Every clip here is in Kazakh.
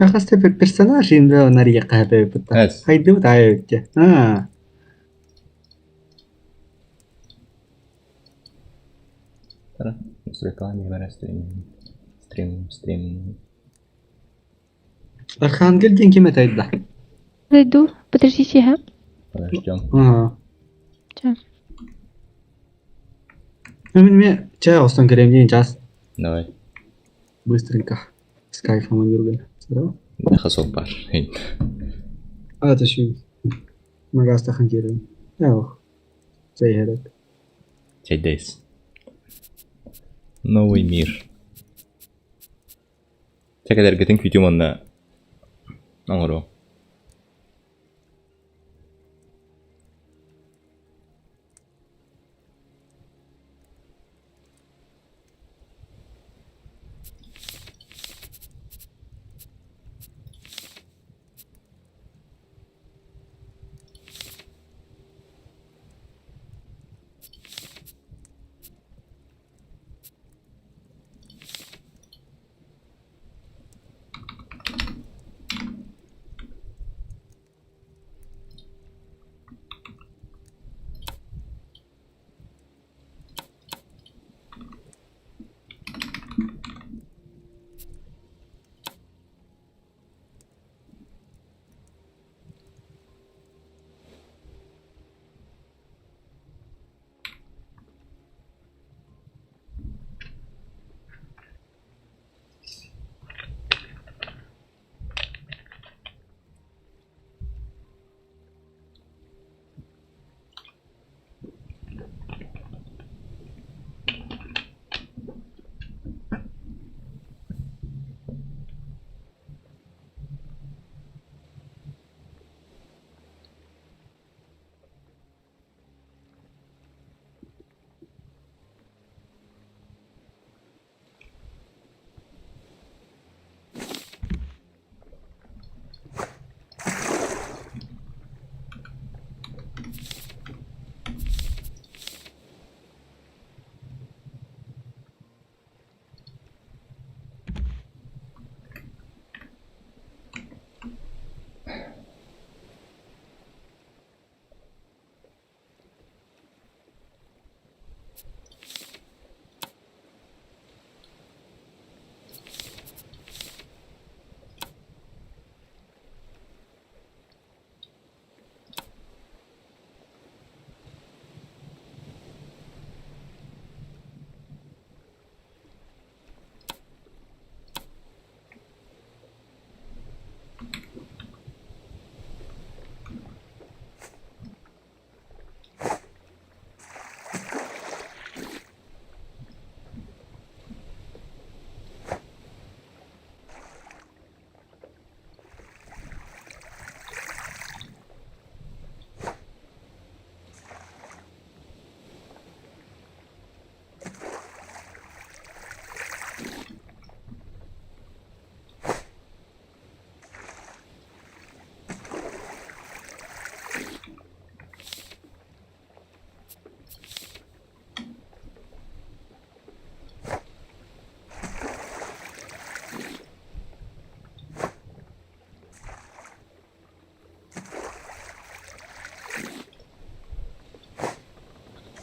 Acaste personagem da Naria Kahbebta. Evet. Haydi bu da ayıptı. Ha. Tara. Рекламы, гибера, стрим. Arxangel kime taydı? Зайду. Подождите, ага. Подождем. Ha. Чё? Hemen çay olsun kremciğin çaz. Давай. Быстренько. С кайфом Юрген. Здорово. Хасов бар. А это şu. Magasta hangirin. Yok. Şey herek. Çayдayız. Новый мир. Çek eder getin kütüğüm onda. Anladım.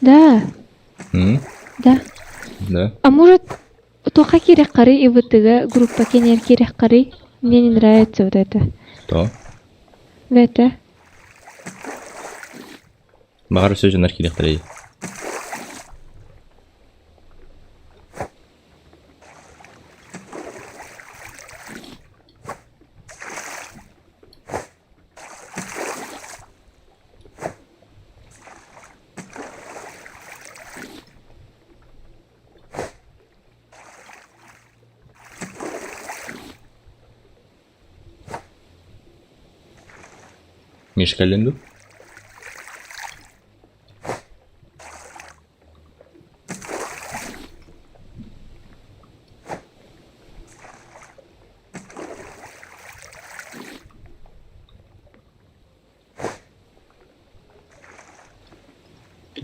Да, Hı? да. Да. А может, тоха кирек қари и вот тыга группа кенер кирек қари? Мне не нравится вот это. То. Вот это. Бағар сөз жанар келек тарай. Мешкаленду?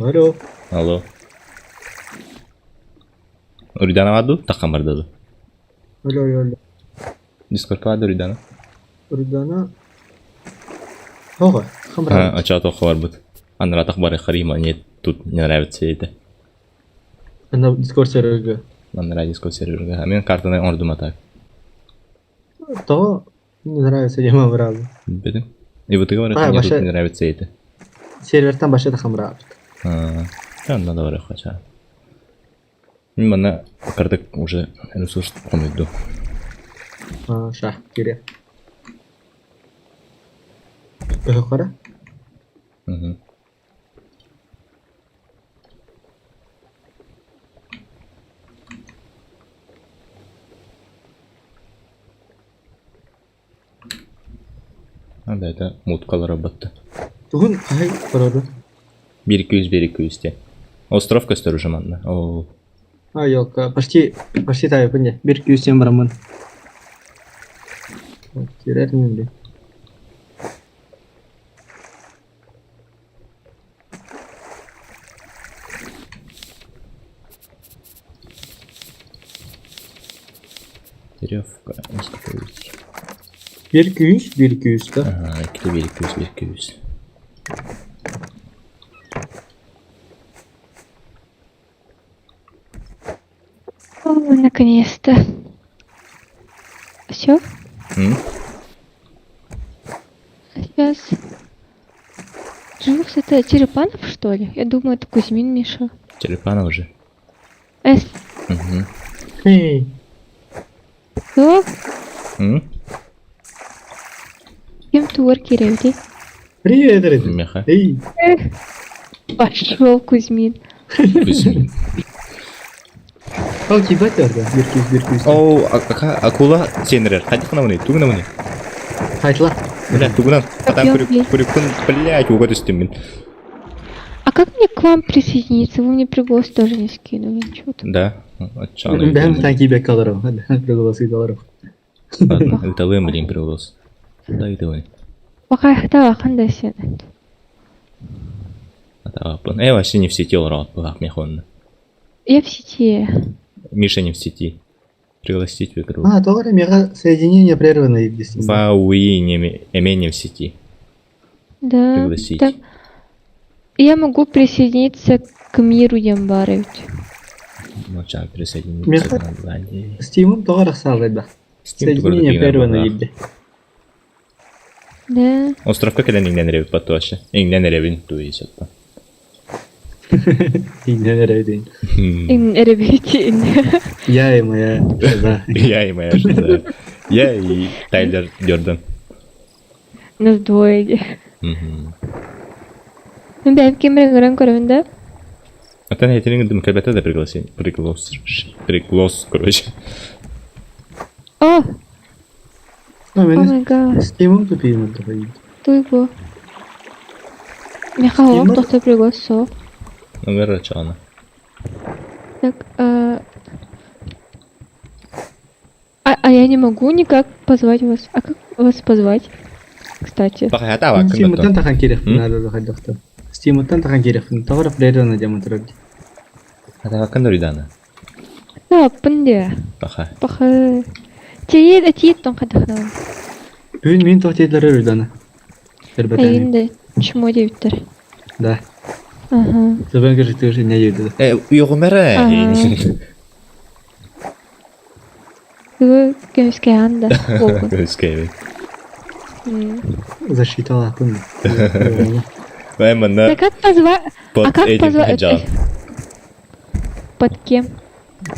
Alo. Алло. Уридана ваду? Такамардаду. Alo alo. Дискорд када Ридана. Рудана. Ого, хамра. Ача тоққа бар бұд. Анратақ бар қарима, нет, тут не нравится это. Ана Discord серверге. Нам нравится Discord серверге. А мен картаны ордума так. То не нравится дема вразу. Бедім. И вот ты говоришь, А, мне вообще- тут не нравится это. Сервертан башыда хамра. Там надо говорить хотя. Мана картак уже ресурс помойду. Шах кире. Кара? А да, это муткалар работа. Тугун ай парады. 1-200 те. Остров көстер уже манна. О, А, yok, почти тайып пенде. 1-200 барамын. Кирер менде. веревка. Успокоить. 1-200 да? Ага, кто 1-200. О, наконец-то. Все? Сейчас. Джулс, это Черепанов, что ли? Я думаю, это Кузьмин Миша. Черепана уже. Эс, Угу. Эй, кто? Кем ты work привет, Ред. Меха. Эй, Пошел Кузьмин. Кузьмин. ал кибат орда. 1-200. О, акула сенрер. Ходи к нам, тугна мне. Кайтла. Бля, тугна. Потом я умею. курикун, блядь, угодишь ты, блин. А как мне к вам присоединиться? Вы мне приглас тоже не скинули ничего-то. Да. Отчаянно. Ben sanki bek kalırım. Hadi progrası kalırım. Ладно, это вы, блин, привез. Да, это вы. Пока хтава қандай сен? Вообще не в сети урал, была мехонна. Я в сети. Миша не в сети. Пригласить в игру. А, doğru, мега соединение прервано здесь. Вауи не в сети. Да. Пригласить. Так, я могу присоединиться к миру Ямбарович. Ну, ча, присоединиться Меха- к Нагланде. Steam'im doğru sağlaydı. Соединение прервано ебде. Да. Островка когда не нравится потоше. И не нравится то есть это. İğne nereye değil. Ин ребятин. Я и моя жена. Я и моя жена. Я и Тайлер Дёрден. Нас двое. Мгм. Ну да, кем играем короче. А ты на эти думаю, когда ты пригласил? Приглас, короче. О, Ama о benim май гад. Steam'im tupayım orada. Кто его? Михаил, кто-то пригласил. Ну, короче, она. Так, а я не могу никак позвать вас. А как вас позвать? Кстати. Пока это вак. Steam'den takan kerek надо заходить. Steam'den takan kerek. Doğru прервано дем oturdu. Это вак Нуридана. Да, пынде. Пока. Пахы. Тиет, тиет тон кадахна. Bugün min tohtiyetleri ördana. Elbette. Айында чмо дептер. Да. Ага. Zaben gözüktüğü şey ne yedi. Уйгумера. Вы кемске анда. Олгун. Скейвин. Защита лапын. Вай мана Да как позвать? под А как этим позвать? хаджан. Под кем?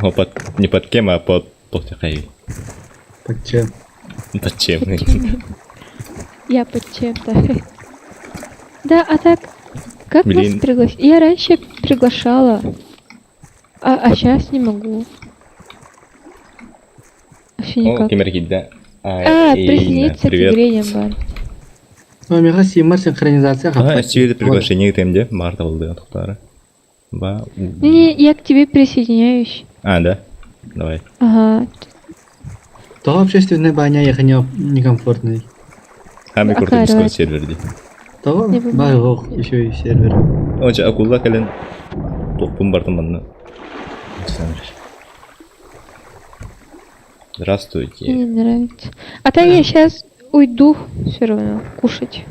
Ну, не под кем, а под Тохай. Под чем? Под чем? Я под чем-то. Да, а так, как Блин. вас пригласить? Я раньше приглашала, а сейчас не могу. Вообще О, никак. Кимергидда. Присоединиться к игре Ямбар. Ama mega Steam'ar синхронизация Ага, тебе приглашение темде. Марта болды аттықтары. Ба. Не, я к тебе присоединяюсь. А, да? Давай. Ага. То общественная баня ехать некомфортный. Хами А курту дискорд каравай. серверде. То Не бывает. багох еще и сервер. Оча акулла кален тоқпун бартым манна. Здравствуйте. Мне не нравится. А так я сейчас уйду все равно кушать.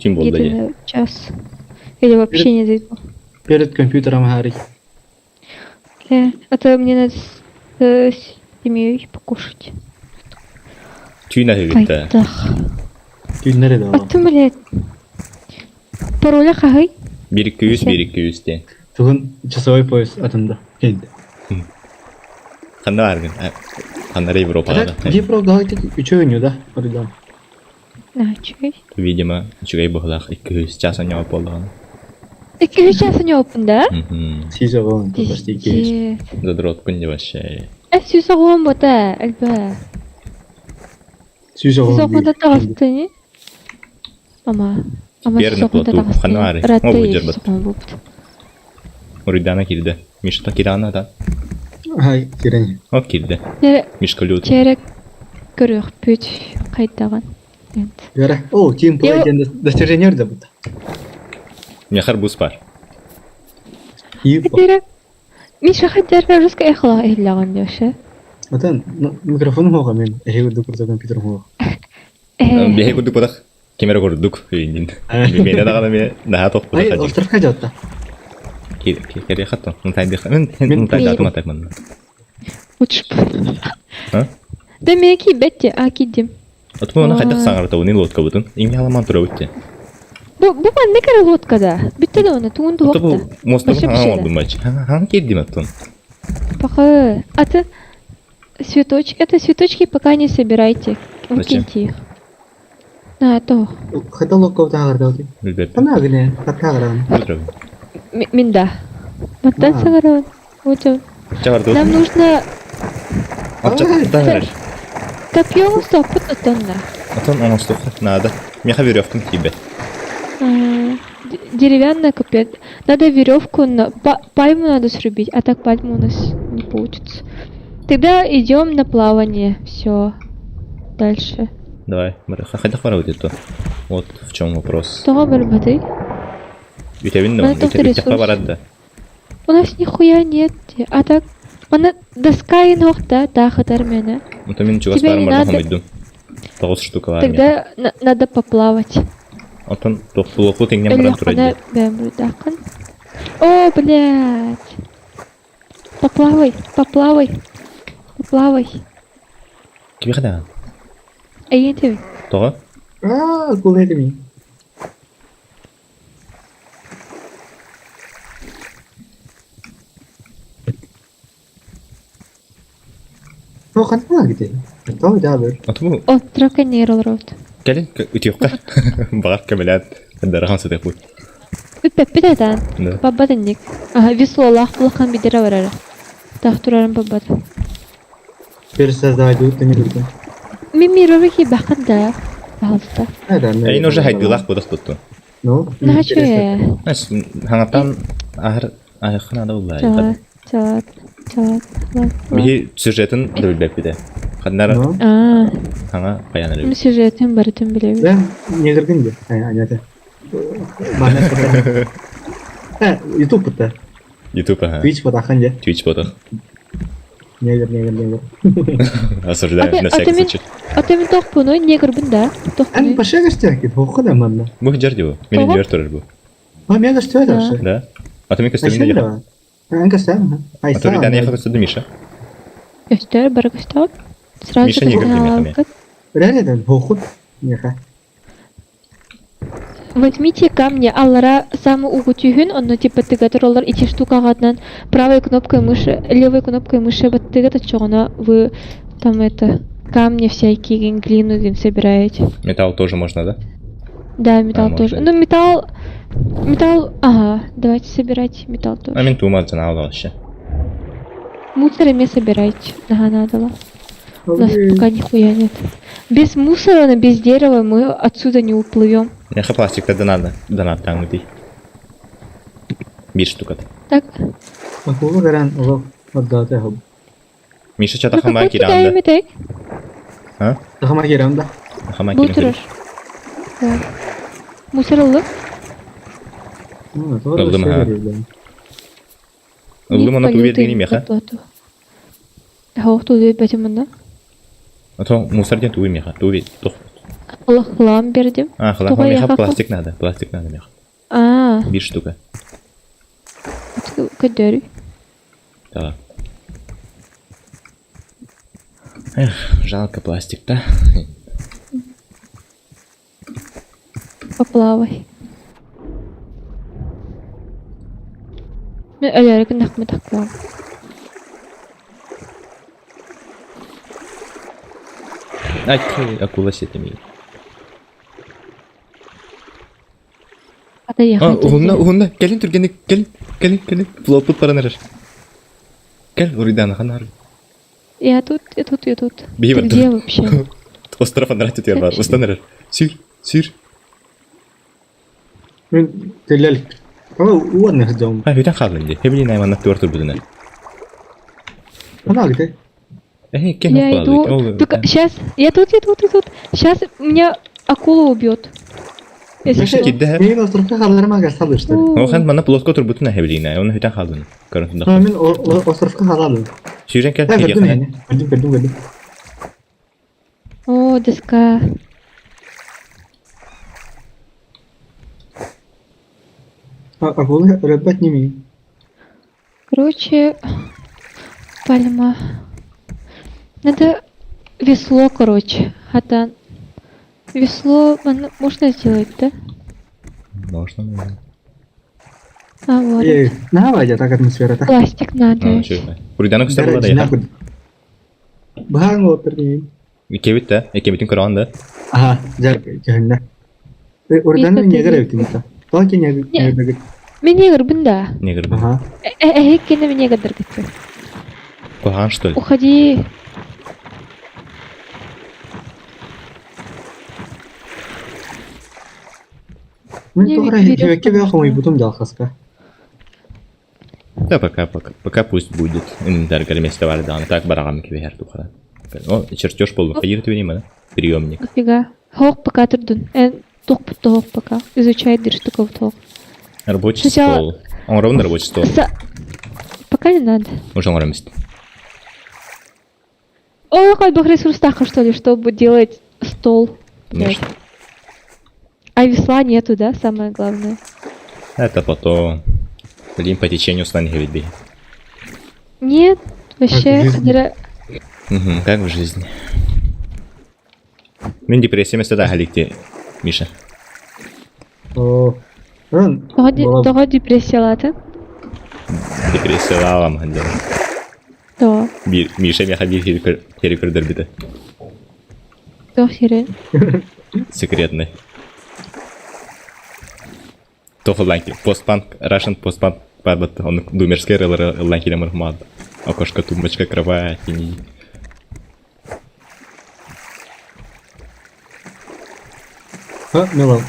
Kim болды Где-то ya? на час. Или вообще не зайду. Перед компьютером Гарри. А то мне надо с семьей покушать. Tüyne hügitte. Айтах. Günleri de var. Аттым, блядь. Пароля қағай? 1-200 de. Bugün часовой пояс atımda. Geldi. Kanda var gün. Kanda Европa'da. Европа Галактик 3 oynuyor da. Oradan. На, чай. Видимо, чугай бахлах 200 часа не ополда. 2 часа не опын, да? Siz oğlum. Başta 200. Пиздец. Задрот күнде вообще. Сүйс оғуан бота, әлбә. Siz Сүйс oğlum. оғуанда тағасты не? Ама Берні сүйс оғуанда плоту, хануари. тағасты. Ратта О, ес бұджыр оғуан бопты. Уридана кирде. Мишта кирана да. Hay giren. О, кирде. Мишка лют. Черек көрөк пөт қайтаған. Yara. O team play достижение de bu. Мехар бус бар. İyi bak. Черек Миша хаддар жестко эхла эхлаған деші. Atan mikrofonum hoğa men. Ehe de kurda компьютером hoğa. Бехе күрдік бодақ. Кемері көрдік. Мені дағаны мен наға тоқ Hayır, бодақ. островка жатта. Кере хаттың. Мен тайдатым атак мұнда. Учып. А? Да мен кибетте, киддим. От бұл оны қайдақ саңғырта оның лодка бұтын. Иң аламан тұра өтте. Бұл не кәрі лодкада? Бітті да оны, туынды От бұл лодка. мостың Башы аңа бішеді. ордым бәч. Аңа кердім аттың. Пахы. Это цветочки пока не собирайте. Зачем? Выкиньте их. На, то. Каталог ковта агырда. Білбеп. Ana gine katta agıran. Бұтырау. Минда. Маттан А. сагаран. Вот он. Чағарды Нам нужно Отчаттан әрір. копьем стопы тонна. Атын оңыстық. Надо. Меха веревкам тебе. Деревянная копье. Надо веревку на пальму надо срубить, а так пальму у нас не получится. Тогда идем на плавание. Все. Дальше. Давай. Қайдақ бара өтеді. Вот в чем вопрос. Того барбаты. Үтебін Надо только үтепқа ресурс. барады да. У нас нихуя нет. А так. Она доска и ногта, да, хатар меня. Онта мен чугас Тебе барым не барда надо. хамайдым. 9 штука бар мен. Тогда надо поплавать. Онтан тоқтылықлы теңнен баран тұрайды. Бэмбрудакан. О, блядь. Поплавай. Кебе қадаған? Әйен тебе. Тоға? Aa, cool mi? O kanına gidelim. Tamam da haber. Аты бұл О, трапка нейролрот. кәлін үтеуққа. Бағар кәмеләт. Дарған сәдек бұл. Үппеппеден. Да. Баббадынник. Весло лахпылақан бидері барары. Тахтурарын баббады. Bir создавать будут не будут. Мен мирорыки бақында. Алыста. Әйін уже хайдылақ бұдық бұтты. Ну, Нахачуя. Хаңаттан аяқын ада бұл бәй. Чалат. Бейі сюжетін дөбілбәп біде. Қаднары Ну, хаңа қаян әлі. Сюжетін барытын білемін. ben ne girdim de. Anladı. Bana kadar. Ha, YouTube'da. Ютуб аға. Twitch подаханca. Twitch бұдық. Ne gir. Осуждаю на всякий случай. Атымен тоқ бұны, негір бұнда. Тоқ En бұны. başa gösterdi. Hoku da mı? Бұл жерде бұл. Менен Тоғы? жер тұрыр бұл. Ha, me gösterdi aşağı. Да? Атымен көстемінде Aşağı еқа. da. En gösterdi. Ay, Аты sağ. риданы еқа көстеді Миша. Көстер, бары көстер. Сразу Миша негір білмей қаме. Реально, hoku. Неха. Возьмите камни, аллара самый угу тюхін, он типа тыгатыр олар ити штукағатынан правой кнопкой мыши, левой кнопкой мыши баттыгат отчоғына вы там это камни всякие, глину им собираете. Металл тоже можно, да? Да, металл тоже. можно. Ну металл, ага, давайте собирать металл тоже. А мен туумады жана алып алышы. Мусорами собирайте, ага, надо. У нас Ой. пока нихуя нет. Без мусора, без дерева мы отсюда не уплывем. Яха пластикта донаттан дей. 1 штука. Так, Hoku garan olak. Odda da hab. Миша чата ну хама какой киранды. кидай, А? Daha giramda. Хама Бұл киран. тұрыр. Да. Мусорылы? Ну, doğru Oldu mu şey ha? veriyorlar. Улым ана тубер дейін меха. Хауқ туды бәтімінді. А то мусор ден туй меха, туй тох. Хлам бердим. А, хлам Тугай меха яха пластик надо меха. А, 1 штука. көдөр. Да. Эх, жалко пластик, да? Поплавай. Мен өлерге нахмы таклам. Ай, акула сетеми. Ата яха. Угунна, келин түргенек, келин. Плопут паранырыр. Кел, уридан ханар. Я тут. Бей Ты бар. где вообще? Остров анрат етер бар. Устанырыр. Сүр. Мен телел. Уонны ждем. А, битен қалын де. Хебелин айманна туартур будына. Она где? Кен Я иду. Только сейчас. Я тут. Сейчас меня акула убьет. Если Миша, что. кидде. Мен островка халарыма гастал işte. Охан мана плотко тур будына хебелин ай. Оны битен қалын. Көрүнсүндө. Мен островка халалым. Сүйрен кел. Gördüm yani. Gördüm. О, доска. Акулы рыбать не умею. Короче, пальма. Надо весло, короче. Хатан. Весло можно сделать, да? Можно. А, вот. Ne var ya tak atmosfera tak. Пластик надо. Уридан кыстар булады я. Bahar mı oturayım? Кебит да. Кебитин көрөндө. Aha, jar jahanna. Oradan mı niye garip timta? Toki niye garip? Мен негр бында. Негр. Aha. Кене мне гадар гыты. Кохан что ли? Уходи. Мен Не, тогра вперед. хевекке бяхом и бутум далхаска. Да, пока пусть будет. Инвентарь место бар да, так барагам кебер тухара. О, чертеж болду. Кайыр ты да? Приемник. Нафига? Хок пока турдун. Тук путта хок пока. Изучай дырштуков ток. Рабочий Сначала- стол. Он ровно рабочий стол. Пока не надо. Уже он рамист. Ой, хоть бы ресурс таха, что ли, чтобы делать стол. Конечно. А весла нету, да, самое главное? Это потом. Блин, по течению станет ведь. Нет, вообще, Как в жизни. Как в жизни. Мен депрессия место да халикте, Миша. О. Мен Того депрессия лата? Депрессия лавам ханды. Да, Миша меня ходил херикурдер биты. да, херен. Секретный. Тофл ланки. Постпанк, Russian постпанк. Падбат, он думерский ланки на мурмад. Окошко, тумбочка, кровать. Ha, Milan.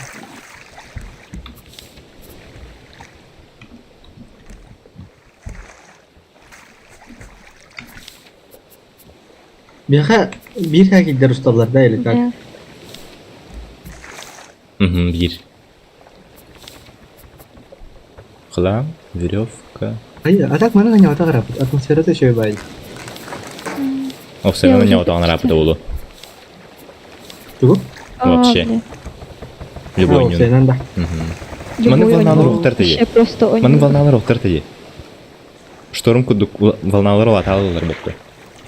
Bir hakikler ustalar değil. Да. Bir. Хлам, веревка. Hayır, atak mana hanya atak rapat. Atmosferası şöyle bay. О, все Я равно уже не вот он рапа улу. Tuh. Вообще. бля. Любой нюн. Senin de. Маны Любой волналар онён. уктар Вообще тие. просто Маны онён. волналар уктар тие. Шторм кудук волналар аталылар бопты.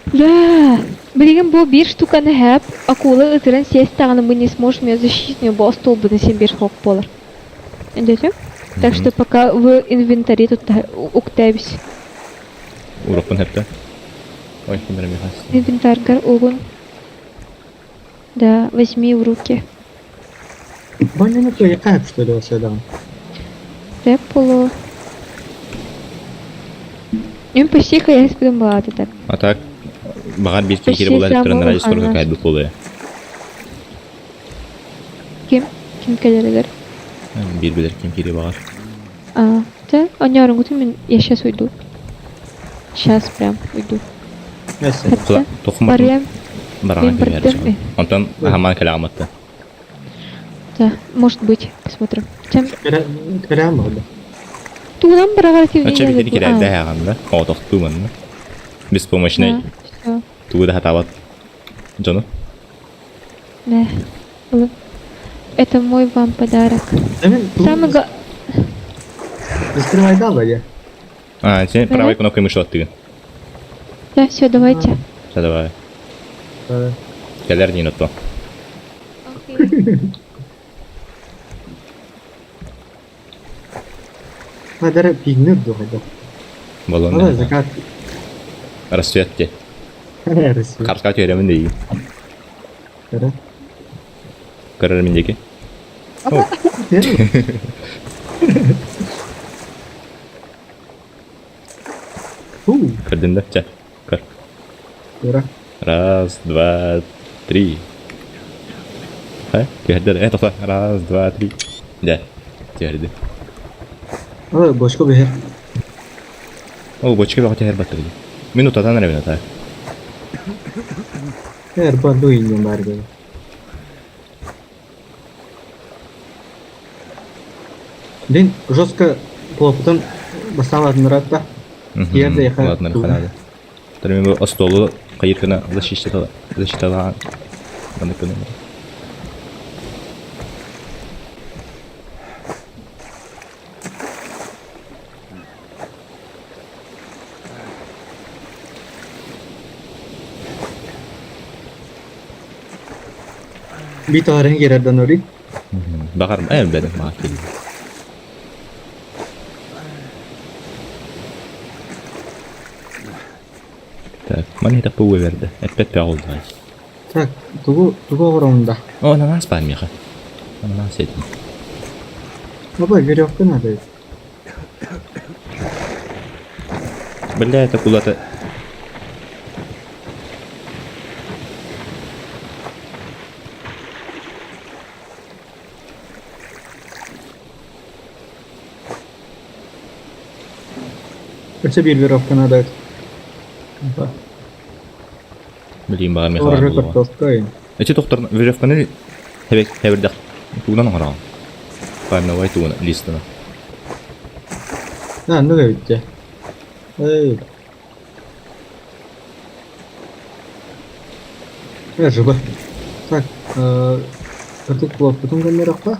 Да, блин, был бир штука на хэп, акула ытырын сесть тағаны мы не сможем ее защитить, у него был стол бы на 7 бир хок полар. Идете? Так что пока в инвентаре тут уктебись. Урокпун хепте. Ой, кемер мехас. Инвентаргар угун. Да, возьми в руки. Bana ne böyle kayıp что ли olsa adam. Реполо. Им почти хаяс придумала так. А так, багат бир Почти кекери булар самого туран радио скоро хана. кайт бут болуя. Ким? Ким келердер? Бир билер кем багар. А, да? Он не орангутан, я сейчас уйду. Сейчас прям уйду. Neyse. Хотя, Тохум барем. бараган Мен кебер. бардым. Антон хаман каламатты. Да, может быть, посмотрим. Тем, Kerem oldu. туган барагар Ача бир кире да яганда. О, тохтуман. Беспомощный. Все. Туда хатават. Жону. Да. Это мой вам подарок. Эмен, Самый раскрывай дал, я. А, теперь правой кнопкой мыши оттыгын. Да, все, давайте. Все, давай. Келер не то. Надо пигнер дохайда. Болон. Ала закат. Рассветте. Рассвет. Карска теремін дейін. Кара. Көрерміндекі. Көрдің да? Жа, көр. Кара. Раз, два, три. Тегердер. Тоқта. Раз, два, три. Жа, тегерді. Ала бошко бехер. Ол бочке бақы тегер баттыр. Минутадан әрі минута. Бар дуйын бар да. Дин жестко плопытын басталатын ратта. Yerде яха. Ладно, раханады. Тәрмен бұл остолы қайыркына защиталаған. Баны көне. Bir tarihin gererden orayı. Bakarım, benim makil. Так, монета verdi. Опять пял дай. Так, тугу орамында. О, ананас бар меха. Ананас едім. Абай веревка надо. Бля, это куда-то... Kaça bir веревка надо. Блин, бар меха. Оржы картофка. Эти доктор веревканы хәбердә тугынан аңгырам. Парновай туган листына. Ну говорите. Эй. Живо. Так, картоф потом камерахта.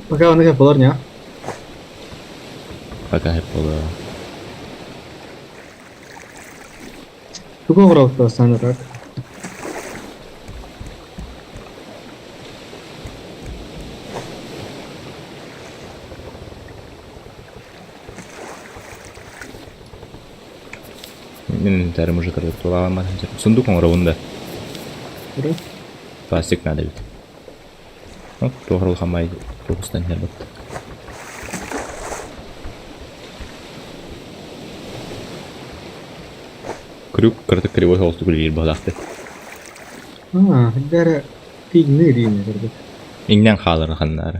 Пока он их поларня. Пока hep ola. Тугу орамда санырак. Мен тәрім уже кірді тулаган бар. Сундук оңырауында. Пластик надо бит. Оп, тоғырыл қамай тоғыстан жер бітті. Крюк кыртык кривой холсту күлгейір бағдақты. Дәрі пигні рейіне кірді. Иңнен қалыр қаннары.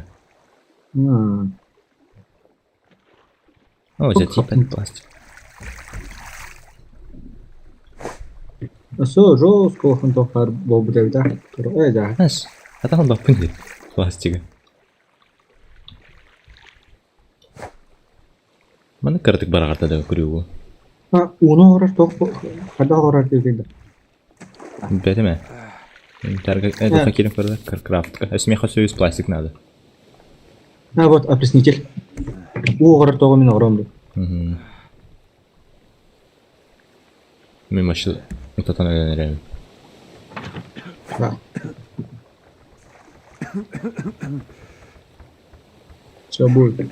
О, типа пластик. Со жестко олхан тоқар болбу дәвді. Да. Әс, атағын бақпын де пластигі. Маны кыртык бара қартады күрюгі. Уны ораш тоқ қада ораш дегенде. Бәтіме? Это факирин көрді крафтка. Әсмеха сөйіз пластик надо. Вот опреснитель. Оғырар тоғы мен оғырамды. Мен машыл ұтатан өленерем. Да. Все будет.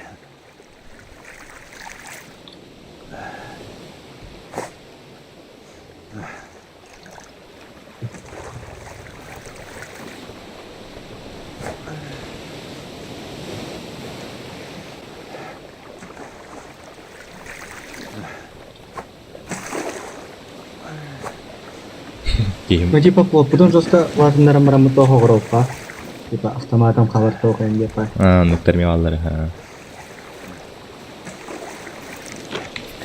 Ну типа потом жестко лазерным рамы того гроха. Типа автоматом хабар того инде па. Ну терминаллары, ха.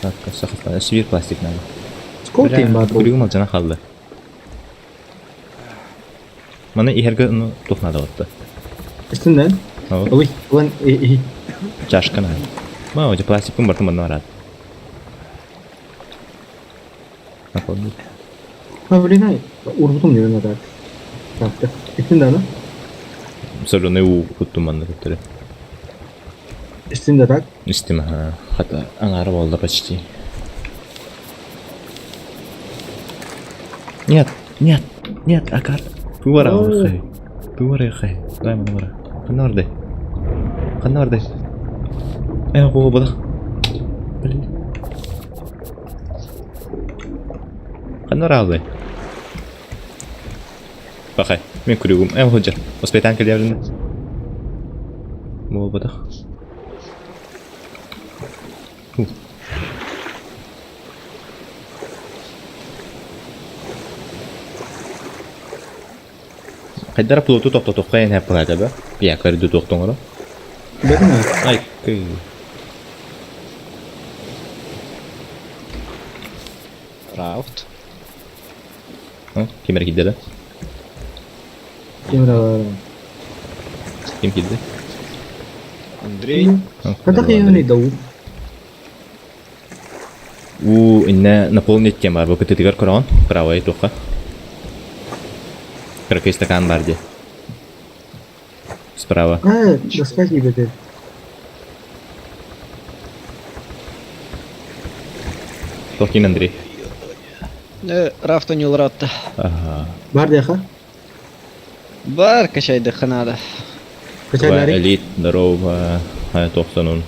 Так, сахата, свир пластик надо. Сколько им бар? Күрүгүм алжана калды. Мана ихерге тухнады отты. Üstünden. Ой, lan Чашка надо. Ма, оде пластикын бартын барат. Напомни. Блин, урбутум не надо. Так. Истинда, да? Соленый у хуттуманны көттөрө. Истинда, так? Истиме, хата аңары болду почти. Нет, нет, нет, Акар. Туара хай. Туара хай. Дай мана бара. Канарды. Канарды. Го бада. Блин. Канар алды. Бахай. Мен күрегім. Ходжа. Оспайтан келе яврында. Го бада. Қайдара плоту тоқтатып қайын әп қағады ба? Я көрді тоқтың ұры. Бәдім ә? Ай, күй. Рафт. Кемер келді да? Кемера. Кем келді? Андрей. Когда я не дау? У инна наполнить тем бар. Бөкіті тігер құраған. Правай тоққа. Кракай стакан бар де. Справа. Рассказывай, бәді. Тоқин Андрей. Рафта не лратта. Ага. Бар дияқа? Бар качайды ханада. Качайлары? Элит, здорово. Хая тоқсан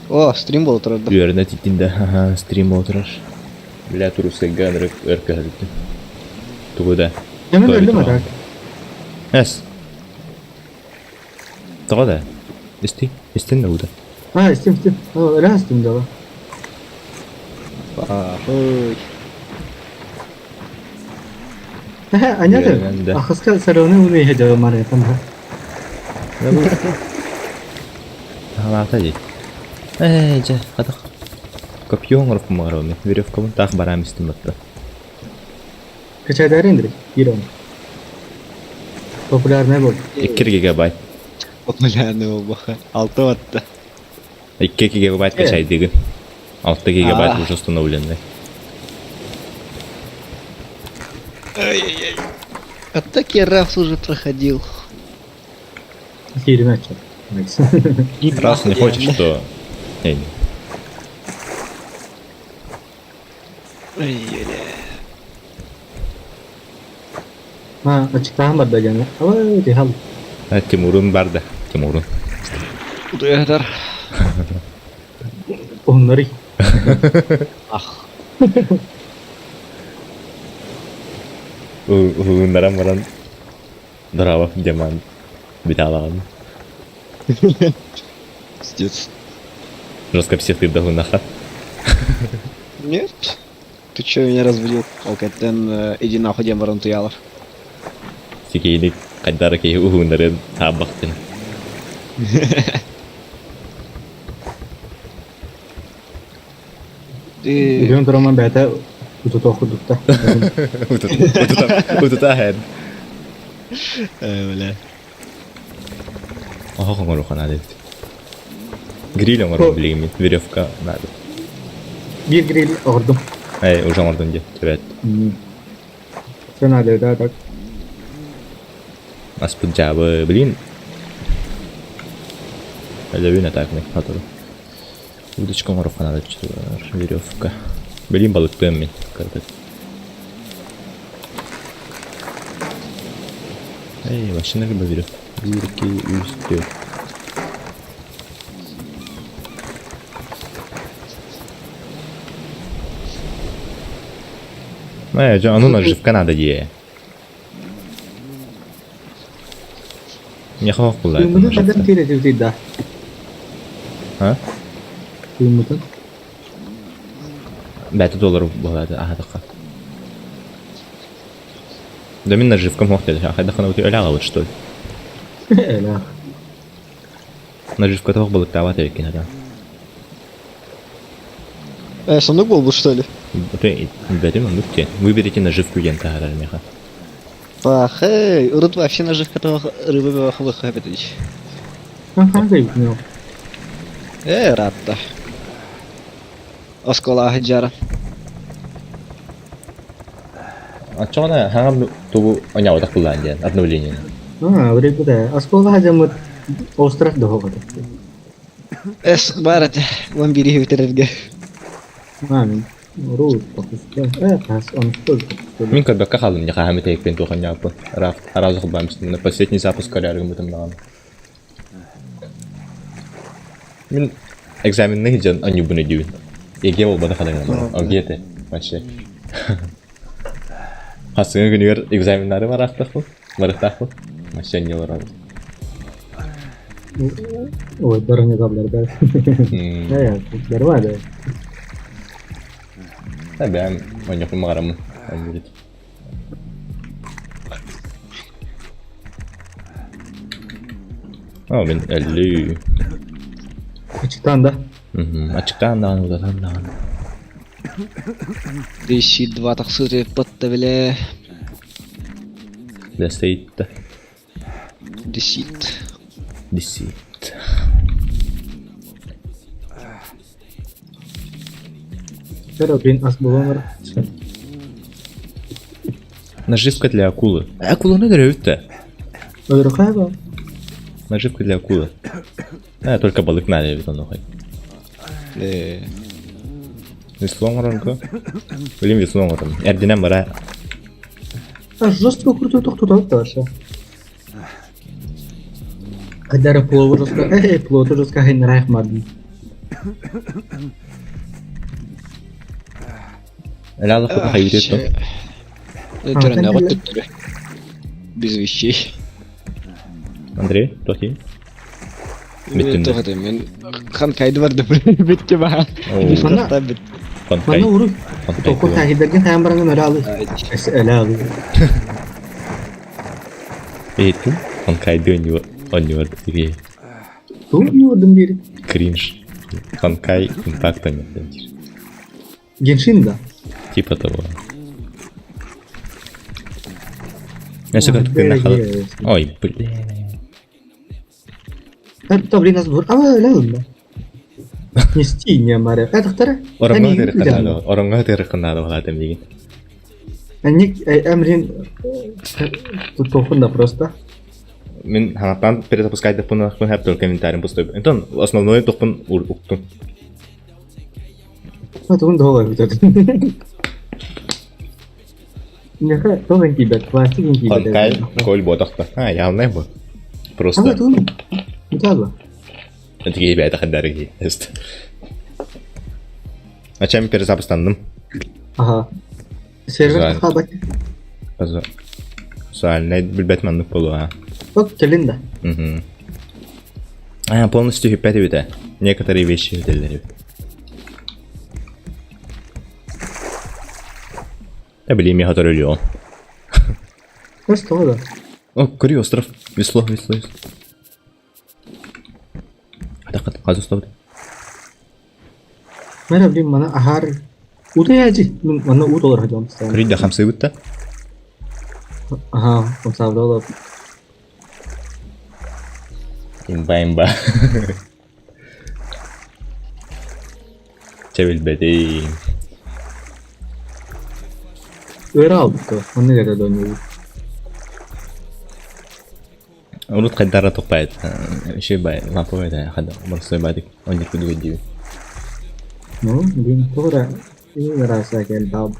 О, стрим был тұрады. Үйеріне титтінде стрим отырар. Бля, турусқа ғанырық өркі ғалықты. Тұғыда. Jamen öldü mü tak? Әс. Тұғыда. Істен ұғыда. İstim. Öyle istim de var. Ой. Anya Öğrendi. da. Akıska sarını onu yiyeceğim mara yapam ha. Ағалата дейді. Жа, қадық. Копьон ұрып мағарауны. Веревкамын тақ барам істім бұтты. Качайлары инdirek. Bir onu. Popüler ne bu? 2 гигабайт. Популярный ол баха. 6 ватта. 2 гигабайт качай деген. 6 гигабайт уже установленный. Ай-яй-яй. А так я Рафт уже проходил. Yerine açacak. И раз не хочешь, что... Не. Ай-яй-яй. Ha açıktan var da canım. Ama dihal. Тимурун бар да. Тимурун. Удайдар. Onları. Ах. Уындарам баран... Дырава деман. Биталағын. Пиздец. Жестко психты дағынаха. Нет. Ты чё меня разбудил? Алкаттен иди нахуй дембаран туялар. Секейлік қайдары кей уындары табақтын. Ты... Biliyorum duramam bete. Kutu okuduk da. Утута хэд. Бля. Ага, қоңыру надо. Гриль оңыру білеймін. Веревка надо. Bir grill ordum. Уже ордын де. Төбет. Sen hadi da tak. Аспыт жабы, блин. Әлеуін атакны. Хатыры. Удочка оңыру надо. Веревка. Блин, балықтым мен. Картат. Машина либо веревка. 1, 2, 3, 4. Anu наживка надо де. Не хавақ бұл Suyumuzun kadar tiri da. Ha? Suyumuzun. $5 болады ағадыққа. Да мен наживка моқты еді. Қайдақына өте өлі ағауыт, что ли? Öyle. Наживка тоқ болып табат еркен адам. Сундук был, что ли? Бәдім ұндық те. Выберите наживку ен тағарар меха. Ах, эй, урод вообще наживка того рыбы баховых хапетыч. Ага, да yok. Ратта. Оскола Хаджара. Ачаана хангам тугу онявадак булаан обновление. Вроде да. Аскола хажамут остров дохогот. Es barat вамбири хвитерерге. Мами. Рут пакистан. Тас он стол. Мин kad bakka халын я хамит эйк пен тухан япы. Раф аразах бамс. На последний запуск карьеры мы там наган. Мин экзамен не жан аню буны дивин. Еге бол бада халын нама. Агете. Вообще. Хасыгы günüger экзаменнары бар ахтаху. Барахтаху. Вообще не варал. Ой, барыны каблар да. Да, нормально. Tabii ben oynuyorum mağaramı. Ama ben 50. Açıktan da. Açıktan da uzatan da. Дещи два таксыры подтавили. Deseyt. Дещит. Deseyt. Pero bin asbоломар. Наживка для акулы. Акула не деревья. Öyrüqayba. Наживка для акулы. Только балык надо ведь он Веслом оранка. Блин, веслом оран. Эрдинем бара. Жестко крутой тоқтатады да аша. Кадары пловы жестко. Пловы жестко хайын райхмадым. Ляла хоть хайрет. Это не вот это. Без вещей. Андрей, плохие. Мен тоғады, мен қан кайды барды бітті ба. Мана Конкай. уру. Тоқы тағидерген хайын бараңын өрі алды. Әлі алды. Eğitim. Konkay'da oynuyordu. Ту не ордым дері. Кринж. Конкай импакта нет. Геншин да. Типа того. Я все как ты нахал. Ой, блин. Это, блин, асбор. Öyle aldı. Не стиня, Мария. Это вторая. Оронга тереканада валатым деген. Они Эмрин тут тоқында просто. Мен ханаттан перезапускать деп бұны хәп только комментарийін пустой. Ентон, основной тоқпын ұқтым. Вот он доллар ведет. Нехай тоненький бет, пластиковенький бет. Конкай, коль ботақта. Явный бұл. А Просто. вот он. Мутаба. Это бәді қаддарығы. Начами перезапустандым. Ага. Сервер Güzel. қабат. Суальный білбәтмандық болу. Вот келинда. Полностью хиппет өте. Некоторые вещи өтелер. Я блин, я готов рулю. Ну что да? О, кури остров. Весло. Хата, қазу стауды. Мера блин, мана ахар. Удай ажи. Мана у доллар хадам. Кури да хамсы өтті. Ага, $50. Имба. Çevil bedeyim. Öyle aldık da. Onu nerede dönüyor? Urut kaddara toqbayt. Şey bay, lapoyda hada. Burası badik. Onu kudu video. Ну, блин, тоже. И раз я баб.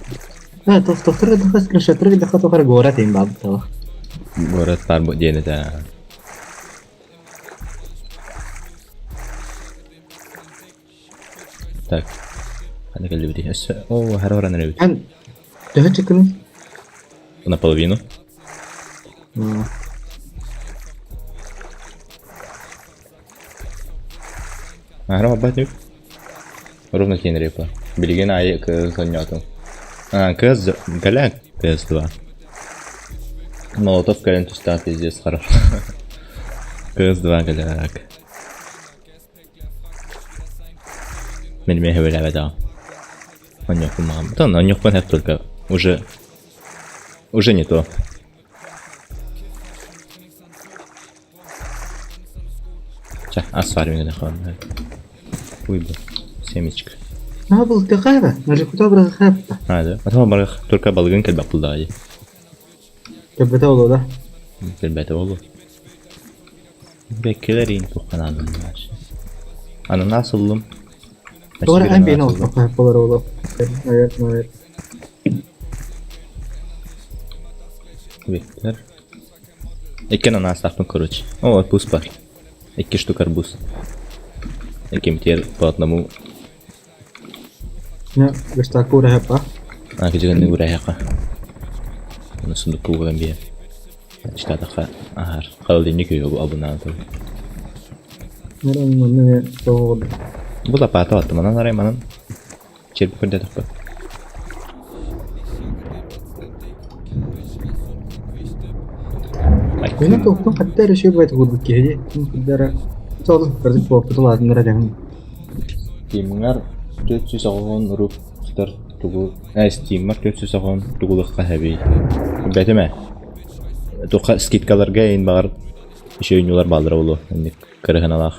То второй доход скриншотер доход тохар город им баб то. Город парбо дene de. Так. Hadi gel video. О, harora на video. Ан, давай чекнуть. Наполовину. Harora батюк. Ровно хин репа. Билеген ай кыз занятым. Кыз галяк кыз-2. Молотов кален туста пиздец хорошо. Кыз-2 галяк. Benim evvel evet. Он не мам. Да, но не понятно только уже не то. Ча, асфальт мне нахуй. Уйду. Семечка. А был какая? На же куда брал хапта. А, да? Атама барах только балгын келбек булды ай. Кебете оло да. Келбете болу. Beklerin tukan ananás. Ananás oğlum. Doğru en beni oldu. Kapılar oldu. Evet, evet. Bekler. İki ananas taktım короче. О, бус бар. 2 штук арбуз. Ekimtier по одному. Ne, göster kura hapa. А, кежеген не ураяка. Оны сундук куган бия. Штатака ахар. Холодильник yok abundan tabii. Ne doğru. Bu da patı attı bana arayayım bana. Çelip kırdı tıpkı. Benim toplum hatta her şey bayat gurdu ki. Kudara. Çoğu kardeş popüler adımlara devam. Steam'ler 410 rup tutar tugu. Steam'ler 410 tugulukka hebi. Betime. Toqa skitkalarga in bağır. İşe oynuyorlar baldıra olu. Hani kırıkın alaq.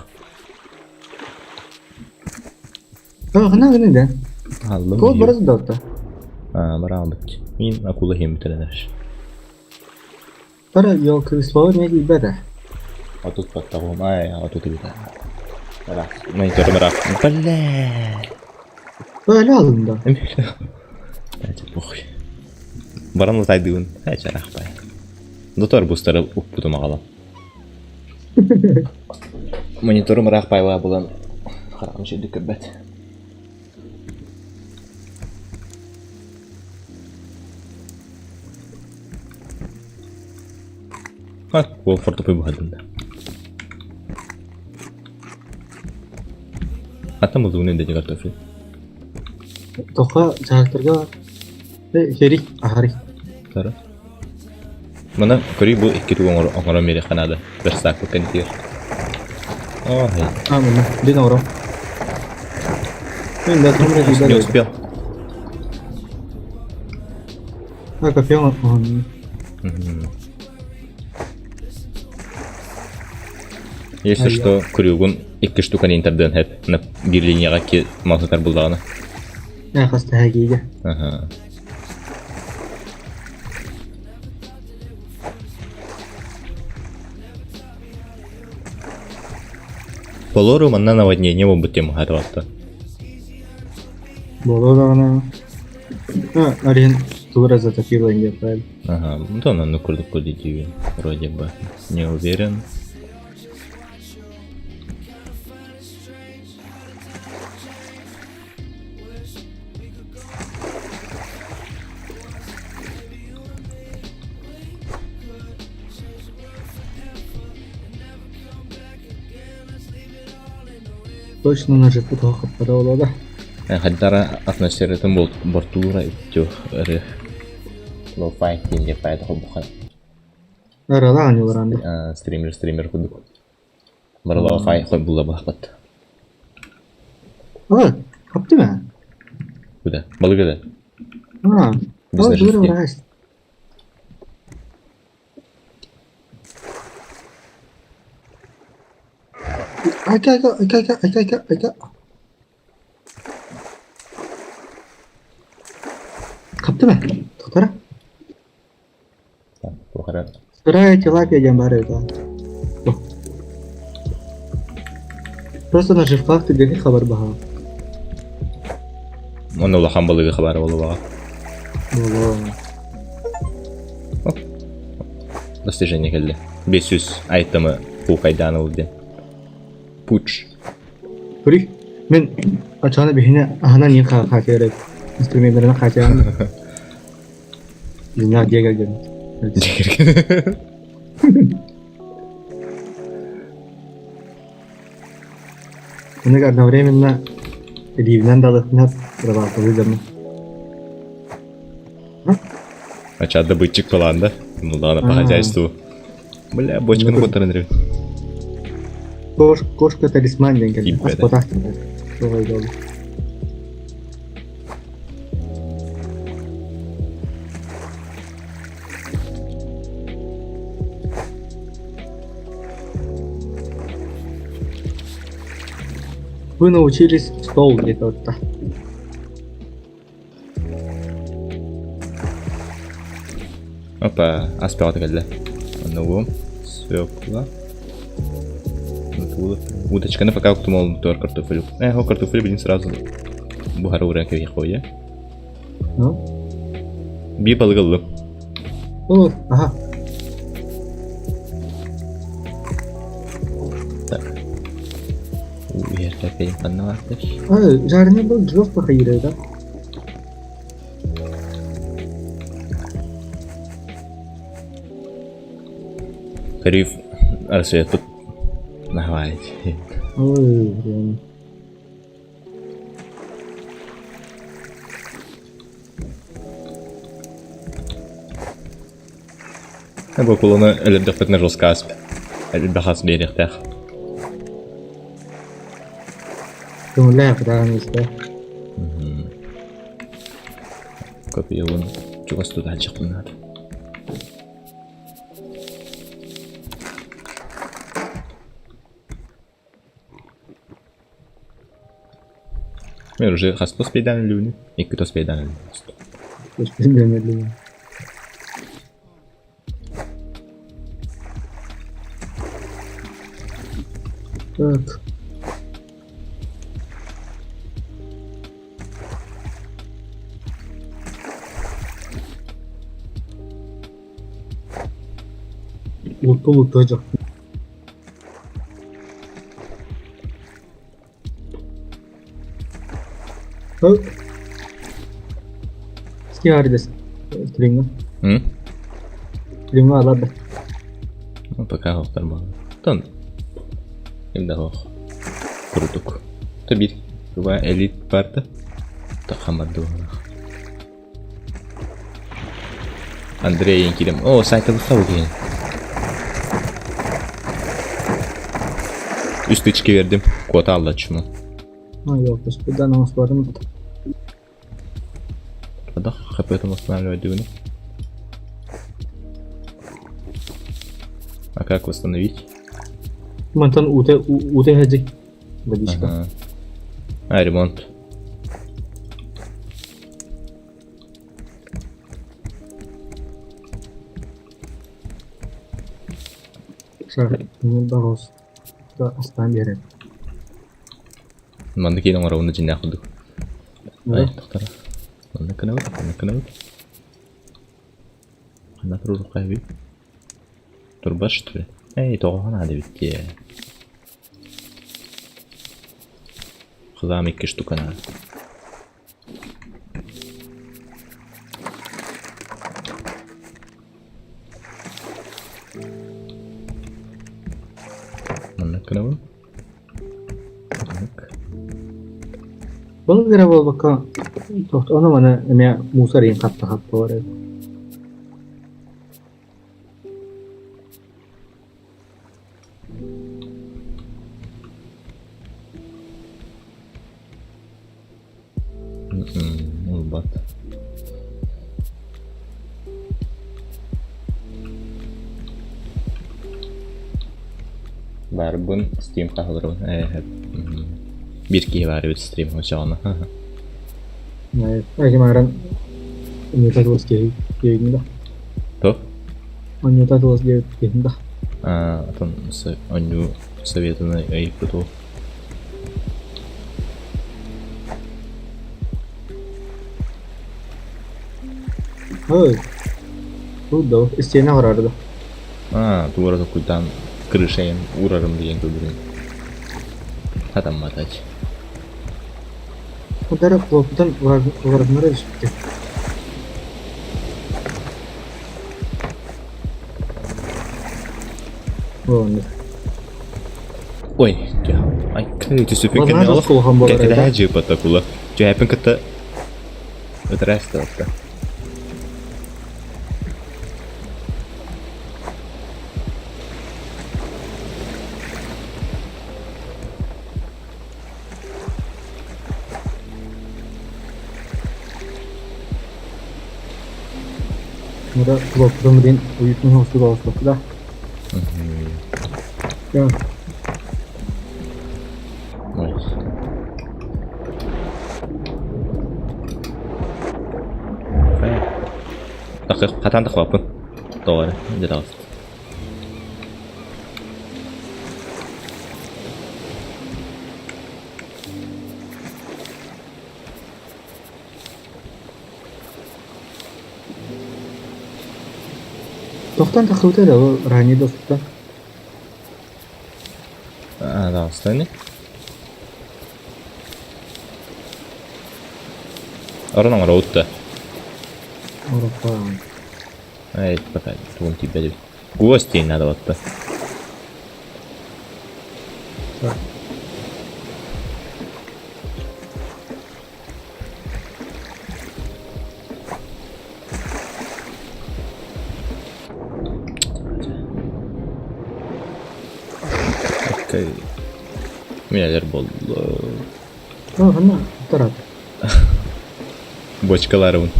Ne de? Aldım. Kol burası da orta. Barang bit. Min akula hem bitireler. Para yol kırıspağı ne gibi de. Atut patahum ay atut bir tane. Merak. Monitörü merak. Balle. Böyle alın da. Bence boş. Baran da taydığın. Hiç arak bay. Doktor bustarı uppudu mağalam. Monitörü merak bay var bulan. Karam şey dükürbet. Ha, bu fortopu bu halinde. Hatta muzluğunu da çıkart öfü. Toka çaktırga var. Herik, ahari. Sarı. Mana kuri bu iki tuh orang Amerika Kanada bersaku kan tier. Oh, hey. Mana? Di noro. Ini datang dari Не dari. успел. Kafe on. Если что, Крюгун iki штука интерден hep на bir linyaga ki mahsutar bulduğunu. Ya hasta hagiga. Aha. Полору манна наводнение в тему готовата. Боло da ona. Ha, Arjen тура затопила Индия, правильно? Ага, ну то на курду кудити вроде бы. Не уверен. Точно на жопу того подавала, да? Хаддара атмосфератын бол бортура иттё ре. Лофай кинде пайда хобухан. Арала они варанды. Стример кудук. Бар лофай хой була бахпат. А, kaptı mı? Куда? Балгада. Ha. Biz O de dur жидкие. uğraş. Ayka. Kaptı mı? Tutara. Bu kadar. Сырая тилапия джамбары это. Просто на живках ты бери хабар баха. Оны улахан балыгы хабары болу бага. Достижение келди. 500 айтымы бу кайдан улды. Пуч. Көрейік, мен ачаны бейіне ағынан ең қаға керек. Инструменттеріне қачағаны. Жинақ дегер дедім. Оны одновременно ливнен далықнат рыбалкалы дедім. Начал добытчик план, да? Мудана по хозяйству. Бля, бочканы көтөрүндүр. Кошка талисман деген. Типа, Ас да. потақтым. Солай болды. Вы научились стол где-то вот так. Опа, аспиратор geldi. Новым. Свекла. Удочка пока оптимал тор картофель. О, картофель, блин, сразу. Бухара уренке яхоя. Ну? Bir balık aldım. О, ага. Так. Yerler benim kanına vardır. Жареный был жестко хайры, да? Karif arasaya tut. Nahvay. Ой, блин. Bu kulunu elinde fitne jostka asp. Elinde has bir ihtiyar. Көңілі құдағымыз да. Kapıyı bunu çok az tutar çıkınlar. Мен уже хас тос бейдан ілуіні, екі тос бейдан ілуіні. Көш білмемелі. Так. Луту жақ. Скиаридес. Стринга. Стринга алады. Пока хоқтар бағы. Тон. Şimdi hoş. Kuruduk. Tabii bu elit vardı. Takamadı onu. Andrey'in kilim. O saytalı tavuk yani. Üst içki verdim. Kota Allah şunu. Ha yok, bu da namaz var mı? Burada kapatalım osmanlı ödüğünü. А как восстановить? Мантан уте хаджи. Водичка. Ага. А, ремонт. Шар, ну барос. Да, астан берем. Мандaki номер onu cinne kıldık. Да. Ay, doktora. Onu kanavut. Ana turul kahve. Turba что ли? Эй, тоған hadi bitti ya. Kızağım 2 штука надо. Onu kanavut. Bunu göre bol bakka. Toht ona mana ne musar katta var. Olbat. Barbun Steam kahvaltı. Evet. Bir ki var bir stream hocam. Evet. Kemarin nyata tulis kayaknya. Tuh? Nyata tulis kayaknya. Atau onyu советую ayıp tuh. Ой. Тут стена врарда. Тура какой-то крышей ураром diyen göbürün. Adam mataç. Udara klopudan varınlara düştü. O ne? Ой, ya. Ay, kayıtı süpün Vallahi kendine nasıl olhan bu arada? Kayıtı hacı patakula. Cahapın kıta. Ötürəs de hatta. Burada klopudan din uyutun hostu da olsun da. Ya. Ой. Так, қатан тақпаппын. doğru. Biraz. Тоқтан тақылды да, ол ранее достықтан. Да, остальные. Orang road. Ораққа. Ай, пока тун тебя. Гости надо вот-то. Окей. Neler boldu. Ғана, тарат. Бочкаларым.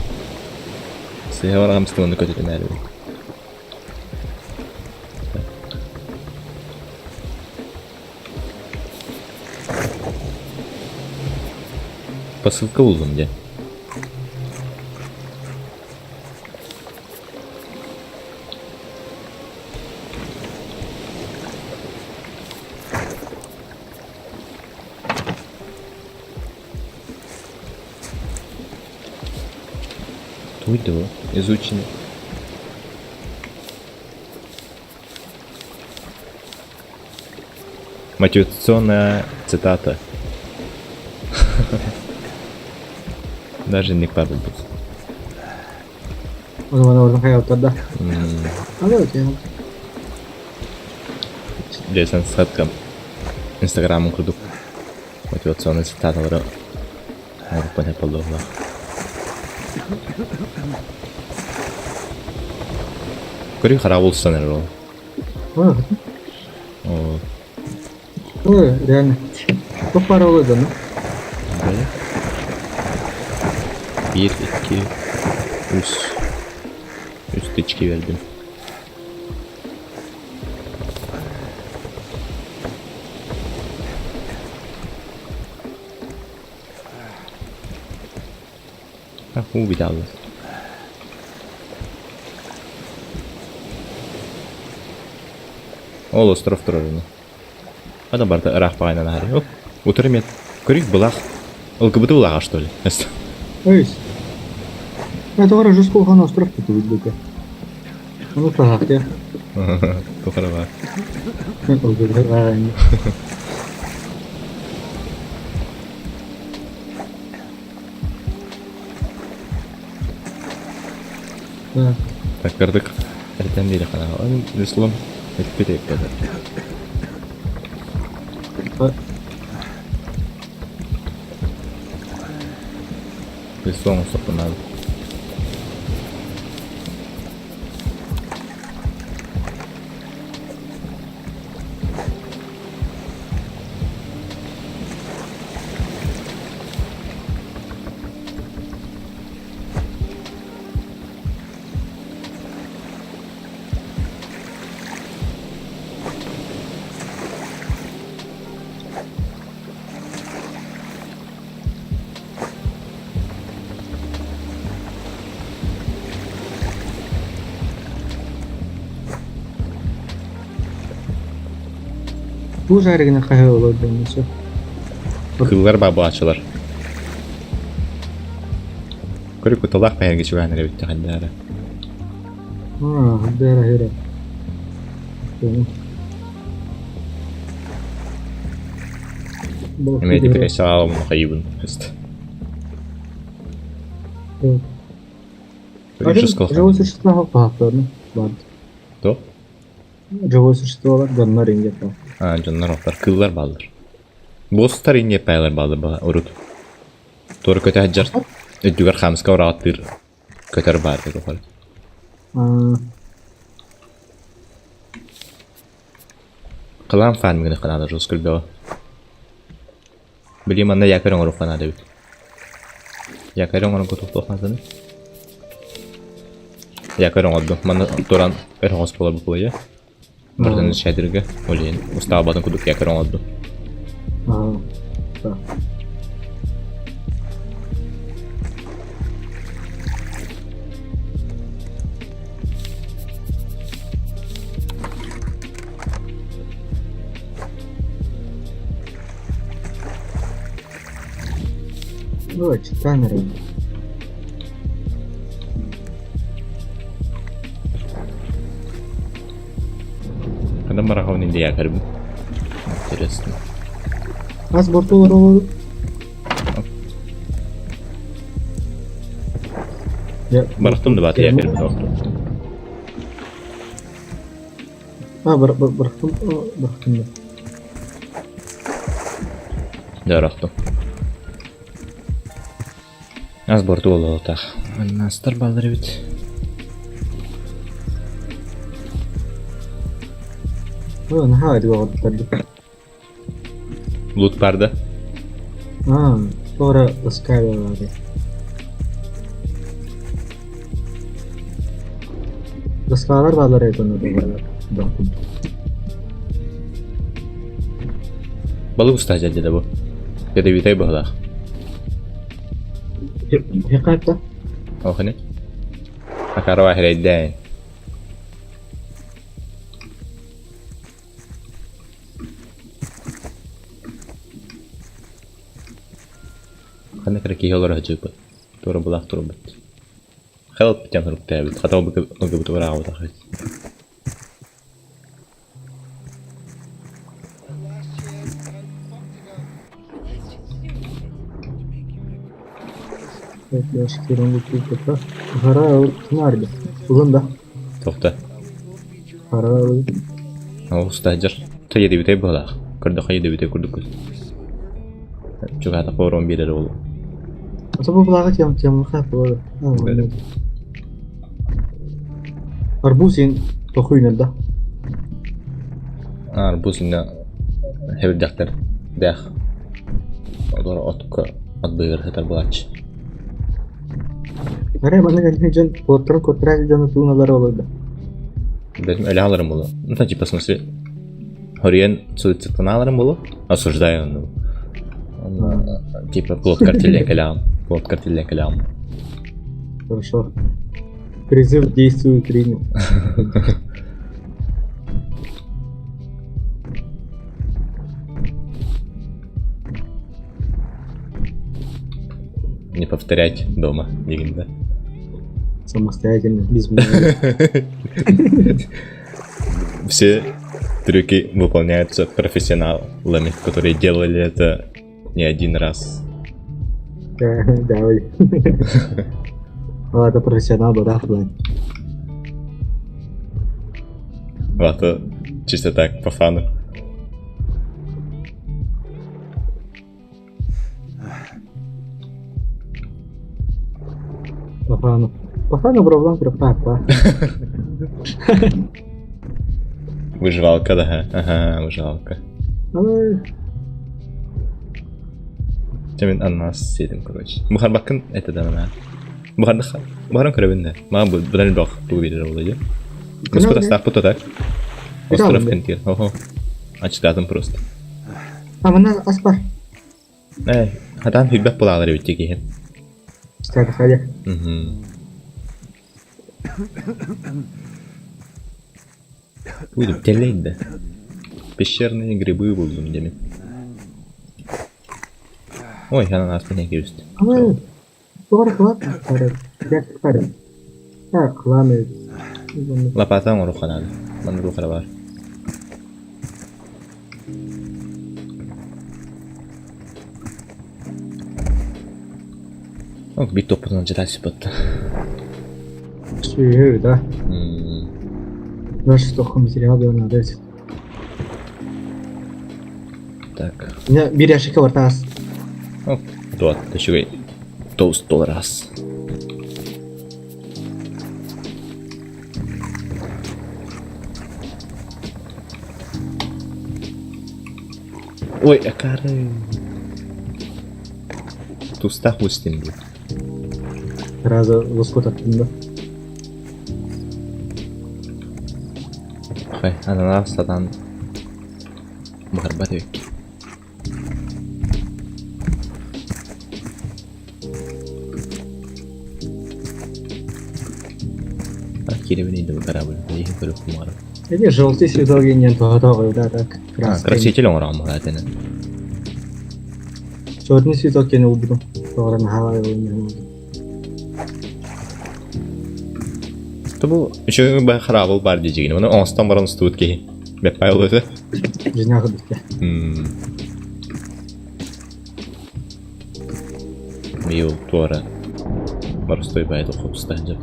Сыйварам стыны көтөтүм әле. Посылка buldum diye. Видео изучено. Мотивационная цитата. Даже не подумал. O zaman oradan hayatlarda. Evet ya. Geçen satkam Instagram'ı kurduk. Мотивационные цитаталары понять подобно. Көрі қара болсын әрі ол. Ой, реально. Çok para oluyordu mu? Böyle. 1, 2, 3. Üst içki verdim. Ha, bu bir daha alır. Ол остров тұрырыны. Ада барды Ирақ бағайнан әрі. Оп, отыры мен көрейік бұлақ. ЛГБТ бұлаға, что ли? Ой. Это говорю, же сколько на остров тут выглядит. Ну так, я. Тоқыры бар. Так, кірдік. Әртен дейді қана. Рислом. Etip bir dakika kadar. Bir son sapın abi. Bu zarigine kahve olur demesi. Kıllar baba açılır. Körü kutalak ben geçiyor hani bitti hadi. Dera hera. Имеет пересал махаибн. Живое существо пахло, ладно. Кто? Живое существо var, canlar ince falan. Ha, canlar oklar. Kıllar baldır. Bosslar inge paylar baldır bana urut. Doğru kötü haccar. Ödügar hamska rahat bir kötü bardı dokar. Kılan fan mı kılan Rus kıldı. Bileyim anda yakarın oruç falan da bit. Yakarın onu kutup toplasın. Yakarın oldu. Bana duran bir hospital bu ya. Birden şedirge oleyin. Mustafadan kuduk yakarın oldu. Так. Ой, камера. Когда марафон Индия карбу. Интересно. Аз борту Я Барахтым да батыя карбу доктор. Барахтым да. Да, рахтым. Аз борту болу так. Настар балдыр бит. أنا هادي والله بتردد. Loot barda. Sonra ıskayla vardı. Iskalar bağlar ekonu da. Balık usta jadda bu. Bede bitay bahla. Hikayette. Okhni. Akara wahid iddain. خلنا كده كي يلا راه جيبت تورا بلاك تربت خلط بتعمل تربت تابت خطأ بقى تورا عوض أخي Yaş kiranlık bir kafa. Hara nerede? Uzun da. توقتا Hara أو استهجر تجدي بتاعي بلاك كرد خيدي بتاعي كرد كل شو هذا قورون بيدا والله Acaba bulağa kim خاف ولا. Arbuzin تخوين ده. أربوس إنه هبل دكتور داخ أدور أتوقع أتبير هذا البلاش Hara bana gelmeyeceksin. Kotra canı tuğnalar olurdu. بس اللي على رموله أنت تجيب بس مثل هوريان صوت على رموله осуждаю ну типа плод картельный калям плод картельный калям Хорошо. Призыв действует принял. не повторять дома легенда Самостоятельно, без меня. все трюки выполняются профессионалами которые делали это не один раз Да, ой. Это профессионал, да, в плане. это чисто так по фану По фану бровлам папа. выживалка да ага выживалка Темен аннас седим, короче. Бухар бакын это да на. Бухарın körебinde. Ма bu budan bak bu bir olacak. Господа став путо так. Остров Кентир. Ого. Açıkladım просто. Bana aspar. Hadan hübbet bulaları bitecek yiyin. Hadi hadi. Uydum telleydi. Пещерные грибы buldum demin. Ой, она нас не грызет. Doğru kulak. Hadi. Ha, kulağını. Лопата он руха надо. Ман руха var. Bir topundan cedal sıpattı. Şey, да. Наш что материал надо. Так. У меня bir yaşık var tas. Туат, еще тост раз. Ой, акары. Тустах устим был. Раза лоскут attığında. Хай, ананас садан. Махарбатовик. Киревин иду корабль, поехал к Рухмару. Эти желтый цветок и нет, да, так. Краситель он рам, это. Черный цветок я не убил. Orang hal yang Табу еще бы харабл бар дижигин. Оны оңстан баран студ ки. Беп байлысы. жинақ бітті. Мил туара. Барстой байда хоп стаджер.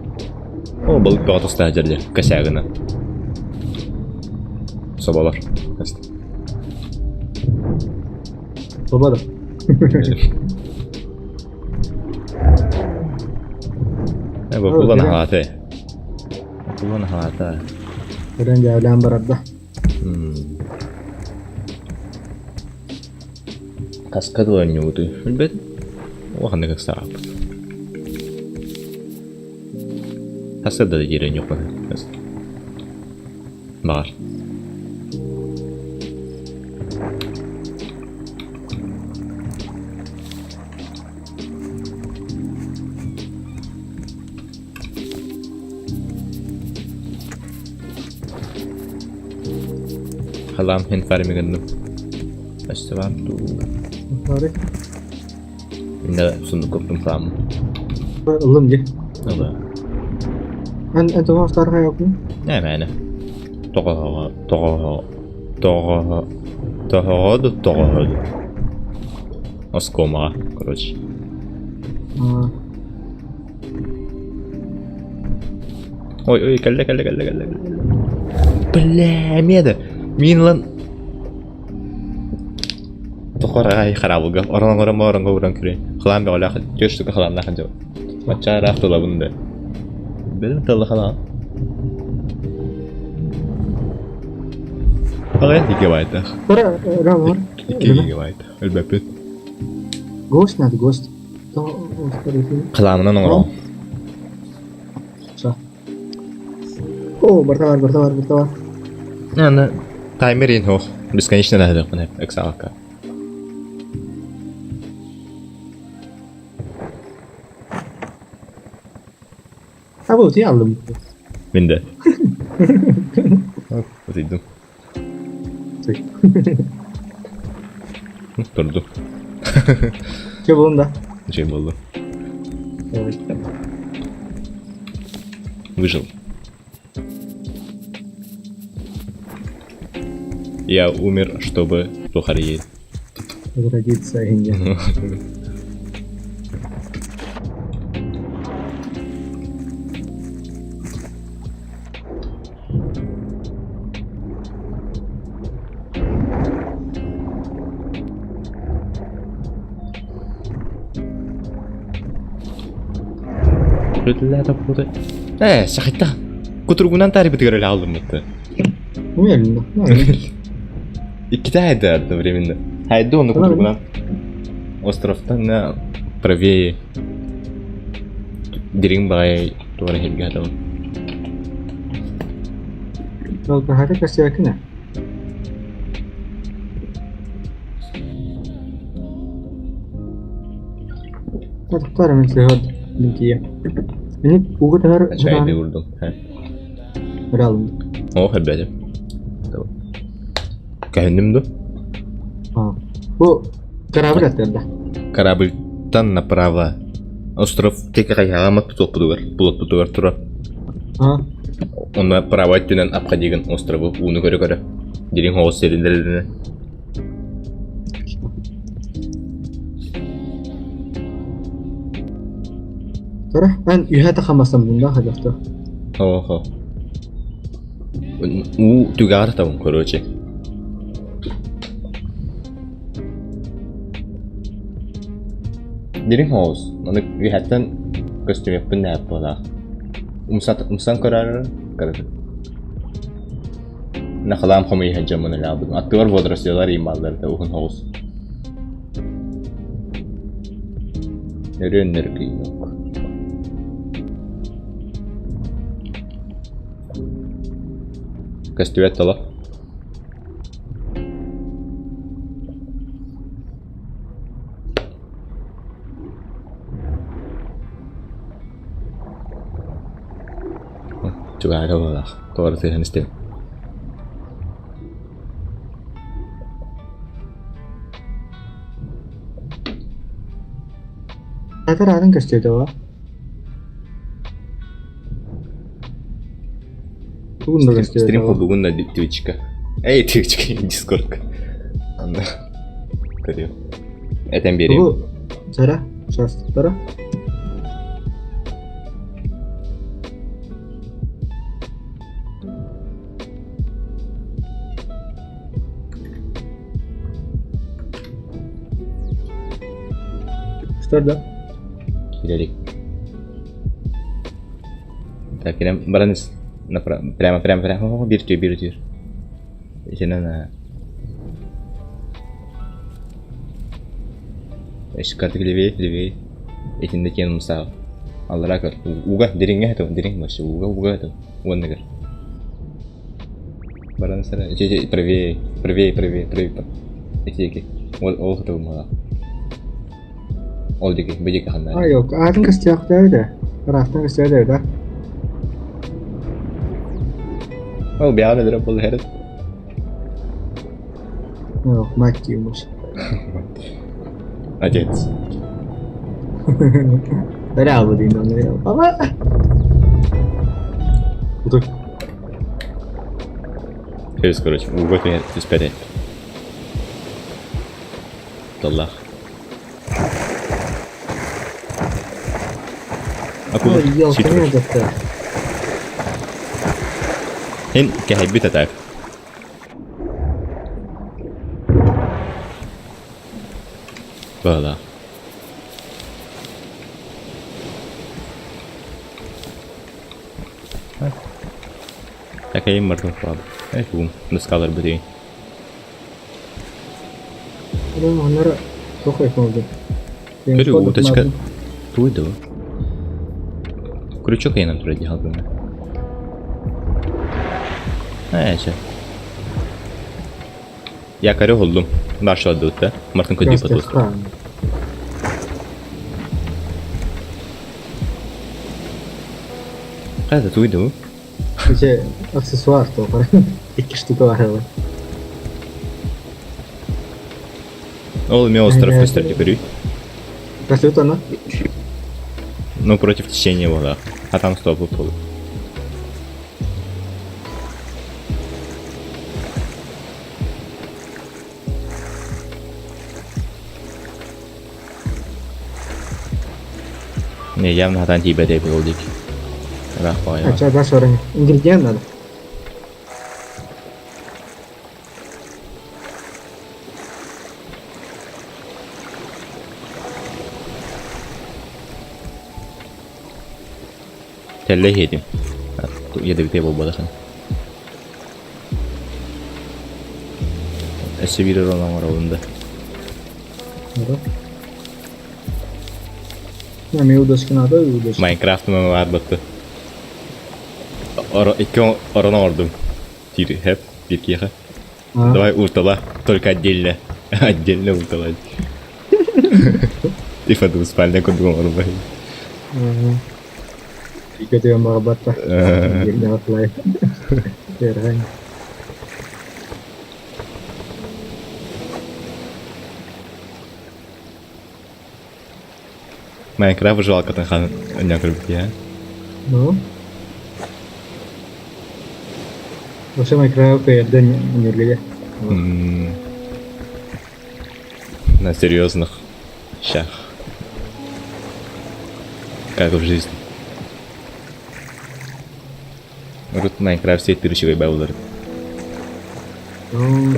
О, балык багата стаджерде косягына. Собалар. Баба да. Булан халаты. Булан халаты. Kadang jalan berat dah. Каскад ойнуudu. Билбет. Оған нэг сарап. Каскад да жерен жоқ байна. Бар. Халам hen farmigandum. Astavantu. Sorry. Inda sunduk koptum fam. Belum je. Allah. Antum mau sekarang kayak aku? Ne mana? Togo. Оскома, короче. Ой, калда. Бля, меда. Минлан. Тохорай харабылга. Оран күре. Хлам бе олах. Төштүк хламна ханжа. Мача рафтыла бунда. Белем талла хала. Ага, гигабайта. Рамор. 2 гигабайт. Элбепет. Ghost надо, ghost. То, скорее всего. Хламна нонгро. Sah. Oh, bertawar. Nah, timerin hoch. Бесконечно надо, мне эксалка. Apa sih alum? Minda. Вот иду. Durdu. Coba onda. Şey oldu. Выжил. Я умер, чтобы тухареть. Родиться Индия. Sakitta. Kuturgundan tarih bitiyor aldım mıydı? Уверен, İki tane de одновременно. Haydi onu kuturgundan. Остров'tan на правее. Деринбай туара хемге хатал. Kalau berharap kasih yakin ya? Tutar men sehat bintiye. Ini buku dengar Çayda vurdum. beralım. Oh helbette. Tamam. Kendim de. Bu kerabat ya. Корабльтан направо. Остров тек аяғама тұтып бұдығыр. Бұлот бұдығыр тұра. Он направо аттенен апқа деген островы уны көрі. Дерен хоғыз серіндеріне. Tara, ben ühete kamasam bunda hajafta. Ого. У тюгар там, короче. Дерен хоғыз. Оны үхеттен костюм яппын не яппыла. Умсан көрәрі. Нақылам қомай хаджамын әлі. Аттығар водоростелар ималларды ұғын хоғыз. Нөрен күйінок. Костюет тала. Juga ada lah. Kau harus lihat sistem. Катар атын көстөйдө ба. Бүгүн да көстөйдө. Стрим бүгүн да Twitch'ка. Twitch'ка, Discord'ка. Анда. Көрüyor. Этен берем. Бу Сара, шастыктары. Что да? Кирилик. Так, прям баранец. Прямо. Бир тür. Сенен карты левее. Этинде кен мусал. Аллара кар. Уга деринге хето, деринг башы. Уга хето. Вон негер. Баранцара. Правее. Этиге. Ол хето мага. Ол деге, бедеге ханна. Yok, атын көстөйдө. Рафтан көстөйдө да. Ол бяна дереп бол херет. Yok, Мактиумуш. Отец. Браво, Динон. Баба. Тут Херес, короче, угодь меня спять. Таллах. Акулы ел, ситруш. конечно, Хин кехайбит так. Voilà. Такая мартин фраг. Бум, доскалар бери. Onları çok yapmadı. Görüyor уточка. Туйду. Крючок я нам туда делал бы. Нече. Я карю голдум. Başladı da. Martin kodi patos. Hadi tuydu. İşte aksesuar da var. 2 штука var hala. Oğlum я остров мистер теперь. Растет она? Ну против течения вода. А там стоп выпал. Не, явно там тебе дай билдик. Рахпая. А что дальше вроде? Ингредиент надо. Telle yedim. Yedi bir table balıkın. Esebilir olan var onda. Я имею удочки надо, и удочки. Minecraft'ın var battı. İki orana ordum. Tiri hep bir kere. Давай уртала, только отдельно. Отдельно уртала. И потом спальня куда орбай. Tiga tuh yang babat lah. Jadi nyawat lain. Keren. Minecraft жалко там хан някой бития. Ну. Вообще Minecraft kayak dan nyurli ya. На серьезных щах. Как в жизни. Вот Minecraft все тырчевые баулеры. Ну.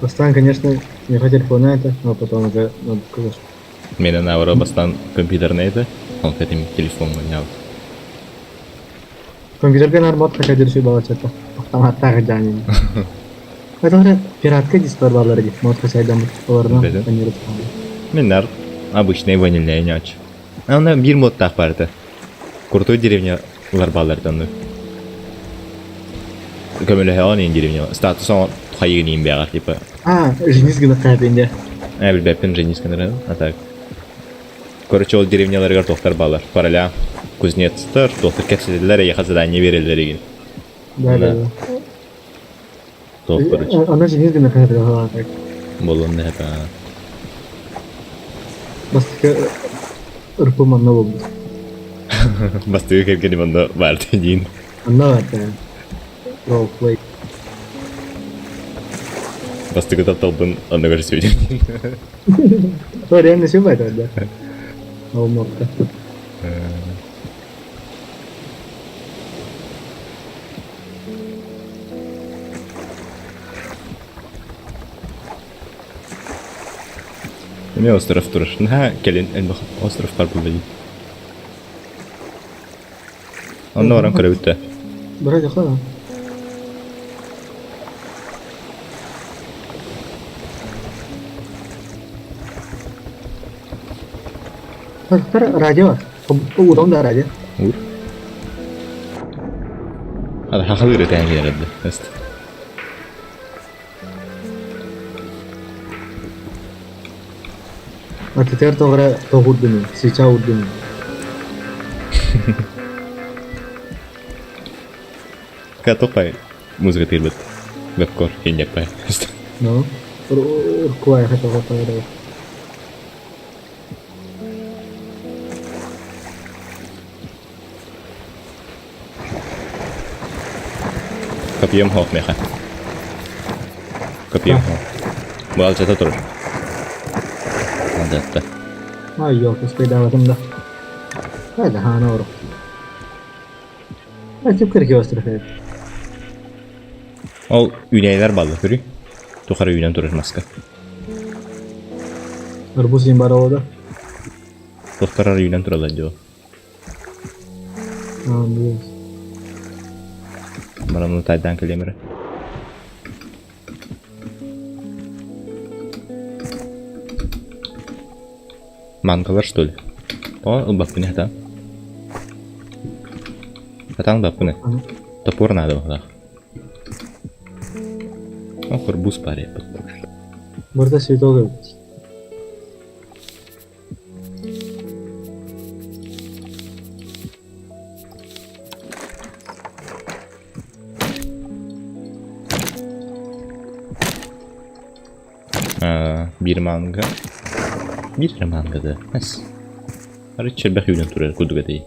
Бастан, конечно, не хотел телефона это, но потом уже надо сказать. Меня навара бастан компьютерный это, он к этим телефону гонял. Компьютерге нарбот хотя держи балач это. Автоматтағы жанин. Это уже пиратка дистор балар дейді. Мод хасайдан олардан Білдім. планировать. Менар обычный ванильный няч. А она бир мод так барды. Крутой деревня ларбалардан. Көмөлө хаванын деревня. Статус он хайгынын бягар типа. А, жениз гына кайбенде. Bir бәппен женис кенерен. А так. Короче, ол деревняларга тоқтар балар. Параля кузнецтер, тоқтар кәпселерлер, я хазадан не верелер еген. Да, да, да. Toplarıcı. Ana jenis gimana kan ada tak. Bolon ne hep ha. Pasti urpu manna oldu. Bastığı kevkeni banda vardı yiyin. Anna ada. Role play. Bastığı da tabun anna göre söyleyeyim. Oh dia nasi apa ada? Oh mokka. Ne остров тураш? Ha gelin en bak остров var burada. Onda varan kara bitti. Berapa jauh? Ntar raja var. Udang da raja. Vur. Hadi haklı üreten herhalde. Neyse. Mati ter to gara to hudun, si cha hudun. Kato pay. Muzika tilbet. Webcore hinya pay. No. Kuai kata kata gara. Kapıyım hok meha. Kapıyım hok. Bu alçata durur. Adatta. Ayo, sepeda macam dah. Ada hana orang. Acaba kerja ostrov ya. Ol üneyler ballı görü. Tukarı ünen durur maska. Arbus yang baru ada. Doktorar ünen durur lanjut. Ah, yes. Malam lu taydan kelimere. Mangalar что ли? О, бабка не хатан. Хатан бабка не. Топор надо было. О, корбуз паре. Berarti situ ke. Bir manga. Bir manga da. Nes. Arı çelbek yülen turar kudu gadayı.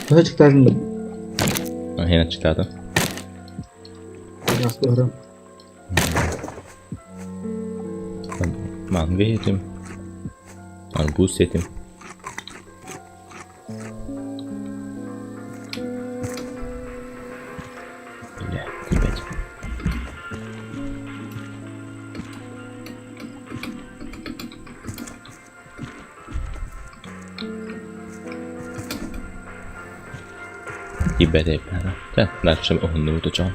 Saya cek tadi. Hena çıktı. Nasıl orang? Manga yedim. Arbuz yedim. Ya, tibet. Tibet yapar. Sen narçım onu tutacağım.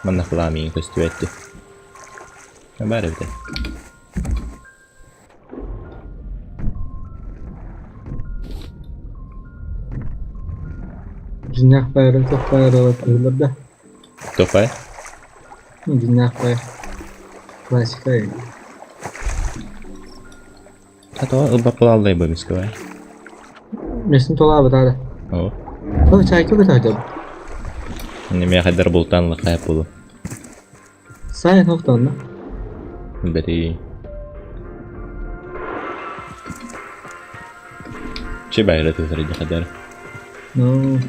Mana Flaming questo etti. Ma bare vede. Jinyak bayar untuk bayar trailer dah. Topay? Jinyak bayar. Klasik ya. Atau berpelalai bagus kau. Mesin tola apa ada? Oh. Oh, cai itu kita aja. Ini mah kadar bultan lah kayak puluh. Saya nonton lah. Berarti. Coba ya tuh tadi kadar. No.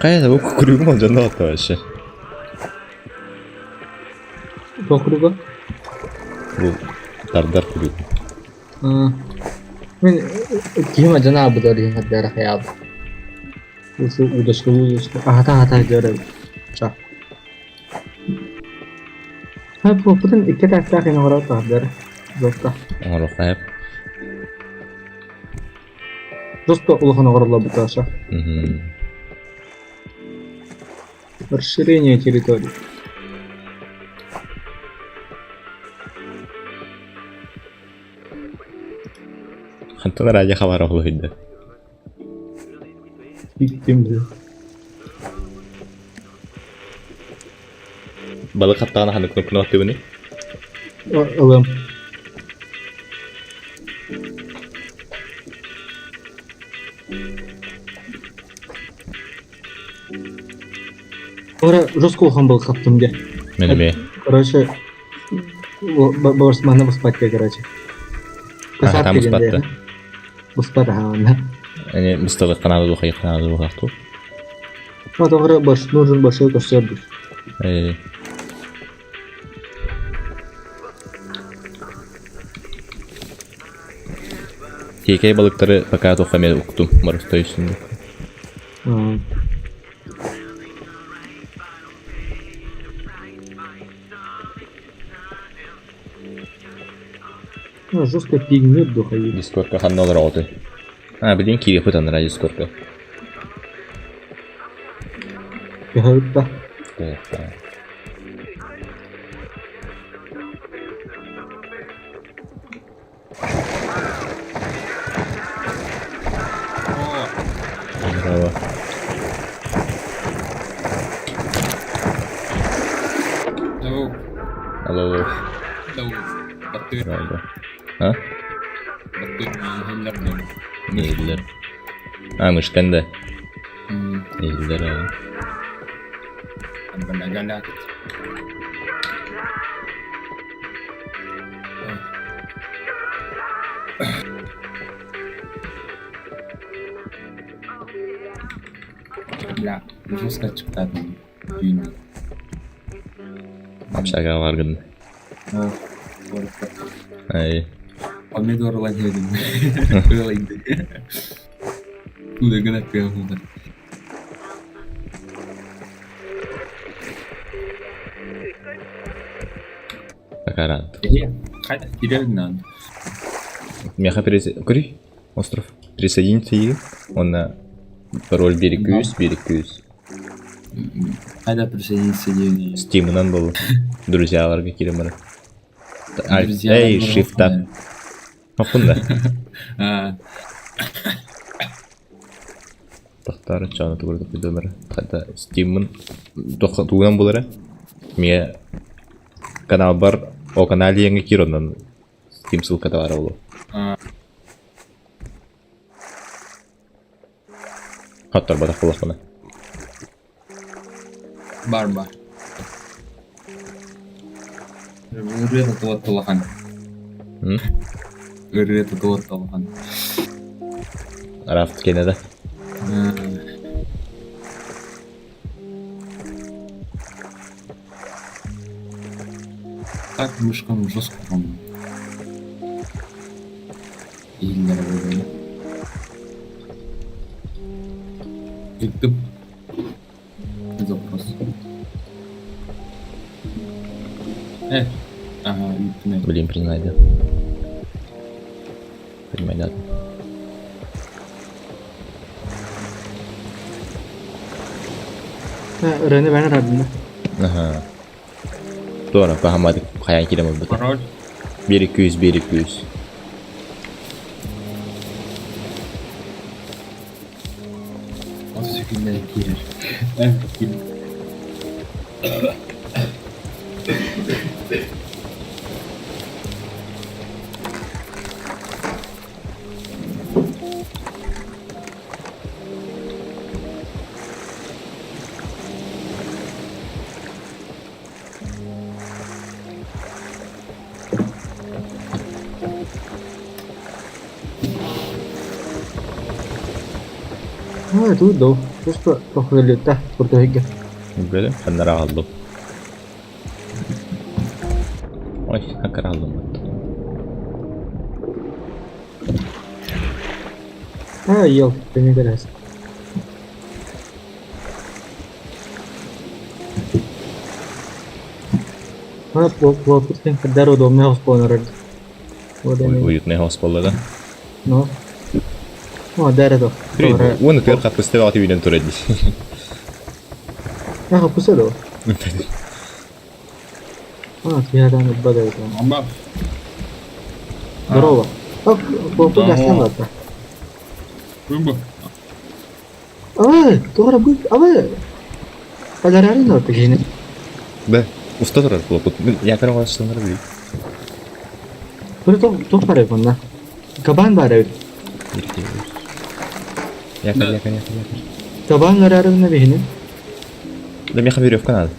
Kayak aku kurugu mau jangan tahu aja. Pokoknya gua. Bu dar kurugu. Men gimana jana abu dari daerah kayak apa? Udah sekali, hata jauh. Cak. Потом и какая страхи на ворота, да? Жестко. Оңорук кайып. Жестко улахана ворота буташа. Расширение территории. Хантана радио хабар оглу хидде. Виктим. Балык хаттагана ханы кнопканы отты буни. Алам. Ора жестко улахан был хаптымге. Менеме. Короче, бабарсманы боспатка, короче. Там боспатта. Боспата хавана. Они мистер канаду хай канаду хату. Вот ора нужен большой костер. Кейкей балыктары пока тухаме уктум морстоюсунду. Жестко пигмет духовик. Дискордка ханнол роты. Блин, кири пытан на дискордка. Пигаютта. Здорово. Алло. Здорово. А? Нейдилер. Мышканда. Нейдилер. Бля, жестко читать. Дюйна. Апшага варган. Ай. Помидор лагерин. Кылайды. Туда гына кылды. Акарант. Кайда кирелин надо. Меха Кури? Остров. Присоединиться и он на пароль берег кюс. Кайда присоединиться дегенде. Стимнан был. Друзья ларга киремара. Друзья, Эй, наоборот, шифтап. Махунда. Тахтары чана тугурда күйдөлөр. Кайда стимн тугунан булары. Мне канал бар. О канале еңе кирондан. Стим ссылкада бар болу. Хаттар бадак болақпына. Бар. Үрет атылат толахан. Үрет атылат толахан. Рафт кенеда. Так мышкам жестко помню. Игнор выгодно. Иктып. Запрос. Ага, иктime. Блин, признай, да. Понимай, да. Рene ben radında. Ага. Doğru, pahamadık. Kayan kiremez bu. Пароль. 1-200. Он все время кирер. Кирер. Тут да. Просто похвалить-то. Португалия. Böyle kanlara aldım. Oy, hakar aldım. Ел, ты не горясь. Mana plotut kan kadar domnya harus poner. Udah nih. Уютный хоспаллада. No. Oh, där är då. Bara. Уны төр капысты вати виден турedi. Jag hoppas det då. Ah, vi hade en badare då. Amba. Здорово. А, по гостям надо. Rumba. Тугара бу. Подарали надо гене. Бе, уста турар плопут. Якар гастындар били. Бир топары бунда. Кабан бар эт. Якар. Кабан нарарына бехне. Да меха веревка надо.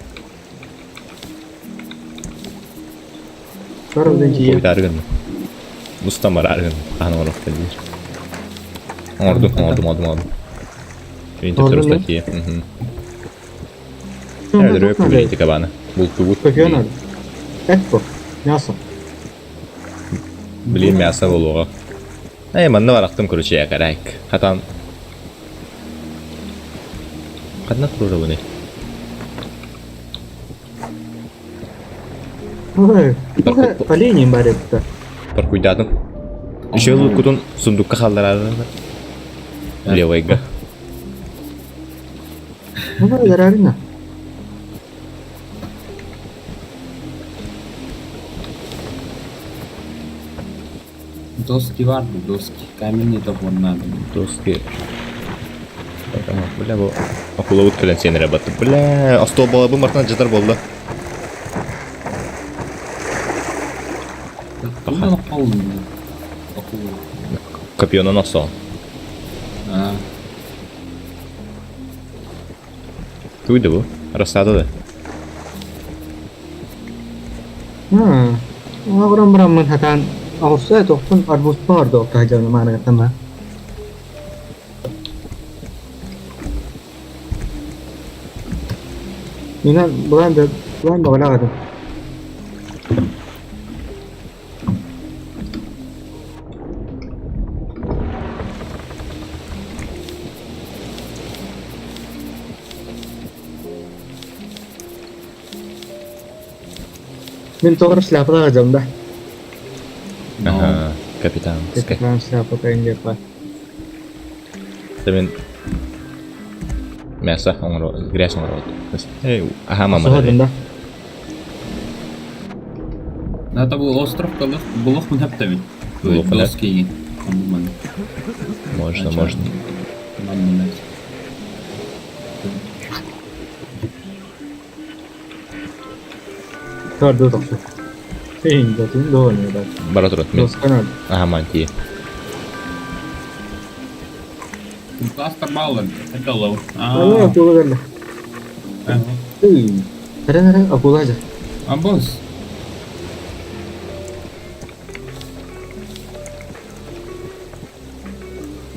Каравдан жие. Dargın. Ustam var argın. Kanı olarak gelir. Aldım. Vinti Aldın mı? turistaki. Evet, röp vinti kabana. Bultu. Какие надо? Экпо. Мясо. Bileyim мясо болуға. Манна барақтым көрүче якарайк. Хатан. Кадна тура буны. Тугара олени бар эт. Бар куйдадым. Еще луткутун сундукка халдырады. Левайга. Нарарына. Доски vardı, доски. Каменный топор надо. Доски. Tamam, бля, bu akula ut kelen senere battı. Bля, astol balabı martdan jatар болды. Куда полный? Акула. Копьёны насал. А, Kuydu bu. Rastladı da. Orang orang menghatan awsa tohpun arbus par do kajan mana kata mah. Mina bulan bawala kata. Min to'g'ri silapda g'ajamda. Aha, kapitan. Ketgan silapda tayinga pa. Temen Мясо, грязь он рот. Ага, мама. So'g'adimda. это был остров, когда Булох мы хаптами. Булох, да? Доски. Можно. Tordu to'qsu. Sen do'tin do'ni da. Баратрот мен. Do'stana. Ага, мантии. Кастер Баллен. Это лоу. Ana aku kan. Nara aku aja. Босс.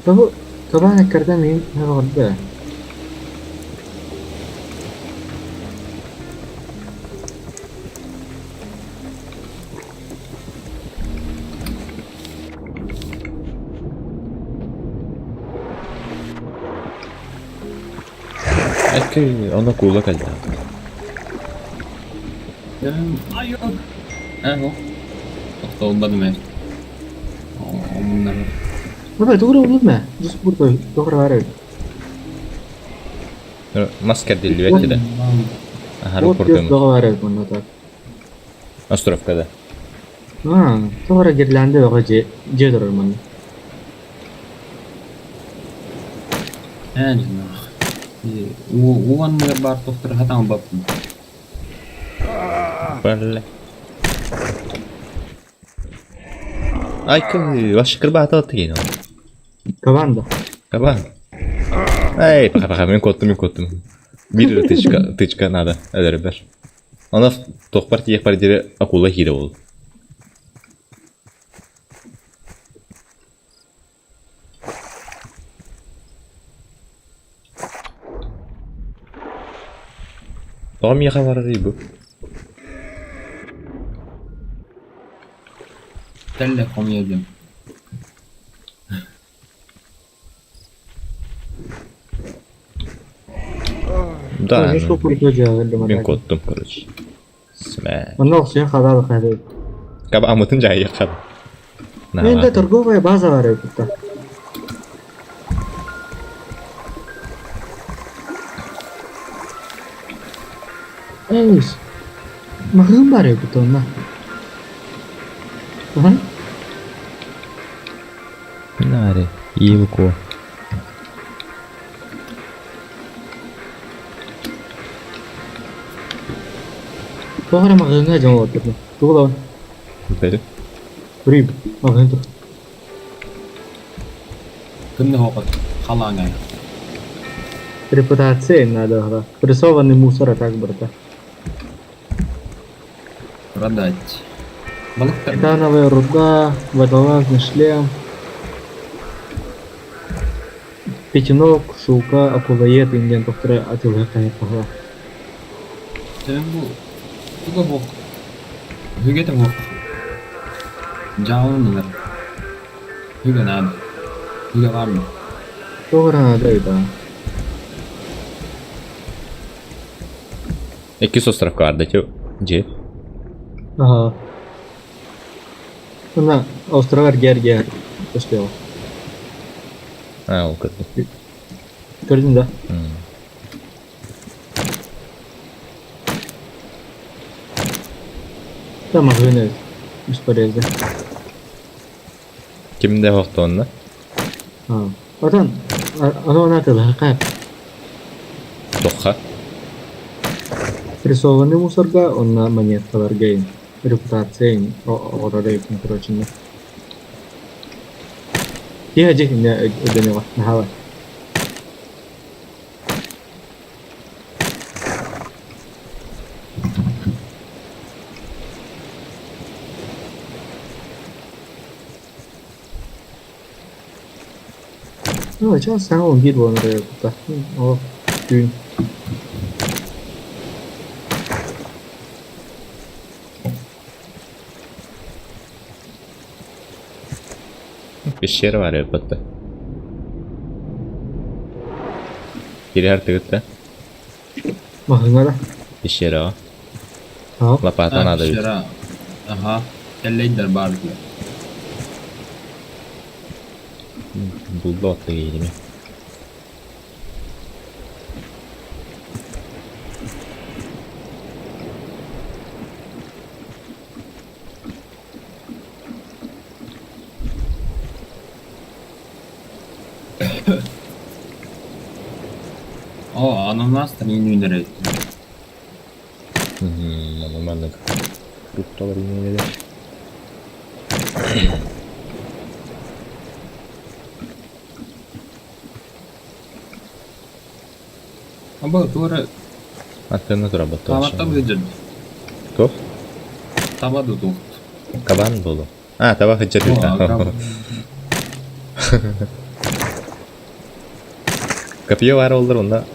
Tahu kapan kerja nih ada. Ona kula kaldı. Айо. Эго. Тоқталбадым мен. Мындан. Apa tuh udah mah? Just burada doğru var. Masker değil belki de. Aha, Вот röportum. doğru var bunda da. Островкада. Ha, doğru girlende yok durur man. Әжінақ. Оған мөр бар тоқтыр хатан баппын. Böyle. Ay kı, başkır batı atı yine. Kapan da. Kapan. Ay, paka, men kottum. Bir tычка надо, eder. Ona toqpar tiyek par dire akula hile ol. Tamam ya var bu. Тәлі қомедем. Да. Ну что курить делать, Мен koddum короче. Ondan oxşayan xabalı xəbir. Kaba amutun cahil yakal. Endi торговая база var burada. Eys. Mağın var burada onda. Aha. Nare, iyi bu ko. Toğra mağınına can oturdu. Tuğla. Böyle. Burayı. Mağın dur. Кімді оқыт? Қалаңай. Репутация надо. Прессованный мусор так burada. Продать. Балықтар. Титановая руда, водолазный шлем, пятенок, шелка, акулоед, инген тоқтыры атылғы қайырпаға. Сен бұл. Бұға бұл. Хүгетін бұл. Жауын ұлар. Хүген әді. Хүге var mı? Тоғыра адайда. İki остров vardı cep. Ага. Мына островар гер. Пошли. Ha o kadar. Көрдің да? Там мағыны бесполезно. Kimde yoktu onda? Одан, оно атылғы қап. Тоққа. Прессованный мусорга, он на монеткалар гейн. Репутация, орорейкін, короче, не. Тихо, не ödeniyor, нахава. Ну, сейчас сам он гид вон репута. О, дюйм. Pişeri var ya batta. Biri artık da. Мағына да. Pişeri o. Ау. Lapatan adı bir. Şera. Aha. Kelleydiler bardılar. Buldu otla giydi mi? O ananastan yeni ünlere. Normalde. Fruktalar yine neler? Ama doğru. Hatta tura battı. Tavatta mı dedin? Toh? Tava da doğru. Kaban dolu. Ha tabak hıcca O değil. aga. Kapıya var olur onda.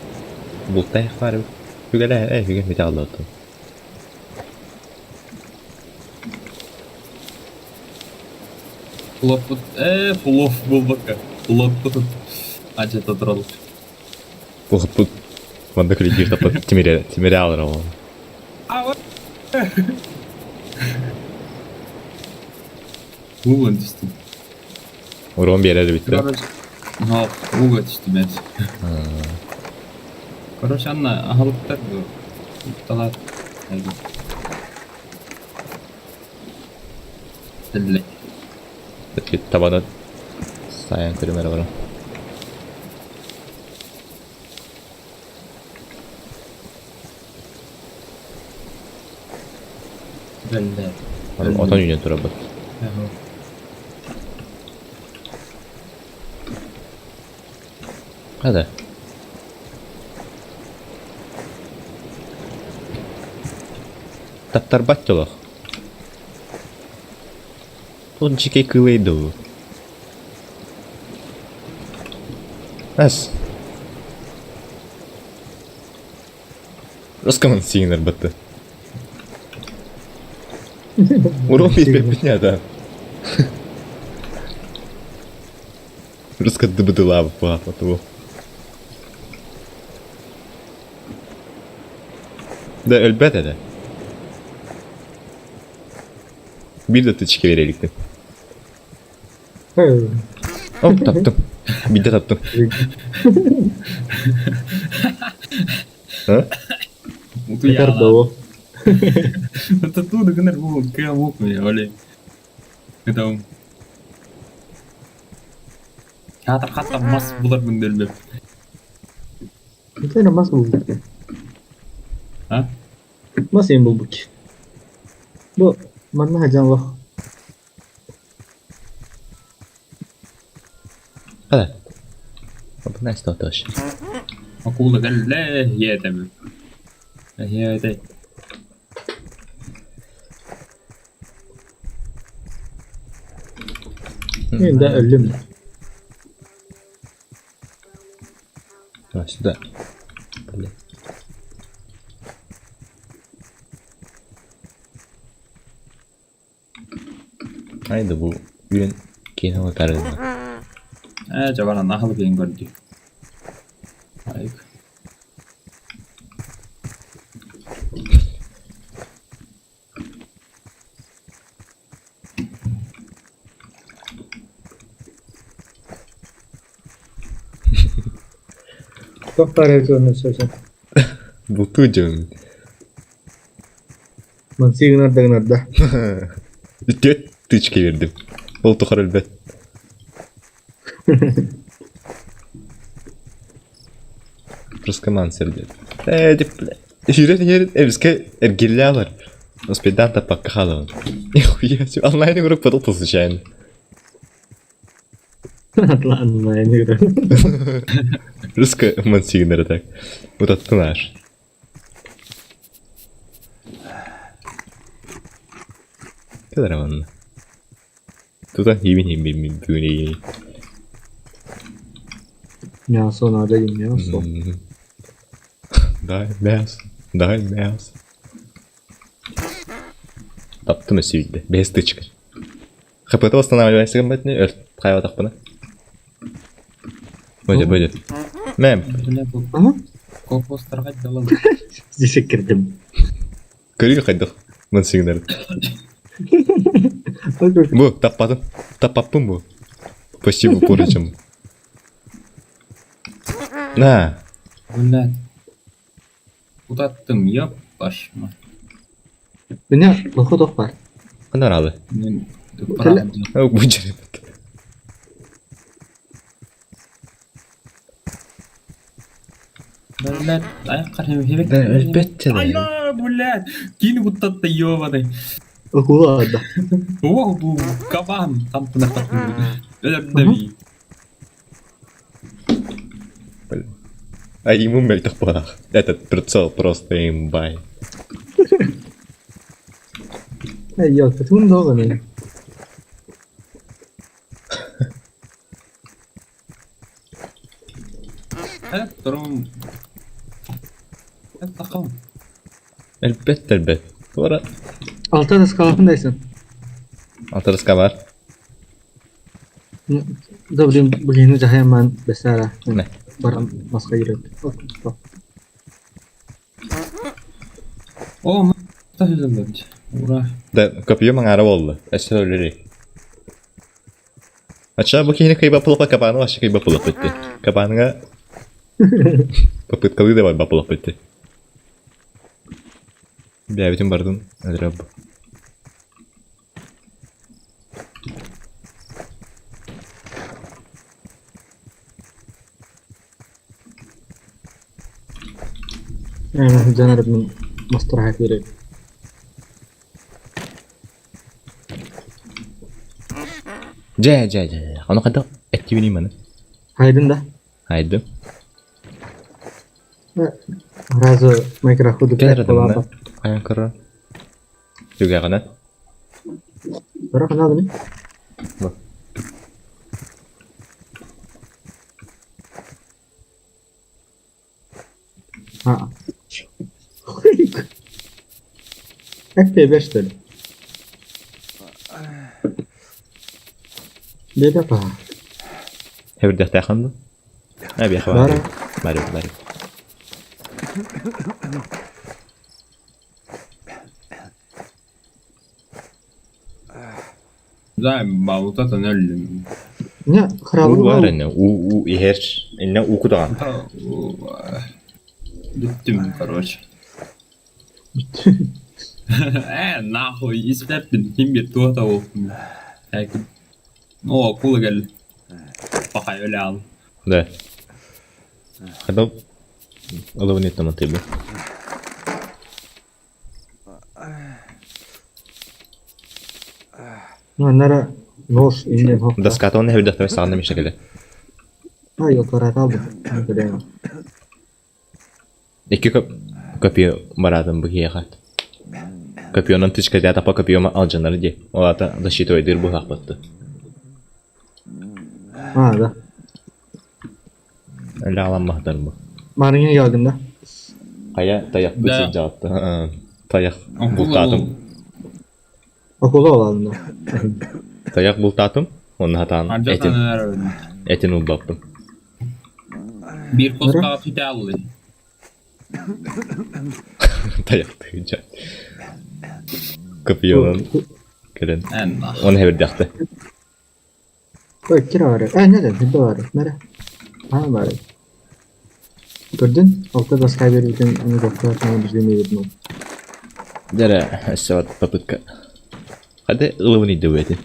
Bulta var. Hügele hügele bir daha aldı. Flop. Flop bulduk. Flop. Acı tatralı. Bu Vanda kredi tapıp timire alır ama. Угон düştü. Uğrum bir yere de bitti. Короче. Ha, угон düştü ben. Короче, anla ahalıklar bu. Talat. Dille. Peki tabana sayan kırmere var. Dille. Otan yine tura bak. Hadi. Taptar batçolak. Он чекай кылайду. Ас. Раскаман сигнер баттı. Урон bir да. Раскады бы лава по того. Да элбете de. Bir de tüçke vereliktim. Hey. Hop taptım. Bir de taptım. Ha? Itu Tekrar yalan. doğu. Tentu dengar bu kayak bu ya oleh. Ketemu. Kata-kata mas bulat mendelbep. Bir tane mas bulduk ya. Ha? Mas yang bulduk. Bu mana aja Allah. Hadi. Bu nasıl totoş? Aku udah kan leh ya tapi. Ya tapi. Yine de öldüm. Nasıl da? Böyle. Haydi bu gün kino bakarız. Coba lah nah lebih yang ganti. Baik. Çok para ediyorsun sözün. Bu tujuan. Masih dengar dah. Dört tüçke verdim. Bol tukar elbet. Ruska manser dedi. Dip. Yürü evske ergille var. Hospital da pakka halan. Ya şu online grup padal tosu yani. Atla anlayın yürü. Ruska mansignere tak. Bu da tunar. Kadar aman. Tutan himin büyüneyi. Ya son adayım ya son. Daha beyaz. Taptım ösüydü. Beyaz da çıkar. Kapıda ostanavali ben sıkıntı ne? Ört. Kayva tak bana. Böyle. Mem. Bener bu. Aha. Kok poster kan jalan. Disekirdim. Körüyle kaydık. Mansignere. Bak Bu tapadım. Tapappım bu. Почти bu поручим. Na. Bener. Udattım yap başıma. Beni lokot var. Kadar abi. Ini Tele- perang. Bu cennet. Bener. Ayak kan hemek. Elbette de. Ayla bulan. Kini utat tayo ba deh. Oku ada. Wow bu kapan tanpa dapat dulu. Bener demi. А ему мельтопах. Этот прицел просто имбай. Hey ya ketun doğru ne? Terus. Takım. Elbette. Sonra Altta da skalafındaysın. atarız var. Dobrim begini jahaman besar. Ne? Barang maska yürü. Oh, tahu bence. Uğraş. Da kapıyı mangara oldu. Söylerik. Aşağı bakayım kayak bapulak kapanı var. Kayak bapulak bitti. Kapanı papıt kalıyor da var bapulak bitti. Bir evitin bardın. Hadi Rabb. Janarım masturahat yürü. Jaya. Ano kadang etki ini mana? Haydın da. Haydi. Razı mikro kudu Kaya pola ada apa. Ayang keren. Juga kan? Bara kenal nih. Loh. Ha. FP5 dedi. Beda apa? Heber dah tahan tu. Biar Bara. Mari. Zaten bavuta öldüm. Ne kralı U var var. ne? U iher. Ne u kudagan. Bittim короче. Nahуй испеппин kim bir tuota olsun. Belki o okula gel. Bakay öyle al. Да. Когда головне там ты был. Nara noş inen hokta. Доска он не видит сагында мишекеле. Ha yok para kaldı. Böyle. Iki kapıyor baradın bu hiyat. Kapıyonun tışka diye tapa kapıyor alcanları diye. O ata da şito edir bu hakbattı. Ha da. Öyle alanmahdır bu. Marine geldiğinde. Kaya tayak Da. bıçı cevaptı. Tayak Okula bultatım. Okula olalım. Tayak bultatım. Onun hatan Harca etin. neler öldüm. Etin ulbattım. Bir kos kahve aldı. Tayak duyunca. Kapıyonun kırın. En nah. Onu hever daktı. Bak kira var. Ne dedim? Bir de var. Nere? Ha var. Gördün? Altta da Skyber'in onu doktor sana bizden yedim. Dere sevat papıtka. Hadi ılıvını dövedi.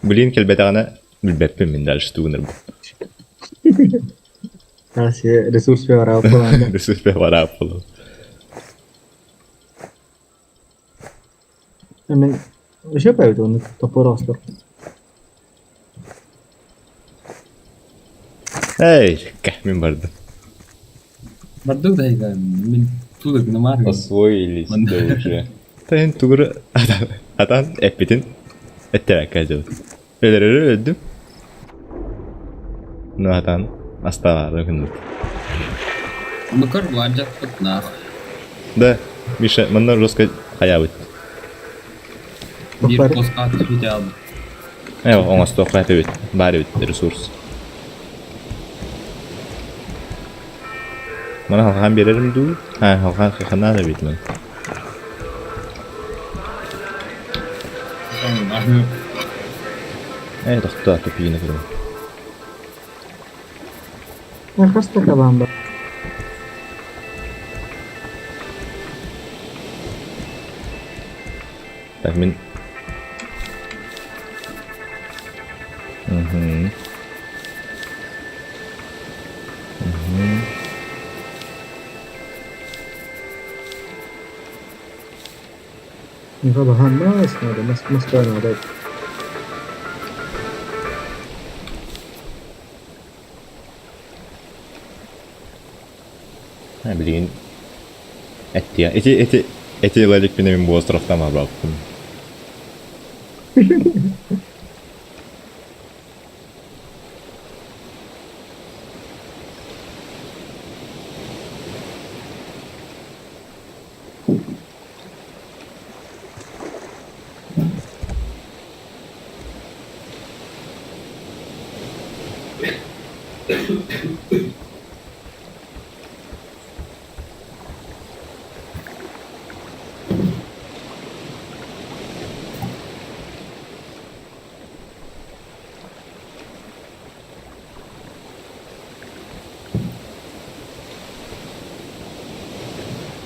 Bilin kelbetağına bilbepim min dalış tuğunur bu. Ha şey resurs ve var falan. Resus be var apolo. Hemen şey yapıyordu onu topu rastlar. Hey, kahmin vardı. Barduk da heygan. Min tuğduk ne var ya. Освоили Мында. уже. Тайын тугры атан эппитин эттебекке жыл. Өлөрөрү өлдүм. Ну атан асталары күндүк. Bakır bu ancak nah. Да, Миша, мындан жестко хаябыт. Bir Bakar. kos kahve aldı. Эва, оңос токка эпебит. Баары бит ресурс. Мана халкан берерим ду. Ha, halkan kakana da bit мен. Тохта тупине кирем. Ne hasta kalan bak. Так, мен Мгм. Ne kadar hanmaz mı? Mas böyle oldu. Ha, bilin. Etti ya. Eti yılacak benim bu taraftan var baktım.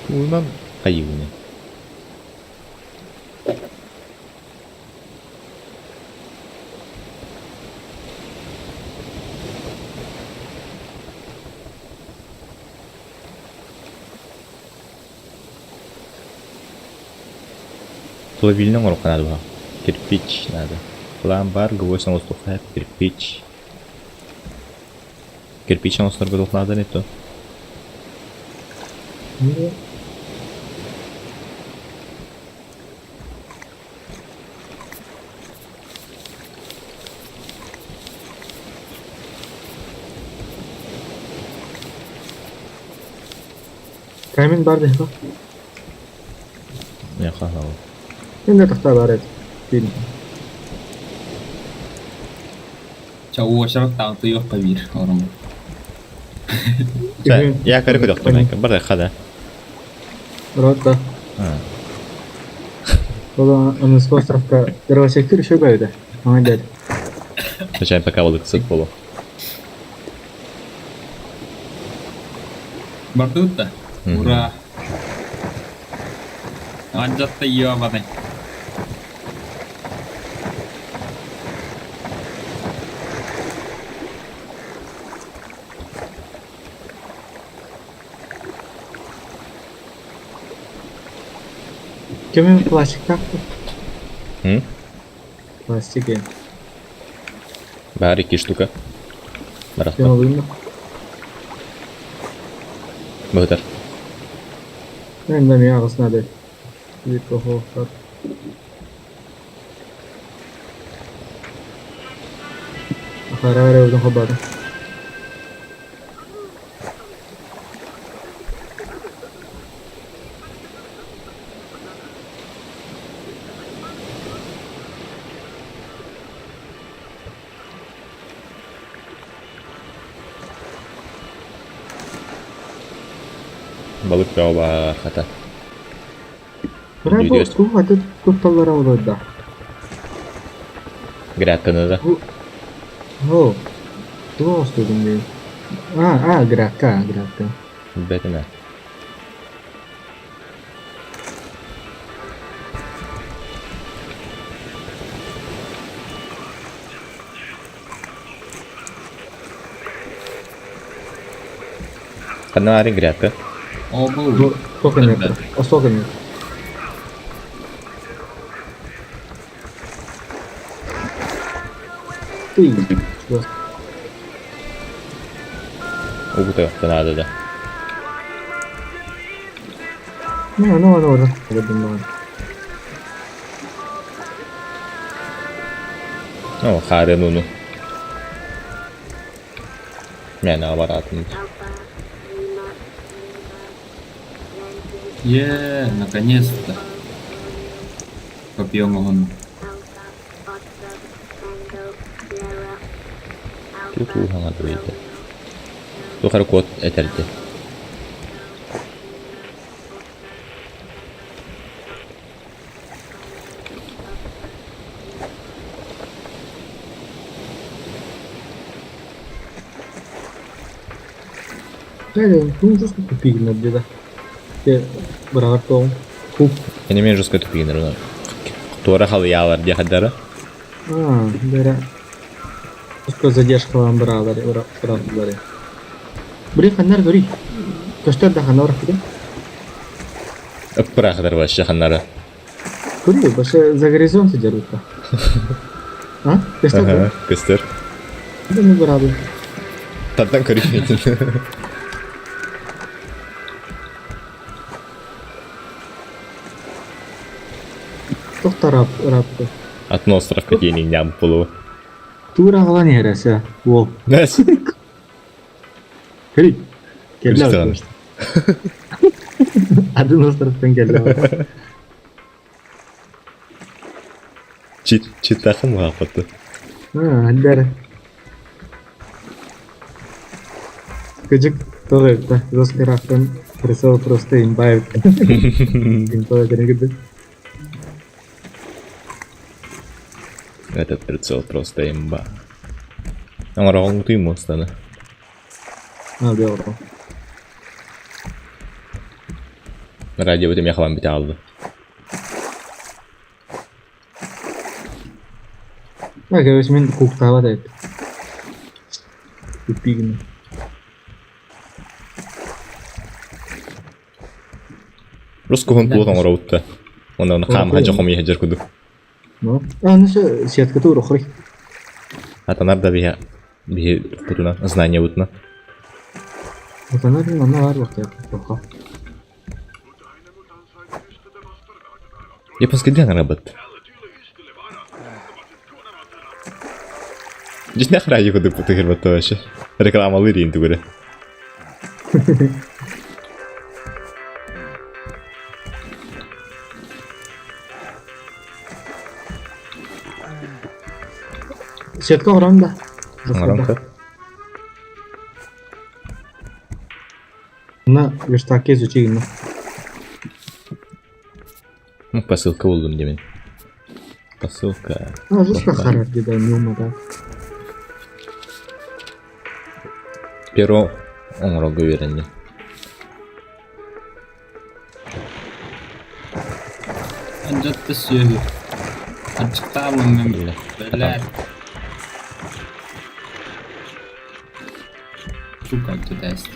Uyumam hayır ne? Плавильный горох надо было. Кирпич надо. План бар, гвоздь на воздух, кирпич. Кирпич на воздух надо не то. Kamin bardı ha. Я хавал. Ne tahta var et. Bil. Çavuğu aşarak dağıtı yok bir oranı. Я короче доктор, бар да хада. Rahat da. Onun островка дровосектор еще гайда. Молодец. Зачем пока вот это полу. Бартутта. Мгм. Ура. Анжатта ебаный. Кем пластик как-то? М? Пластики. Бары 2 штука. Барахта. Кем выйду? Бөгтөр. Ben de mi ağız nadı? Bir toho var. Harare uzun haber. Balık yağı var hata. Bravo, Gidiyoruz. bu hadi kurtallara olur da. Грядканы да. Oh, bu olsun değil. Graka. Бетіне. Қанна арин грядка. О, Bu бұл. сколько метров? А сколько метров? Ты. Просто. Угута қанады да. Ну, я думаю. О, харен уну. Мен аппаратым. Наконец-то. Попьем он. Тут ухаңа дойды. Тухар код этерді. Блин, ну уже сколько пигнет где-то. Те братом. Куп. Эне мен жесткой тупигінер уну. Туара халы яалар дияхаддары. Бера. Пускай задержка вам брадары. Блин, ханар гори. Костер да ханар киде. Ыппырахыдар башы ханнары. Гори, башы за горизонт дерутка. Костер да? Ага, кыстыр. Да не брады. Тадан көрүшмейтін. Тохта рапты. Атын островка дейінен ням болуы. Тура калан ересе. Ол. Näs? Гори. Кристиан. Один островтан келді. Читахын мағапаты. Аллары. Кыжык тоғайыпта. Жоскарақтан присыл просто имбайып. Импая кенегеді. Этот прицел просто имба. Амара оңгуту ему станы. Белого. Радио өтем яқылан біте алды. Говоришь, мен куктава дайт. Тупигно. Руску хун тулған ора өтті. Оны қам қанча қом ехе жер күді. Ну, ну сетка тур охрой. Атанар да бихе тұқтырына, знание өтіна. Вот она var waktu itu. Японский ден работает. Здесь нахера его допустим вообще. Реклама лырин tu gure. Сетка orang да. Orang kan. На верстаке изучи. Посылка buldum demin. Посылка. Жестко харар dedi Нумада. Перо оңрого беренди. Anjatta suyuyor. Açıkta alınmam. Böyle. Çok acı test.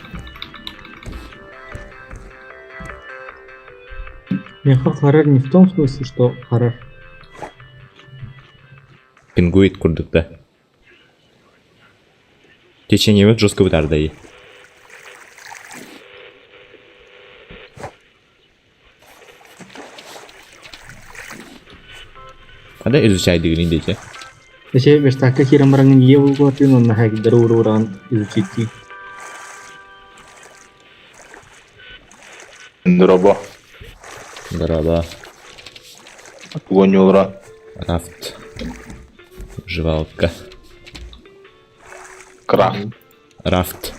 Меха харар не в том смысле, что харар. Пингуит курдук да. Течение вот жестко вытардай. Ada изучай дегрин дече. Еще верстака хирамарангын еву готын он нахак даруруран изучити. Дроба. Дроба. Гонюра. Рафт. Жевалка. Крафт. Рафт.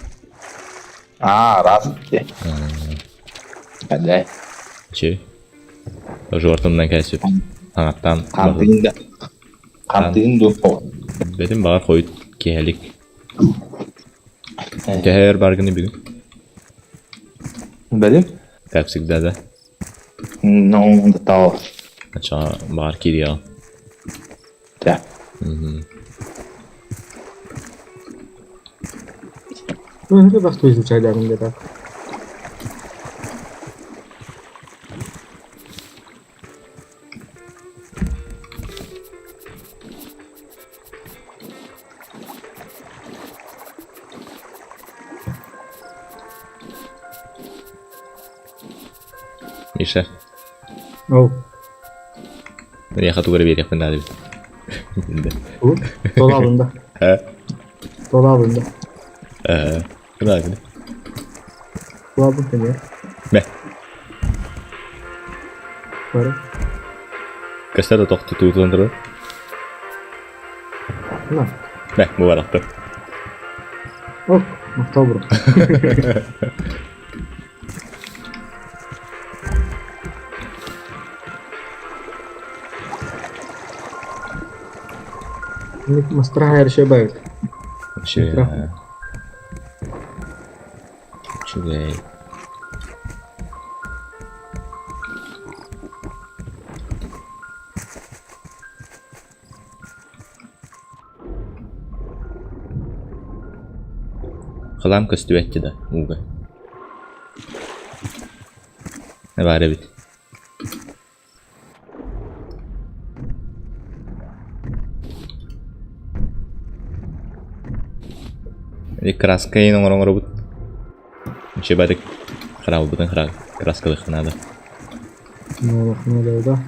Рафтке. Адай. Че? Жортымдан кәсіп. Аңаттан. Кантин дупо. Бедім бағар қойып кәлік. Кәйер барғыны бүгін. Бәдім? Как всегда, да? Ну, да того. Начала бағар кирия. Да. Ну, это что изучать даром где-то. Миша, Оу. я хочу проверить, как надо. Dolabında. He? Dolabında. Надо. Dolabında ne? Ne? Var. Kaçta da toxtu tutundurur? Ne? Ne, bu var attı. Oh, Oktober. Maskraha her şey bayık. Şöyle. Şöyle. Kalam köstüvetti de Uga. Ne var evet. Ini краска ini ngorong-ngorong but. Coba dek kerau bukan kerau краска лыхнада. Ne da.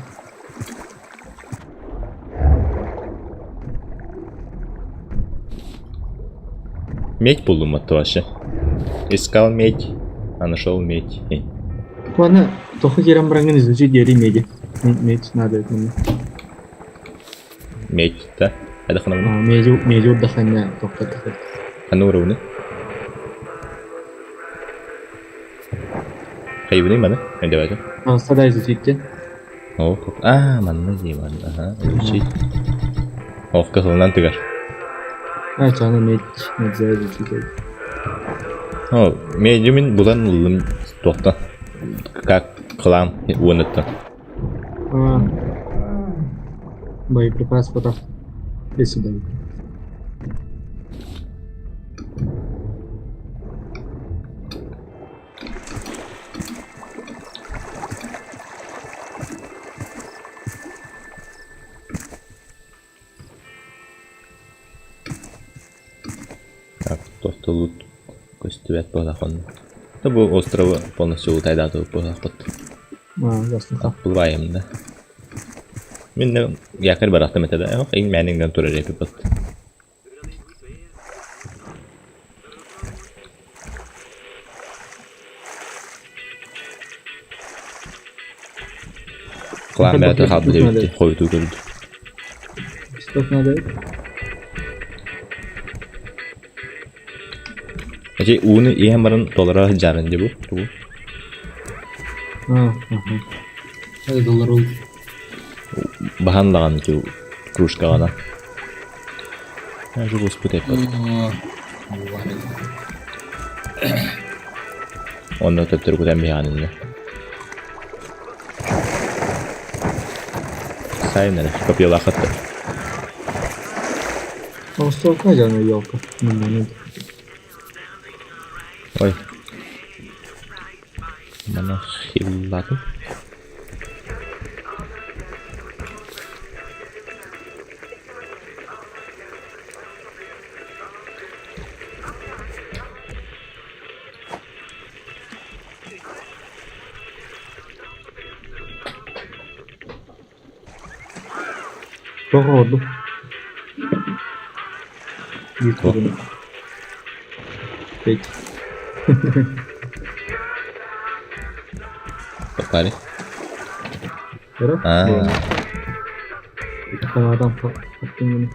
Медь buldum mu вообще? Искал медь, а нашел медь. Bana tohu kiram berangin izleyici geri meyge. Medь надо это мне. Медь, да? Ada kena mana? Medь отдыхания тоhta кафе. Anu udah kayak ini mana? Yang dia baca? Sada izleyicide. Oh, mana sih mana? Aha, izleyici. Oh, kesalahan tegar. Ha canım medь izleyicide. Oh, mediumin bulan ulum tohta. Как клам унытта. Боеприпас фото. Иди сюда. Так, тоhta лут. Костювет полахон. Это был остров полностью утайда то полахот. Ясно. Отплываем, да. Мен якорь барахтам это да. Ох, ин мәнеңдән туры репи бат. Клан бәті хабы дебетті, қойты көрді. Что надо? Әже, уыны ең барын доллара жарын деп бұл. Ага. $5 oldu. Баһанлаган ки кружка гана. Ажу бус путеп. Онно төттөр күтәм бияныны. Сайнер, копьяла хатты. Толстовка жана елка. Ой. Мана хиллады. Походу. Ютубе. Петь. Попали. Раз. А. Там адам attım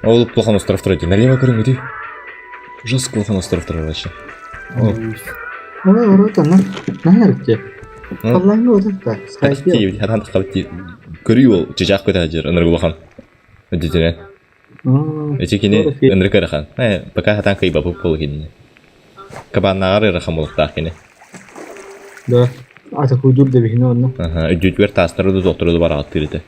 Ол плохо остров тройки. Налево көрің өте. Жестко плохо остров тройки вообще. bunu. Ой, ворота, нахерке. Аллахны отакта. Скайпе. Стив, хадан тақалып көрүй ол жежақ көтә жер ыныр булахан. Өдетене. Эчекене ыныр карахан. Пока хатан кайба бұл кенне. Кабаннагар рахам болуктак кене. Да. Ата хуйдур да бихне онна. Ага, өдүтвер тастырды докторду бар аттырды.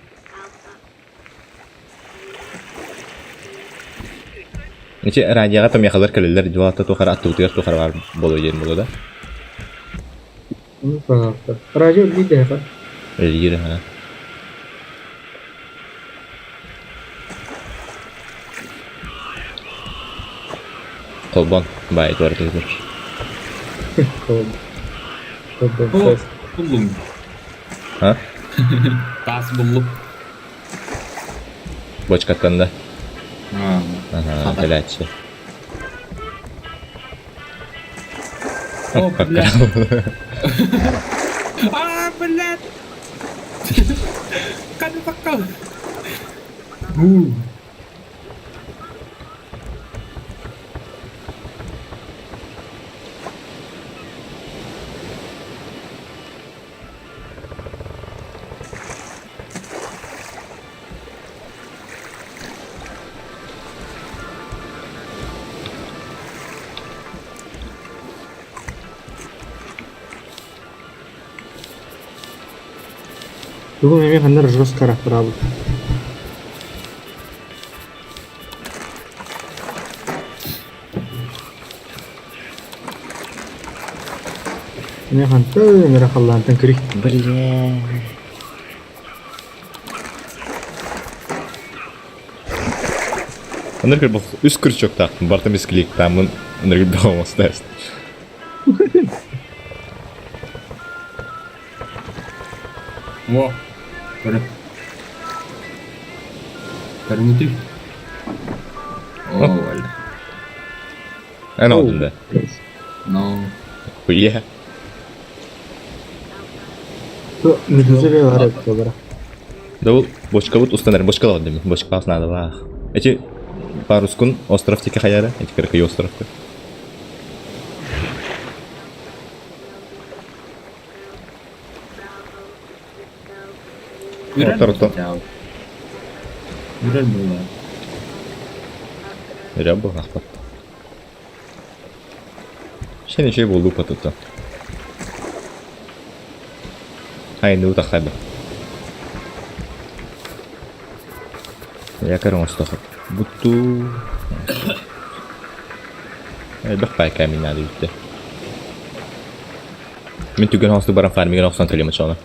Нече радиога там яхалар келелер, жолата тохар аттыгыр тохар бар боло жер боло да. Ну, пожалуйста. Радио биде ха. Элгире ха. Колбон бай тортыгыр. Buldum. Ha? Gaz buldum. Бочкаттан да. Ha. Ага, блядь. О, блядь. А, блядь. Кады такал. Бүгін еме қандар жос қарақ тұрабы. Еме қанты өмірі қаллантын кірік. Бля. Ыныр бол үс күрчөк тактым, бартым искилик тамын ыныр болмос да. Во. Böyle. Görüntü. Oh, öyle. Ana oldu da. No. Хуя. Медуза бе бар еді собыра. Да бұл бочка вот устанар, бочка лады мен, бочка надо ва. Эти парус күн остров теке хаяры, эти кыркы остров. Oturdu. Güzel bunlar. Öyle bu ahbat. Şey buldu patata. Haydi uta haydi. Yakarım usta. Butu. Bak pay kaminali bitti. Min tuggen hasta bara farmingen också antagligen med såna.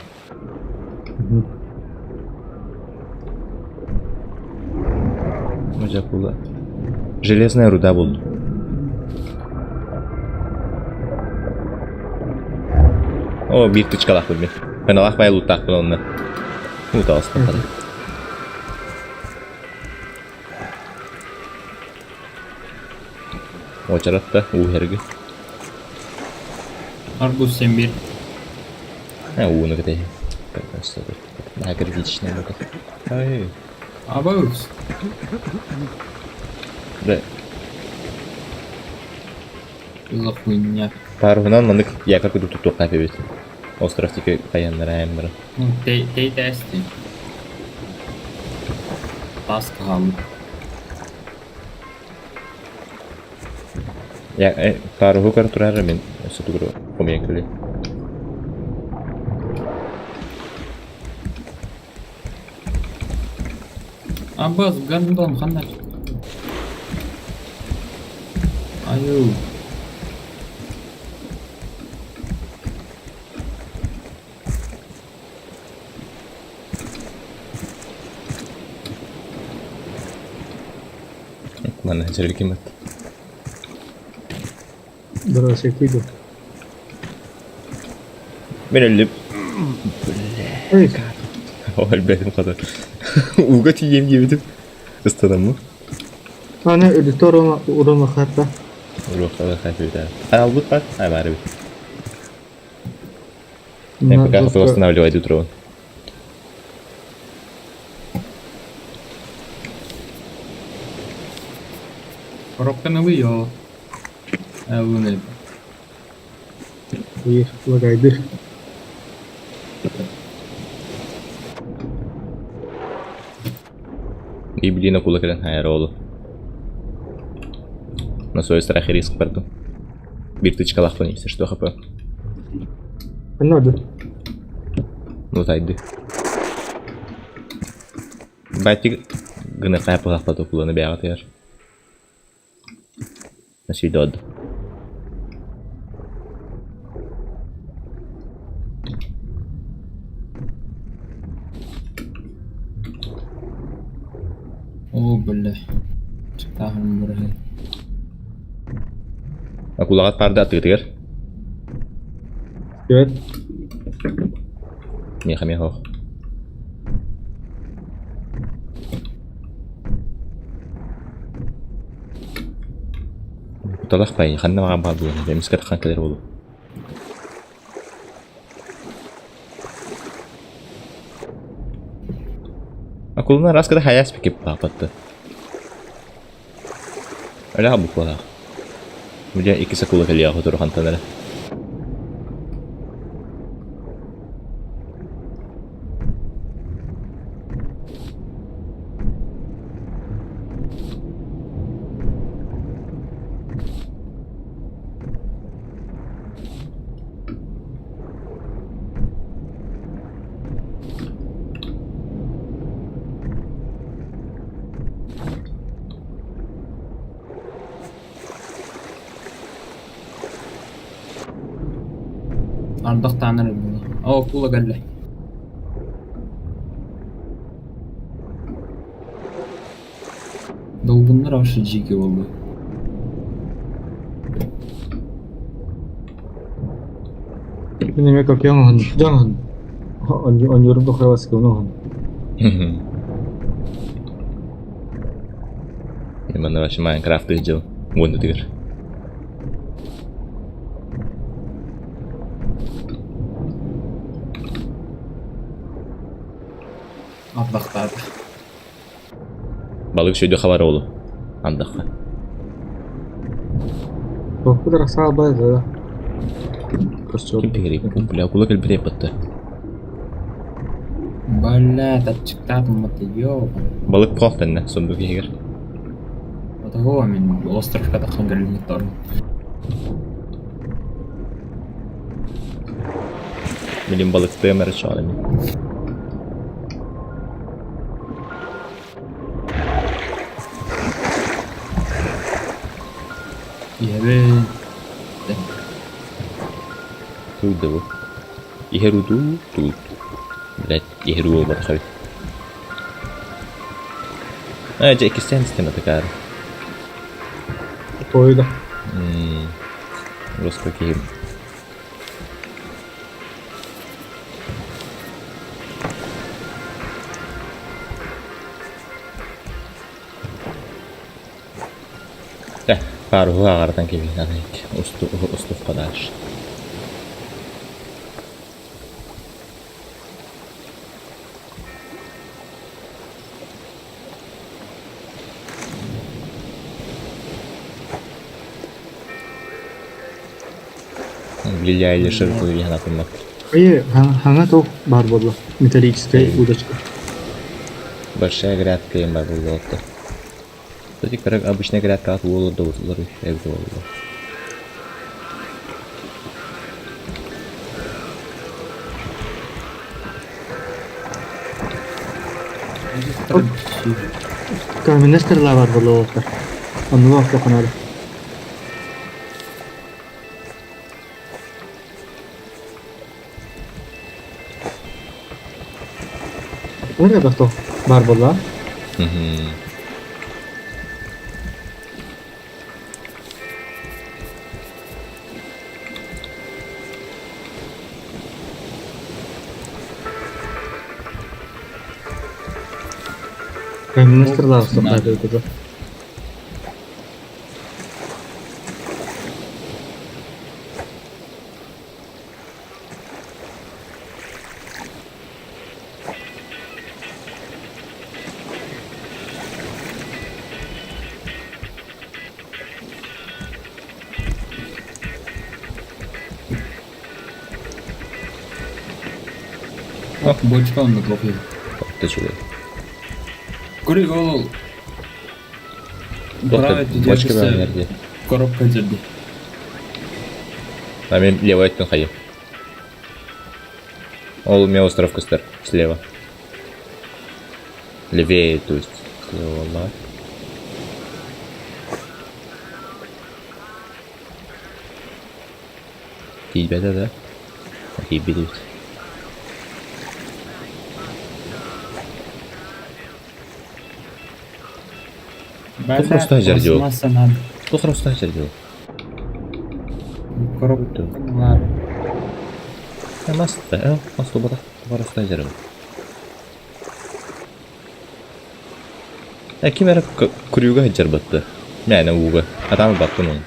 Было. Железная руда болды. О, bir тычкалак бөлме. Мен алакпай луттак болонна. Лут алыстан калды. Очаратта уhergi. Арбуз sen bir. Уны кете. Просто. На критичная бока. Ай. Абаус. Да. За хуйня. Паруһунан манык яка куду туту капебит. Остров тики каяннарайым бара. Ну, тей тести. Таск қалды. Я паруху кар турар мен сутугру комекли. Абаз гандон қандай? Аю. Mana hasil kimat. دراسة كده من اللي هيك هو البيت مقدر وقت يجي يبدو استلمه أنا إديتور وما خاطة وروح هذا خايف بتاع أنا أضبط بعد أنا بعرف يعني بقى خطوة أنا اللي وايد ترون Роккана вийо. Вони. ويش وقاعد يبدي نقول كده هاي رولو на свой страх и риск пардон биртычка лахтон если что хп надо ну тайды бати гына кайпы лахтату куланы бягат яр на свидод О, бля. Читаهم برهي. aku lagat parda tыр كده ميخا ميخا طلق باي خلنا مع بعض يعني مسكت خان كده والله Akuluna rastgele hayal spikip baktı. Öyle ha bu kadar. Kemudian ikisi akula kali aku turun hantarnya. الضغط عن الموضوع. اه كولا قال لي. Dolgunlar aşı cigi oldu. ini mereka jangan anjur untuk lewat ke mana Gimana masih Minecraft aja, buat itu الضغط هذا. Balık şöyle haber oldu. Andakha. وقدر صعبة هذا Kim tegeri? Kumpul aku lagi lebih dapat. بلا تتشكتات مطيو. Balık puhtan ne? Sonduk yeger. هذا هو من الأسطر كده خنجر المطار. Milim balık da mer çalayım. يا بي. Tudo bu. Iherudu tudo. Блять, iheru бар хай. Aja ikisten sistema tekrar. طويلة Русский ким. Paru agardan gibi nanik. Ustu kadar. Билли Айлиш янатымак. Ой, хана то бар болду. Металлическая удочка. Большая грядка им бар болду. Кстати, как обычная грядка от улы до узлары. Каменестерлер бар болду отыр. Аны вакыт канады. Öyle de to бар болду. Каменестерлер сапайды өтөдө. Бочка он накопил. Ты чего? Кури ол правит Бочка бар идеясы нерде. коробка жерде. А мен левый аттан хайым. Ол у меня остров костер слева. Левее, то есть. Слева, ладно. Тебя да? Окей, берите. Просто жер делал. Кто просто жер делал? Коробка var. Масты бара. Просто жер. Кимера күрүүгө жер батты. Мен ууга. Адам баттын он.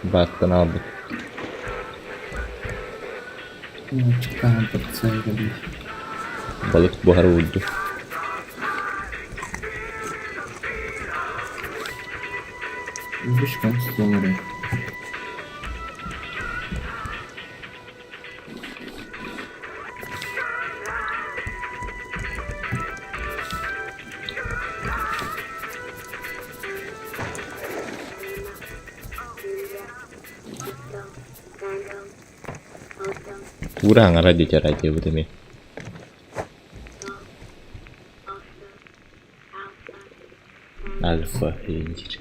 Баттын алды. Çıkan patsaydı. Balık buharı vurdu. Вышка столары. Kurang raja cara aja betul mi. Alfa injir.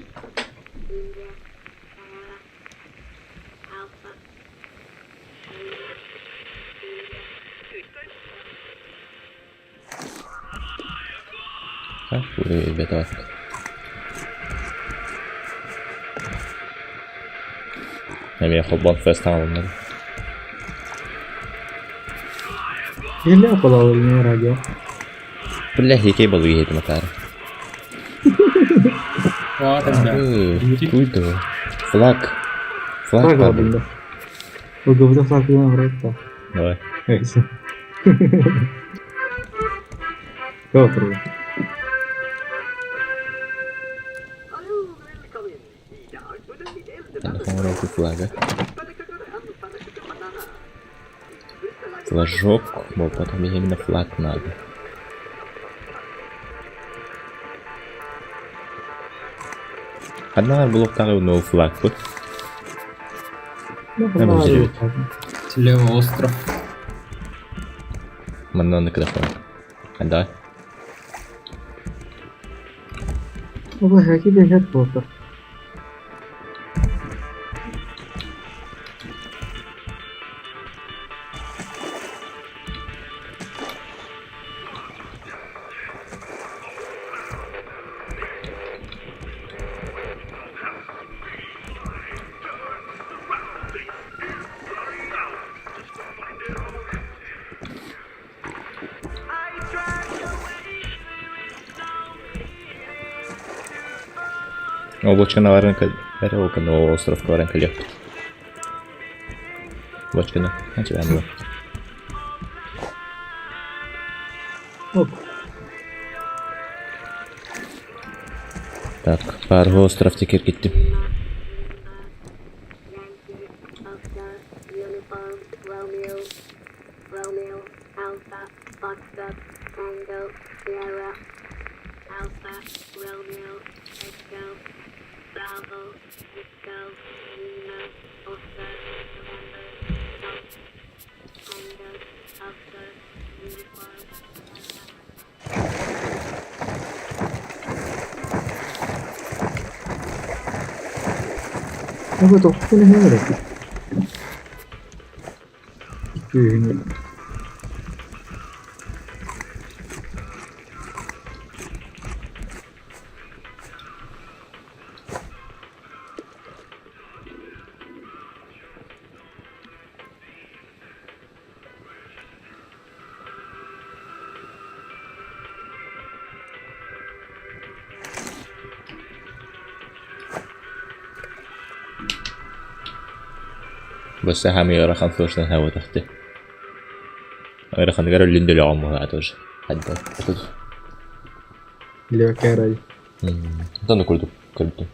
Hah, boleh betul. Namanya Hobon Fest tamamladı. Или около не радио. Бля, який балу їде Макар. Вот это. Куйду. Флаг. Флаг Так падал. ладно. Вы говорите, флаг не врата. Давай. Эйси. Добрый. Телефон руку флага. Флажок, но потом именно флаг надо. Одна блоктары новый флаг вот. Ну, взрыв. Слева остров. Манна на крафон. Да. Ну, какие бежат фото. Бочка на варенка, веревка на остров варенка лег. Бочка на, а тебя было. Оп. Так, пару остров теперь кетти. Tango, Sierra, Alpha, Romeo, Echo, Bravo, Disco, Lima, Oscar, November, Tango, Alpha, Uniform. Apa tuh? Ini berarti. Ini. بس همه يرى 25 هوا تحته غير خلينا نجرب اللي ندلع عمره هاتوش حد Leo carai. انت كردو كردو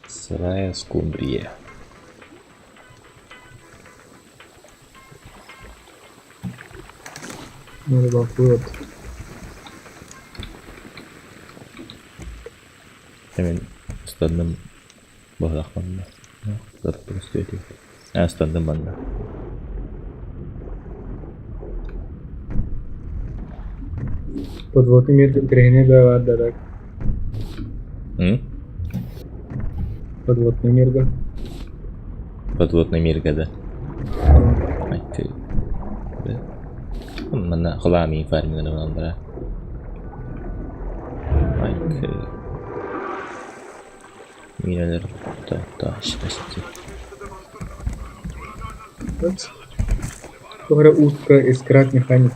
Сырая скумбрия. Надо bakıyor. Hemen ıslandım. Bağlakmanla. Zaten üstüydü. Islandım ben de. Подводный мир Украины бывает, да, так. Подводный мир, да. Подводный мир كده. Окей. من خلامي فارم من المنظرة. Окей. Mineler taş бasti. Вот. Говорю, утка искрать механик.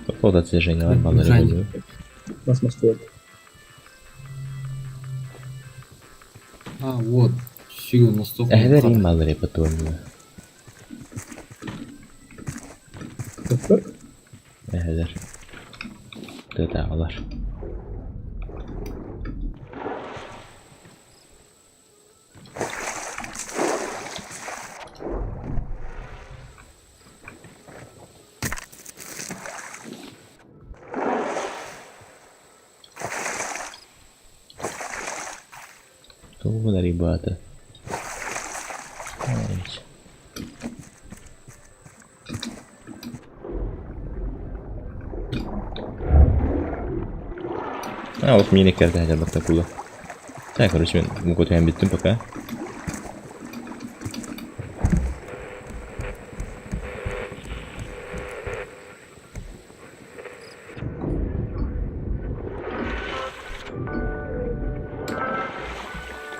Какого движения нормально Движение. регулирую. Нас мостует. А, вот. Щигл мостов. Эһдер им малыри потомно. Как? Эһдер. Тэтаалар. Туда, ребята. Вот мне не кажется, хотя бы такую. Так, короче, мы готовим битым пока.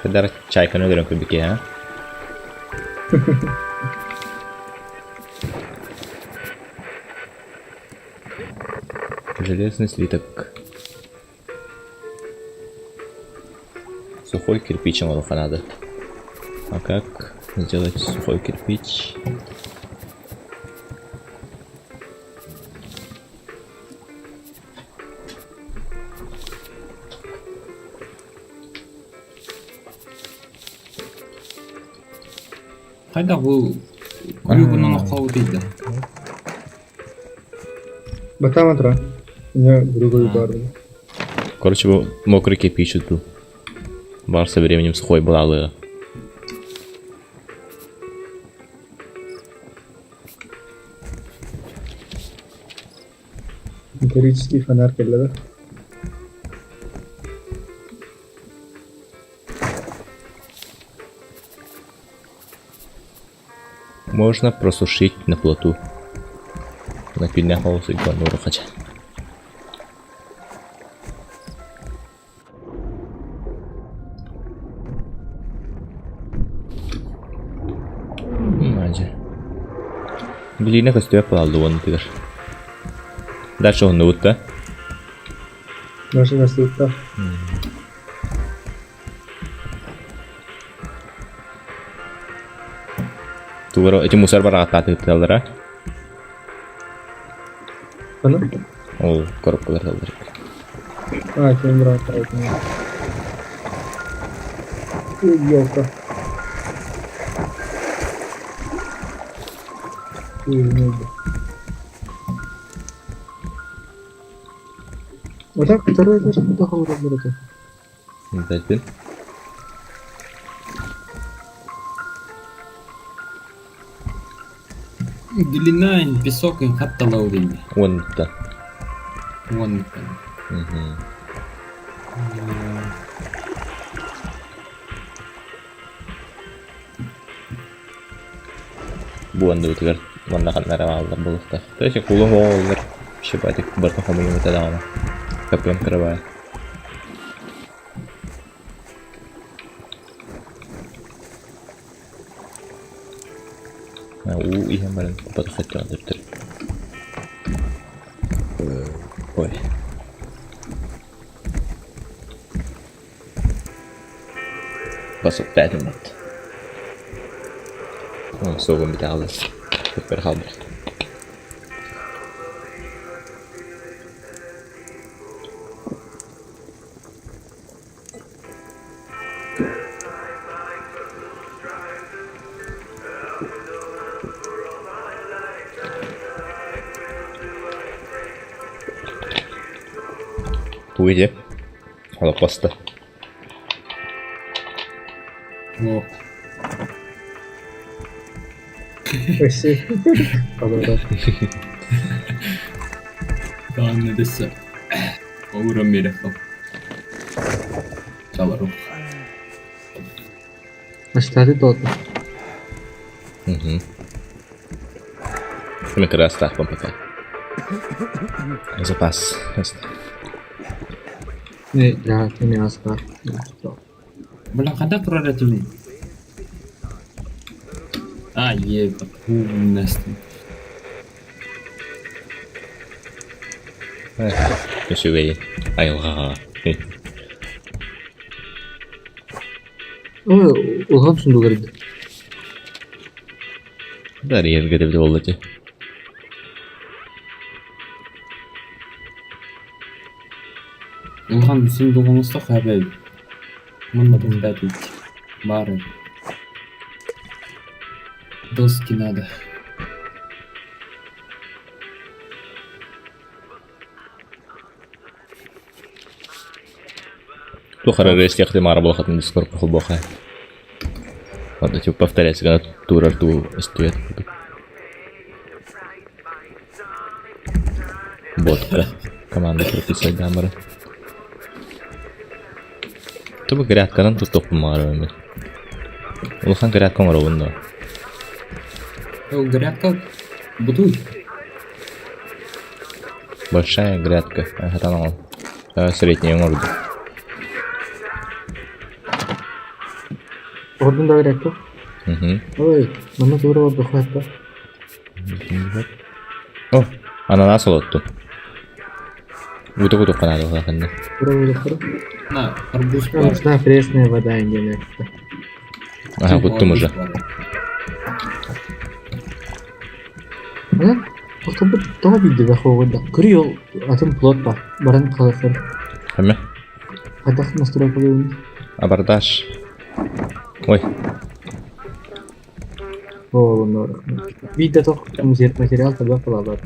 Kadar чайканы өйрөн көбүке, а? Железный слиток. Сухой кирпич ему надо. А как сделать сухой кирпич? Қайда бұл күлігінің қауы дейді. Батаметра. У меня другой бар. Короче, был мокрый кирпич тут был. Бар со временем сухой была. Металлический фонарь келді. Можно просушить на плоту. На пильня холоса и плануру хотя. Мадя. Глина костюя плалды вон тыгар. Дальше он нутта. Наша наступка. Тугуро эти мусор барагатта тытталдыра. Кана? Ол коробкалар талдыр. Сен брат, айтма. Ёлка. Вот так, второй этаж, куда холодно будет? Дайтын. Длина песок и хатталау дейми. Онта. Вон. Мгм. Буанды үтгөр. Манна каннара алдар булыкта. Тэши кулу холлар. Шибатик барта хамыймы тадама. Капем кырбай. У ihan баран подхотя дыртыр. Ой. Басып бәдімет. Соғым біте алды. Көппер қалды. Туйде. Ала паста. О, Спасибо. Подарок. таанны дессе. Оурам мерехал. Чалару. Аштады тот. Угу. Ми крас так пока. Запас. Не, да, ты не аскар. Белән кандай проративный? Ебать, умностью. Көшүгей. Айылга. Ой, улгам шунду керди. Дар ерге деп болду. Улхан сундугумузда хабай. Мында тундатык. Бары. Доски надо. Тухара рестехты марбл хатын дискорд хулбоха. Надо типа повторять, когда тур арту стоит. Ботка. Команда прописать дамры. Тобы грядкадан тут топ марвами. Улхан грядка маровында. Грядка будуй. Большая грядка. Хатанал. Средняя морда. Ордун да керек. Угу. Ой, мана турба бахатта. О, ананас олотту. Буду канады хакында. Турба. На, арбуз бар. Нужна пресная вода индия. Ага, буттум уже. Ана, просто бу тоо бидде бахогда. Криол атым плот бар. Баран каласын. Хаме? Адах настройка болду. Абардаш. Ой, О, нор. Видео тох материал тогда калалар.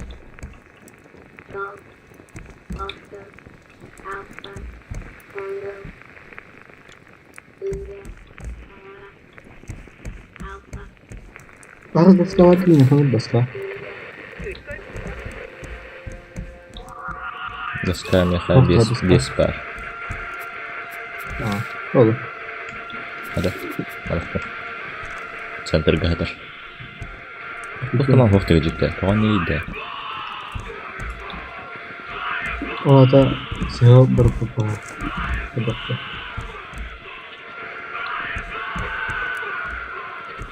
Бары доска var ki ne доска. доска меха без пар. Olur. Hadi. Аракта. Центр гадар. Бухтаман хофтага жикте. Тоған не иде? O da seho berpupa. Dokter.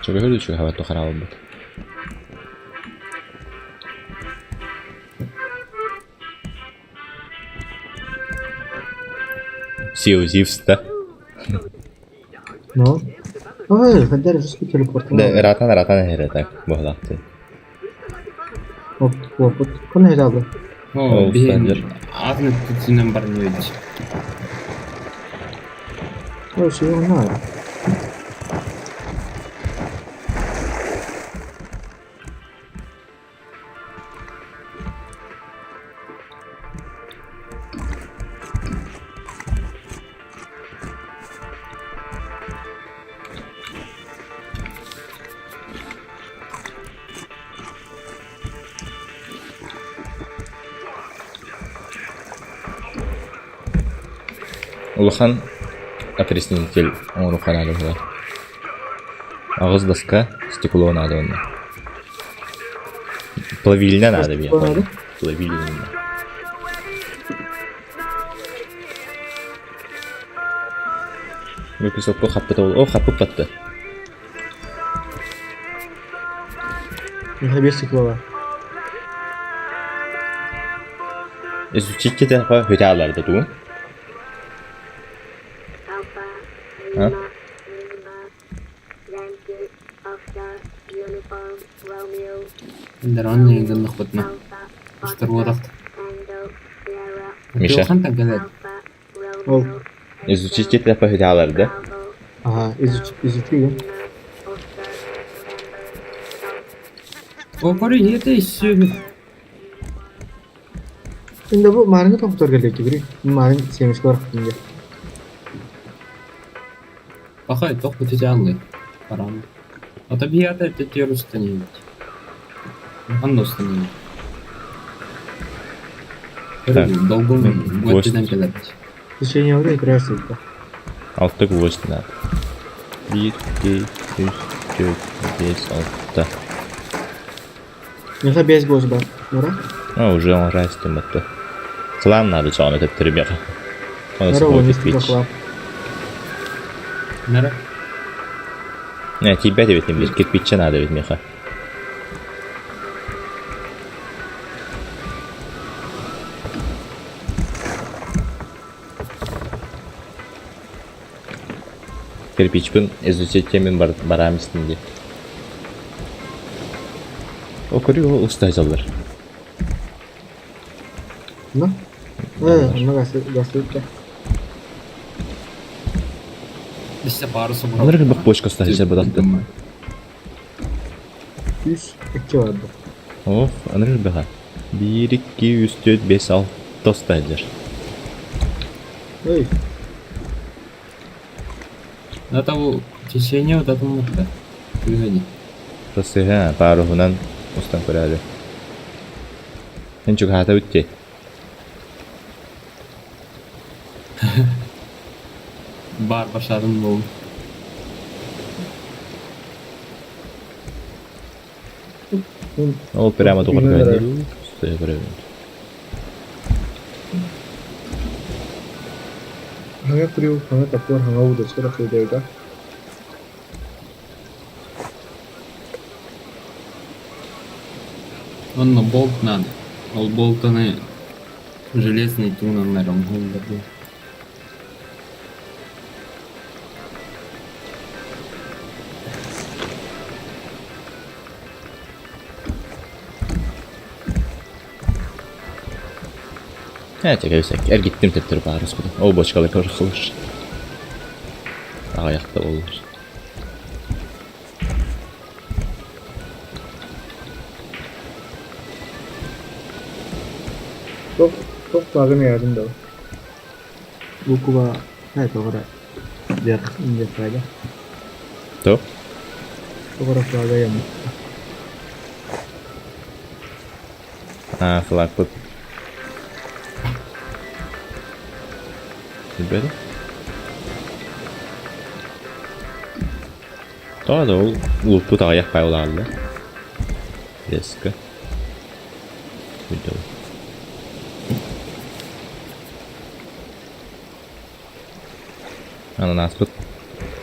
Чего говорю, что хавать то харава будет. Сиу Зивс, да? No. Ой, когда же спикер телепортал. Да, рatan hereta bohlattı. Оп, кона хедалды. О, Ол бейін стадер. атын күтінен бар не өйді. Ой, что его надо. Улахан опреснитель оруха надо было. Ağız доска, стекло надо он. Плавильня надо мне. Что надо? Плавильня. Выписал по хаппы ол. О, хаппы патты. Я без стеклова. Изучить это по хытяларды туу. Alpha, Huh? Lima, Yankee, Oscar, Uniform, Romeo, Ендер он негін нұқпытына. Alpha, Үштір одақ. Tango, Sierra, Миша. Қан тәңгелер. Alpha, Ол. Romeo, Изучить это по хытяларды. Bravo, Ага, изучили. Oscar, О, көрі ете ішсі. Şimdi bu marine topuklar gelecek gibi. Marine sevmiş var şimdi. Бақай, тоқ бүтіте алды. Барам. Ата бията әттетер үстіне. Анда үстіне. Так. Долгом Гость. өттеден келеді. В течение времени играешь только. Altta ghost надо. 1, 2, 3, 4, 5, 6. Mesela bez boz var. Nora? А, уже он растет это. Клан надо чё, это ребята. Он Nora oyunu смотрит пич. istiklal. Нәрі? Не, тебя ведь не ближе, кирпича надо ведь, Миха. Кирпичпен изучить темен барам üstünde. O kuruyor, o ustaycalar. Ne? Ona gazete. Бісте барысы бұра. Onları bak boş göstereceğim bu dattı. 100 2 vardı. Of, onları bak. 1, 2, 3, 4, 5, 6 ustaycalar. Ой, Это бұл течение вот этом мықты. Күлгені. Просто ha, paruhunan ustan kurarı. En çok hata bitti. Бар башадым бұл. Ол прямо Именно doğru öyle. geldi. Ustaya kurarı. hanga kuruyor, hanga tapıyor, hanga udah sekarang sudah ada. Онны болт надо. Ол болтаны железный тунанлар оңғылдырды. Ha, çekersek. Er gittim tettir barız bu. O boşkalı kırılır. Ayakta olur. Çok bağlı yardım da. Bu kuba ne doğru? Biar injek aja. То? Doğru bağlı ya. А, флаг под. Ребята? Да, да, лупу да аяқ байларды. Резко. Видео. Ананас тут.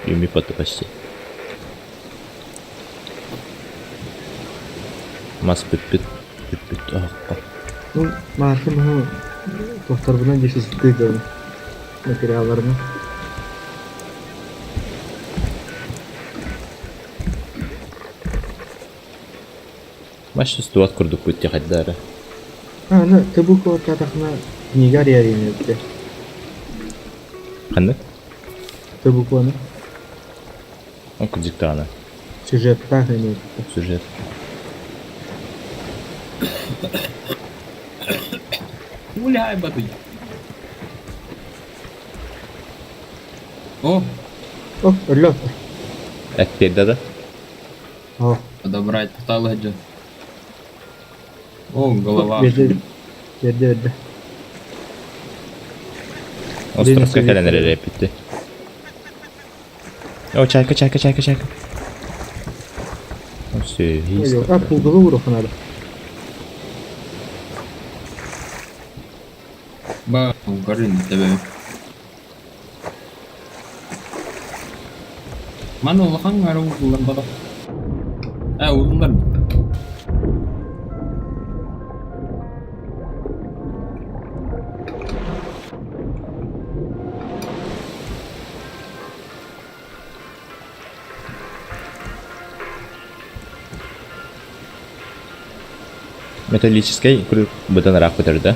Юми потом почти. Мас пит-пит. Пит-пит. Ах, Bu maaşım bu doktor buna geçiştiydi onu. Materiallarını. Маш стуат курдук бутти хаддара. Ну, ты буква татахна книга реализуется. Ханны? Ты буква, Он кудиктана. сюжет так имеет. Сюжет. Гуляй, батый. О, О, лёд. Әкперді да? О, подобрать поталгаджа. О, голова. Верди. Островка Дениз кәләнер Ильич. репетти. О, чайка. Все, есть. А, пулгалы урок надо. Ба, горын тебе. Mana улахан ары улар бара. Улар. Металлический күріп бұтанырақ бітірді.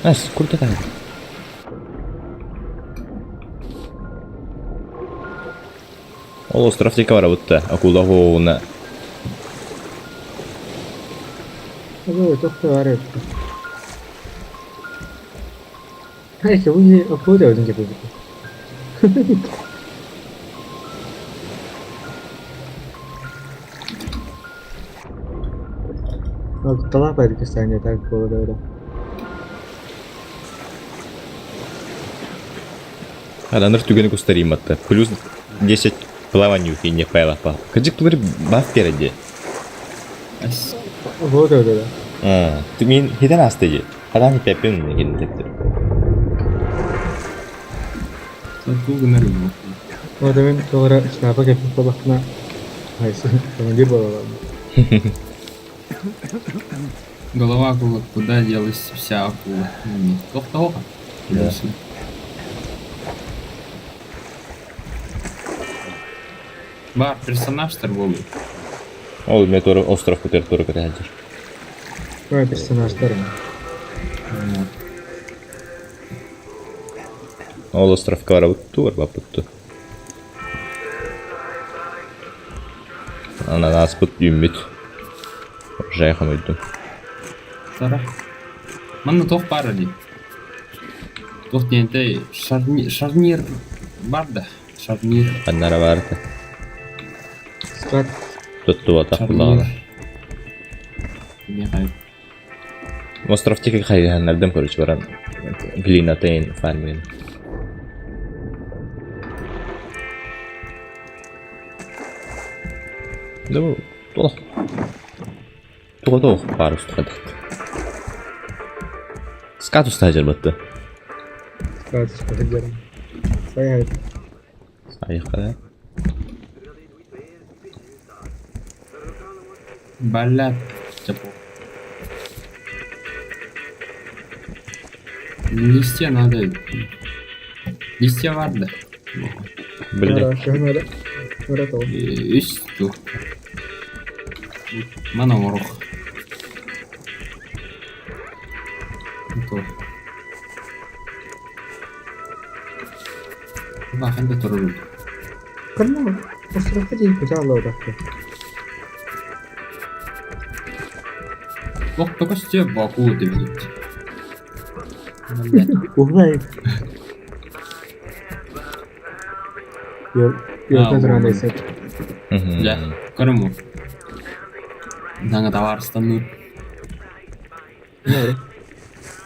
Әс, күрді тағы. Ол остров тека бара бұтты. Акула ғоғына. Ой, тоқты бар еді. Хайке, вы оплодил один где-то. Вот талап это касание так было, да. Адамдар түгені күстарим атты. Плюс 10 плаванию не пайлапа. Каджик тұлары баф береді. Вот это, да. Ты мен хитен асты же. Адам хипеппенген тектір. Вот мен тоғыра шнапа кепіп балақына. Айсы, командир балаларым. Голова акула, куда делась вся акула? Тоха. Да. Бар, персонаж торговый. Ол мен торы остров көтер торы көтер. Ой, персонаждарым. Ол островка бара бұтты, бар бап бұтты. Ананас бұт үймет. Жайхан өйдім. Тара. Мана тох бар али. Тох дегенде шарнир бар да. Шарнир. Қаннара барды. Скат. Тұтты батақ бұлағаны. Не қайып. Остров теке қайғанлардың көріш баран. Глина тейн фармин. Да бұл толық. Толық бар ұстықадық. Скат ұста жер бұтты. Скат, командирым. Саяхат. Айыққа. Балят. Чапо. Листья надо. Листья var da. Білдік. Şahane. Murat ol. Üstü. Mana moruk. Itu. Bahkan da turun. Karena остров один пожалуй, да. Бог только с тебя баку удивит. Угнай. Yok hazırlandıysa. Ya, karımı. Nanga tavarstan Ne?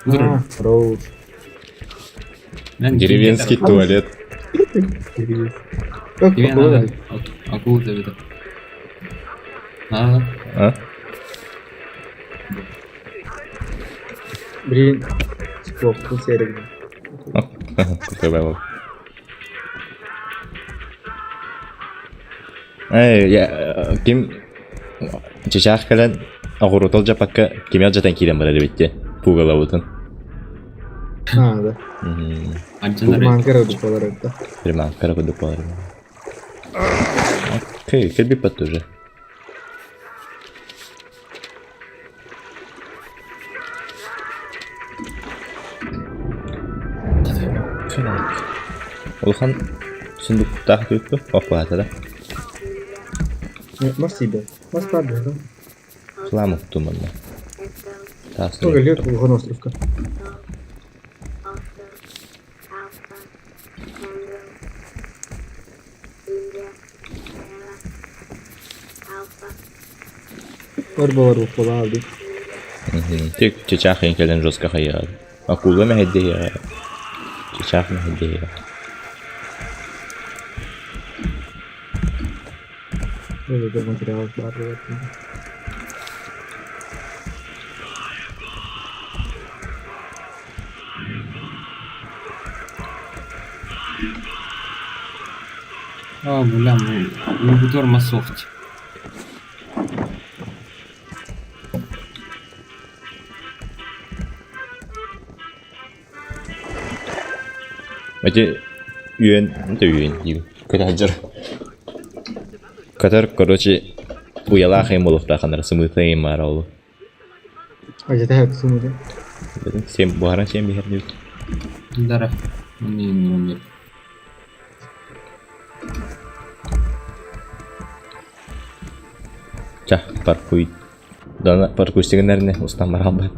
Durun. Роуз. Деревенский туалет. Как Тебе погода? надо акулу удивит. Надо. А? Блин. Тепло, тут серый. Какой бабок. Я ким чечах калан агурутал жапакка кимер жатан кирен бар элбетте. Пугала бутун. Да. Анчанар. Приманка ради поларыта. Приманка рабы пары. Окей, кельби потуже. Улхан сундуктағы түйтті, оқылады да. Маш себе. Маш победа. Шламық тұмынды. Кто лет у Гоностровка? Var balar uqla aldı. Тек чечах енкелен жосқа қайығады. Акула мәхедде еға. Чечах мәхедде еға. Öyle de materyalar var. Бля, ну бутор масофт. Эти это үйен, каджар. Катар, короче, уялах им улов таханар, сымыта им маралу. А я так сумму. Всем бугара, всем бихернют. Дара. Не умер. Ча, паркуй. Дана паркуй стегнерне, устам марал бай.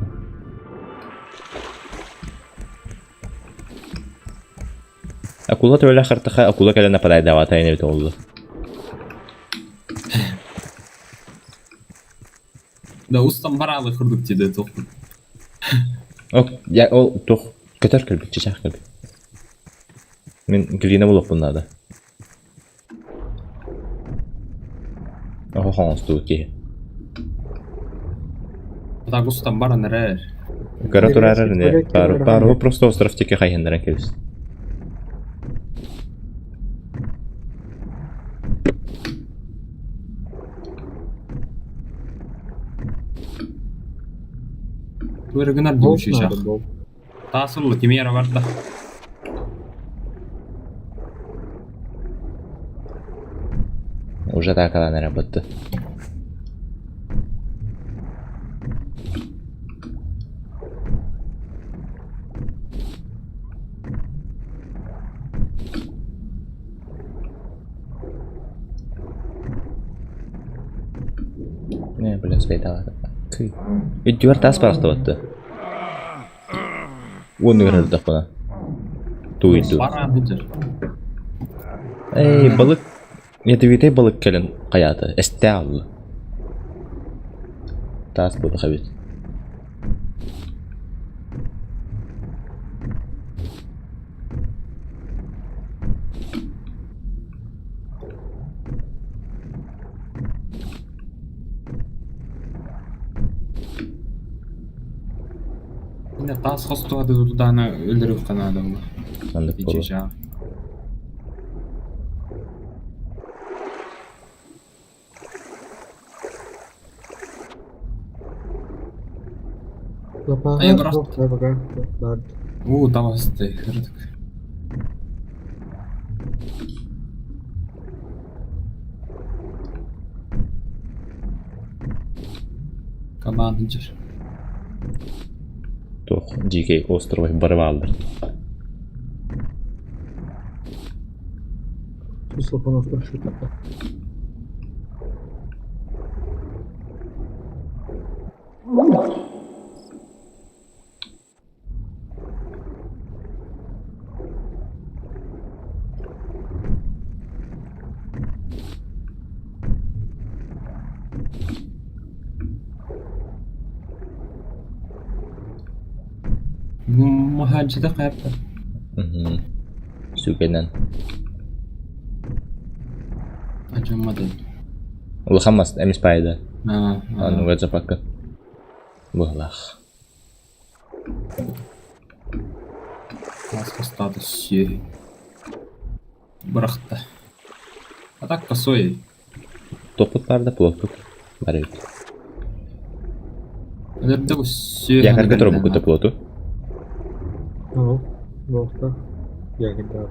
Акула төрле хартаха, акула кәле нападай давата ине бит олду. Да устам баралы курдук тиде тоху. Ок, я ол тох катар кәлбит, чечах кәлбит. Мен глина булып бунда. Ого, хонсту ки. Так устам бара нерер. Каратурар не, пару просто остров тики хайхендерен келс. Выргнар души шах. Тасылы кимера барда. Уже так она работает. Не, бля, светала. Ведь тас парақтаватты. Оны көрді қана. Туйду. Бара битер. Эй, балык. Ядовитый балык келін қаяты. Әсте алды. Тас болды қабет. Yine tas hostu adı dudağına öldürüp kanadı onu. Sandık İçi bolu. şah. А я просто- Пока. Там остый кырдык. Кабан жер. Тоқ, дикей островы барвалды. Слуханов прошу. Mahacıda kayapta. Sügenen. Acımadı. Ул хамас эмис пайда. Ha. Аны ваджа пакка. Булах. Tas hostadı şey. Bıraktı. Atak kosoi. Топот парда плотут. Барыт. Öldürdü bu şey. Я карга тробу кута плоту. No, bohta. Yakin daha.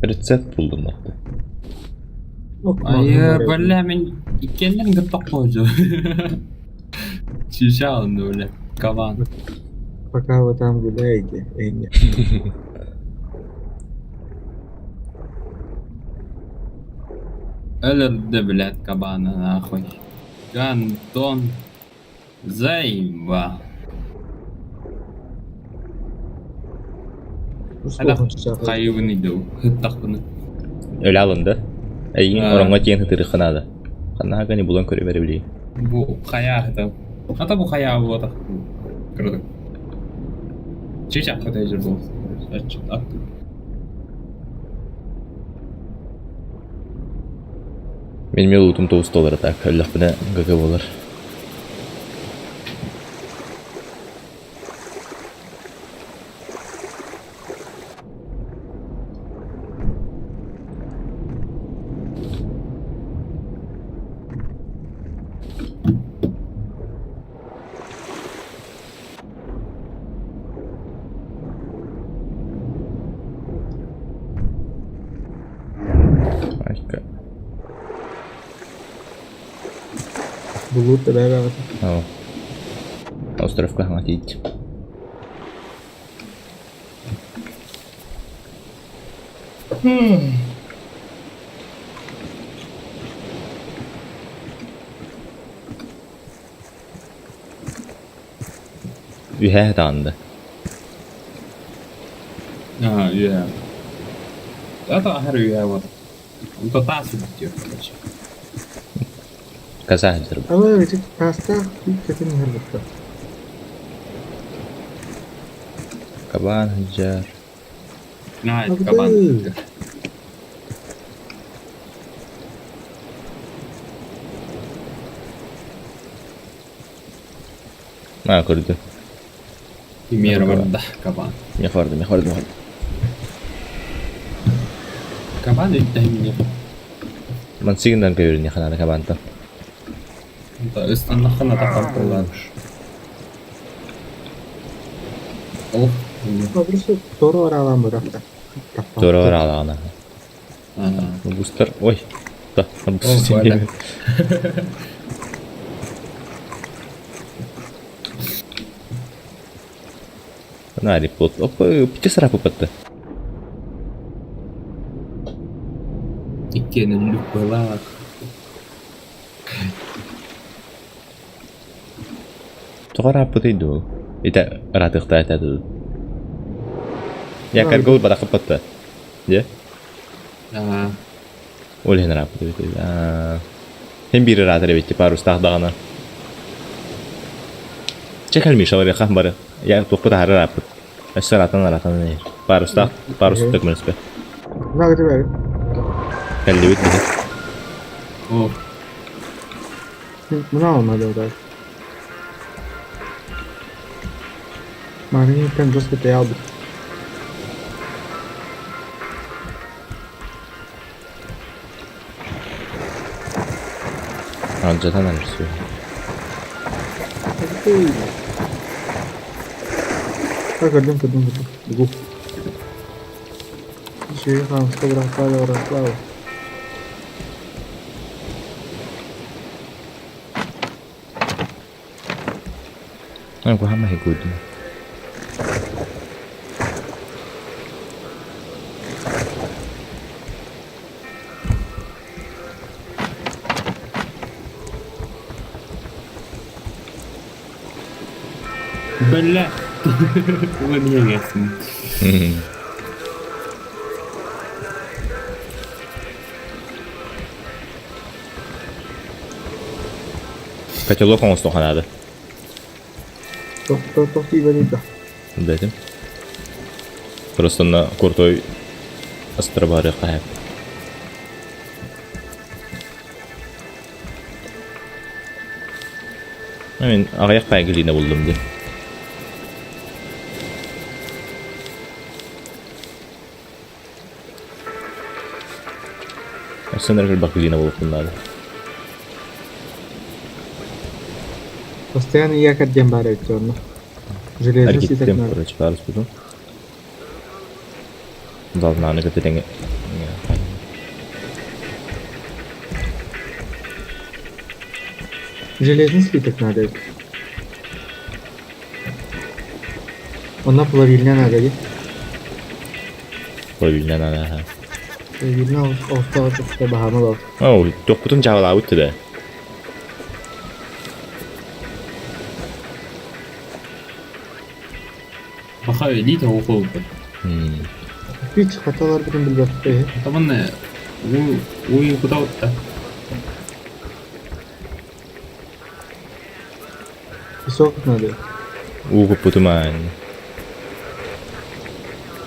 Recept buldum hatta. Ay böyle men ikkenden gıttak koydu. Şişe alındı öyle. Kavan. Пока там гуляете, Энни. Ölürdü bilet kabağına nahoy. Ganton. Zayba. Hadi kaybın idi o. Hıttak bunu. Öyle alındı. Eyin Ha. oranга тиен hıtırı kınadı. Kanna gani bulan körü verebileyim. Bu kaya hıttak. Hatta bu kaya bu da. Kırdık. Çiçek kadar bu. Açık attı. Benim yolutum $9 tak. Allah buna gaga olur. Harika. Bulut da beraber. Tamam. Островка хватить. Ühe tandı. Ha, yeah. Hatta her üye var. Mutta taas yhtiö. Kasa hazır. Ama evet, pasta bir kesin hırlıkta. Kaban hajar. Näet Abi kaban. değil. Ma kurdu. Imier varda kaban. Mejor, mejor. Kaban yhtiö. Man signan köyrin ya kanada kabanta. Mutta ystan nakhana takartullaan. Oh. Ama burası doğru oralan bıraktı. Doğru var alana. Aha. Bu booster. Oy. Da. Bu Oh, booster. böyle. Nari pot. Opa, picha sarap patta. Ikkenen luppalaa. Togara potendo. Ita ratıqta etadi. Ya kargol bada kapatta. Ya. Aha. Oleh nara potendo. Hem biri ratare bitti paru stahdana. Çekal mi şavare khambara. Ya toqta har rapot. Asaratan ne. Paru stah, paru stak menispe. Ne kadar böyle? Kalli bitti. Oh. Bunu almadı o da. Marini kan just get aldı. Ancadan alırsı. Kadang. Gue. Sih kan berapa orang tahu. Aku hama higudu. Bella. Bu niye gelsin? Котелок он стоха надо. Toh tiba-tiba. Dedim. Просто на крутой островаре хайп. Мен аяк байгылина buldum di. Aslında bakılina buldum da. Постоянно ехать дембаре черно. Железный свиток Әркеттен надо. пора çıkarız bunu. Залнаны көтетеңе. Железный свиток надо. Ona plавильня надо, ведь? Koyulan ana ha. Plавильня осталось что bahama var. Oh, dokutun cavala utti de. Baka öyle tavuq oldu. Hiç hatalar bilen bilbekte. Tamam uyu kuda otta. Песок надо. Ugu putuman.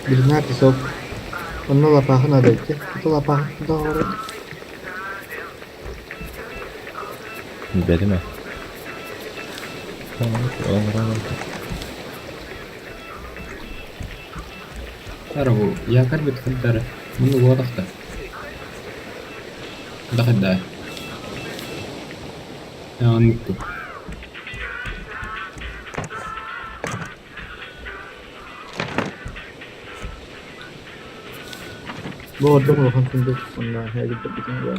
Birine песок. Ona lapahı надо идти. Это lapahı da var. Bedi mi? Tara bu yakar bitkin tara. Bunu bu adakta. Dakida. Ya anlıktı. Bu orada mı bakın şimdi? Onlar her gün bütün var.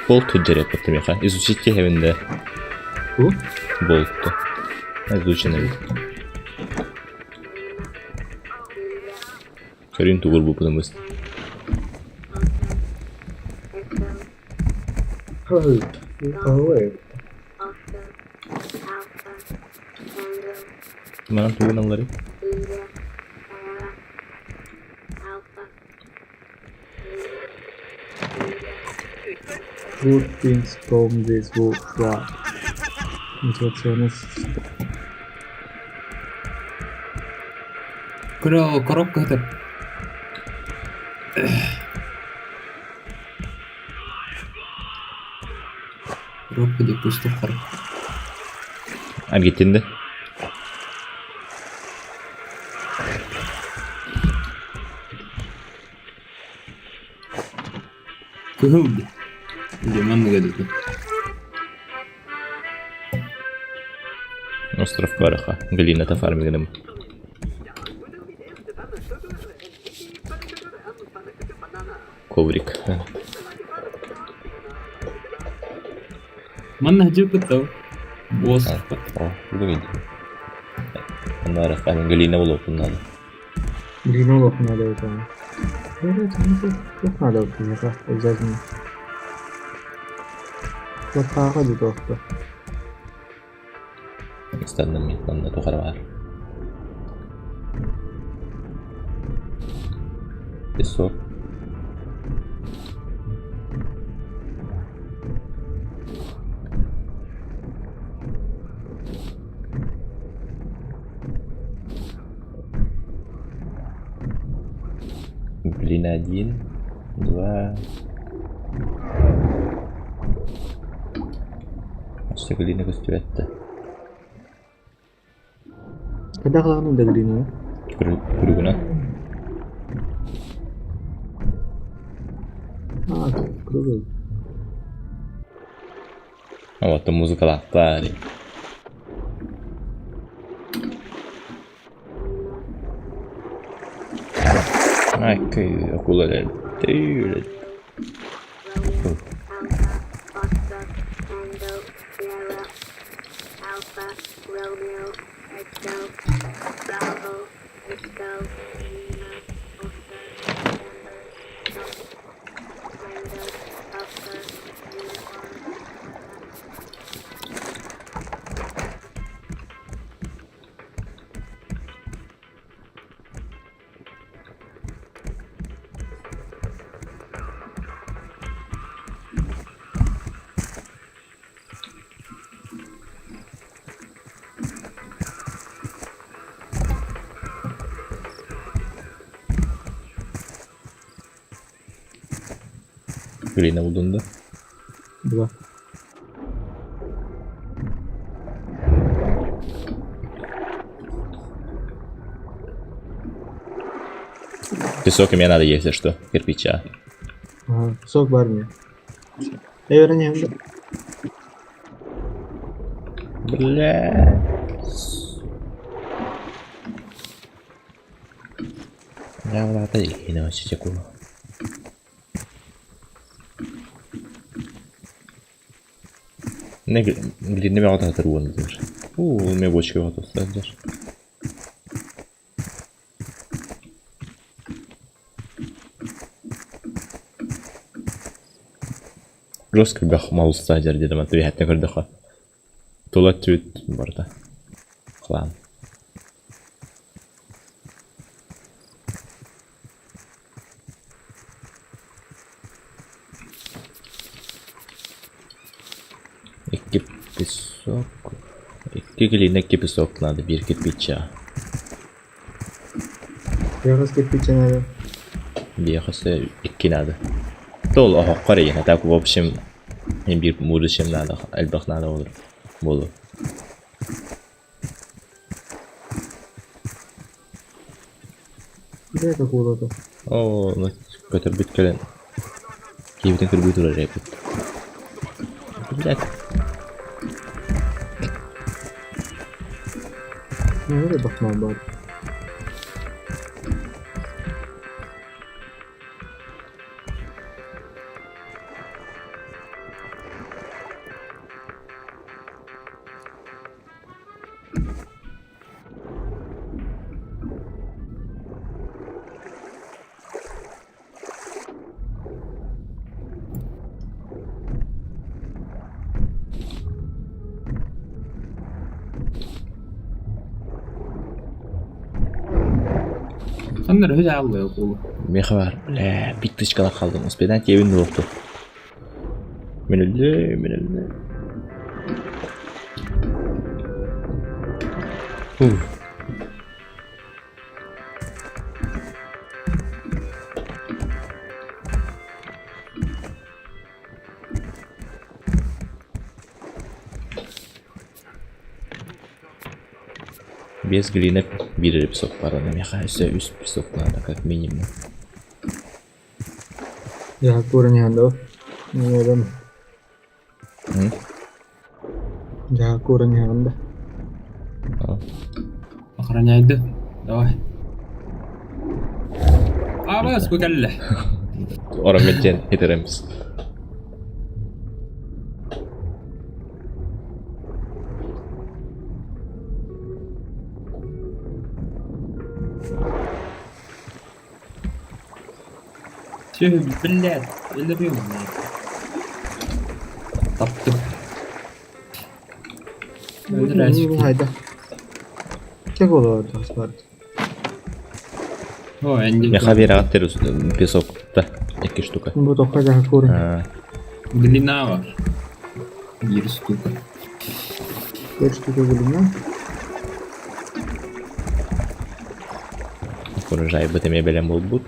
Bolt tüccere yaptım ya. Изучите evinde. Bu? Bolt'tu. Изучен evi. Körün tuğur bu pulumuz. Hayır. Hayır. Gimana tuğur namları? Good things from this book war. Instrucciones. Коробка это. Коробка деп пусто қар. Әргеттенді. Көгілді. Деман мүгеді. Остров Караха. Глина тафармигнем. Коврик. Манна хажу күттау. Бос. О, bu iyiydi. Bunlar hani glina bulutun надо. Глинолов надо это. Evet, çok надо olsun ya. Özellikle. Lapahı da dostum. İstendim yıklandı tokar var. Pесок. Глина 1, 2. Что глина костюэта? Когда главное до глины? Кругuna. А, круглый. А вот там музыка лапари. Ai, que acula del tigre. Alpha, Romeo, Echo, Bravo, Echo, Lima, Oscar, November, Tango, Alpha, Unicorn, Glina bulduğunda. Два. Песок мне надо, если что, кирпича. Ага, сок бар mı? Öğreneyim de. Бля. Я вот это и на секунду. Ne glidni med att roen där. Med bocka vad det där. Жестко бахмал стадер dedim hatta bir hatta gördük ha. Tola tüt barda. Klan. İki pесок. İki glidni iki pесок надо, bir кирпича. Yağız kepçe nerede? Бияхасы iki надо. Тол ахаккар yana так в общем мен bir будущем надо, әлбәт надо olur. Болу. Buraya da kuğuladı. О, ну Петр биткелен. Кейбитен кірбей тұрар репет. Блядь. Nerede bakmam var? Sanırım hiç alıyor kulu. Mexvar. Bля, bir tışkala kaldım. Uspeden evinde yoktu. Men öldü. Без глинок bir песок пара. Мне кажется, üst песок надо как минимум. Ya kurun yanında o. Nerede mi? Hı? Ya kurun yanında. Охраняйды. Давай. Абас бükelle. Oran geçen yeteremiz. Şey, блядь, öldürüyorum ben. Taptım. Öldür azıcık. Hayda. Çek olur orada. O, ende. Mexa bir rahat terus pesokta. 2 штука. Bu da kadar kurun. Ha, Длина var. Bir штука. Kaç tutu bulunma? Kurajay bteme belem bolbut.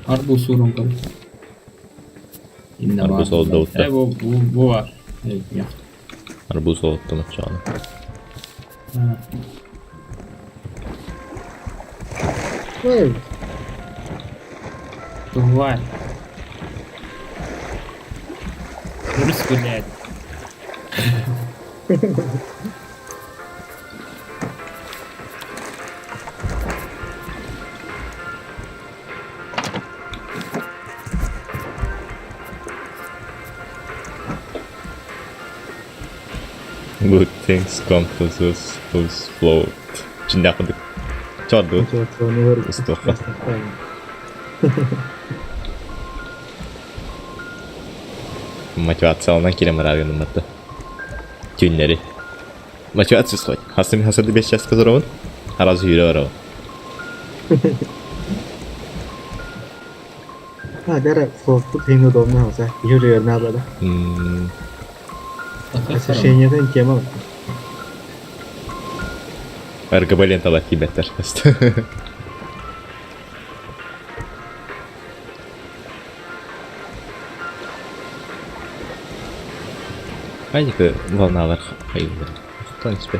Arbuz vurun kal. Yine Arbuz var. oldu, oldu. Bu var. Evet, ya. Arbuz oldu çağını. Ha. Hey. Давай. Рус, блядь. Good things come to those whose float. Cindak untuk. Çordu. Onu ver. Mustafa. Мотивациялынан келем районым атты. Тюннери. Мотивация сход. Hasırdı 5 час кызырауын. Аразы үйрі барауын. Ha dere soğuktu peynir dolma olsa. Yürüyor ne yapalım? Asa şeyinlerden kema bak. Аргабален талат кибеттер. Haydi волналар hayırlı. Tutan ispe.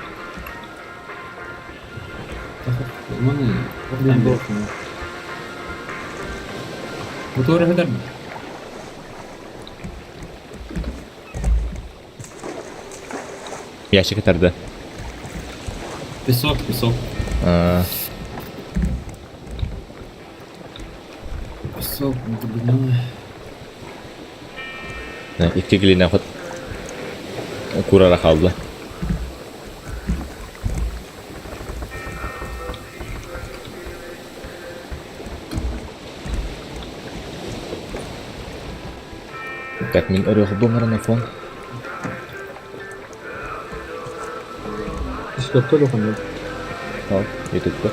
Mana Ben bu motor kadar Yaşı katardı. Песок. Aa, Песок, блин. iki gilina hot. Kurara kaldı. Так, min örüyor bu maranafon. Discord'da dokunuyor. Al, YouTube'da.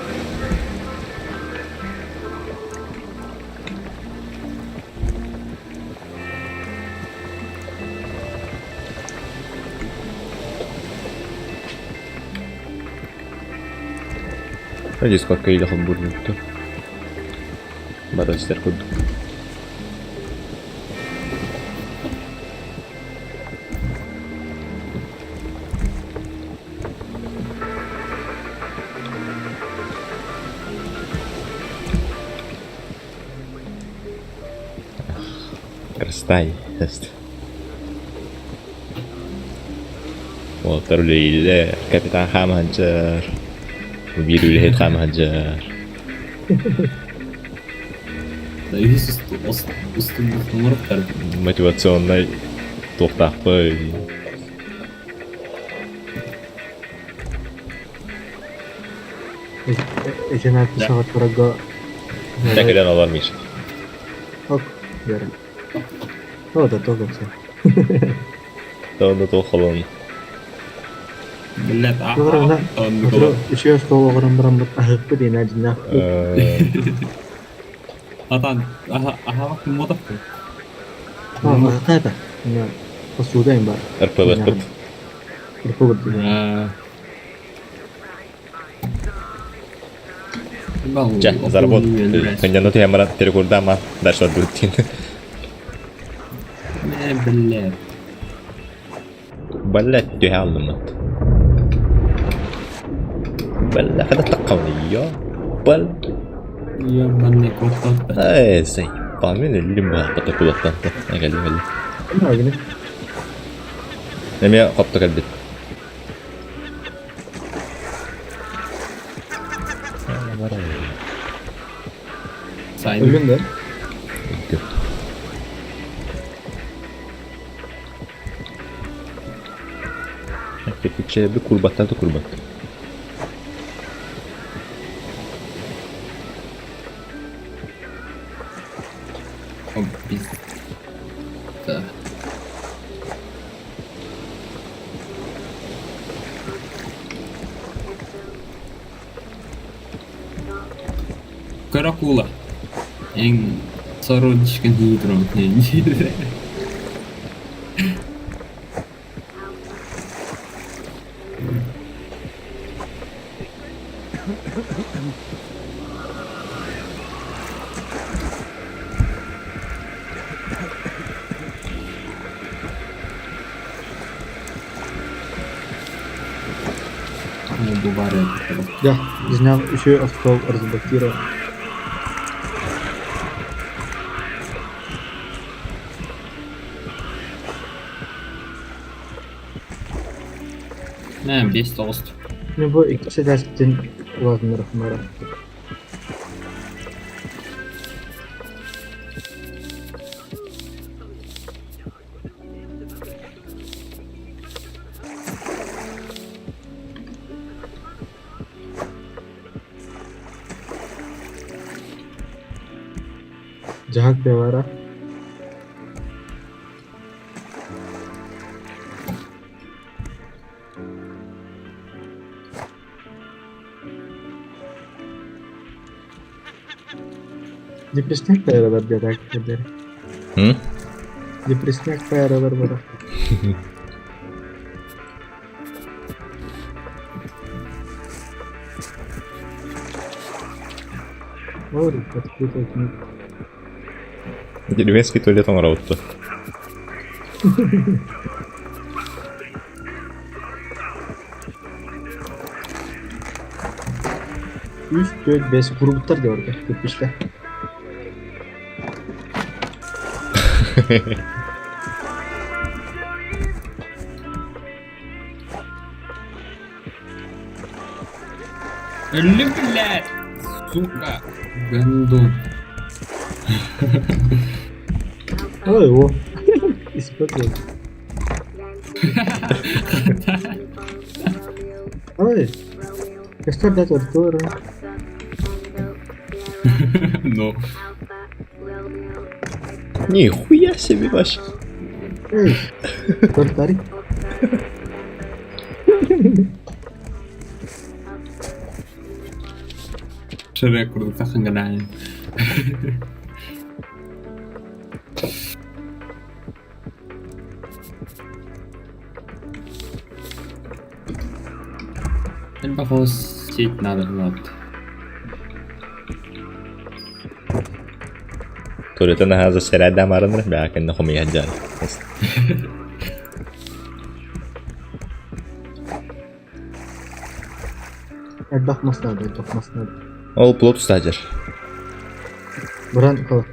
Discord'da ile hamburg'da. Barışlar kod. Крастай, тест. Walter ile Kapitan Hamhancır. Bir üyehet Hamhancır. Да и üstünde numara verdi. Мотивационный тоқтақпы. Cenab saat baraga. Тәкеден алармыш. Ok, yarın. O da doğrusu. Тауында тоқылын. Millet Doğru. ahı. Doğru. Işığı soğuk oğlan buram bu ahıkkı diye necin ahıkkı. Atan aha bak motor. Ahıkkı da. Ya. Pasudayım var. Ырпылықпыт. Kırpı gitti. Жа, заработал. Кондяно ты ямара перекурда ма. Дальше отбудтин. Ne bileyim. Блять, тюhe alınmat. Бля, kada taqqavni yo. Bal. Ya ben ne korktum. Say. Pamin elim var pata kulaktan. Geldi. Ne var yine? Nemeye kapta geldi. Sayın. Ölüm de. Peki bir kurbattan da kurbat. O biz. Da. Каракула. En sorun çıkan hidron. Bu var ya. Ya, знал еще автол разблокировал. Ne 5 tost. Ne bu ikisi dersten lazım rahmara. Jahak devara. Депресняк beraber bir takip ederim. Hı? Депресняк beraber bana. Ой, откуда это? Деревенский туалет он работает. 3, 4, 5 gruplar da orada. Gitmişler. Öldüm bile. Suka. Gandon. Ay o. İspat yok. Ay. Kestar da tortura. No. Нихуя себе баш. Ey. Tortari. Şuraya kurduk sakın gelen. El bajo sí, nada, nada. Turret'ın hazır seray damarındır. Belki de humayacağım. Bakmasın abi. Ol plot stajyer. Buran kal.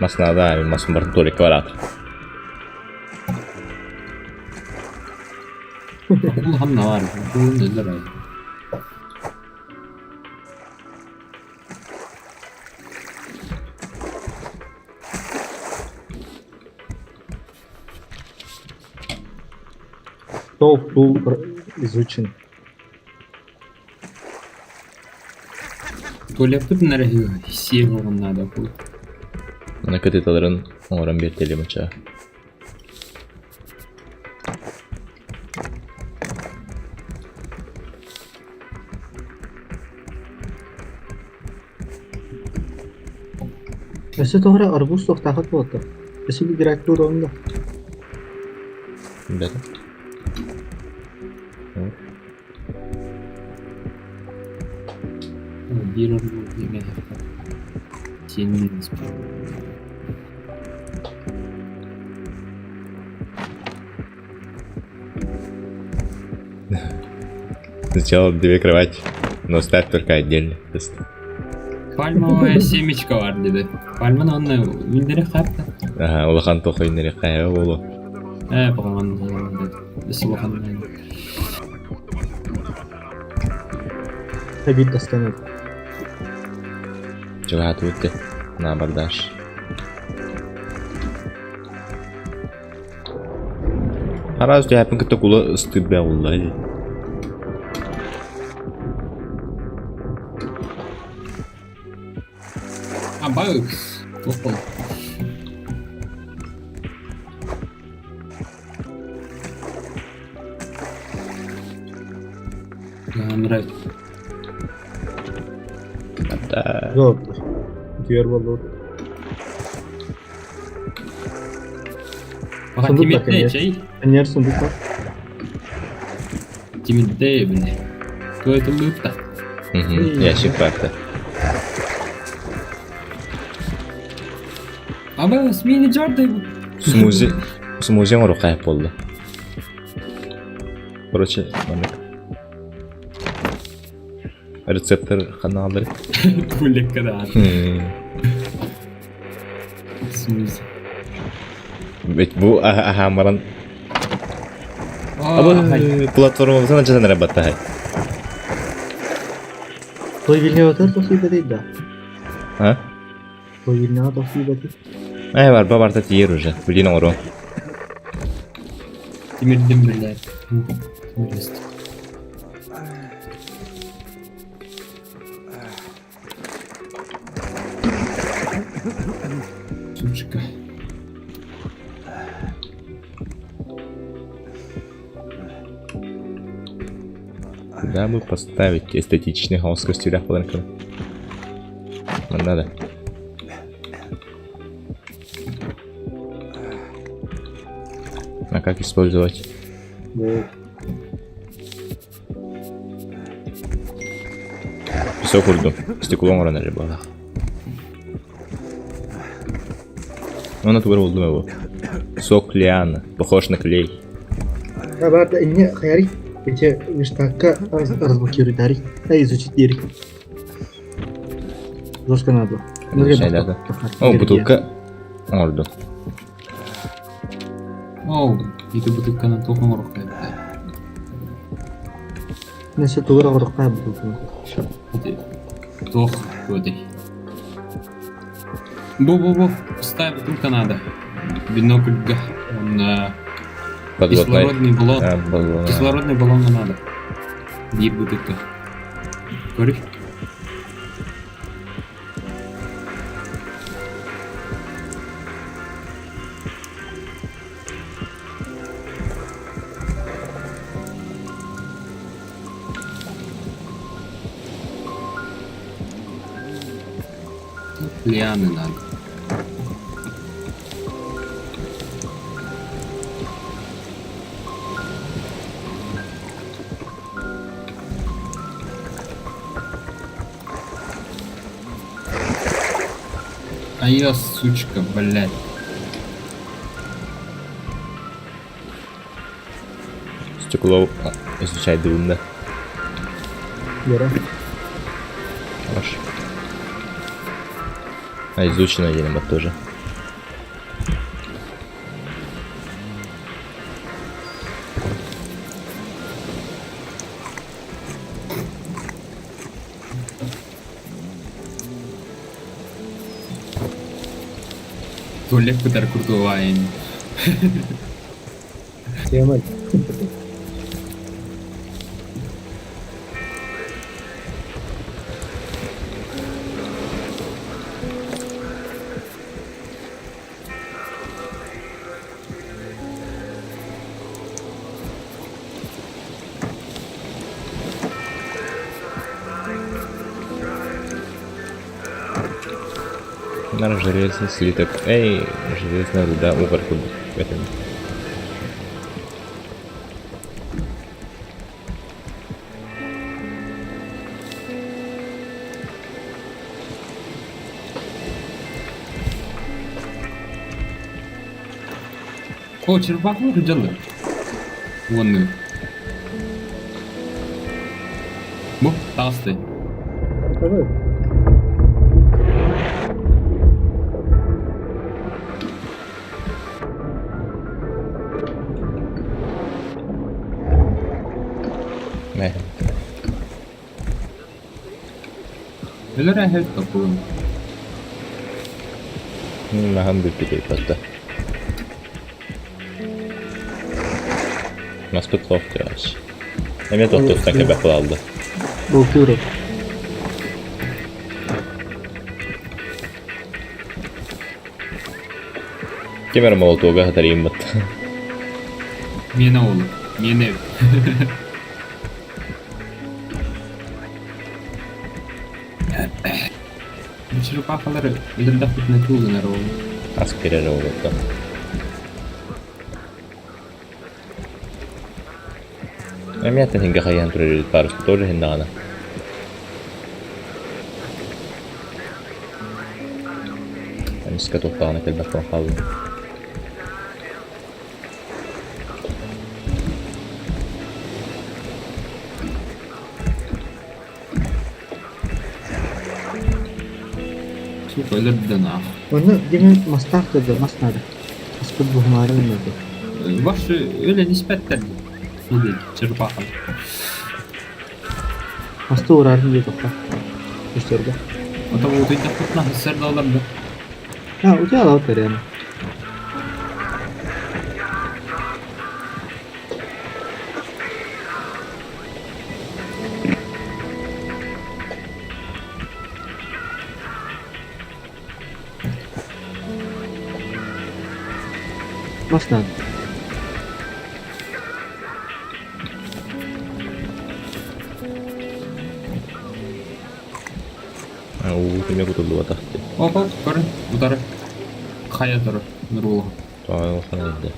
Masnada abi masum bir tuvalet kvarat. Bu hamle var. Bu neler abi? Soğuk bu изучен. Tuvalet nereye? Siyah olanlar da bu. Bana katitaların umarım bir teli maça. Öse tohra arbuz tohtahat boldu. Öse bir direktör onda. Benim. Bir onu yemeğe. Senin ismi. Сначала 2 кровати, но ставь только отдельно. Palma semечка var dedi. Palma onunla indire kapta. Ага, улахан тохой нери кая болу. Bakalım dedi. Nasıl bakalım yani. Tabii taskanır. Чего тут ты на абордаж? Раз я пинг кула стыбя улай. Bugs. Topal. Right. Да. Zordur. Diğer balığı. Bak Sunduk timidde bakın ya. şey. Ben yer sunduk var. Timidde bile. Tuvalet'ta. Ящик карты. Ama smini jardı bu. Смузи он рукой полда. Короче, рецептор каналları. Full kadar. Smooth. Bu ahamaran Ama platforma sana çatan rabatta hay. Toy Vilnius tosuyu da değil de. Ha? Toy Vilnius tosuyu da değil. Ay var babarta tiyer уже. Блин, oro. timirdim bile. Timirist. Сучка. Куда бы поставить эстетичный хаос в костюлях подарком? Нам надо. А как использовать? Bu Песок урду. Стеклом уронили было. Ну, натура oldu mu bu? Сок лиана. Похож на клей. ya var da inni hayari Эти ништяка разблокируй дарить, изучить дерек. Жестко надо. Şeylerde. О, бутылка. Oldu. Oldu. Ити бутылканы тоқоңырақ қайды. Нәсе тугыра құрыққа бутылка. Ити тоқ өдей. Бу. Пустая бутылка надо. Бинокльга. Он Подводной. кислородный баллон. Баллон. Кислородный баллон надо. Бир бутылка. Көриш? Лианы надо. А я, сучка, блядь. Стекло изучай дымно. Яра. Хорошо. А изучено где-нибудь тоже. Tuolle pitää kurtua vain. Темаль. Наверное, железный слиток. Эй, железная руда. Угорь куда? В этом. О, черепаху взяли. Вони. Бу, тасти. Не. Eller helt tapu. Vähän byttyy tästä. Mas på tohtias. Ei me tohtuus tämän kevätlalta. Болтырок. Kemer moltuu kahta rimmat. Mene oğlum. Mene ev. Bu черепахалары öldürdük ne tuğlular oğlum. Askeri roolutta. Mä mietin, hinkä hajan tuli nyt parasta tosi hinnaana. En ska tuttaa ainakin tästä paljon. Сука, öldürdün ah. Оны демен мастақ деді, мас надо. Аспыд бұхмары надо. Başı öyle nispetlerdi. Bu değil, черепаха. Масты урардың деді оққа. Көштерді. O da bu da tutma hisser de olabilir. Ha, өте алау көрем. Мас надо. Uutin joku tullut tahti. Opa, karı, bu taraf. Kaya taraf, Nurullah. Tuo on osa näitä.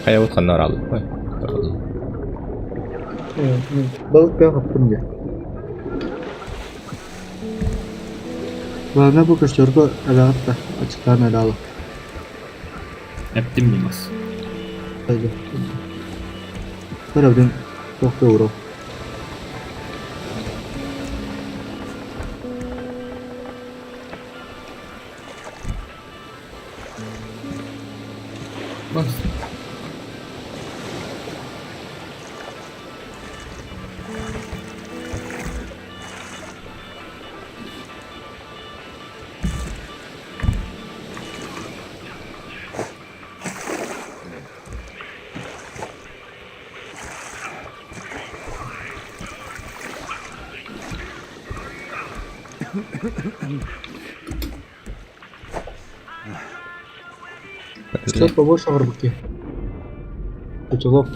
Kaya utkanlar aldı. Koy. Balık bir kaptım diye. Bana bu kuşlarga alaat da açıktan ele alıp. Ettim bilmez. Haydi. Böyle çok doğru. Bak. Что побольше горбуки. Утюгов.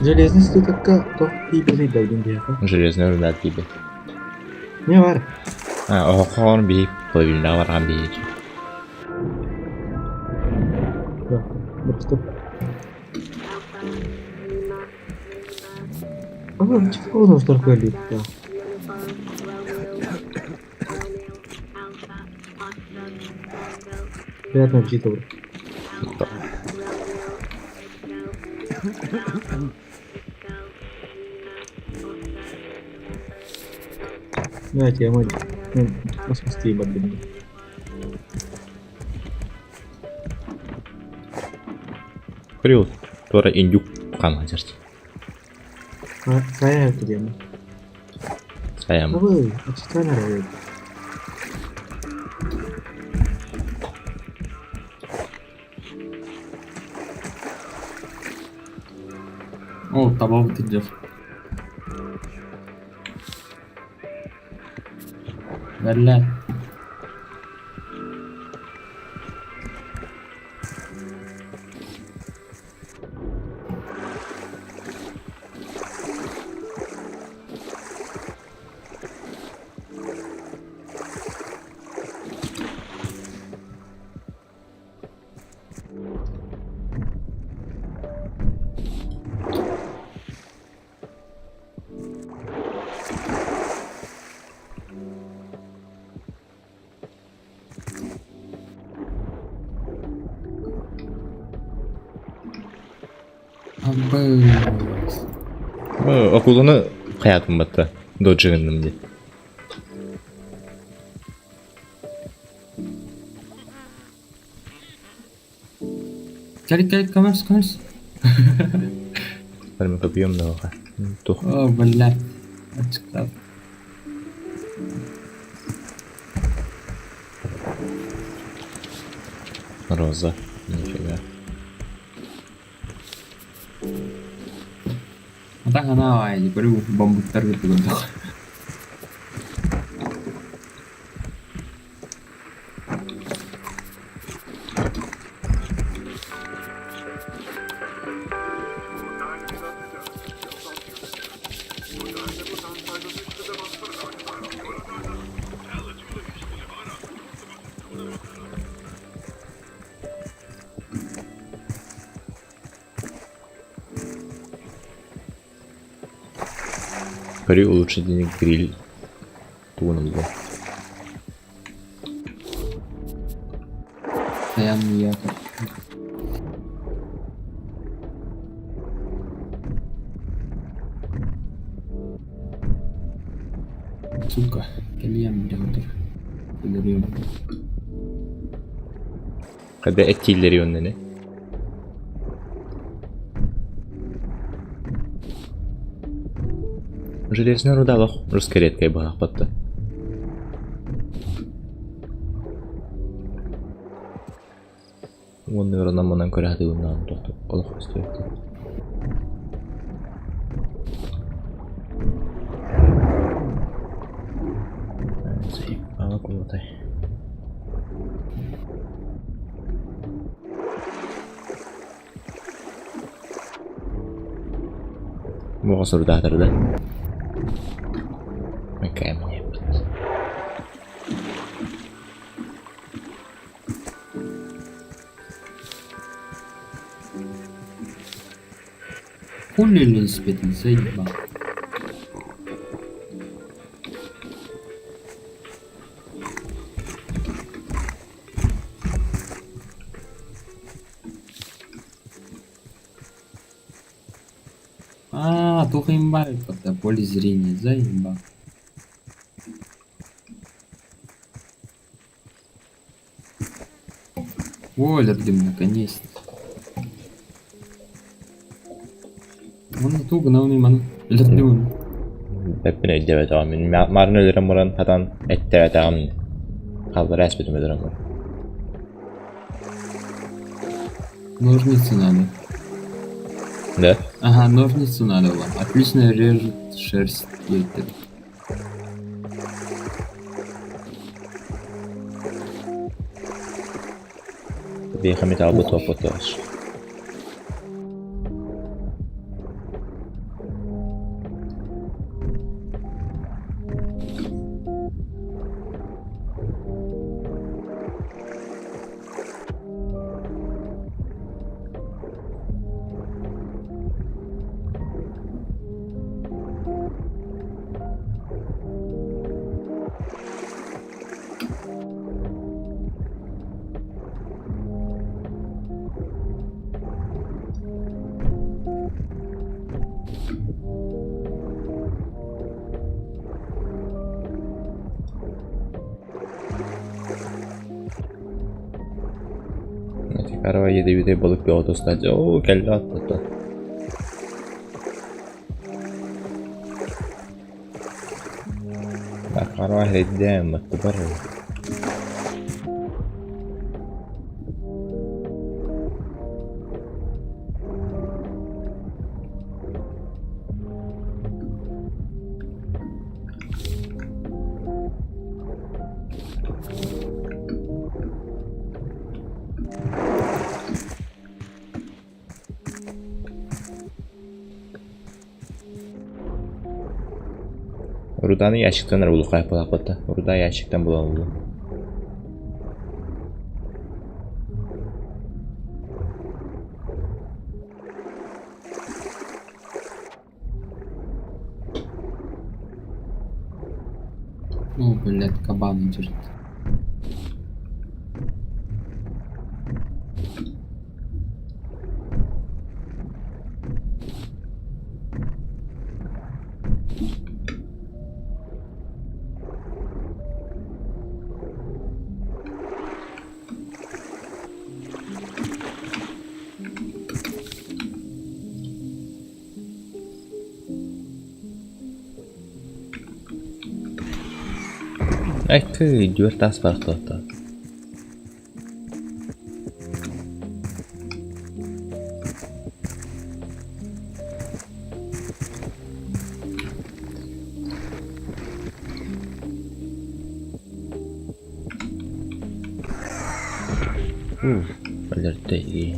Железный стыкка то и бери дойдем где. Железный рулет gibi. Не var. O kon bir koybilde varan bir. Bıktım. Ama çok uzun süre kalıyor ya. Приятного аппетита, бро. Давайте, я мой... Ну, космос ебать, блин. Kırıyor. Sonra injuk kalmayacak. Saya itu dia. Sayam. Apa? Açıktan arıyor. O tamam bitince. Ver lan. Okulunu hayatım battı. Dojig'indim diye. Gel kamers. Ben kapıyorum da oka. Tuh. Oh belat. Açık lan. Roza. Nifega. Mata kana ay baru bom putar gitu kan. При улучшении гриль туннеля. Dayanmıyor. Suka. Kalian bilang tuh. Delirium. Kada etkileri yönleri. Железный рудалох. Русская редкая была подта. Onun yorundan bundan göre hadi bundan doktor. Allah istiyor. Zayıf. Ama kullatay. Bu kasur dağıtırdı. Mükemmel yaptı. كل الإثبات زي ما тухим бай, это поле зрения, заеба. Олердим, наконец-то. Onu tuğ gınavını imanı. Elirdim. Hepine iddia et amin. Marın ölürüm buran hatan ette et amin. Kaldı resmedim ölürüm buran. Ножницы надо. Ne? Ага, ножницы надо было. Отлично режет шерсть. Ездит. Bir hamit aldı toplatılar. Tekrar yedi bir de balık bir otostacı. Oo kelle atladı. Tekrar var edeceğim baktı barı. Ruda'nı yaşıktan bulup kaybolaklıkta. Ruda yaşıktan bulalım. Ну, блядь, кабан держит. Ай ты, идиот, tas var кто-то. Belirtti.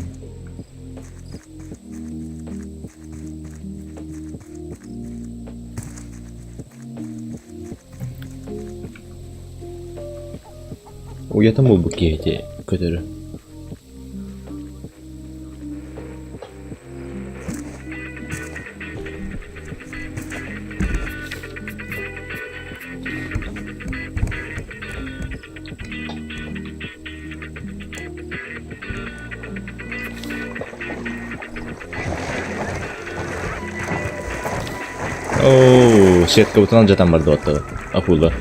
Uyatın bu bukiyeti kötürü. Oh, shit, kebetulan jatan berdua aku lah.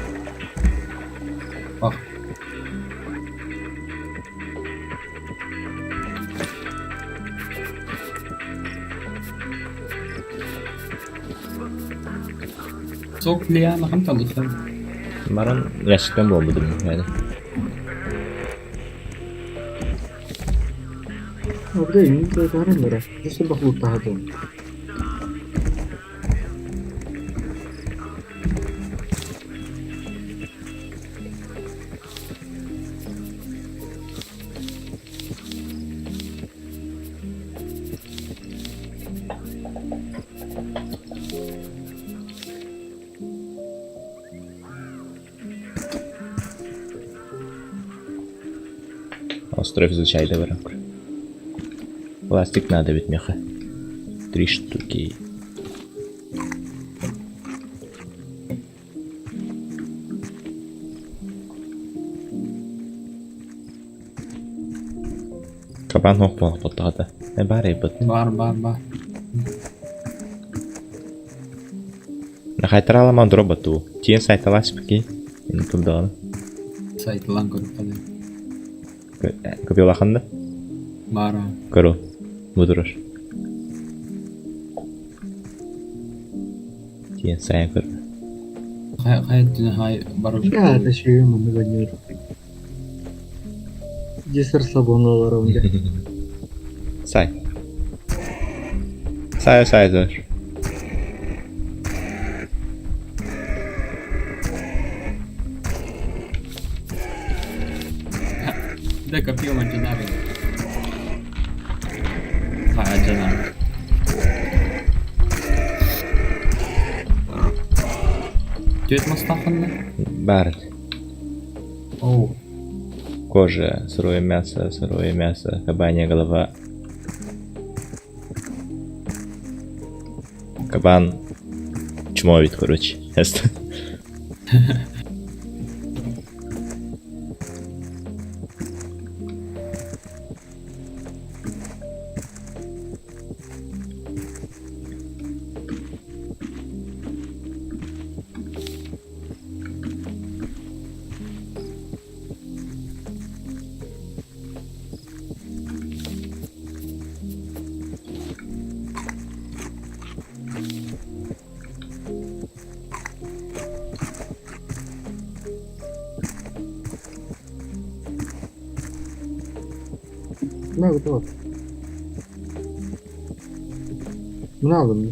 Bak. Sok liana kan tanıdım. Kemarin yaşıktan bulamadım yani. Orada ini sekarang merah. Justru bakul tahu. Остров изучай да барам. Пластик надо ведь меха. 3 штуки. Кабан хоппа потада. Бар ебет. Бар. Нахайтара аламан дроботу. Тиен сайталас пики. Ин турдаган. Сайтылан көріп қалай. Көпелаханды. Бара. Көру. Будураш. Тиен сайын көр. Қайттыны хай барып Да, это еще ему нагонер. Здесь расслабонного раунда. Сай. Сай заш. Да копьем антинарин. Хай антинар. Тет мастаханна? Бар. Оу. Кожа, сырое мясо, кабанья голова. Кабан чмовит, короче. Ne bu tamam. Bunu aldım mı?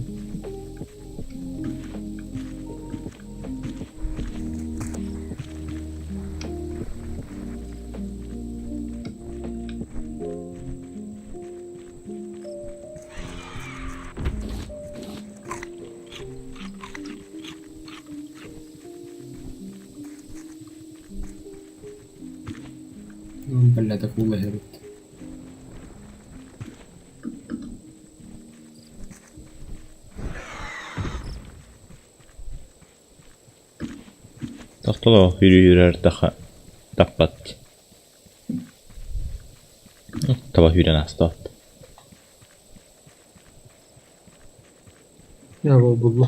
بلد أخوه هرب. Tohtolo yürüyür daha tappat. Tava hyrän astat. Ya bu.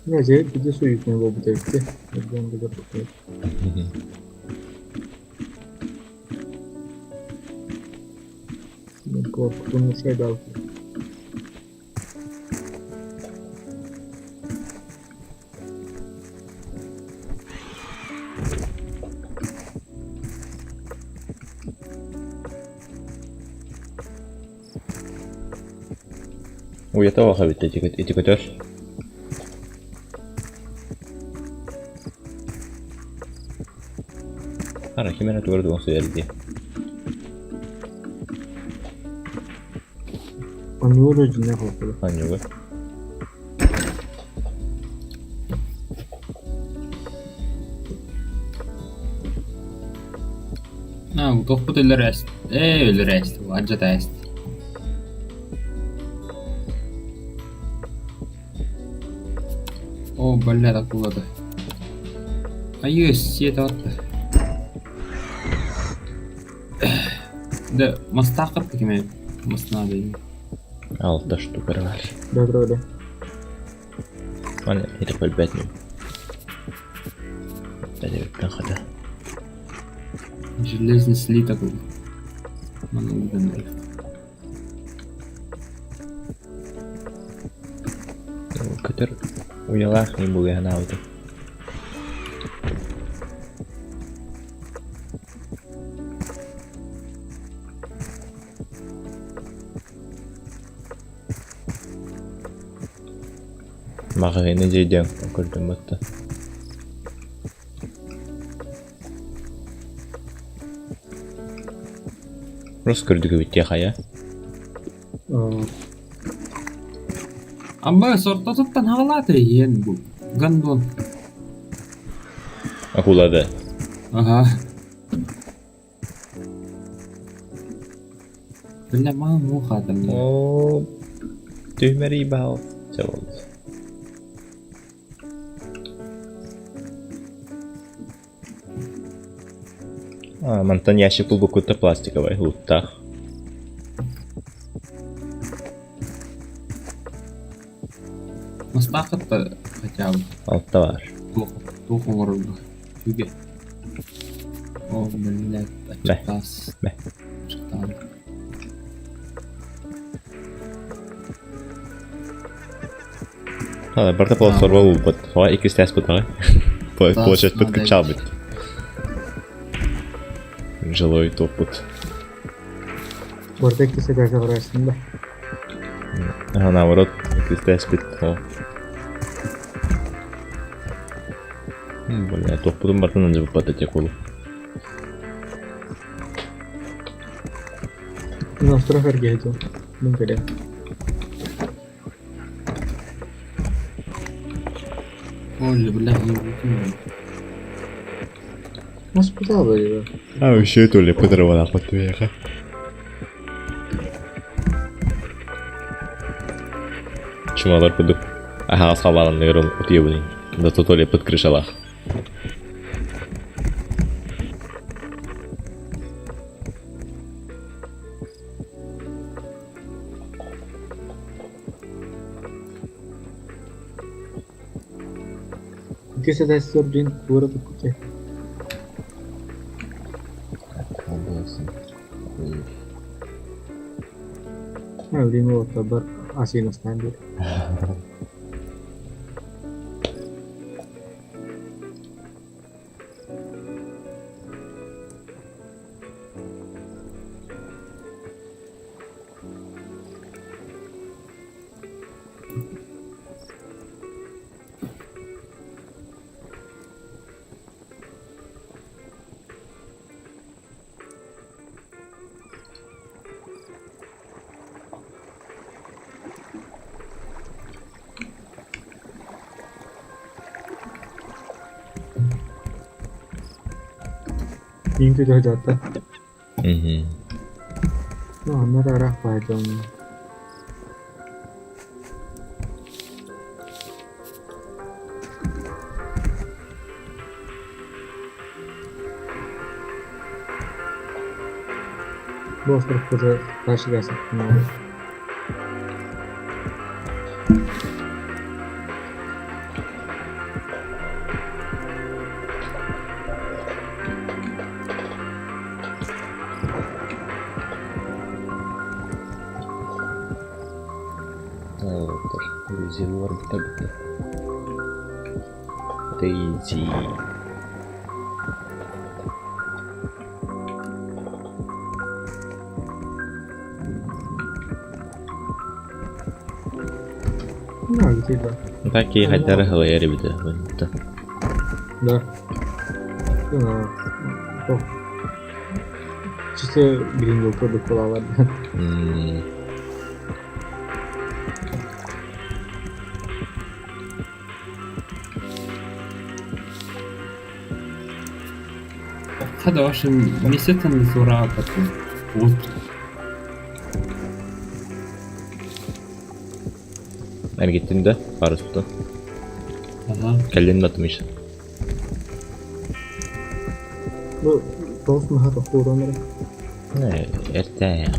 Ne şey bir de su yükünü bu devkte. Ben de bakıyorum. Ben korktuğum şey de aldım. Уятава хавит эти котёр. Ara kimene tuvarda onu söyledi. Он не вроде не хватало. Hangi bu? Bu tohbut öyle rest. Öyle rest. Acı da rest. O бля da kulladı. Ayı siyete attı. Да, мастахар кеме масна дейм. 6 штука var. Да. Hani hiç kolbetmiyor. Hadi ben hadi. Железный слиток. Мана уйдем. Kötür uyalak mı bu yana aldı. Mağazayı ceyden okurdum battı. Rus gördük bitti ya. Amma sorta tuttan havalatı yen bu. Gandon. Akuladı. Aha. Kyllä mä oon mukaan Oo, tyhmeri bao. Se oldu. Mantan ящик пулбукutta plastика vai huuttaa. Mä stakkatta хотя бы Altta var. туху ворога. Юге. О, блядь, очкас. Мeh. Читал. Ладно, барта полосор был вот. Хава икис тест пытал. Получается подкачал быть. Жилой топут. Orada ikisi de arasında. Ага, наоборот, икис тест пытал. Бля, топутun бартан анжы выпадать якулу. Ну, страхар гейду. Ну, гере. Ой, блядь, не выпил. Ну, спитал бы его. А вообще то ли подорвала под твоя. Чумалар буду. Ага, салалан нейрон утъебаний. Да то ли под крышалах. İkisi de sorduğun uğradı kutu. Ha, udah mau tabar asino standar. Ini tuh jatuh. Oh, merah pajang. Bos terus taşı gelsin. Dur, var bir tabi. Daisy. Nah, gitu lah. Pakai hajar halayar bir de. Bunda. Да. Oh. Чисто гринго продукт var. Hadi вашим месяцем зура такой. Вот. Ben gittiğimde Paris tuttu. Ага. Kellerini atmış. Bu tost mu hata kuranları? Ne, ertaya.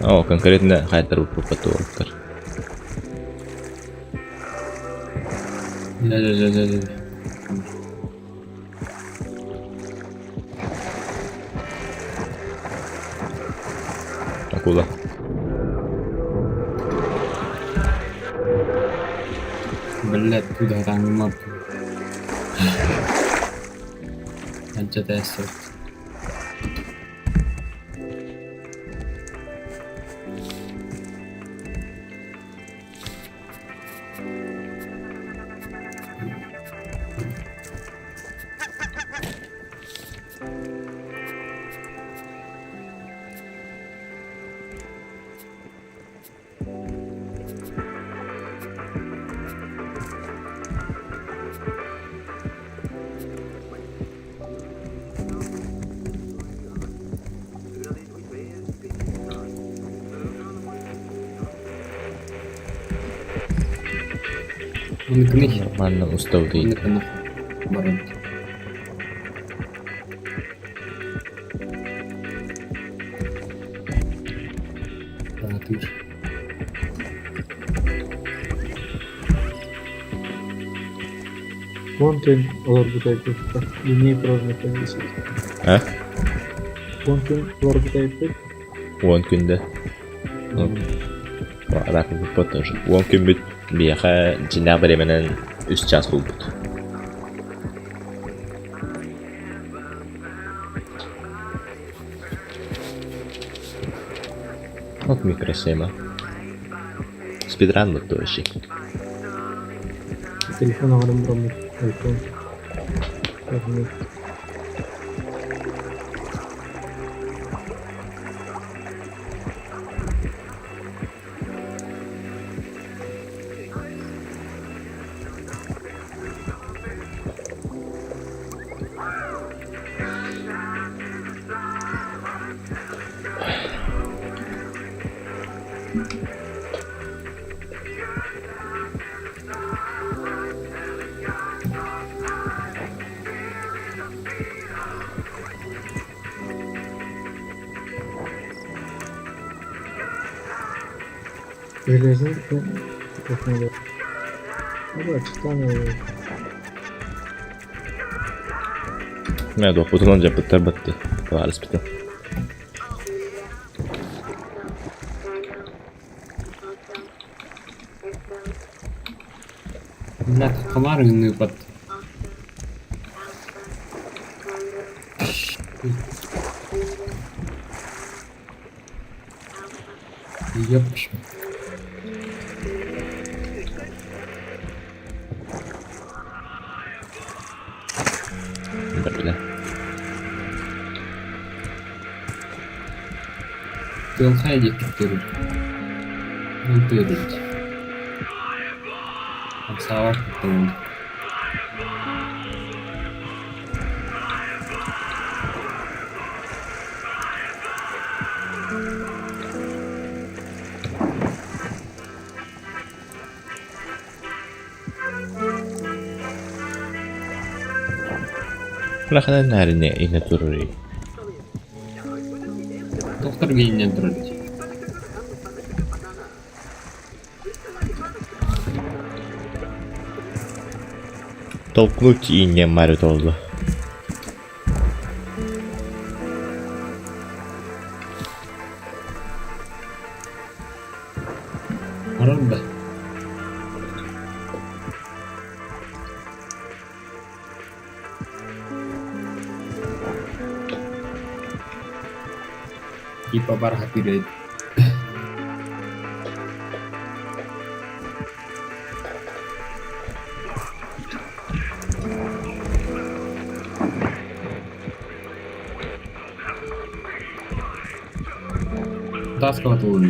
О, конкретно хайдер попадет. Да. Акула. Блядь, куда там мат. Анча тест. Bunukini Nормально устав değil. bunukini barın. Taratır. Контент олар бутайпыт. Линей прожмета висит. Ha? Контент олар бутайпыт. 10 günde. Rakı bir potaj. 10 gün bit biyaha cinna biriminin 3 ças bulbut. Вот микросхема. Спидран вот вообще. Телефон аларым бурамыт. Айфон. Рахмет. Железный как надо. Ну, читание. Ne de okutunca biter bitti. Varis bitti. Bunlar kamar ünlü bat. Yapmış mı? Böyle. Yolkaya gittik görür. Yol görür. Sağ var. Tamam. Bırakın nerede yine durur. Doktor giyince durur. Толкнуть и не марит oldu. Arada. Ipabar hati deh. Tas kau tu ni.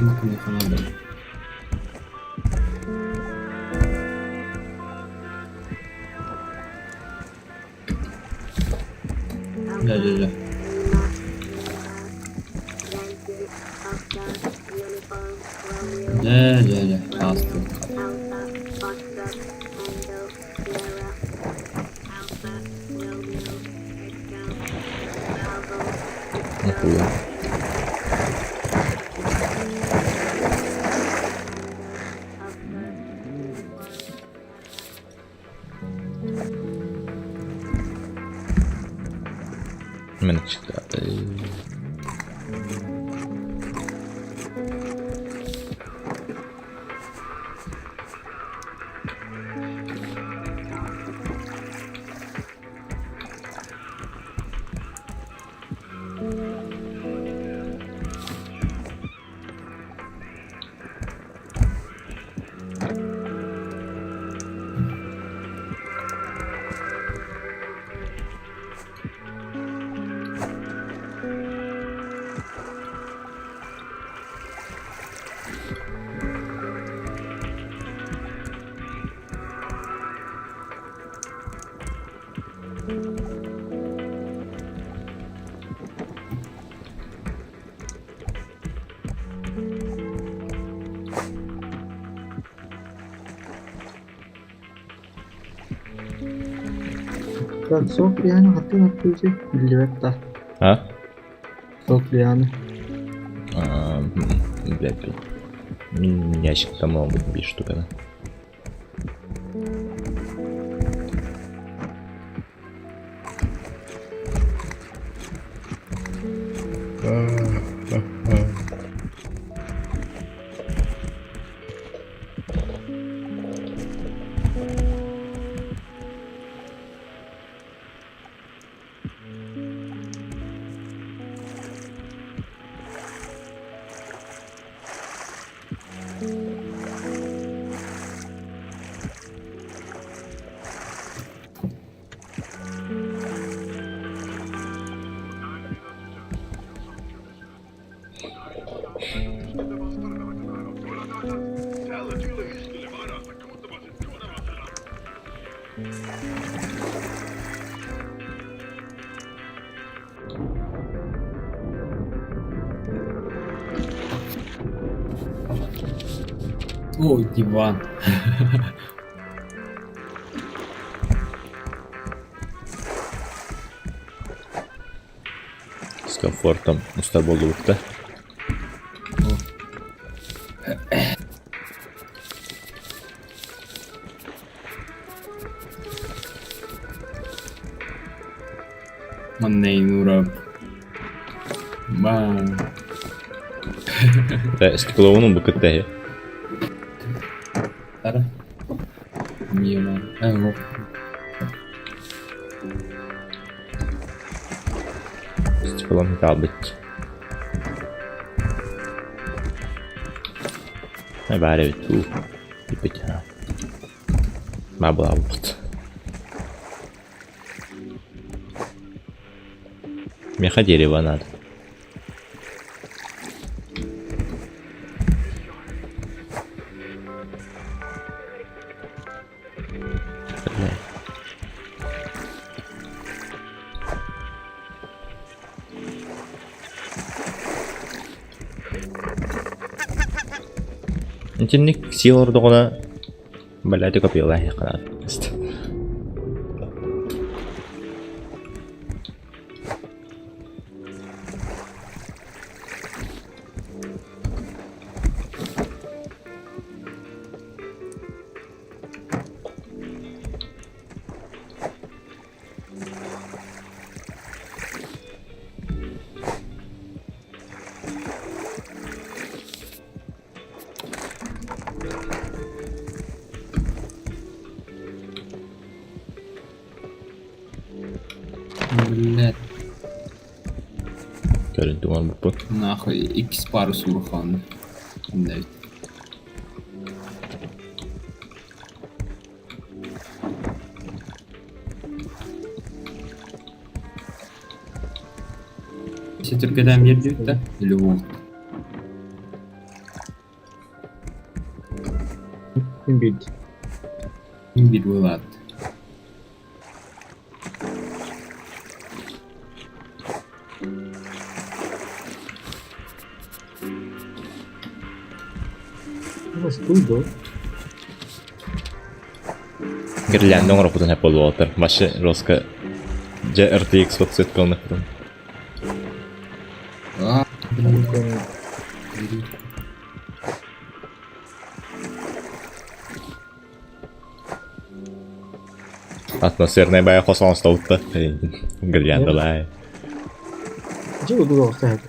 Ini kena Kanada. Ya. Ya. Pasti. Nihua. Mana çıktı? Так, Софьяны хатын атпыйсы. Билбетта. Ha? Софьяны. Блядь. Ящик там могут быть 5 штук, да? О, диван. С комфортом уста болуукта. Маннейн урап. Ба. Стекловунун букеттеги. Ара. Миема. Ого. Стеклом металл быть. Бari itu dipecah. Mabla вот. Меха дерева надо. Блядь. Интенник силор догона балати копила яқанат. Блядь, Görüntü var bu. нахуй, X парус урфан. Блядь. Все Türkiye'den bir diyor da öyle oldu. Бить. Bir oladı. Студо. Гирлянда оңыр оқудан әп болып отыр. Башы Роска RTX 30 қалны құрын. А, Атмосферная бая қосылан ұстауытты. Гирлянда бай. Где вы дуга оставят?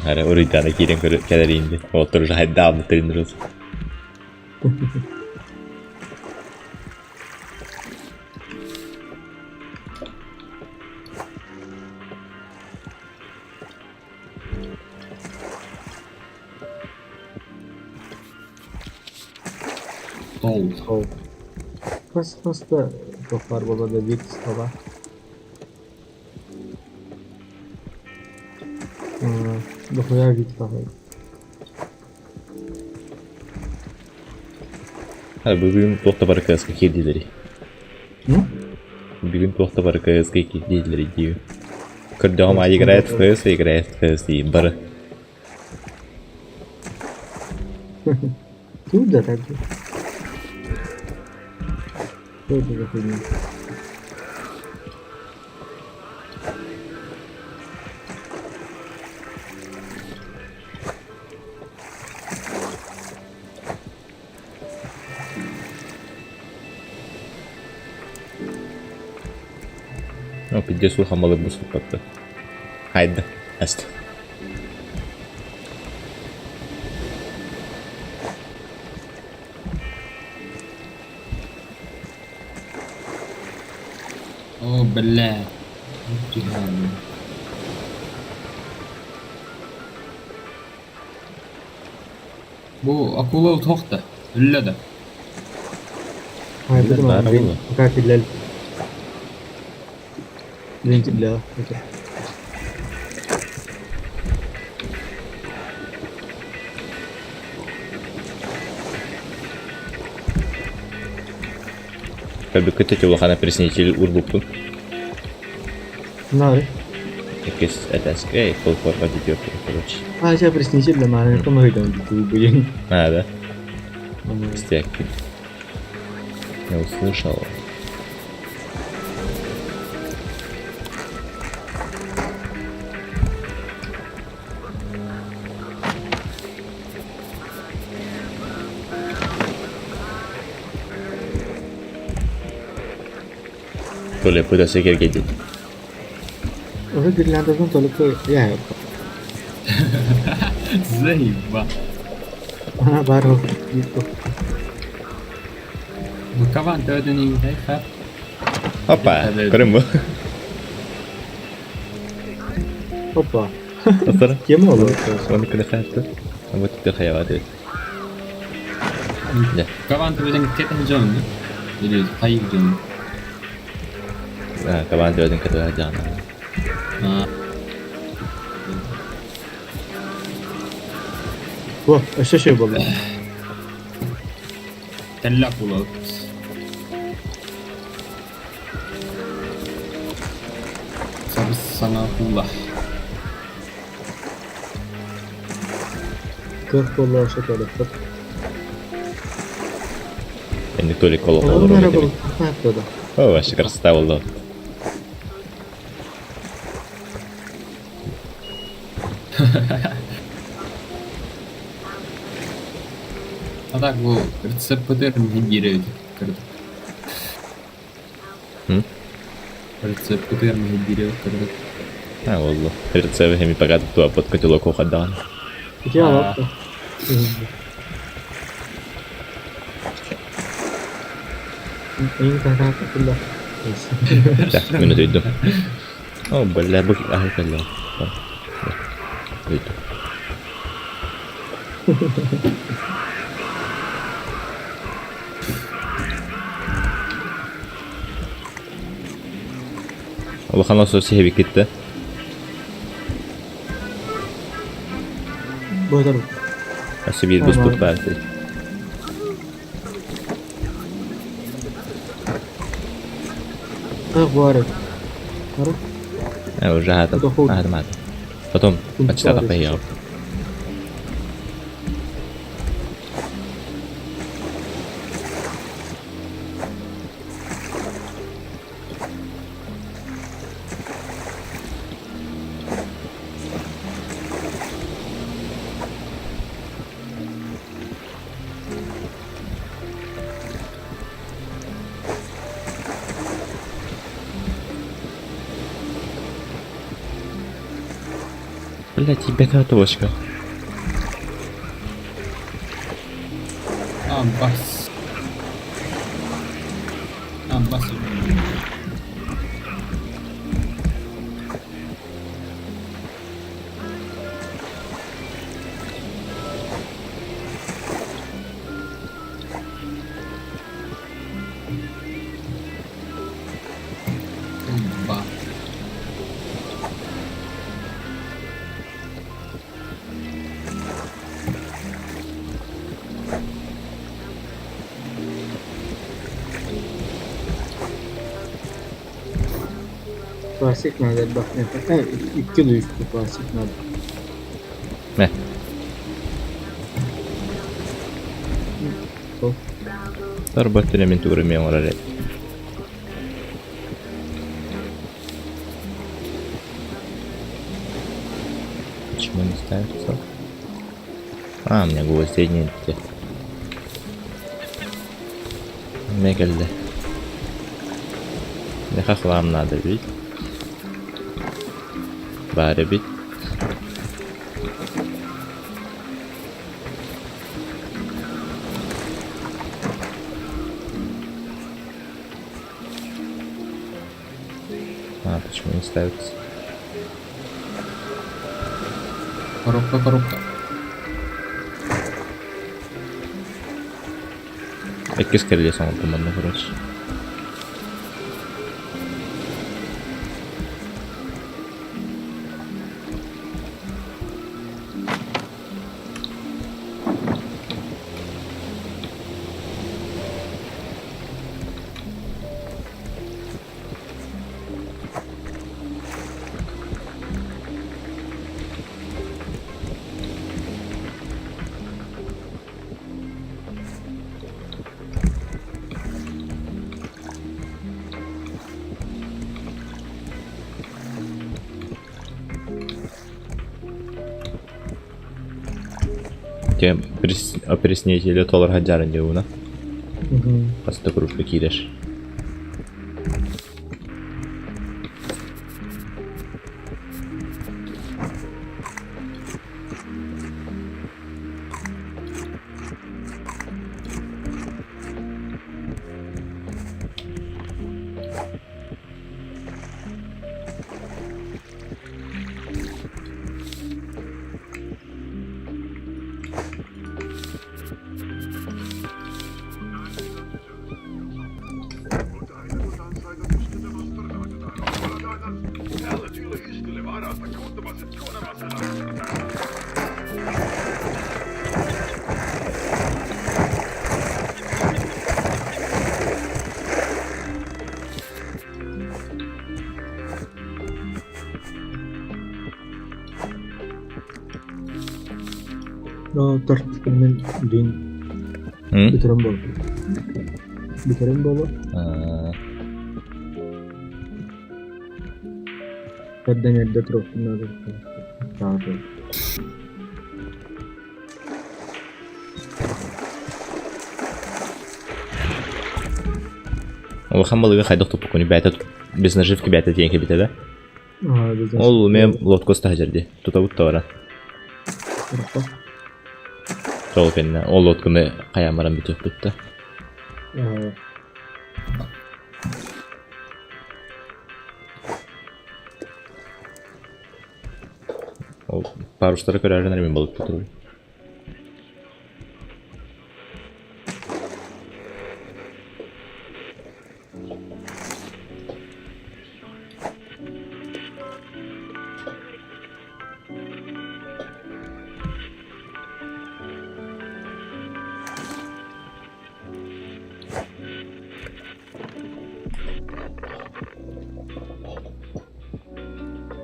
Hara uridana kiren kadar indi. Oturur hadi anlatırız. Стол. Просто Toklar baba da Vix baba. Dokuya Vix baba. Бүгүн тохта баракаска кирдилери. Ну? Бүгүн тохта баракаска кирдилери дию. Когда играет в CS и бар. Чудо так же. Что это за хуйня? Ну, пиздец, хамалы бусу как-то. Хайда, аст. О, бля. Bu akula toxta. Ülledi. Hayır dedim Bari ama ben oldu. kakiller. Birinci bile. Okey. Как бы кытать его хана приснитель урбуктун. Ne var? Якесь этаск. Эй, полфор идет, короче. Ha şey приснитель de mağaraya komaydım. Bu bugün. А, да? Ama Стяки. Не услышал. То ли пытался гергедить. orada girlendirdim tolup ya yok. Заеба. Ana var o. Yok. Bu kavan dördünün hep. Опа, Evet. Крым. Hoppa. Asır. Kim olur? Он كده خدته. Вот это خيالات. Да. Kavan dördünün ketin canlı. Biliyoruz, hayır canlı. А, команда один, который Диана. Ha. Bu aşağı şey buldu. Tellak bulut. Sabır sana kullah. 40 dolar aşağı tolup. Yani то ли коло Onun коло. araba ne yaptı da? О, вообще красота была. А так bu рецепт потерпим гиревит. Рецепт потерпим гиревит. А, والله. Рецепт хеми погад туа под котелок уходан. İki alıp da. İyi kanka kutla. Так, минуту иду. О, бля, бух, ай, бля. Иду. والله خلاص سيبي كده. Bu kadar. Asibir bus Tamam. put verdi. Ha bu arada. Arada. уже هذا Доход. هذا ما هذا. Потом Тут почитала парень. поел. Блять, тебя точка. Abbas. Abbas. Klasik nadir bak ne? 2 duyuşlu klasik nadir. Ne? Sol. ضربت من تورمي ورا. Почему не ставится? А, у меня гвозди нет. Мегальда. Не хохлам надо бить. Баре бить. А, почему не ставится? Коробка. Экис керлесен отыманды, короче. Тем опреснитель толар хаджарын деуна. Паста кружка кидеш. Tartışmanın din Hı? bitiren bol. Bitiren bol. Kaddan yerde trofunlar. Tamam. هو خمل خيدق تبقوني بعتت بس نجف كبعتت يعني كبيتة ده بالظبط. والله ما لوت كوستا هجر دي تطوت تورا تقول كنا والله كنا قيام مرة بتوقفته пару штук реально не было патруль.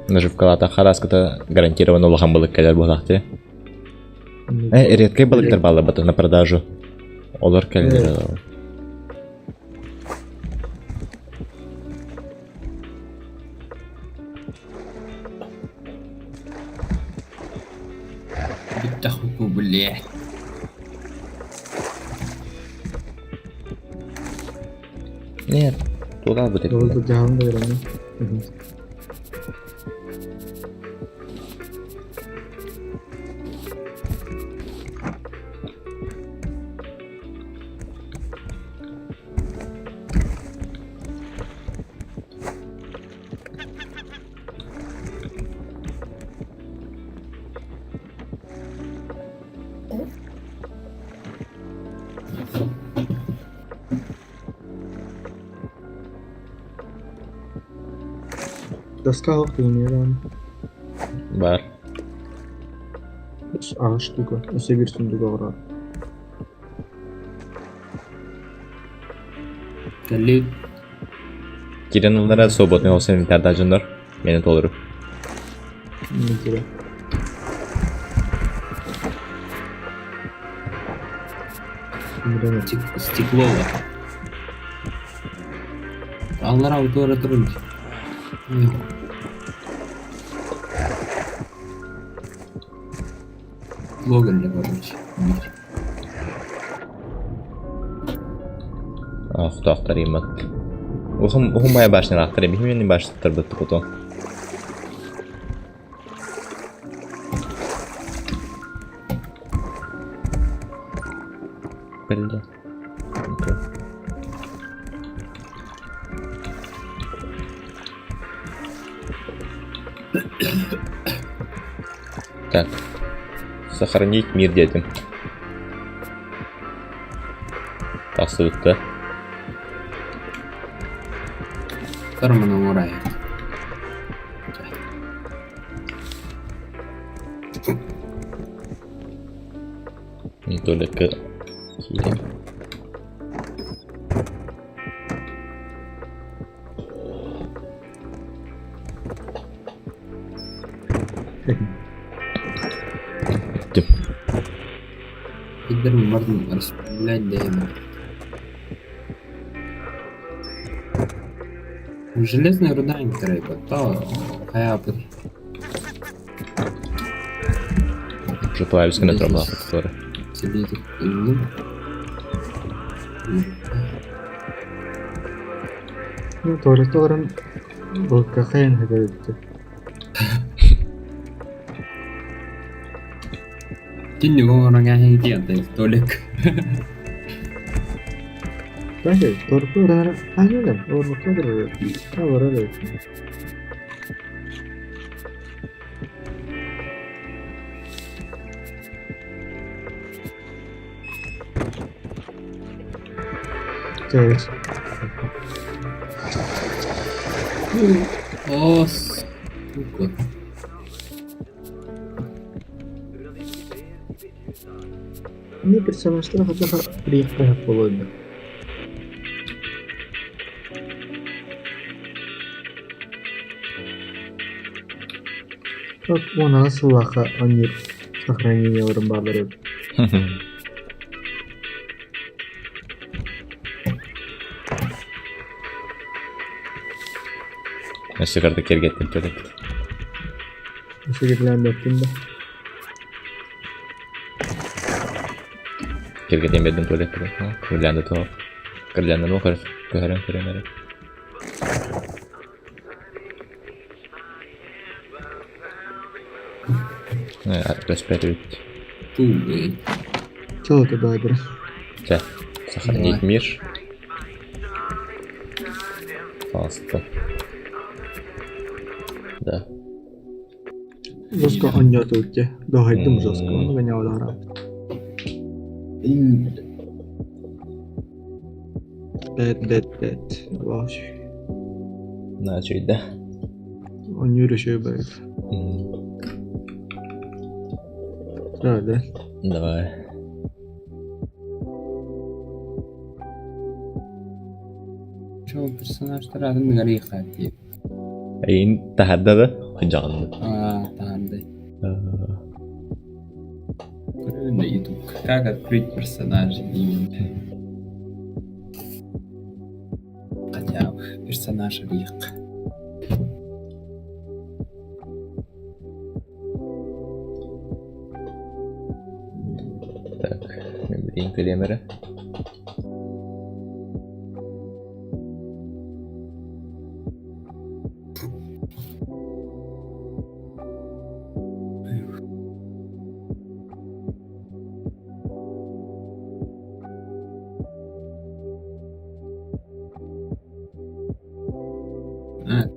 Наживкалата хараската гарантированно лохан балык келер болакты. Редкий балыктар балы баты на продажу. Олар келер. بتخوكوا بالله. Нет, туда бы ты. Doğru cevabını da verelim. Doska yok değil mi? Бар. Ağaç штука. Öse bir sündük ağır. كليت Giren onlara sohbetine olsun internet ajınlar. Beni doldurup. Mesela. Bilemedim. Стекло var. Аллар аудитория тұрын. Логан, короче. Ахта ахтарayım bak. Okumaya başlar aktarayım. Hemen başlatır bu kutu. Belli. Так. Сохранить мир dedim. Basılıkta. Sarmanın oraya. Только хилим. Bittim. Giderim vardım Bismillah diyeyim. Железная руда не треба, то хаяпы. Уже плавился на тропах, который. Сидит и Ну, туалеттен бұл кахен хәдәлетті. Тинни гоңораңа хейтиянтай толек. Бәле, торпы оранара аңгелем, орнықтадыр ой. Авар өлі. Evet. О, сука. Ne персонажтар хатаха приехать болады. Как он асылаха анир сохранение орын барлары. Nasıl karda kergettim tuvalet. Nasıl getirenlerden de. Kergettim bedim tuvalet. Kırlandı tuhaf. Kırlandı mı kırır? Kırarım kırarım. Respect. Тулы. Чего ты байдер? Так, сохранить мир. Пожалуйста. Да. Жестко анья тутте. Догайдым жестко. Он гонял лара. Бет. Ваш. Начать, да? Он не решил бет. Да. Давай. شو персонаж ترى من غريقة كتير. أين تحدد خجالة. تعال كلنا يدوك. Как открыть персонажа именно. Хотя персонаж рик. Так, наберем камеры.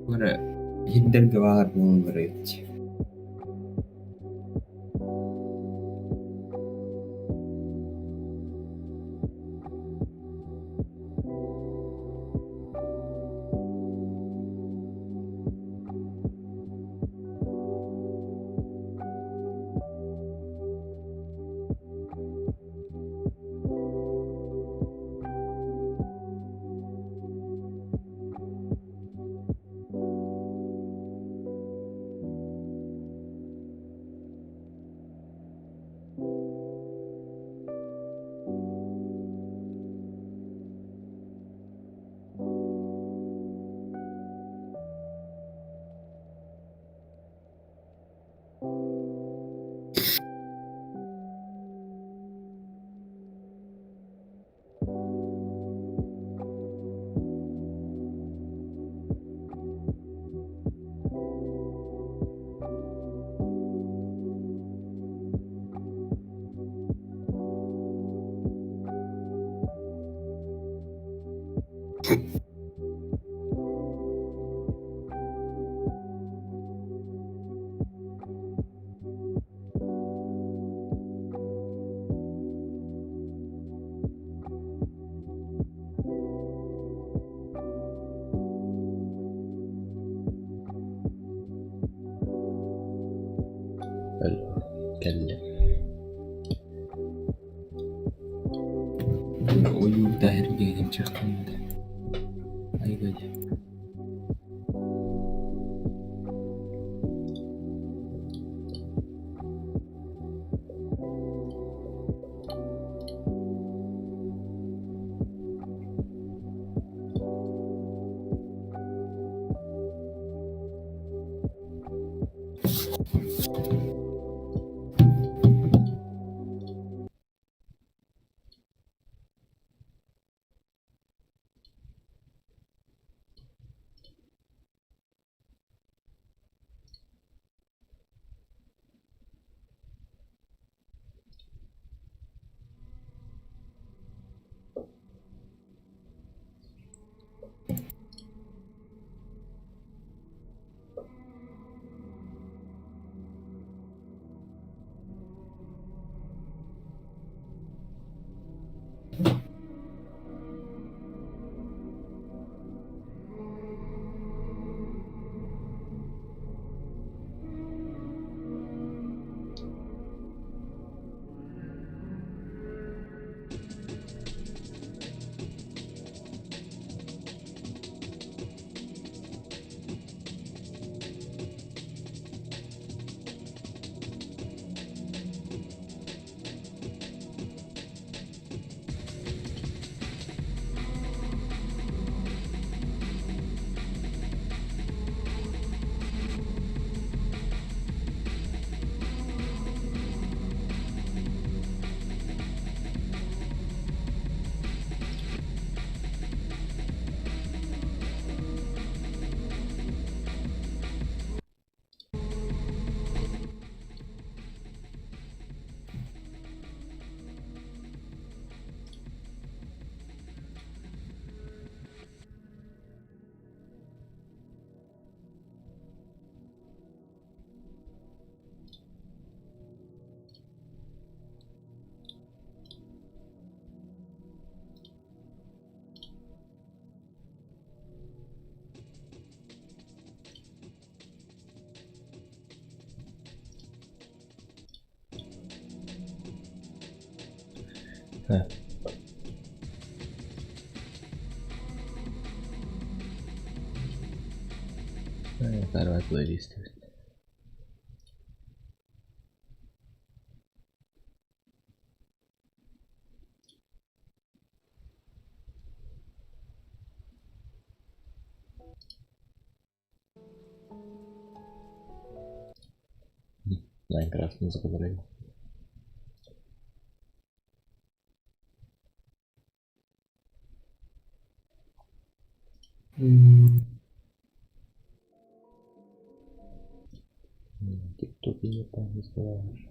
Sonra hidden var bunun gereği. Айга де. Ha. Тарват плейлист. Майнкрафт музыка дорогая. Тикток не позволяешь.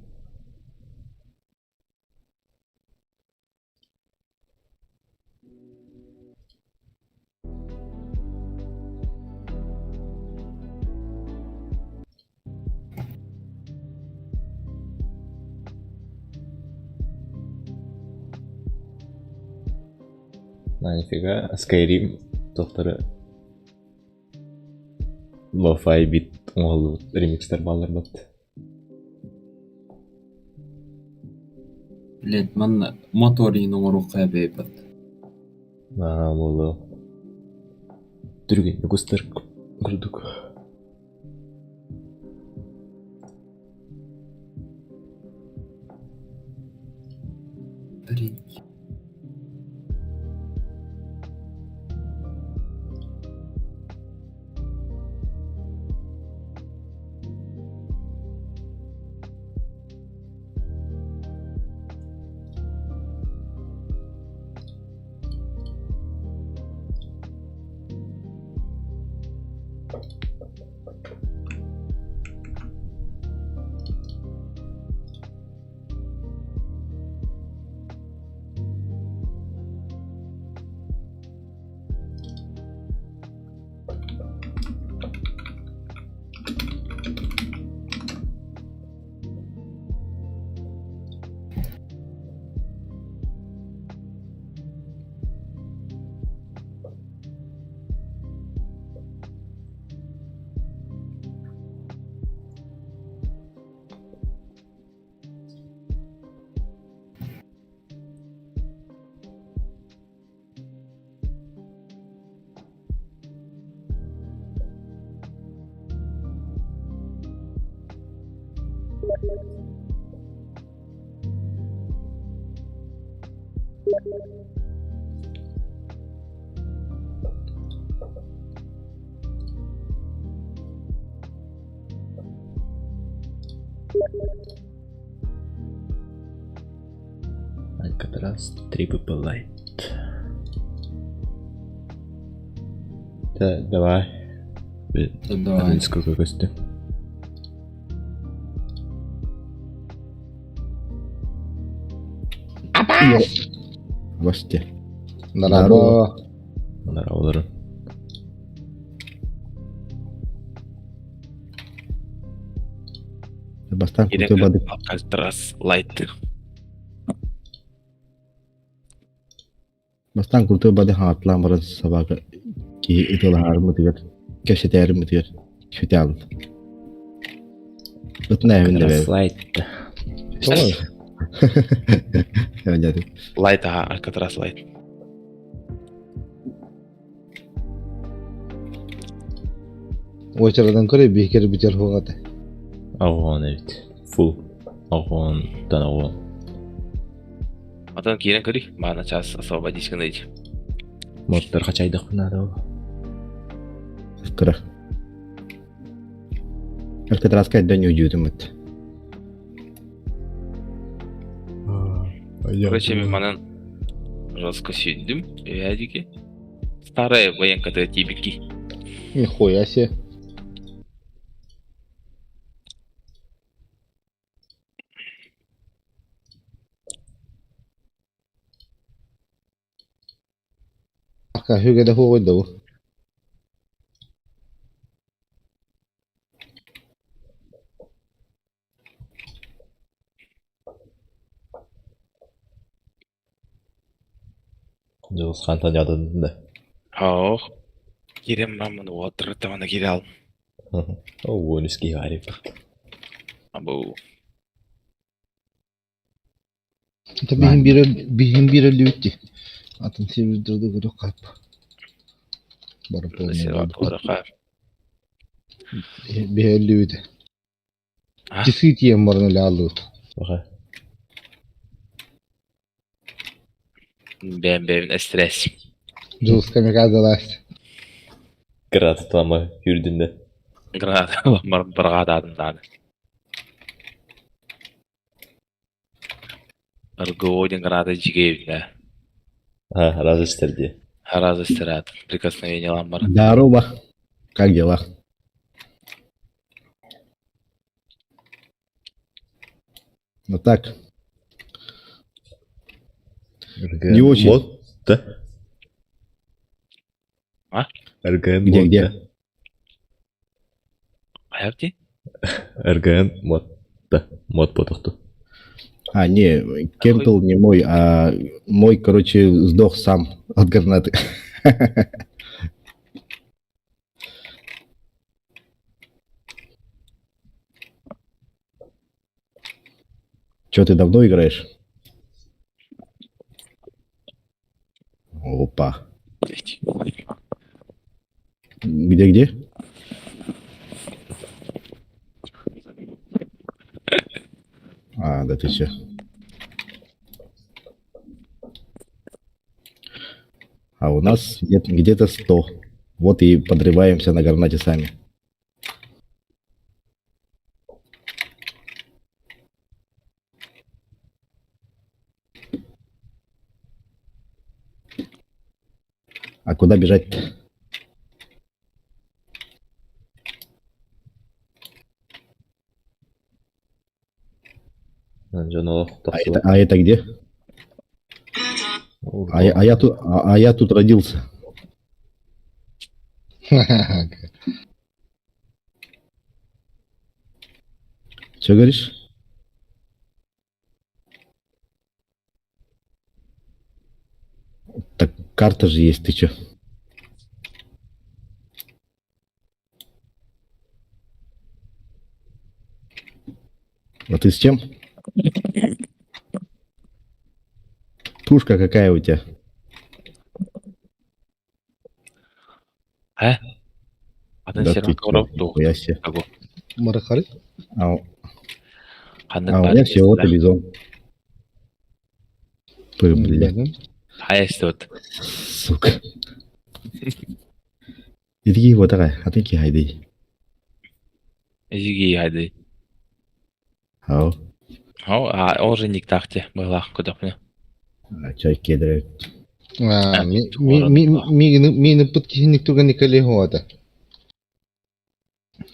А, нифига, Skyrim тоқтары Lo-fi бит оңғылы ремикстер балар бат. Лет man motorin oruqa bebet. Ага, болу. Түрген густар күрдік. Ринь. Алькатрас Triple Light. Да, давай. Давай. Сколько костюм? Başta. Здорово. Здорово. Бастан күтө бады. Алькатрас лайт. Бастан күтө бады хатлан баран сабага ки итолар мутигер. Кешетер мутигер. Шүтәл. Бутна эвинде бе. Слайд. Яжады. Лайт, Алькатрас лайт. Очереден көре бекер битер хугаты. Ауған evet. Full. Ауған тан ауған. Атан кирен көри. Бана час освободить кынайчы. Моттар қачайдық надо. Кыра. Алькатраска дөн үжүтүмөт. Короче, мен манан жестко сүйдім. Ядеке. Старая военка-то тибики. Нихуя себе. Aka hügede huğuydu bu. Жылыс қанта жадыдың да. Ох. Кирен маманы отыр тамана кире ал. О, өніске ғарip. Абу. Это бихим бир лүтти. Атын себилдирди көрө кап. Барып Серват орақа. бихим лүтти. А? Чисит ем барны лалу. Бақа. Бәм стресс. Жус камикадалас. Кыраты тама жүрдің да. Гранат барға дадым. Аргоодин граната жигевда. Разы істерде. Раз истират. Прикосновение ламбар. Здорово. Как дела? Ну так, Не очень. Мод, да? А? РГН Где, мод, где? да? Аяпти? РГН мод, да. Мод потохту. не, Кемпл не мой, а мой, короче, сдох сам от гранаты. Че, ты давно играешь? Опа. Где? Да ты че? А у нас где-то 100. Вот и подрываемся на гранате сами. А куда бежать-то? А это где? Я тут родился. Что говоришь? Так карта же есть, ты чё? А ты с чем? Пушка какая у тебя? А? Атын Да сервак ты орап нихуя себе. Марахары? Ау. Kandık А у var. меня всего телевизор. Блядь, Benim. Hayes dört. сука. Иди вот такая, а ты кихайди. Ежиги hadi. Ау, Уже ник тахте. Была кудапны. чай кедрек. Мені подкинуть туга не коллегу.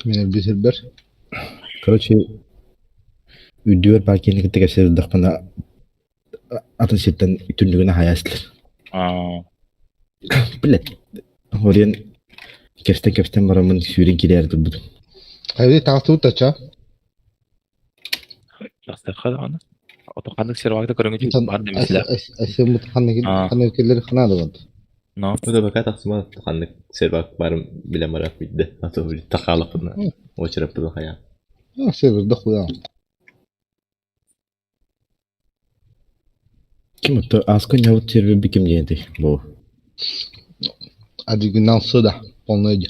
Меня бисербер. Короче, үйдүөр паркинг тегесе дахпана атын сеттен түндүгүнө хаяслар. Блядь. Орен кепстен барамын сүйрен келерди бу. Haydi tahtı taça. Настар хада аны. Отокандык сервакта көрөнгү бар демеслер. Эсе мутханны келleri хана да var. Но. Bu da bakat aksıma kanlık servak barım bile marak bildi. Atı bir takalık buna. O çırptı da hayal. Server da хуя. Kim o? Asko nyavut server bikim jenti. Bu. Оригинал сюда. Полный.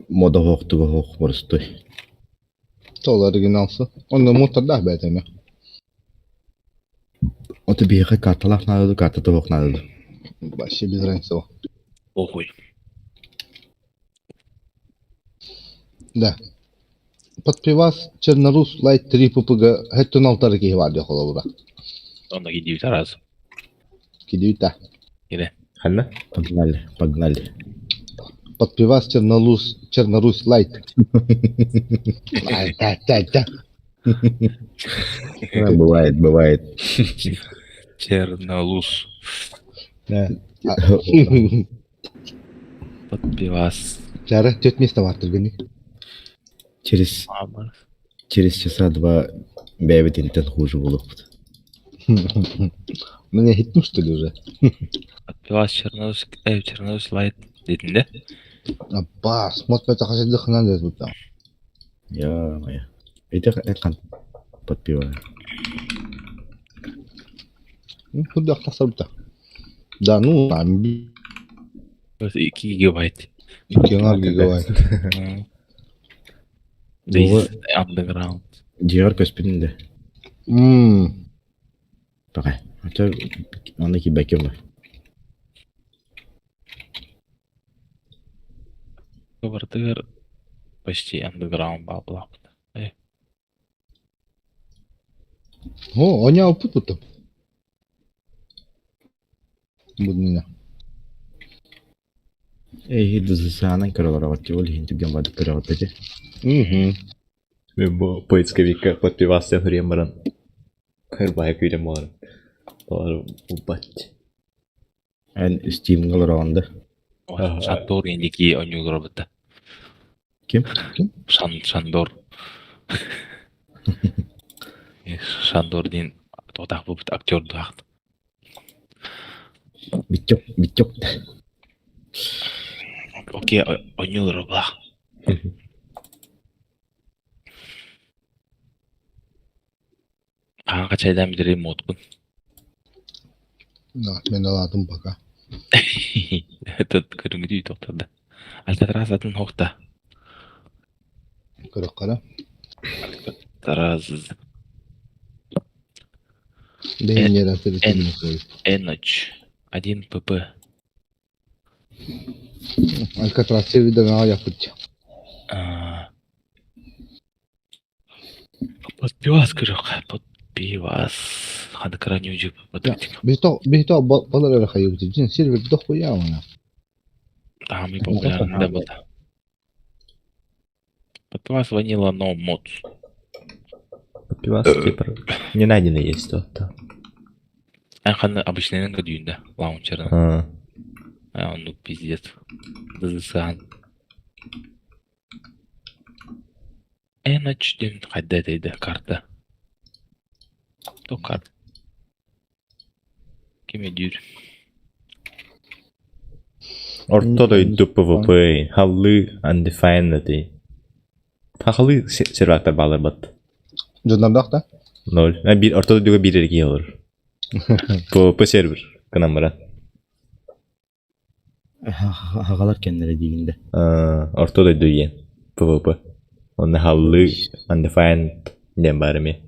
Moda hoqtuga hoq borstoy. Тол оригиналсы. Он мутор да бетеме. Otu bir yere kartalaf nadı, kartata hoq nadı. Вообще без разницы. Охуй. Да. Подпивас Чернорус Лайт 3 ППГ. Хеттон алтары ки var ya kolabura. Onda gidiyor taraz. Кидюта. Gire. Hanna? Погнали. Подпивас Чернорус Лайт. Да. Бывает. Чернолус. Да. Подпивас. Жары 4 места vardır gani. Через часа два бәбет интен хуже болып. Мне хитну что ли уже? Подпивас Чернолус Лайт dedin de. Абба, смотрит хасидых надо тут. Я. Это kan подпиваю. Куда хасабта? Да, ну, там 2 гигабайт. 2 гигабайт. This underground. Ciğer köspünde. Bakay. Hatta ondaki bekim var. Квартир почти underground бабла. О, он я опыту-то. Буднина. Hızlı sahanan karalara bakıyor. Öyle hindu gömbadı karalara bakıyor. Ve bu poetskavika подпивался хрембран. Хербая күйдем бар. Олар убат. En Steam karalarında. Шандор индики онюг робота. Kim? Шандор. Шандор дин тотақ болып актер дұғақты. Bitecek. Окей, онюг робот. Kanka çaydan bir remote kun. Да, мен alalım пока. Этот көрүнгүдүй токтоду. Алькатрас атын хокта. Кырык кара. Тараз. Бейин yere сыртын koy. Эноч. 1 pp. Alcatraz serverden ağa yapıcı. Подпивас, кырык. Подпивас. Хады краню жуп. Бихто балар hayıbıcı. Cin server de хуя ona. Самый популярный да был. Подпивас ванила но мод. Подпивас типа не найдено есть то. Ханы обычный гадюнда. Лаунчерна. Он ну пиздец. Дызысан. Эноч ден кайда дейди карта. То карта. Кеме дюр. Ortada iddu PvP. Hallı undefined. Hallı serverler bağlar bat. Canlardak da. Nol. Bir ortada diyor bir erkeği olur. PvP server. Kanamara. Hagalar kendileri değilinde. Ortada diyor PvP. Onne hallı, undefined dem barmi.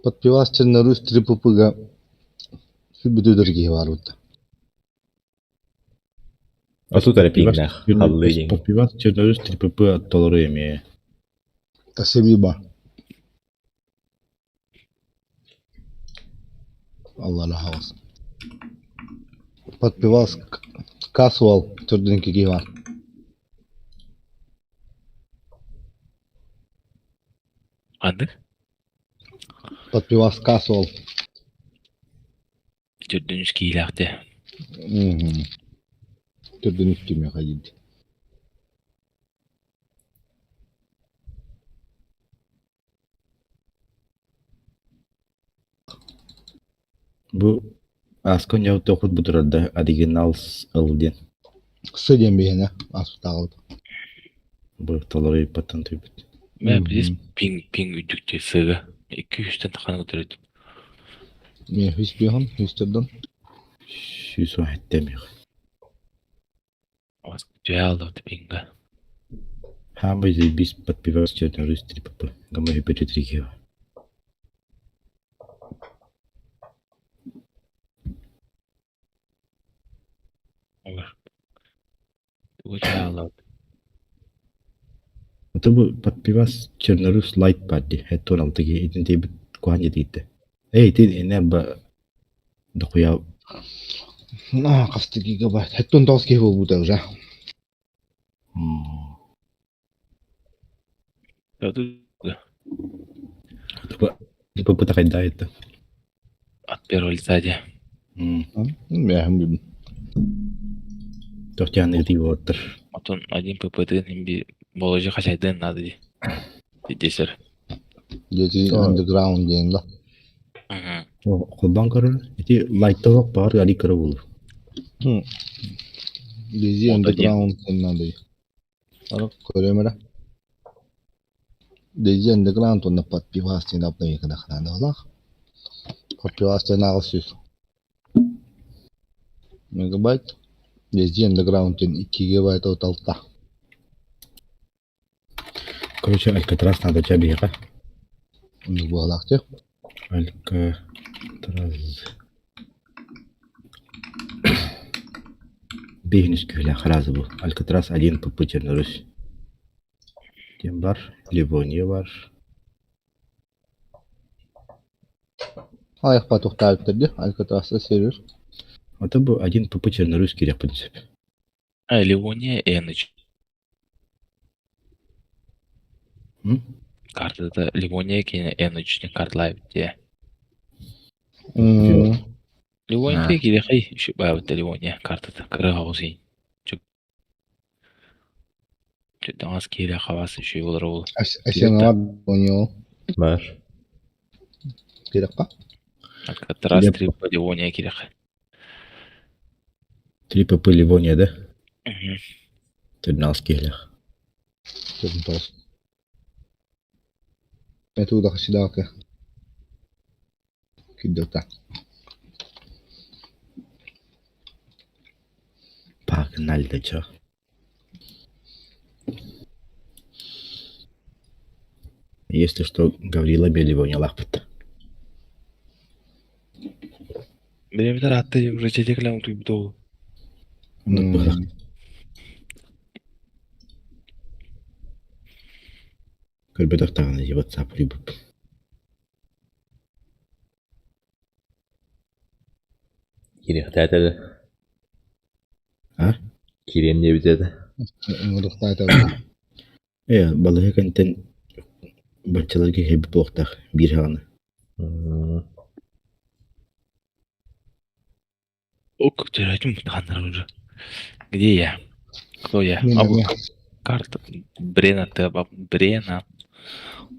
Подпивас Чернорус 3 ППГ Sübüdü dörgeği var burada. Otu tara pingnar, hallı yen. Подпивас Чернорус 3 ПП толеруемее. Спасибо. Allah razı olsun. Подпивас Casual Türk'deki var. Andık. Подпивас Casual. Dördüncü giylakte. Türk'deki mi haydi? Bu Askon yağı dokuz bu durada original ılden. Sıdem bihine asıl Bu toleruy patent tübüt. Ben biz ping üdükçe sığı. 200'ten takanı götürdüm. Ben hiç bihim, hiç türden. Şu sohbet demiyor. Joya aldı pinga. Ha biz подпивас Чернорус 3 ПП. Гамма hypertrophy. Olur. Bu joya aldı. Это bu подпивас Чернорус Light Party. Hette 16 gi idin tebit kuhanya deydi. Tin ene ba dokuya Kastı gigabyte. Heton dos gibi bu da ya. Tadı bu bu takay da это. at perol sadece. Ben bilmiyorum. Тохтяны ди water. Atın один pp'den hem bir bolacı kaçaydın adı diye. Deser. Jadi underground diyen la. Kolban karı. Iti light da var gali karı olur. Jadi underground diyen adı. Ara koyamera. Jadi underground to napat pivas din apna yakına kadar da la. Pivas din ağustos. Megabyte. Jadi underground din 2 GB totalda. Короче, Алькатрас надо чабиха. Onu bu halakçı. Алькатрас. Бегнешь кюля хразы bu. Алькатрас 1 ПП Чернорус. Тем бар, Ливония var. Ayak patuk tarifleri Alcatraz'da seviyor. Это bu 1 ПП Чернорус керек в принципе. А, Ливония Эныч. Картада Ливония кейіне Энычне картлайып те. Ливония кейде қай үші байбытта Ливония картада кырыға ғозейін. Чөттен аз кейлі қавасы үші олар ол. Aşağıya var oynuyor. Var. Gerek pa? Alcatraz трипа Ливония кейде қай. 3 ПП Ливония, да? Терминал скейлер. Dedim toz. Metoda kaçıdaki. Kiddota. Погнали, да чё? Если что, Гаврила Белевония лахпыт. Беремдер атты уже жетекілі ұмтып ол. Көрбетақ тағаны же WhatsApp любып. Керек тәтеді. А? Керем не бітеді. Mırıkta ayta. Балығы контен бачаларға хебі блоқтақ бір ғаны. Ок, теряем тағандар уже. Где я? Кто я? Абу карта. Брена ты, Брена.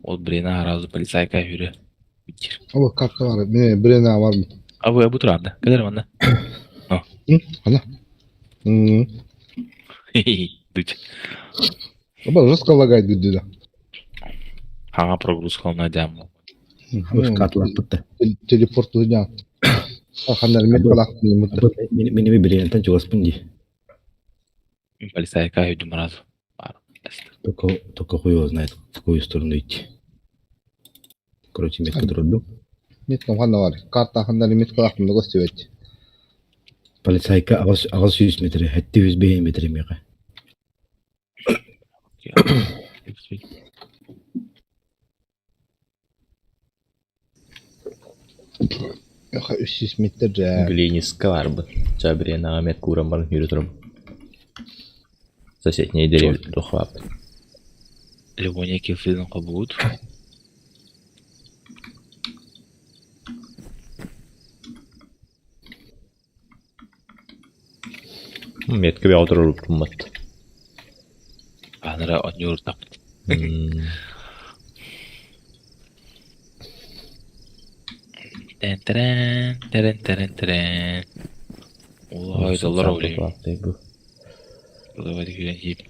Ол Брена разу полицайка жүрі. Ama kartta var. Ne Brena var mı? Абу тұрады. Кәдер манда? Hala. Дуть. Ama жестко лагает güdüde. Хаңа прогрузкалына дәм. Ұшқат лахпытты. Телепорт ұйдан. Қандар мен қалақ деймін. Мені бір бірінтен жоғаспын де. Полицайка хүйдім разу. Только хуй его знает, в какую сторону идти. Короче, метка трудно. Меткам ханна бар. Карта ханна метка ахмында көстөбөт. Полицайка ағыз 100 метр, әтті 100 метр меға. Яха 300 метр жа. Глинистка бар бы. Жабрен Ахмет курам барын йөрүтүрүм. Соседние деревья тухлап. Ливония килфилин кабуут. Метке бе отырып тұрмат. Анара онюр тап. Терен. Ой, доллар өлейм. Давай деген жип.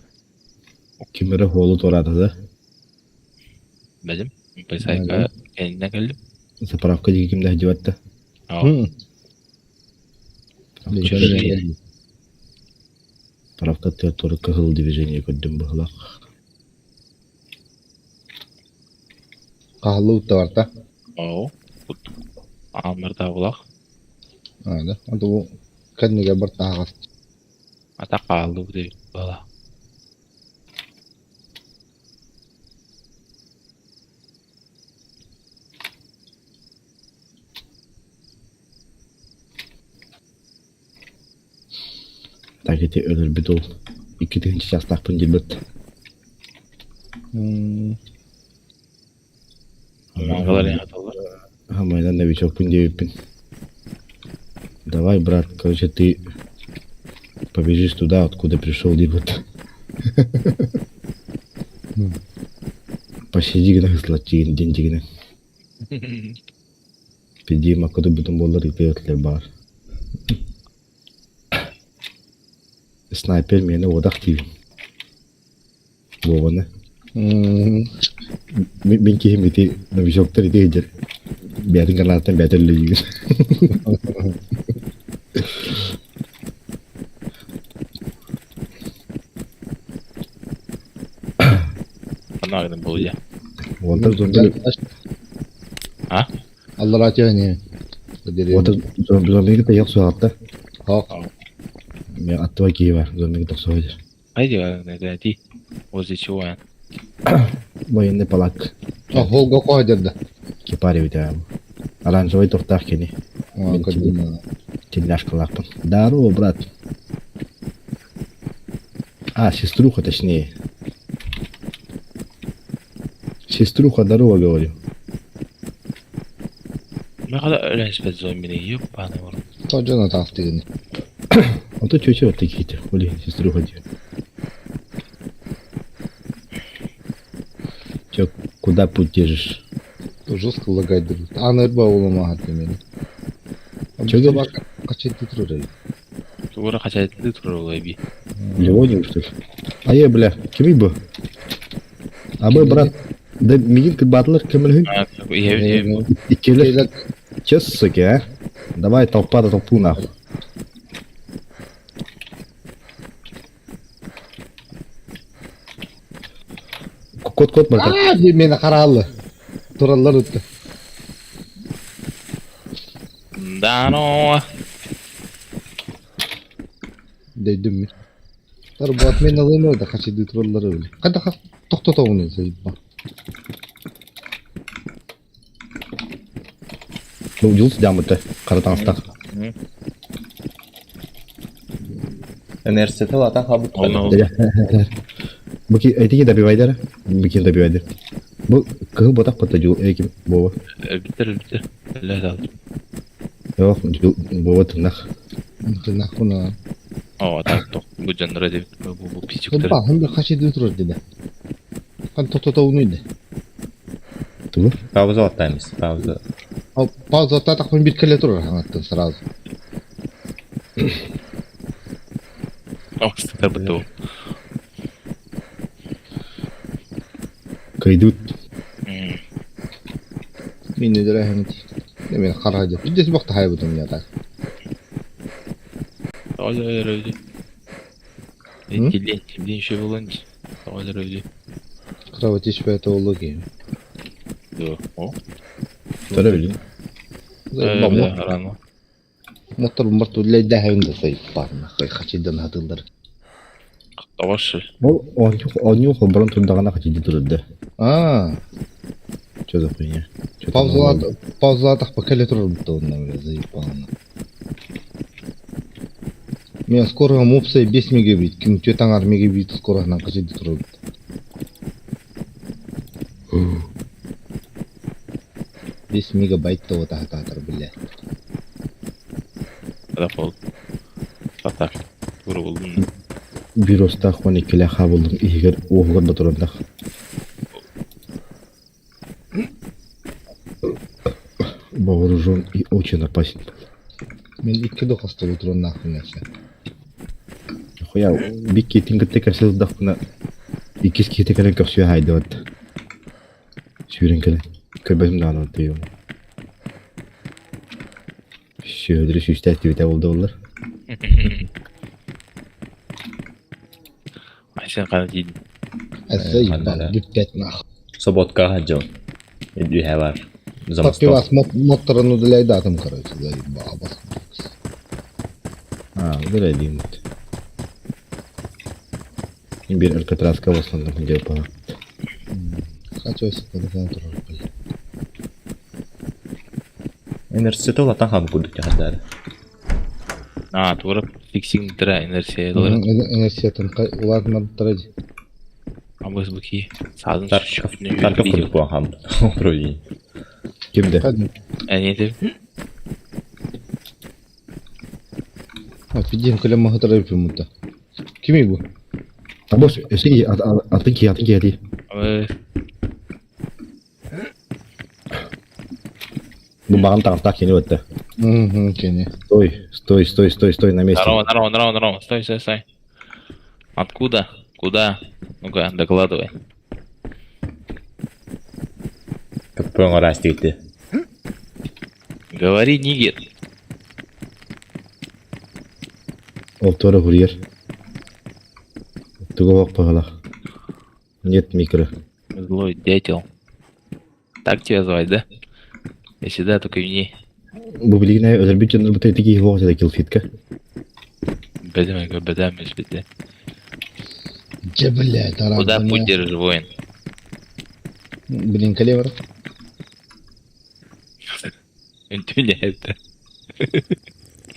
Кемері қолы торады да. Білім. Полицайка кәнінен келдім. Заправка деге кемді әдеватты. Заправка торы кығыл движение көддім бұғылақ. Қағылы ұтта бар та. Оу. Амырда бұлақ. Да. Анда бұл кәдімге бір тағас. Ата қалды деп бала. Так еті өлір біт ол. 2-інші жастақпын делбет. Маңғалар ең аталар. Хамайдан новичокпын дебеппін. Давай, брат, короче, ты побежишь туда, откуда пришел, дебет. Посиди гына хыслатчыгын денчигине. Пиди макоду бутун боллар ипеотлер бар. Снайпер мені одақ дейін. Болғаны. Мен кейін беті новичоктар ете егер. Бәрін ғанаттан бәтірлі егер. Анағының бұл я. Онтар зомбилер... А? Аллар атия не? Онтар зомбилерге таяқ соғатта. Хақ. Мен аттыва кейі бар, зомбилерге тақ соғадыр. Қайды ғанады, возле чего я? Военный палак. Холга қойдырды. Кипари бітәм. Оранжевый тоқтақ кені. Тельняшкалақпын. Здорово, брат. А, сеструха точнее. Сеструха, здорово, говорю. Мен қада өләнспәт зомбини еп, баны бұрын. Тоджана тағыс дегені. Он то чё такие-то, хули, сеструха тебе. Чё, куда путь держишь? Жестко лагать дұрды. Анырба олама хатты мені. Чё говоришь? Қачетті тұрыр. Туғыра қачайтынды тұрыр олай би. Леонин, что ли? А я, бля, кем бы? А мы, брат, да мигин ты батлер, кем ли? И келер. Чё, суки, а? Давай толпа да толпу нахуй. Кот бар. Мені қаралы. Тұралар өтті. Дано. Дейдім мен. Тарбат мен алайын өйді қачеді тұралар өйді. Қайда қақ тоқтата оны сөйіп ба. Жұлыс дамыты, қаратаңыстақ. Университеті лата қабыт қаны. Бұки әйтеге добивайдары? Бұки добивайдар. Бұл кығы ботақ бұта жыл әкім боба. Бітір. Ләз алды. Жоқ, боба тырнақ. Тырнақ бұна. О, так, тоқ. Бұл жанры деп, бұл пичуктар. Ба, хымды қачеді тұрар деді. Қан тоқтата оны өйді. Тұлы? Пауза оттаймыз, пауза. Пауза оттатақпен бір кәлі тұрар, аңатты сразу. О, статар бұты ол. Кайдут. Мен өйдір әхемет. Мен қарайды. Үддесі бақты хайбыдым я так. Öyle. Телен еще волонтер. Давай люди. Кровотечь oldu ki. Да. О. Tara öyle. Рано. Motor martulay dahavın da sayıp barına. Kaçıdan hatırlar. Таваши. Он не ухо, турдагана хотите турды. Что за хуйня? Пауза покали турды он на заебано. Мен скоро мопсай 5 мегабит, ким тетан мегабит скоро нам качыды турды. Бес мегабайт-то вот так, блядь. Рапол. Атак. Вырвалдым. Бюроста хуан икеле хабылдым, егер оғырда турында. Вооружен и очень опасен. Мен икки до косты отырын нахуй нәрсе. Хуя, бик кетин кетте кәсілдақ бұна икес кете кәлен көпсуя хайды ватты. Сүйрен кәлен. Көрбәсім дағаны ватты ем. Сөйдірі сүйісті әттебеті болды олар. Айсен қана дейін. Әсі ебал, бүткәт нахуй. Соботка хаджон. Идуя бар. Подпивас моторын удаляй датым, короче, заебал. Удаляй дейін ватты. Bir Alcatraz kavasından önce yapalım. Kaçıyorsa telefonu durur böyle. Университет олатан хам курдук жаһаттары. Тура фиксинг тра инерция. Университетін уладын тұрады. Абыз бұки. Сазын Тарка курдук буан хам. Управление. Kimde? Әнеті. Фидин көлем махатары пимута. Кими bu? Бос, если атыки hadi. Bu mаған тарafтақ кені өтті. Кені. Стой на месте. Здорово. Стой. Откуда? Куда? Ну-ка, докладывай. Көппен раз дейті. Говори, нигер. Ол торы курьер. Туговок пағалақ. Нет микро. Злой дятел. Так тебя звать, да? Если да, только вини. Bu bilgine Azerbaycan'da bu tedeki hivası da kilfitka. Бедам, беда. Че, блядь, таран. Куда путь держишь, воин? Блин, калевр. Интуня это.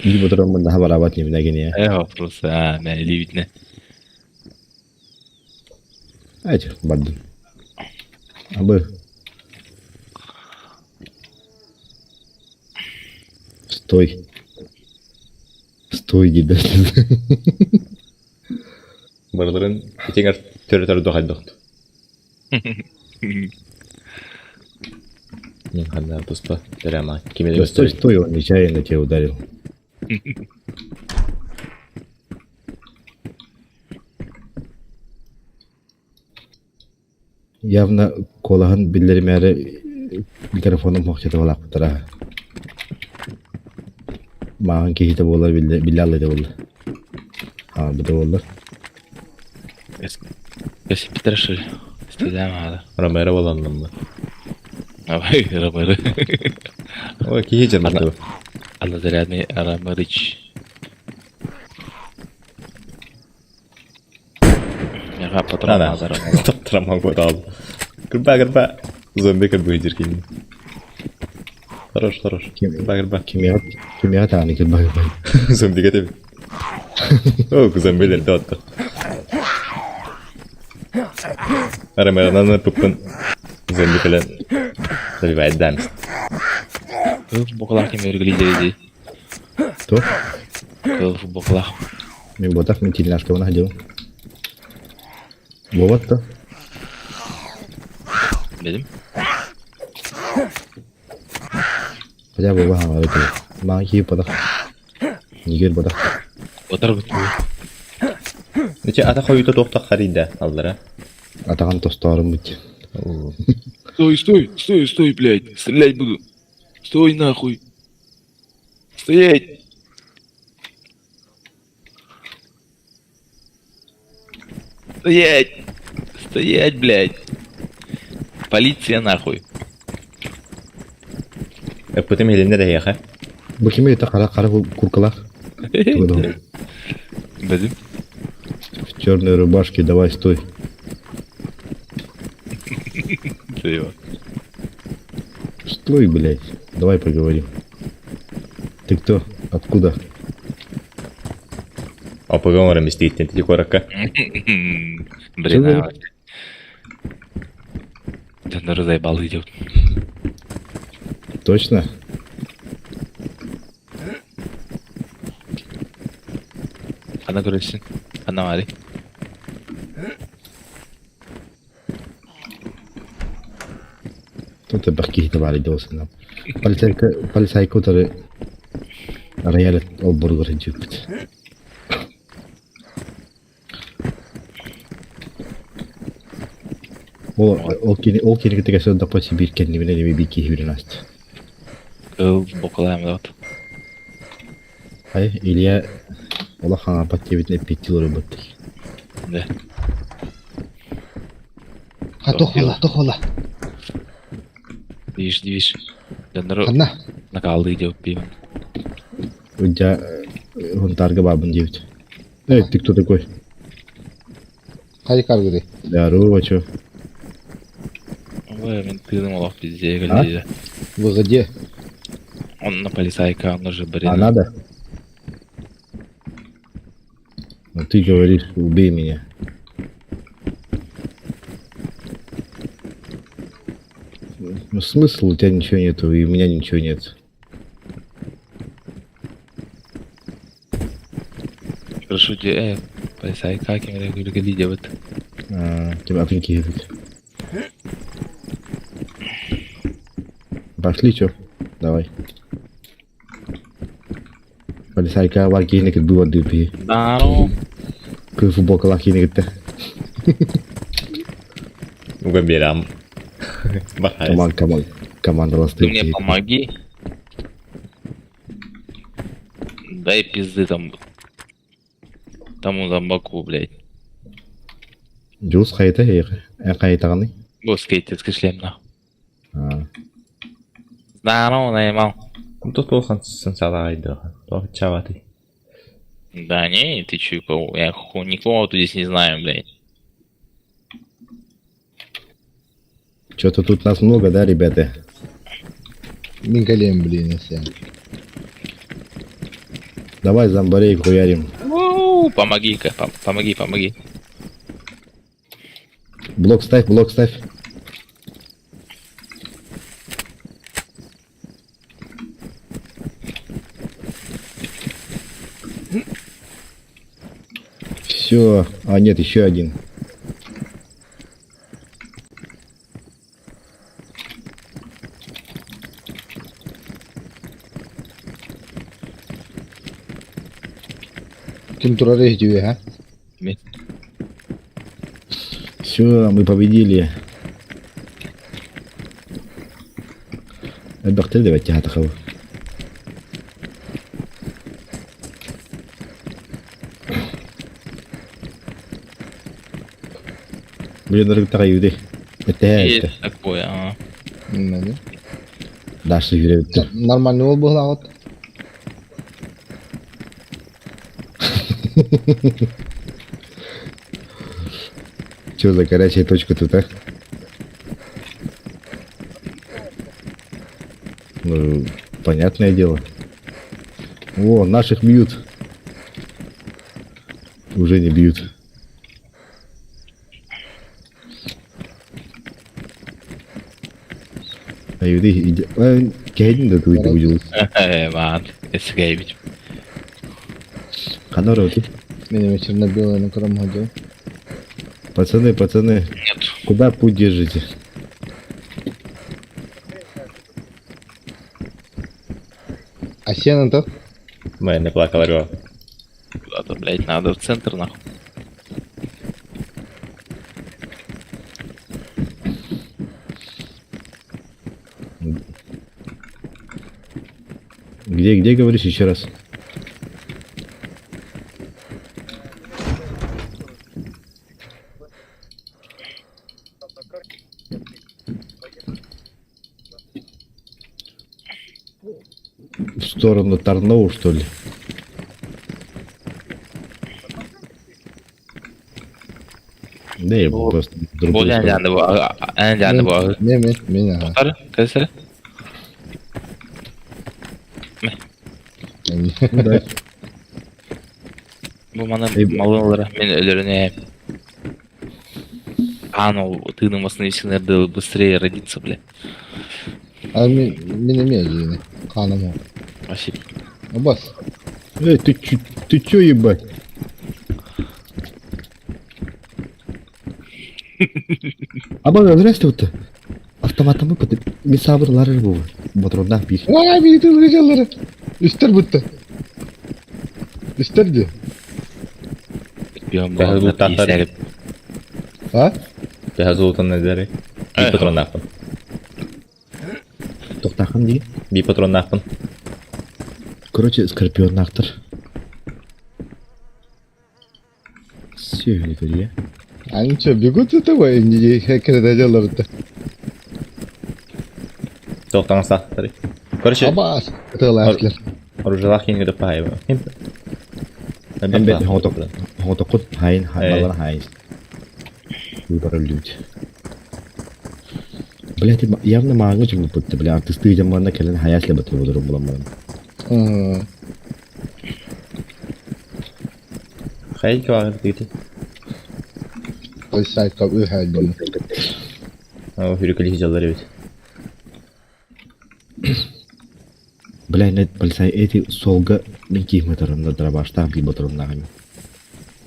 Bir bu durum bunda haber abat yemine gene ya. Просто, видно. Hadi, baktım. Abi. Стой, gibi. Барларын итеңер төрі доғайдықты. Мен қандай тұспа, дәрәма, кемелі Стой, он нечаянно тебя ударил. Явно колахан биллери мәре микрофоным моқчата болақ бұтыра. Маған кейті болар білі алайды болды. Бұда болар. Если Петраши, стыдам надо. Ромеро боландым ба. Ой, Ромеро. Ой, кейі жармады ба. Аллазарядный Ромерыч. Яға патрон надо Ромеро. Таптырамақ бөт алды. Кірба. Зомби кірбі жеркені. Хорош. Кірба. Кемеға тағаны кірба. Зомби кетебі. О, зомбилерді отты. Ромеро'нан пұппын зомби кілін забивает дамист. Футболкалах не мерглидери. Кто? Футболкалах. Мен ботақ мен телінашқа оны хадил. Болат-то? Dedim. Хотя бы баға өте. Маған кейіп ботақ. Нигер ботақ. Отар күтті. Нече ата қойыты тоқтақ қарида алдыра. Атаған тостарым бұд. Стой, блядь. Стрелять буду. Стой нахуй. Стоять. Стоять! Стоять, блядь! Полиция нахуй! Öpütüm elinde de yaka. Bu kime yeter kara куркалах. Bizim В черной рубашке, давай стой. Ты Стой, блядь. Давай поговорим. Ты кто? Откуда? А поговорим istəyittin tili korakka. Брена. Жандару заебал идет. Точно? Она görüşsün. Ana var. Кто-то бахки товары делался нам. Полицай, который рояль ол бургер жепт. Ол кенигитеге сөз дапа сибир кеннибине неме бики хибирнаст. Кыл бокалаем дат. Ай, Илья ола хана паттебитне питтил работы. Да. Тохола. Видишь. Жандару Ханна. накалды идет пиво. Уджа он тарга бабын девять. Эй, ты кто такой? Хай каргыды. Здорово, чё? Ой, мен тыным олох пизде галея. Вы где? Он на полицайка, он уже А брена. надо? Ну ты говоришь, убей меня. Ну смысл, у тебя ничего нету, и у меня ничего нет. Прошу тебя, полицайка, кем я говорю, галея вот. Тебя прикидывать. Пошли, чё? Давай. Полицайка var ki ne dua dipi. Да, ну. Ke football kelak ini kita. Bukan biram. Bahaya. Команда Ты ласты. мне помоги. Дай пизды там. Тому зомбаку, блядь. Джус хайта я. Хайта ганы. Бо скейтерский шлем нахуй. Здорово, наебал. Тут плохо сенсалайды. Плохо чаватый. Да не, ты чё, кого? Я никого тут здесь не знаю, блядь. Что-то тут нас много, да, ребята? Мингалем, блин, если. Давай зомбарей хуярим. Помоги-ка, помоги. Блок ставь. Все. А нет, еще один. Ким турары ждю, а? Все, мы победили. Бахтель, давайте хатахава. Блин, рыктага юди. Это. Такое, а. Надо. Дашь юревит. Нормальный ол был, а вот. Че за горячая точка тут, а? Ну, понятное дело. О, наших бьют. Уже не бьют. А юди иди. Кейдин да туйду будил. Ван, эсгейбить. Канора окей. Меня черно-белое на кром ходил. Пацаны, Нет. куда путь держите? А сено-то? Mä не плакал, говорю. Куда-то, блядь, надо в центр, нахуй. Где говоришь еще раз? сторону Тарноу, что ли? Да, я Бу- просто Бұл другую ән сторону. жанды бұл, ән жанды бұл. Мен, ага. Тоқтар, кәсірі? Да. Бұл мана Эй, малылары мен өлеріне анау тыдымасын ешінерді быстрее родиться, бля. А мен имею каному. Вообще. Бас. Ты чё, ебать? Абан, здрасте, автоматом выпады. Мисабр лары был. Батроннах бир. Aa beni tırlayacakları. Üster bıttı. Üsterdi. Бьем Бәхәс бұл тақтар. есәгіп. Ha? Бәхәс золотан әдәрі. Би патрон нақпын. Тоқтақан дейін. Би патрон нақпын. Короче, скорпион нақтыр. Все, я. Они что, бегут за тобой? Не кредаляларды. Тоқтан сақтары. Короче, Абас. Тылашлар. оружалақ кейін көдіп пағай ба. Hem ben hotoqut hain балар hain. Выборы люди. Блять, явно маңы жүгіп бұтты, бля, артысты жаманына кәлін хаяслы бұтыр бұдырым бұламын. Қайын кевағыр дейді. Полисай кап өйхәлді. О, хүрекілі хижалар өйт. Бля, нет, полицай, эти солга никих моторында драбаштақ би бұтырымнағым.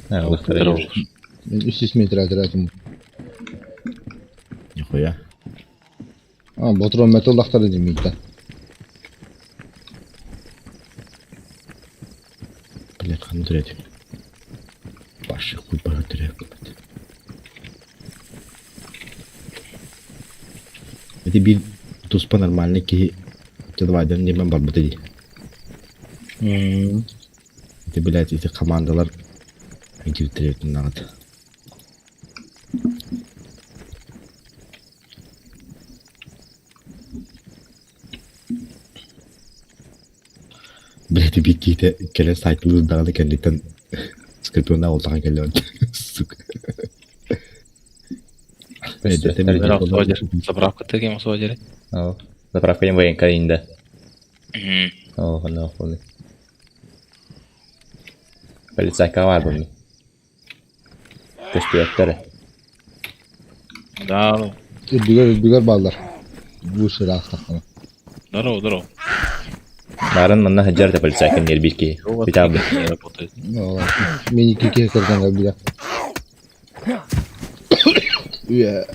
Олықтары Здорово. өйт. Мен 300 метр әдіратым. Нихуя. Ботырон металдақтары демейді. Блядь, қаны түреді. Башы құлпары түреді. Это bir туспа нормальный ки тедвайдан немен бар бұты дейді. Это, блядь, эти командалар интегрировать надо. Блядь, и какие-то келе сайтлы дағаны кәліктен скорпионда олтаған келе он. Сука. Бірақ содер. Заправка тегем содер. О, заправка ем военка инде. О, қандай қолы. Полицайка var bunun. Köstüyetlere. Здорово. Üddüger ballar. Bu işi rastaqana. Здорово. Барын мына хәҗәр дә полицайка нер бирки. Битабы. Не работает. Мен iki киргән била. Үе.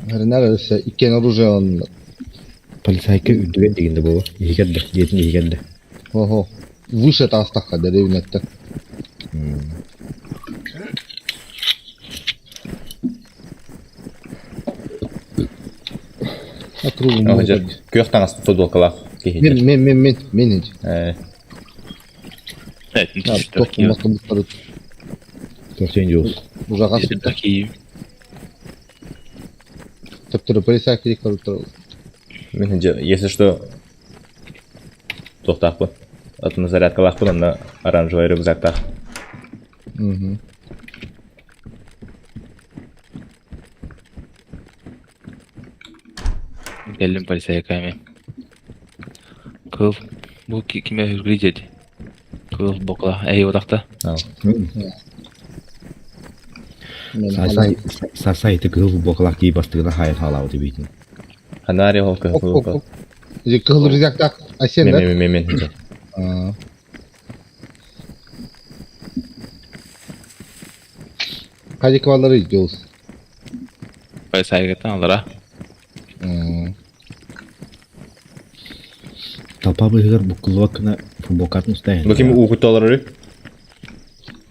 Нәрсе иккен оружие он. Полицайка үдіген дегенде бұл. Егерді, етін егерді. Ого. Выше тастаққа да ревнетті. О, хәҗәр. Көяқтан астын футболкалар киһи. Мен. Evet, müthiş Тоқтың Türkiye. бақымдықтары Тоқтен жоғыз. бұжаға Bizim сүтті. Türkiye. Тіптірі полицай керек көріп тұрады. Мен хәҗәр, если что тоқтақпын. Атына зарядка лақпын, анда оранжевый рюкзактақ. Geldim polise yakayım. Kıl. Bu kime hürgüleyecek? Kıl bokla. Ey odakta. О. Сасай еті күл боқылақ кей бастығына хайыр халауы дебейтін. Ханари холка футболка. Кығыл ризақтақ. А сен да? Мен хәҗәр. Қай квалары идеалс. Polise yakayım alır. Талпа бұйығыр бұқылуа күні футболкатын ұстайын. Бу ким угуталары?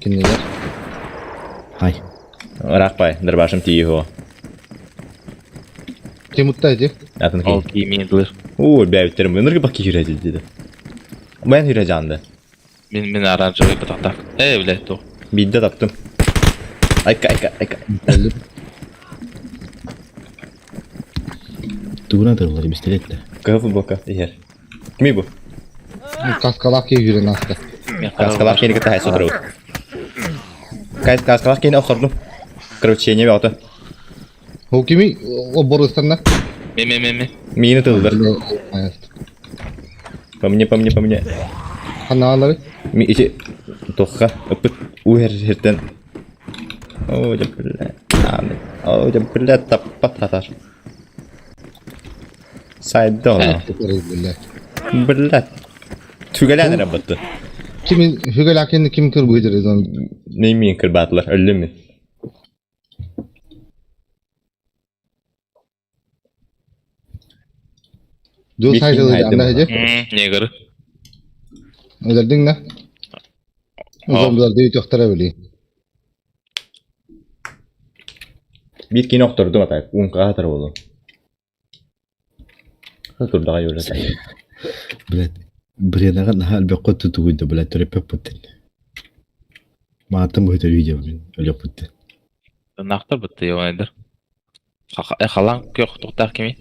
Кеннелер. Хай. Рақпай, дырбашым тиего. Темутта еді. Атын Al ки. giyimi yedilir. Уу, бәйбиттерим. Өнерге бак кирәҗә диде. Мен хирәҗанды. Мен оранжевый бытақтақ. Блядь, то. Бидде таптым. Айка. Туғына тығылыр бестелетті. Кага футболка. Егер. Кими бу? Kaskalaak yürüyen hasta. Каскалак кені кіта хайсу тұру. Каскалак кені оқырну. Кровчение бауты. O kimi? O borustanlar. Me. Мені тылдыр. По мне. Kanalları. Ми ичи тоққа өпіт уйер-жерден. О, жабілі. О, жабілі таппат хатар. Сайды ола. Білі. Түгелән рабыты. Kimin hügelakenli kim kır bu hücre zaman? Неймин кірбатылар, өлі ми? Dur sayılı haydi anda bana. hece. Негр. Öldürdün ne? Uzamlar değil yoktara böyle. Bir kini okturdum atay. Unqa hatar oldu. Haturdağa yöre. Блядь. Бренаға нахал бөккө тутугуйду, блядь, төрөпөп буттен. Маатым бөтөр үйдө мен, өлөп буттен. Нахтар бытты йоғайдыр. Халан көк тоқтақ кеме?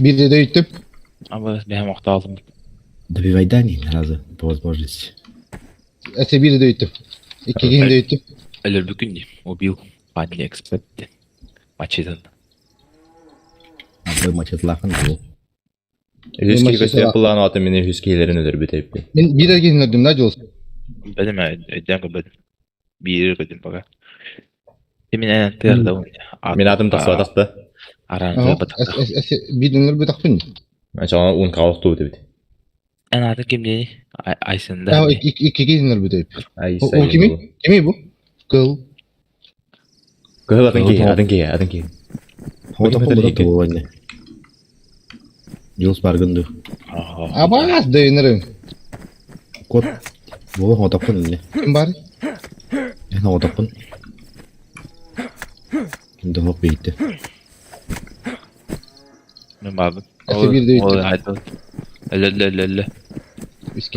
Bir de öğüttüm. Ama ben muhta aldım. Добивай не сразу, по возможности. Ese bir de öğüttüm. İki gün de öğüttüm. Ölür bugün de. Убил. Панли эксперт. Мачидан. Абы мачетлахын бұл. Hüski gösterip kulağını atın beni hüskilerin ölür bir tepki. Ben bir de öğüttüm ne olsun. Benim ödem benim. Bir ödem baka. Emin en tırda onu. Men adım taqsa taqta. Aranızda batak. Ese bir dönür bir takpın. Ben çağına un kavuk tuğdu bit. En adı kim dedi? Aysen'de. Ha iki gün bir de öğüttüm. Ay O sayın bu. kimi? Kimi bu? Kıl. Kıhıl adın ki. Хода хода бұл ойны. Жылс баргынды. Abaz dönürüm. Кот. Бұл отақпын не? Kim var? Ена отақпын. Кімді хоқ бейті. Ben babım. Ese bir de öğüttüm. Haydi. Ölle.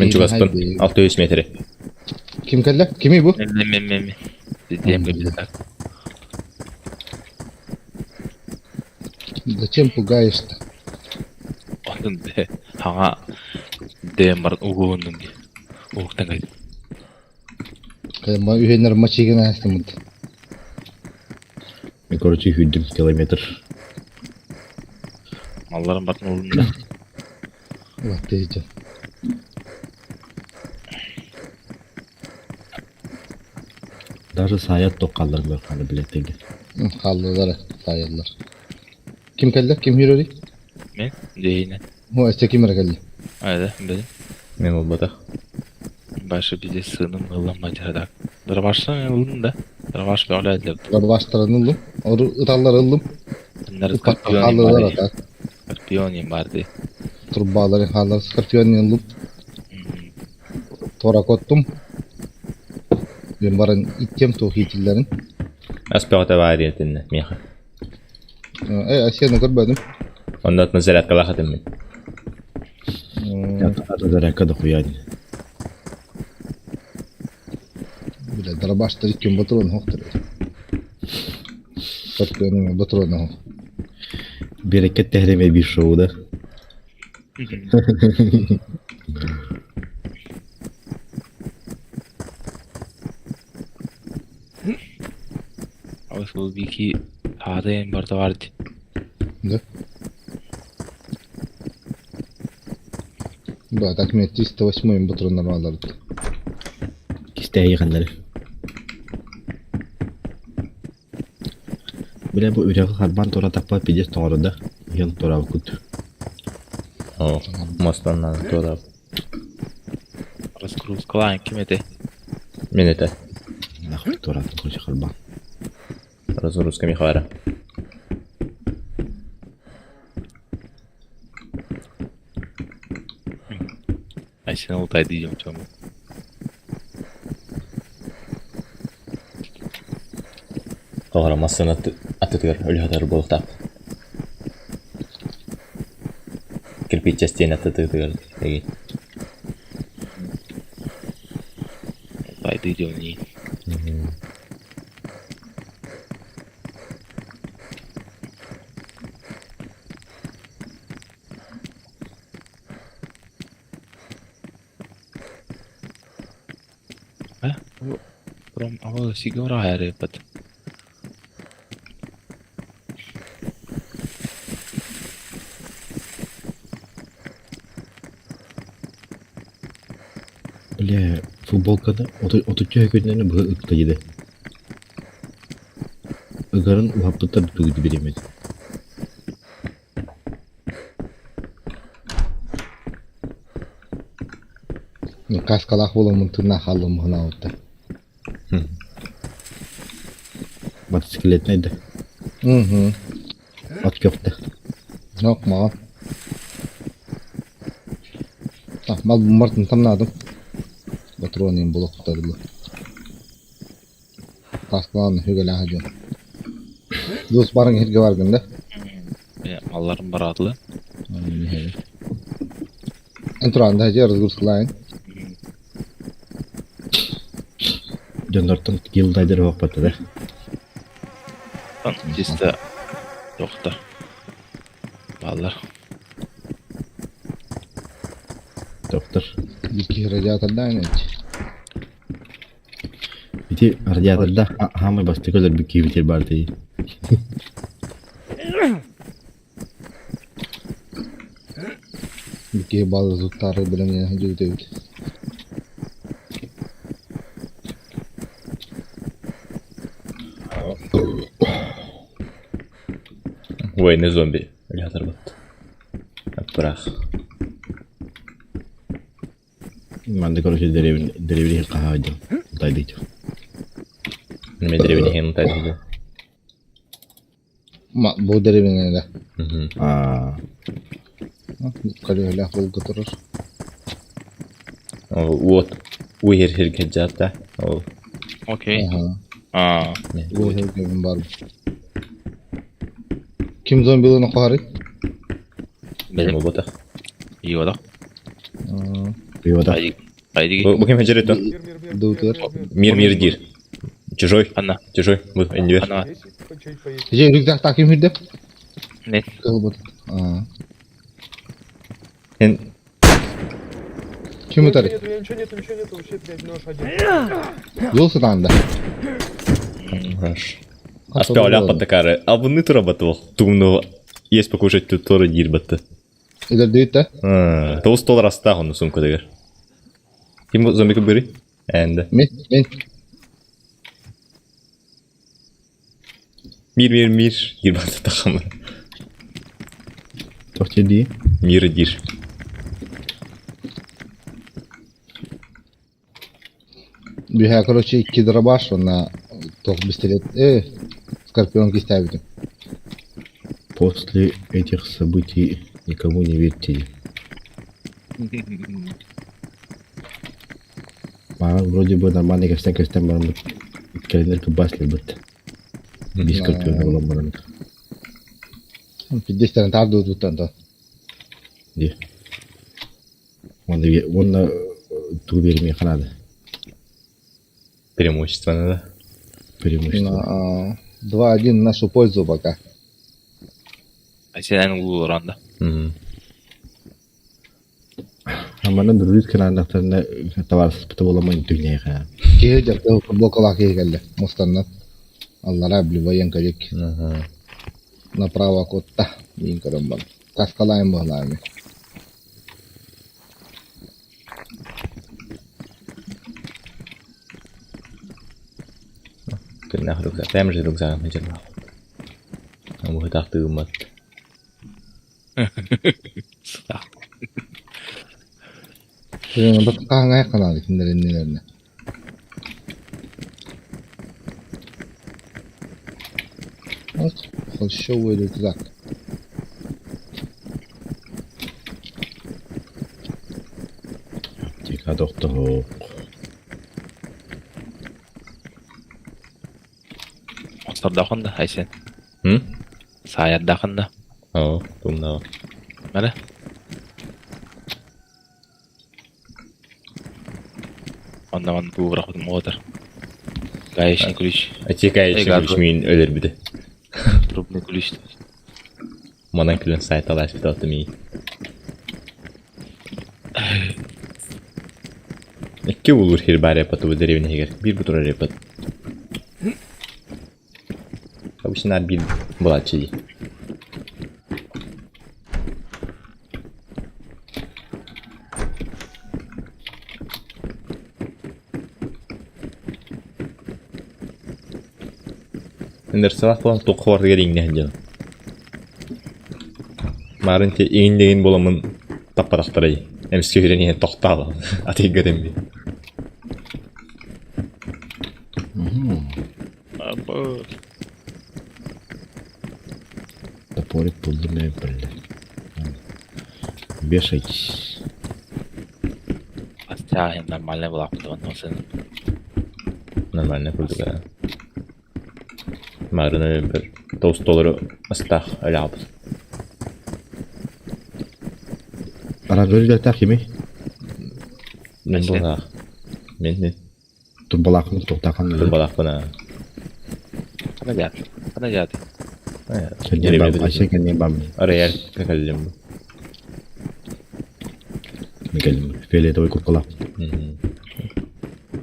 Ben çugaspın. 600 metre. Kim kelle? Kimi bu? Mem. Dediğim gibi de. Zачем пугаешь-то? Onun de. Hana. Deyim var. Uğuğunun ki. Uğuktan kaydı. Kayma üyeler maçı gene astım. Мен, короче, хүддім километр. Malların batın olduğunda. Bak diyeceğim. Даже саят тоққалар бөрқаны білеттегі. Hallılar, sayıllar. Kim kelle? Kim yürüyor? Ben deyine. O ese kim kelle? Öyle benim. Men ol bataq. Başı bize sığınım yıllan macerada. Dırbaştan yıldım da. Dırbaş bir olay edildi. Başlarını aldım. Oru ıtallar aldım. Bunlar Hallılar skorpiyoniyim atar. vardı. Skorpiyoniyim vardı. Turbaları hallar skorpiyon aldım. Torak ottum. Ben varın ittem tohitillerin. Aspağıta variyetinne. Miha. Asya'nı görmedim. Onda atma zerat kala xatım men. Ята заряка да хуяни. Bile darabaşlar ittem batırın hoktur. Skorpiyonun batırın hok. Берекет тәхреме bir шоу да. Ama bu bir iki sağdayım burada vardı. Да. Да, так мне 308 батронlar alırdı. Кистәй яннары. Биле бу үрәгә харбан тора тапа пидес тоңорда. Ял тора кут. O. Mostandan torab. Раскрутка kim ete? Men ete. Нахуй тора кош харбан. Разгрузка михара. Ay sen oltay diyeceğim çoğumu. Toğramasın atıtır ölü hatar boluq tap. Kirpit частен atıtır. Egi. Oltay diyeceğim iyi. Прям авал сигара хайрепат. Бля, футболкада отуча көндені бұғы ұтта еді. Ыгарын уаппыттар түгіді беремеді. Каскалақ болымын тұрна қалым ғына отты. Мотоциклетін айды. От көпті. Жоқ, маған. Мал бұмартын тамнадым. Патронын блоктарды. Каскалағын хүгелі ғадым. Дос барың ерге баргын да? Малларым баратлы. Энтуранда жер разгруз қылайын. Жандартын гилдайдыр вақпатты да. Чисто жоқта. Баллар. Доктор. Екі радиаторда айнет. Бити радиаторда хамай басты көлер бүкей бітер бар дей. Екі балы зұттары білімнен жүгді өт. Войны зомби. Лятор бат. Бірақ. Манды короче деревни қаға өдем. Ұтайды өйтіп. Мен деревне хен ұтайды. Бұл деревенен да. Қалеғілі бұл ғытырыр. Вот. Уйер херге жатта. Окей. Бұл херген бар. Ким зомбилыны қоғары? Benim bu da. İyi o da. Привода. Haydi. Bu kim heceret o? Дутер. Мир дир. Чужой. Анна. Чужой. Bu endiver. Анна. Жей рюкзак так ким хүрдеп? Не. Кылбыт. Hen Ким өтәрі? Ничего нету, вообще, блядь, нож один. Жол сытанды. Хорошо. Аспел ляпат кары. А bunu тurabatı Тумну есть покушать тут тоже дир батты. Илер дейт та? $9 астах onu сумкадагар. Kim bu zombi kubiri? Endi. Мен. Mir. Girbatı takımı. Тоқте дей. Мир дир. Бүйә, короче, 2 дробаш, на тоқ пистолет. Скорпионки ставите. После этих событий никому не верьте. Маған вроде бы нормальный костюм барым. Календерка басли быт. Без скорпиона болам барым. 50 тан тарды өтуттан да. Де. Оны ту бермей қанады. Преимущество надо. Преимущество. 2-1 в нашу пользу пока. А сен улуу ранда. Аманын дұрыс каналдақтарында товарсыз бұты боламайын дүнияға. Кеге жарты блокалақ келді. Мұстаннан. Аллара білі воен кәдек. Направо котта. Ең көрім бар. Каскалайын бұғылайын. Kena ruksak. Tem же ruksak macam mana? Kamu tak tahu mat. Бұт қағын аяқ қанады кімдерін нелеріне. Холщовый рюкзак. Тика доқтық. Сардақында, Айсен. Саяддақында. Думнау. Мәлі? Ondan bu bırakmadım o kadar. Gayet ключ. Gayet ключ min ölür bir de. Трубный ключ. Manan külün sayt alaş bir tatlı mi. İki olur hirbari yapatı bu derevine heger. Bir bu tura yapat. Tabi şunlar bir bulatçı değil. Ender sabah falan toku vardı gelin ne canım. Marın te eğin bolamın tappadaktarayı. Hem söylenen yine toktalı. Atayı gödem bir. Abo. Топорик buldum ne böyle. Вешайтесь. Хотя нормально была, потому что Normalde kurduk ya. Marın öyle bir tost doları ıstah öyle aldı. Aranjörler takimi. Men bu men Turbalakını toqtakan. turbalak bana. Kana jadi. Kendine bam. Ayşe kendine bam. Araya kakalım bu. Geldim. Fele de uyku kula.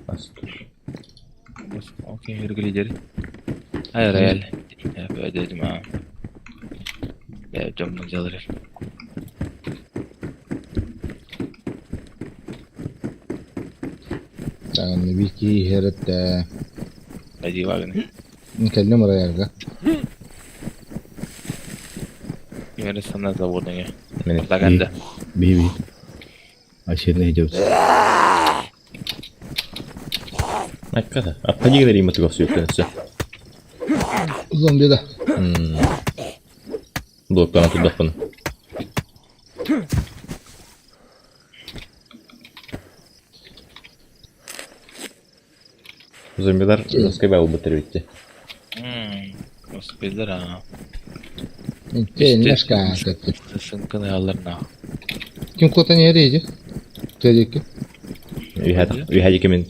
Astur. Okey, yürü lideri. Hayır, real. Ya böyle dedim ha. Ya camdan alır. Yani wiki herette Hadi var ne? نكلم ريال Yine sana da vurdun ya. Men Laganda. Bibi. Ayşe ne ediyoruz? hakikaten. Apa juga dari mati gosip kan sih. Zombi de. Doktor atı da bunu. Zombiler nasıl kaybol bitirdi. Nasıl bildir ha. Немножко. Sınıkın ayarlarına. Kim kota nereye? Tedeki. Vi hade kimin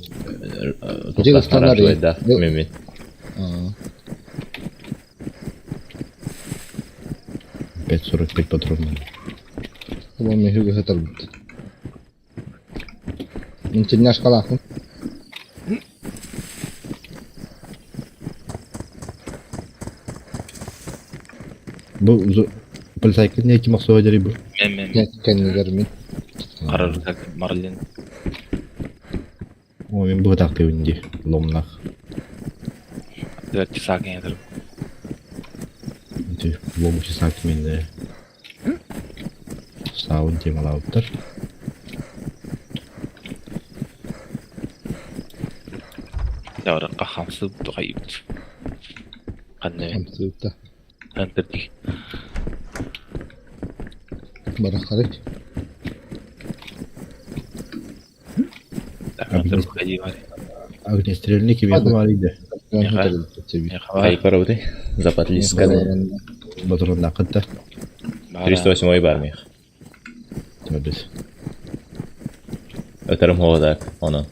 Jega standard ya. da memin. Pet 45 patron. Bu mehuga hatar. İntin yaş kalakın. Bu polisiyekin ne ki maksuda dari bu? Men. Kendini görmeyin. Karar tak Marlin. O men bu taktiği indi. Lomnak. Evet, sakin yatırım. Itu lomu si sakimin de. Sağın temalavutlar. Ya orang kahamsı bu kayıp. Kanne. Hamsıkta. Kanterdik. Barakarık. Kanter bu kayıp var. Огнестрельный кибет vardı. Ay karavdi. Zapat liskada. Patron nakıtta. 308 var mı? Tabii. Öterim havada onu.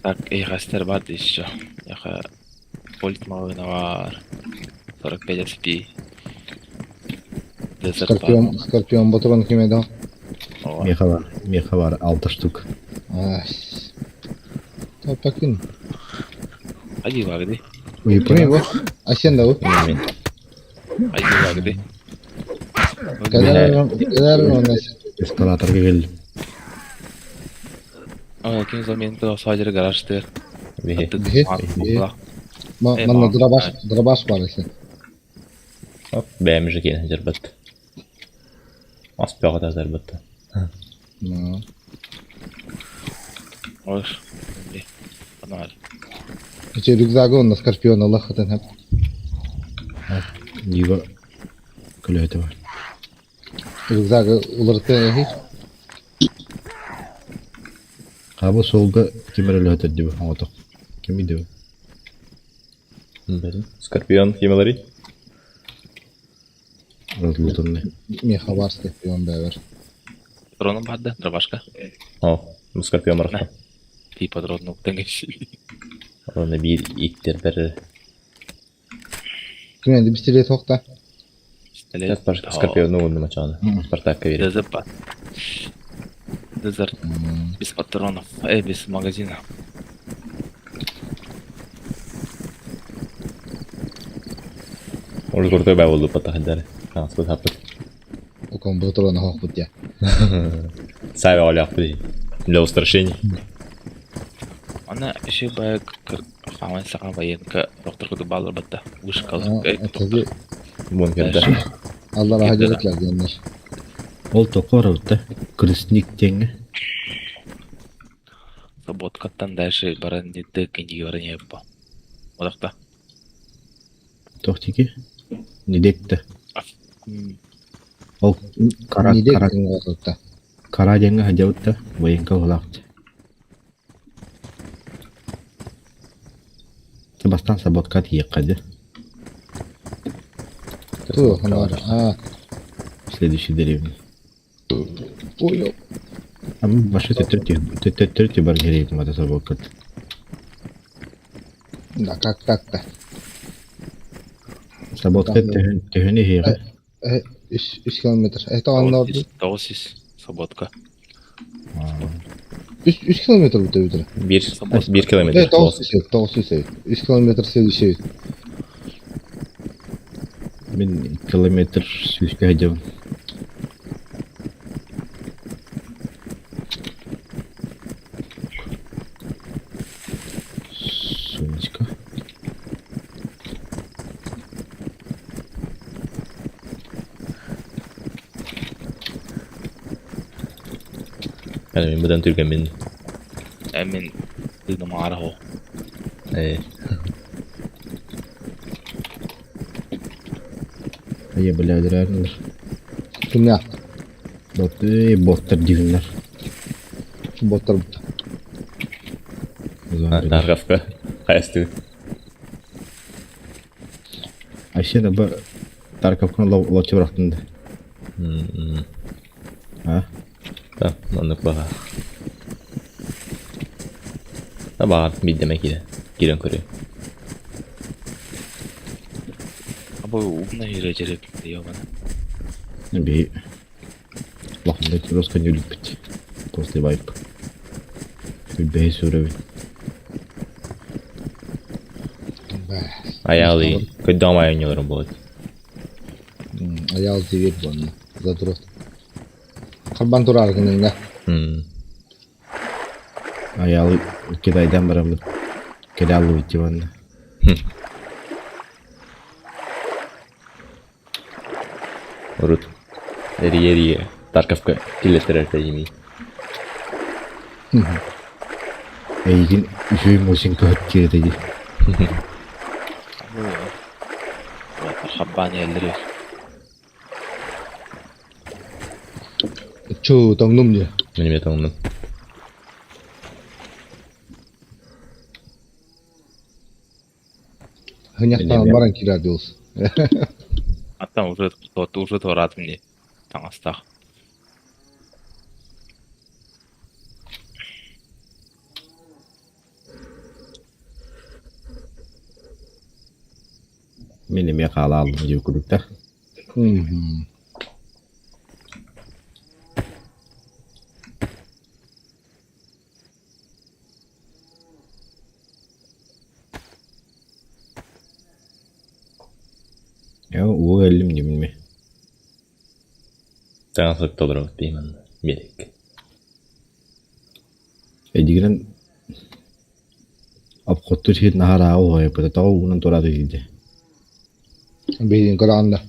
Так, gazetler vardı işte. Ya polit mağına var. 45 SP. Desert var. Skorpion patron kime daha? Meha var 6 штук. Ay. Bakın. Hadi var de. Kime bu? Aşen da bu. Memin. Hadi var de. Kadar onu. Eskalatorga geldim. Ama kim zaman da sadece garajda. Bihi. Mana drabaş var ise. Hop beğenmiş ki zerbat. Asbağda zerbat. Olur. Şimdi. Bana var. İçe rüzgarı onda Skorpion Allah zaten hep. Diva kulübeti var. Rüzgarı ulardı hiç. Abi solda kim öyle diyor oto. Kim diyor? Benim. Skorpion yemeleri. Rozluton ne? Meha var Skorpion beraber. Patronum vardı. Drabashka. Oh, Skorpion var. Bir patronum dengeç. Onu bir ittir bir. Kime de bir sürü tokta. Skorpion ne oldu maçanı? Spartak verir. Desert var. Дезерт. Без патронов. Без магазина. Olur kurtoy bä boldu patahadar. Hansız hapı. O компьютерна хохпут я. Сайва оляпы. Для устрашений. Она еще бы хамай сака военка доктор куду балар батта. Вышкал. Таги Бункерде. Алла рахаҗатлар дигәннәр. Ол токорылды. Крестник теңе. Саботкаттан дальше баран дитте кенди баран яппа. Одакта. Тохтики. Не декте. Ол кара Ниде кара кара кара теңе хаҗаутта. Военка улакты. Себастан саботка тиеккады. Ту ханар. Следующий деревня. Ой. А мы ваши тетерти баргерейт мата саботкат. Да как так-то? Саботкат tehöne hege. 3 километр. Это аннар. Тоосис. Саботка. 3 километр бутыр. 1 kilometre. 900. 3 километр следующий. Мен километр сүйүскө хаҗабын. Сумочка. Yani buradan Türkmen. Эмин дыны маарахо. Я блядырар. Кимне? Боттар дигеннер. Боттар. Наргавка. Кайсты. Айшена ба Тарковканы лочу бырактынды. Да, аннык бага. Бага биддеме кире. Кирен көрү. Абы умна ирежерек диёбана. Би лахмет просто не любит. После вайп. Бейс уровень. Аялы көддөмай ойнолорун болот. Аял зевет бонна. Задрот. Кырбан турар кененге. Аялы Китайдан барамын. Келалу итиванна. Урут. Эри Тарковка килеттерер тайми. Эйгин үшөй мошинка өткөрдү. Хаббан елдери. Чу таңным не? Менеме таңным. Хыняктан баран кирер диос. Аттан уже торатым не. Таңастақ. Мен эме кала алдым деп көрдүк да. Я о элим демме. Таңсык толорот деймин. Мерек. Эдигенен апкоттур хит нахара ой, пата унан торады диде. Бейин каранда.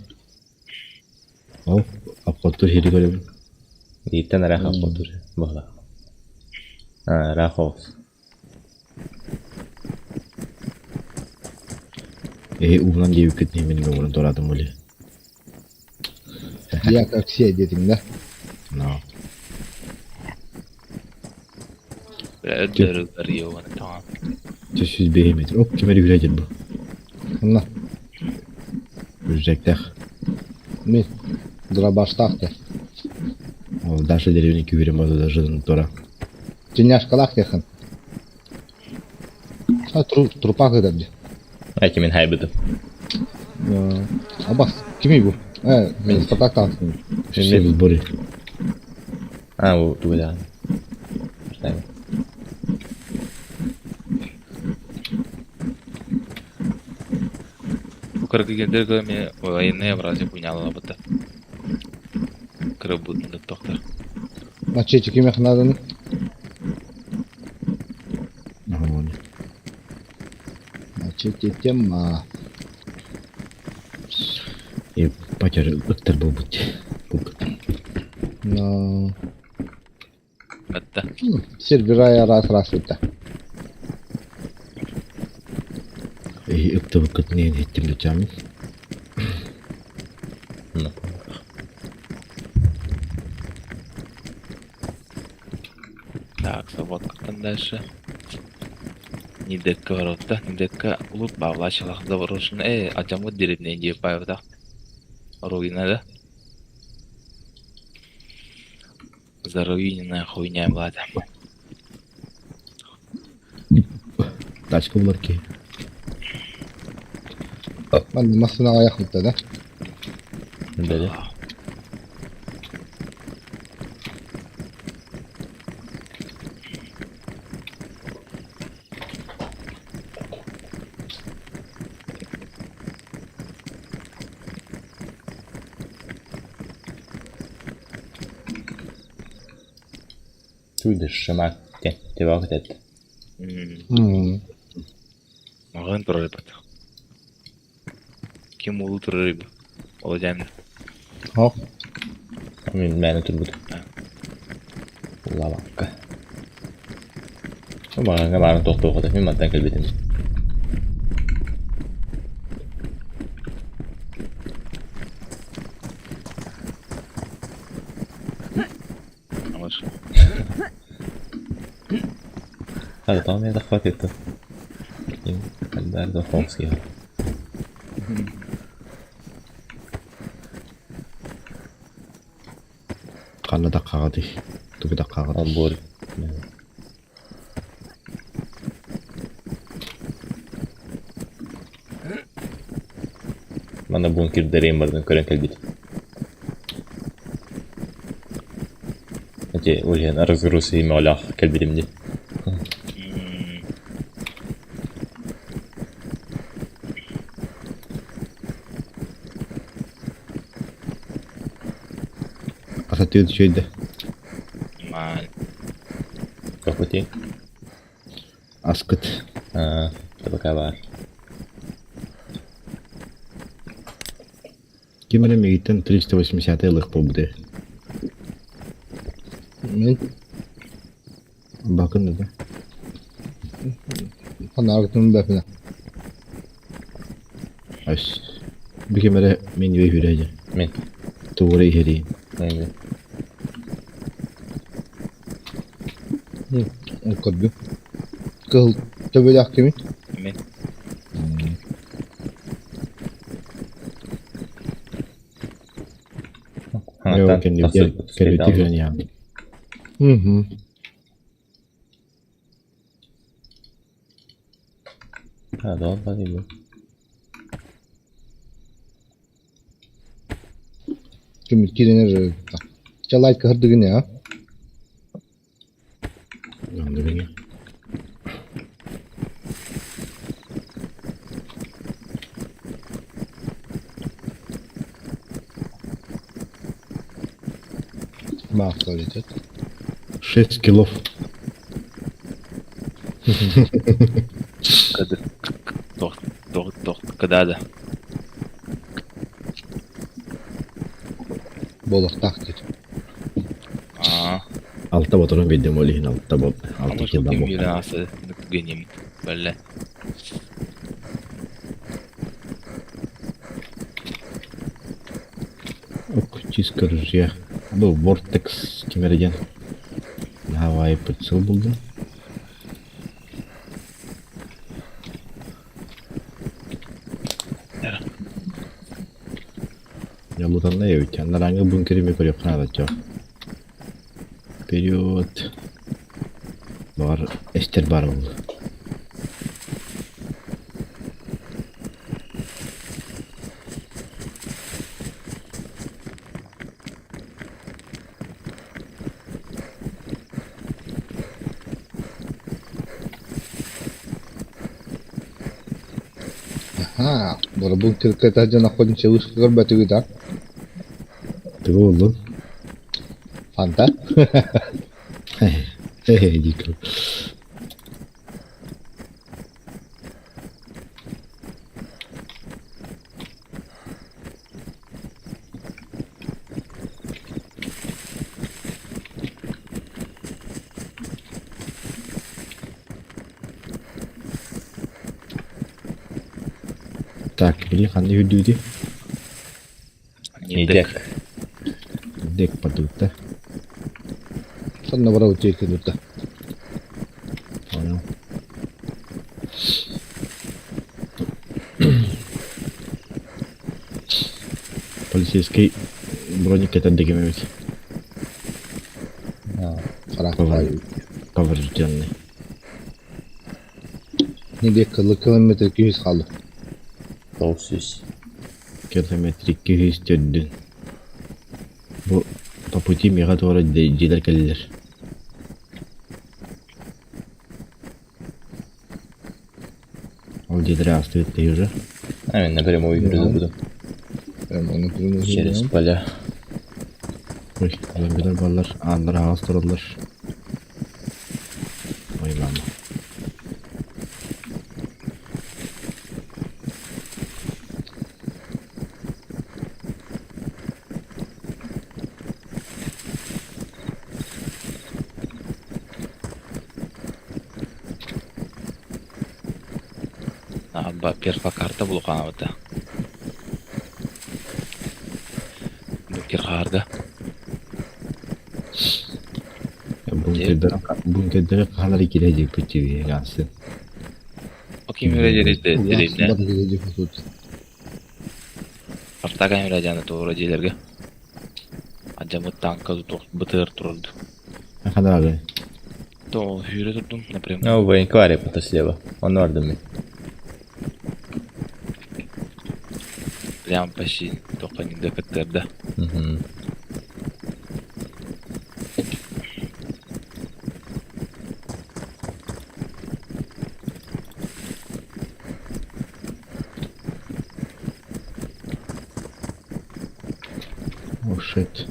О, апкоттур хит көрөм. Иттен раха потур. Бала. Рахос. Унан деп кетти менин унан торадым эле. Я как все дедим, да? No. Ödürü veriyor bana tamam. 400 metre. Hop kemeri gülecek bu. Allah. Gülecekler. Ми. Дробаштахте. O даже деревни küverim oldu da жыдын тора. Тюняшкалах яхан. Трупак эдерди. Айки мен хайбыдым. Абас, кими бу? Мен Спартак тансын. Все в сборе. Вот туда. Тайм. Укры гендер мен военные образы пуняла бата. Крыбут да доктор. Мачете кеме ханаданы? Нормально. Мачете тема. И потер доктор был быть. Но... Бата. Сервера раз это. И это вот не этим летям. Ну. Так, вот как там дальше. Недека ворота, недека лут бавлачылах заворошын. Ачамы деревне не паевда. Руина, да? Заруиненная хуйня влада. Тачка в ларке. Ладно, массына аяқлықты, да? Да. Түйді шымақ те вақыт әтті. Маған тұрар бат. Кем олы тұрар ебі? Ола жәмді. Хоқ. Мен мәні тұр бұд. Лаваққа. Мағанға барын тоқты оқыды. Мен маттан кәлбетім. Амаш. هذا طعم هذا خفيف البارد خالص كده Қаны да қағады. Түгі да қағады. Амбор. Мана бункер дәрем бардым көрен кәлбет. Әте ойлан разгруз еме олақ кәлбетімде. Асатүйді шөйді. Ман. Какой Аскыт. Табака бар. Кемері мегіттен 380 айлық бұл бұды. Мен Бақын да. қана ағытымын бәпіне. Аш. Бір кемері мен өй хүрәді. Мен. Туғыры ехерейін. Мен. Қырды. Қыл төбелі ақ кеме? Мен. Yok, kendi tifren ya. Ha, doğal da değil bu. Кеме керенер. Жалайт кырдыгын ya. Yandı beni. Мақта летет. 6 килов. Когда да? Болық тақ деді. Altta oturun bildim o lihin altta bu. Ama 6 şu kildan kim bu. bir nasıl göneyim böyle. Ok, чистка ружья. Bu Vortex kemergen. Havai pıtsıl buldum. Ya buradan ne yok? Kendiler hangi bunkeri mi koruyor? Kanada çok. Период. Var. Ester var oldu. Ha, bu kırkata cana koyunca ışıklar batıyor da. Ты oldu. Fanta. Дико. Так, или қандай үйдеуде? Недек. Дек подута. Sonra bana uçak edildi. Понял. Полицейский броник это дегимевич. Поврежденный. Ne diye kilometre 200 kaldı. 900. Километр 200 төддүн. Бу по пути мега туура жедер келдилер. Ол жедер астыбытты уже. А мен напрямую yürüdü budu. Ben onu bunu Через поля. Ой, зомбилер баллар, андыр агас туралар. Ой мама. Первая карта бұл қанавыда. Бүкер қарда. Бункердегі қалар кележек пөтчеге ғасы. Окей, мөрежерезді дереймне. Артаға мөрежаны тоғыра желерге. Аджамы танказы бұтығыр тұрылды. Қадар ағы? То хүйре тұрдым, например. Ну, военквария пыта слева. Он ордами. Прям почти только не до КТР. Угу. О, шит.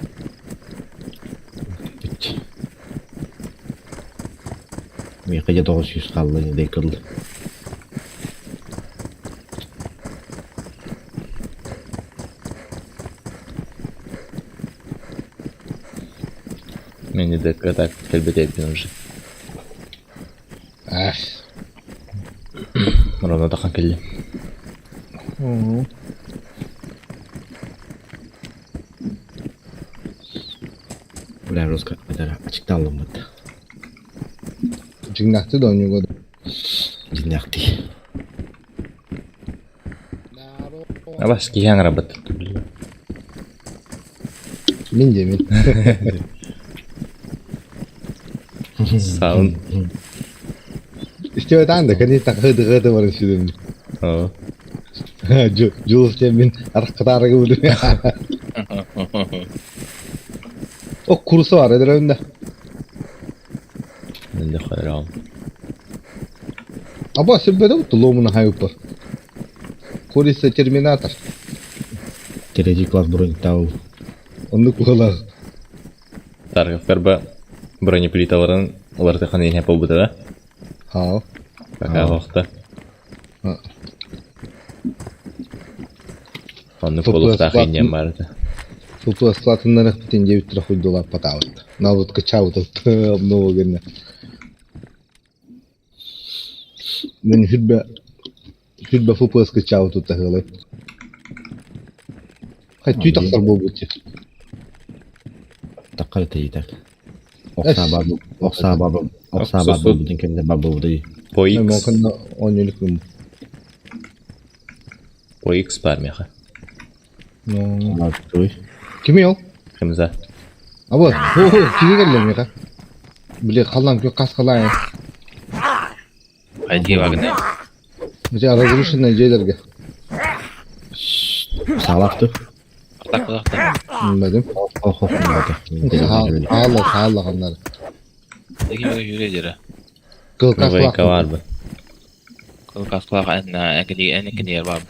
Мекеде 900 қалды, недей кырылды. Мен не так келбете ettin уже. Ровно тақан келді. Бля, Роско, это açıkta aldım burada. Cignaktı da oynuyor. Жинақти. А бас киян работает. Min de min. Саун. İşte öyle da kendi takıdı var şimdi. О. Jules min arkadaşlar gibi. O kursu var eder önünde. Мен де хайр алdım. Ama sebebe de lomuna hayıpar. Kurisi Terminator. Терези класс бронь тау. Onu kullan. Таргыфтар ба бронеплиталарын улар тақан ене пол бұтыға. Ha. Пока вақытта. Onu kolukta қиынен барды. Футбол складыннан битен 9 лira хуйдолар патават. Навод качават много генне. Мен худба футбол скачават тут тагылы. Хай тактар болбучу. Таққар тейдер. Оқса бабы бүтін кенде бабы бұдай. По X. Мүмкін ойнелік мүм. По X пармеха. Кими ол? Химза. Абы, киге келдім меха. Біле қалам көк қасқалайын. Айди вагне. Бізе разрушенный жерлерге. Сағалақты. Артақта. Білмедім. Сағалы қандар. Деги хүйре жері. Кыл Военка қасқалақ. var mı? Kaskala en kan yer bab.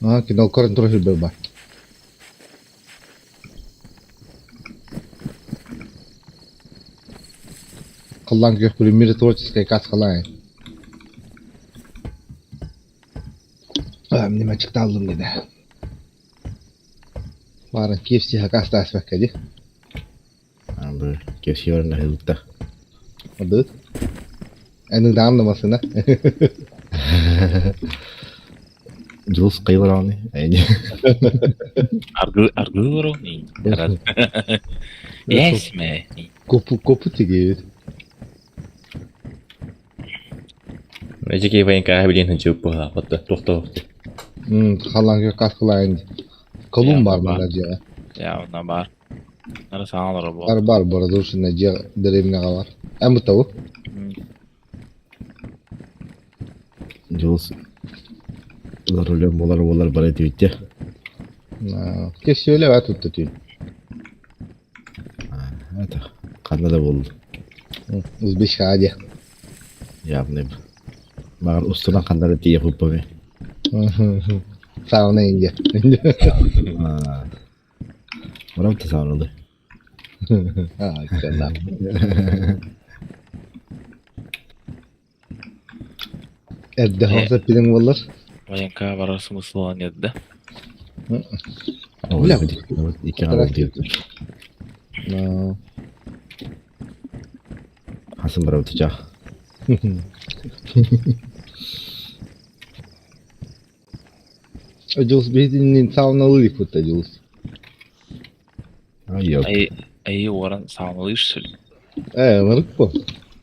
Ha kino koran terus berba. Kallan gök bir miritorческая kaskala. Nima çıktı aldım dedi. Varın kefsi hakasta asmak kedi. Bu kesiyor ne hızlıkta. Adı. Enin de anlamasına. Jules kıyılar onu. Argı var o ni. Yes me. Kopu tigiyor. Nece ki vayin kaya bilin hıncı bu ha. Battı. Doktor. Kallan gök kaskala indi. Kalın var mı acaba? Ya ondan var. Nara sağlar bu. Var bu arada dursun acaba derevine var. En bu tavu. Jules. Rolüm bolar bana diyor. Keşke öyle var tuttu tüy. Evet. Kanada da buldu. Uzbeş hadi. Ya ne bu? Mağar ustana kanada diye yapıp bu. Sağına ince. Bana mı tasarladı? Ha güzel. Evde hafta pilin var. Vayanka varası mısılan yedde. Öyle mi? İki hava diyor. Hasım bana tutacak. Jules bir sağına ilk tutta Jules. Yok. Ayı oran sağmalıyız. Varık bu.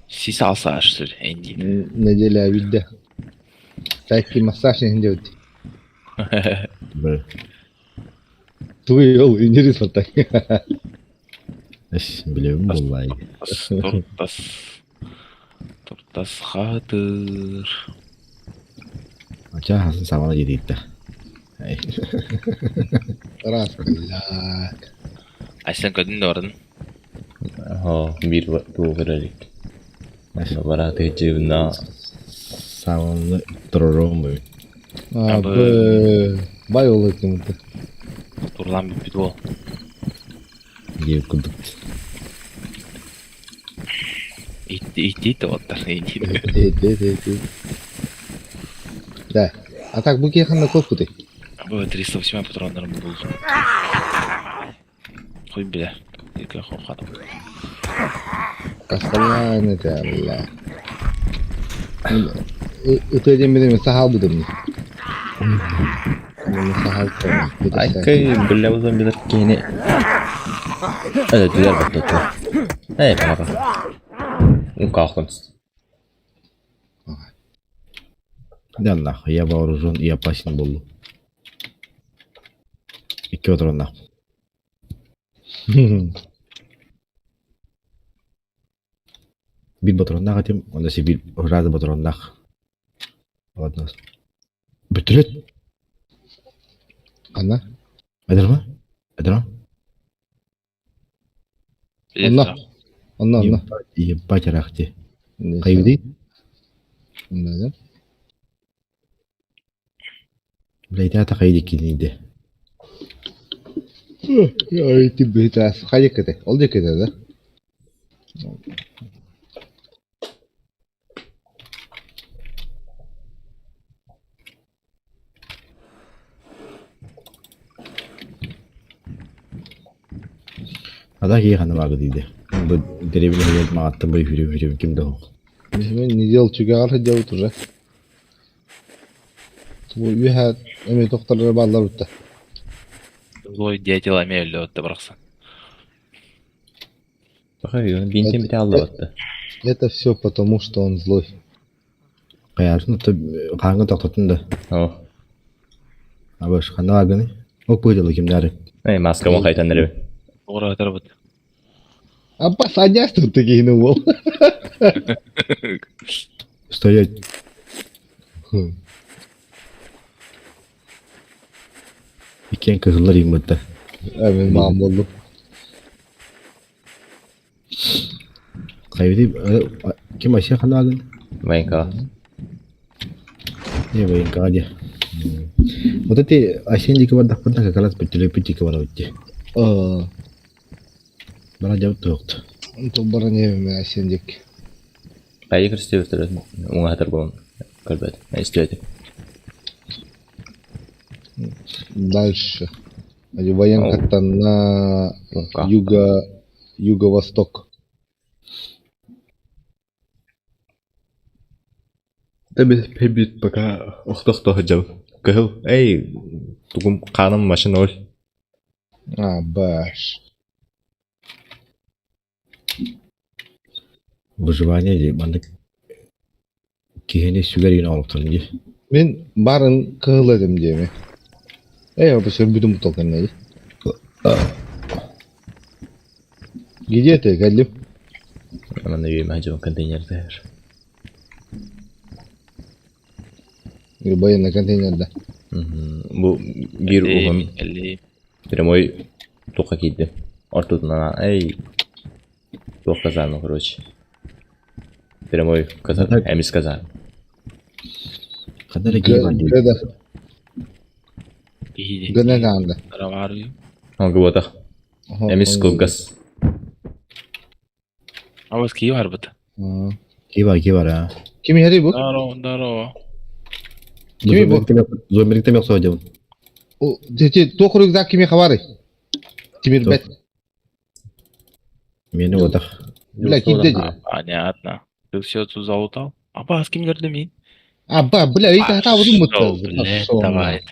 Sis alsa açtır endi. Necele bildi. Belki masaj şimdi ödü. Böyle. Tuğu yol inciriz hatta. Biliyorum vallahi. Turtas hatır. Acha Hasan sana jadidda. Ras kılak. Aysen kadın da vardı. Ha bir bu verelik. Bara tecrübna. Sağını dururum bu. Abi. Bay olur ki mutlu. Turulan bir bidol. Yıkıldık. İtti de otlar. İtti. Evet. Да. А так bu yakında korku değil. Bu 308 patronlarım buldu. Koy bile. Yıkla korkadım. Kastalan da Allah. Öteceğim benim sahal budur mu? Sahal koyma. Ay kay billa uzun bir kini. Evet güzel battı. Hey bana. Kalkınız. Yallah ya bağırırın ya başını buldu. İki oturunda. Bir oturunda katayım. Onda si bir razı oturunda. Ondan. Bütület. Ana. Eder mi? Allah. İyi bacaraktı. Kaybı değil. Anladım. Leyda ta kaydı kiniydi. Ya itu beta kaya kete. Oldu kete de. Ada ki hanım ağır değildi. Bu derevini hıyat mağattım bu hürüm kimde o. Bizim nidel çıkar hadi oturacak. Bu ühe emek doktorlara bağlar bitti. Злой дятел Амелио öttü bıraksan. Bakıyor bintim bir de aldı battı. Это все потому, что он злой. Kayarsın da kanka doktorun da. Oh. Abi şu kanka ağını. O buydu kimde arı. Hey maskamı kaytanları. Oraya tarafı. Apa saja tuh gini wow. Стоять. İken kızıllar yığmadı. Evet mamullu. Kaybedip kim aşağı kanka ağını. Vayın ka. Не воин кади. Вот эти осенники вот так как раз потерпите коворотти. Бара жау тоқт. То бара не асендик. Қайы кірісте өтірі оңа хатар болын. Көлбәді. Істейді. Дальше. Военкаттан на юго-восток. Бит пока оқтоқты жау. Көхіл, әй, тұғым қаным машина өл. Баш. Выживание де мандык кихене сүгәрин алыптыр ди. Мен барын кыл edem diyemi. Bu şey bütün bu token ne? Gidiyor te geldim. Ama ne yiyeyim acaba konteynerde. Bir bayan konteynerde. Bu bir uğum. Bir moy toka gittim. Ortadan ey toka kazandım короче. Bir moy kazandım. Emiz kazandım. Kadar giyman ди. Gene kandı. Раварию. Hangi bu da? Emiz kılgas. А вот Киев арбата. Кива ha. Kimi heri bu? Здорово. Kimi bu? Зомбирикте мек содем. O toku rüzgar kimi havari? Timir bet. Мени вот так. Бля кидdedi. Понятно. Ты все тут залутал? А с кем гордыми? Бля iyi hata vurdun mu? Блядь, давай.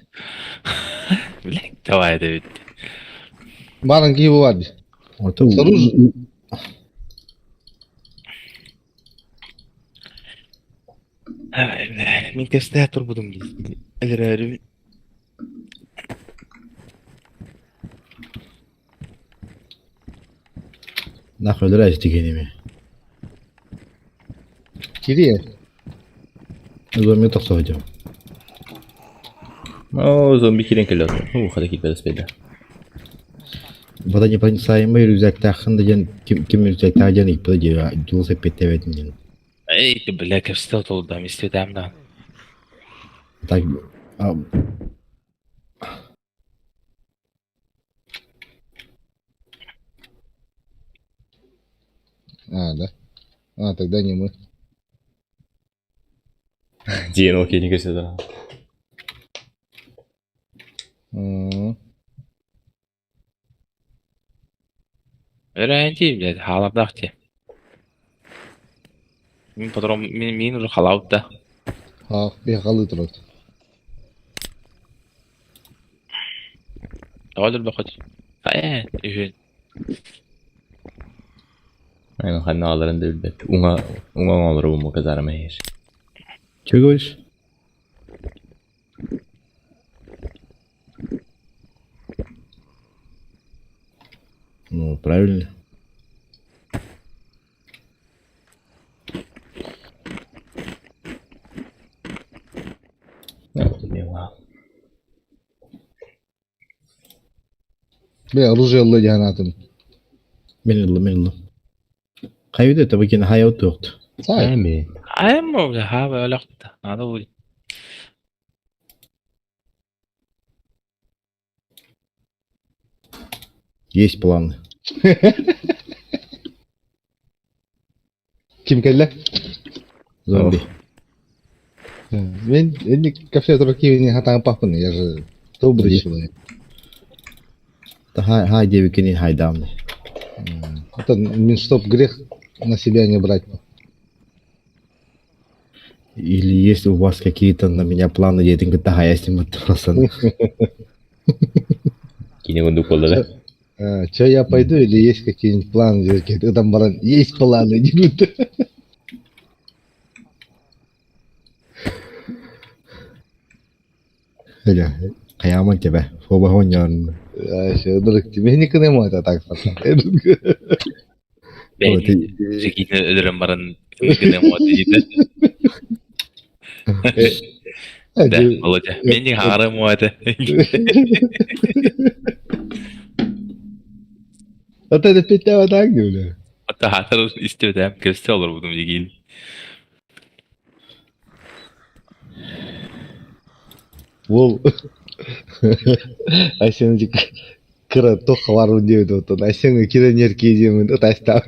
Блядь, давай, Давид. Barın gibi vardı. Ото Саруж. Мен кесте турбудум. Элерери. нахуй драйс дегенеме. Kiriye. Зомби так содем. О, зомби хилен келді. Хада кетпеді спейді. Водонепроницаемый рюкзак тахын деген ким рюкзак тахын ик бұл деу жол сепетте бетін. Эй, ты, бля, кесте толу да, мисте там да. Так Да. Тогда не мы. Дейін окей не кеседі. Öğrenci, блядь, халабдахте. Мен потом, мен уже халавда. Bir halı тұрады. Öldür bakıcı. Hayır, üfün. Aynen xanna alırında ülbet. Unga alır bu mu kazarım eğer. Че говоришь? Ну, правильно. Оружие алды деген атын. Мен Кайда это выкин хаят тоқт. Әме. Айма, бля, хава, өліқті. Надо будет. Есть планы. Kim geldi? Зомби. Ben ко всей аттрактивной хатам пахну, я же добрый человек. Хай девикини хайдамны. Это чтоб грех на себя не брать. Или если у вас какие-то на меня планы, я think это я с ним отправился. Кини гунду колды да? Че я пойду или есть какие-нибудь планы? Там баран, есть планы, не буду. Öyle. Kıyamet gibi. Foba honyon. Şey dur ki beni kınama da tak falan. Ben zekine ölürüm barın. Gıdım o dedi. Да, Володя, мен не харам это. Вот это питава так бля. Hatta hatır istedim. Köste olur bu dum değil. Ол Айсенжик кыра тоқ бару деуді отын. Айсенге кирен ерке демін ұтайстан.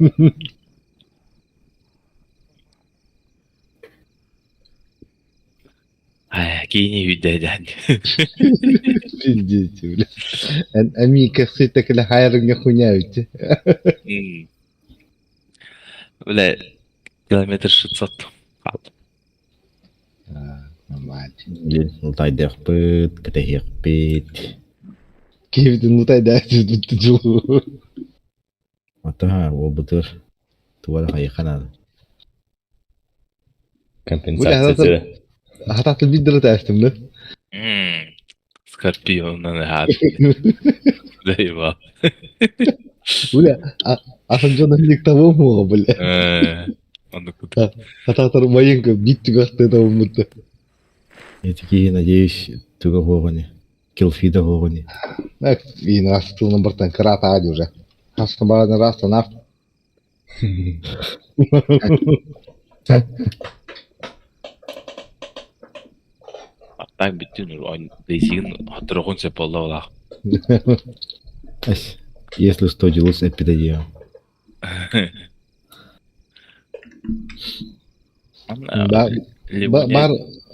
Кейіне үйдәдән. Пиздец, бля. Әми кәқсі тәкілі хайрыңа хуйня өтті. Бля, километр 600 қалды. Нормально. Нутайдық бұд, кітехек бұд. Кейвді нұтайда әтіз бұтты жылу. Ата, ол бұтыр. Туғалы қайықанады. Компенсация. Хататыл биддірі тәстім, да? Скорпионнан әді. Дайва. Бля, асын жона лик табым оға, бля. Оны күті. Хататыр майынка биттік ақты табым бұтты. Этики, надеюсь, туга вогони. Килфида вогони. Так, иін растылының біртін кірата ады уже. Хасын бағадың расты нафт. Аттан біттін ойын дейсігін хатырығын сеп болды олақ. Ась, если что, делус эпидемия.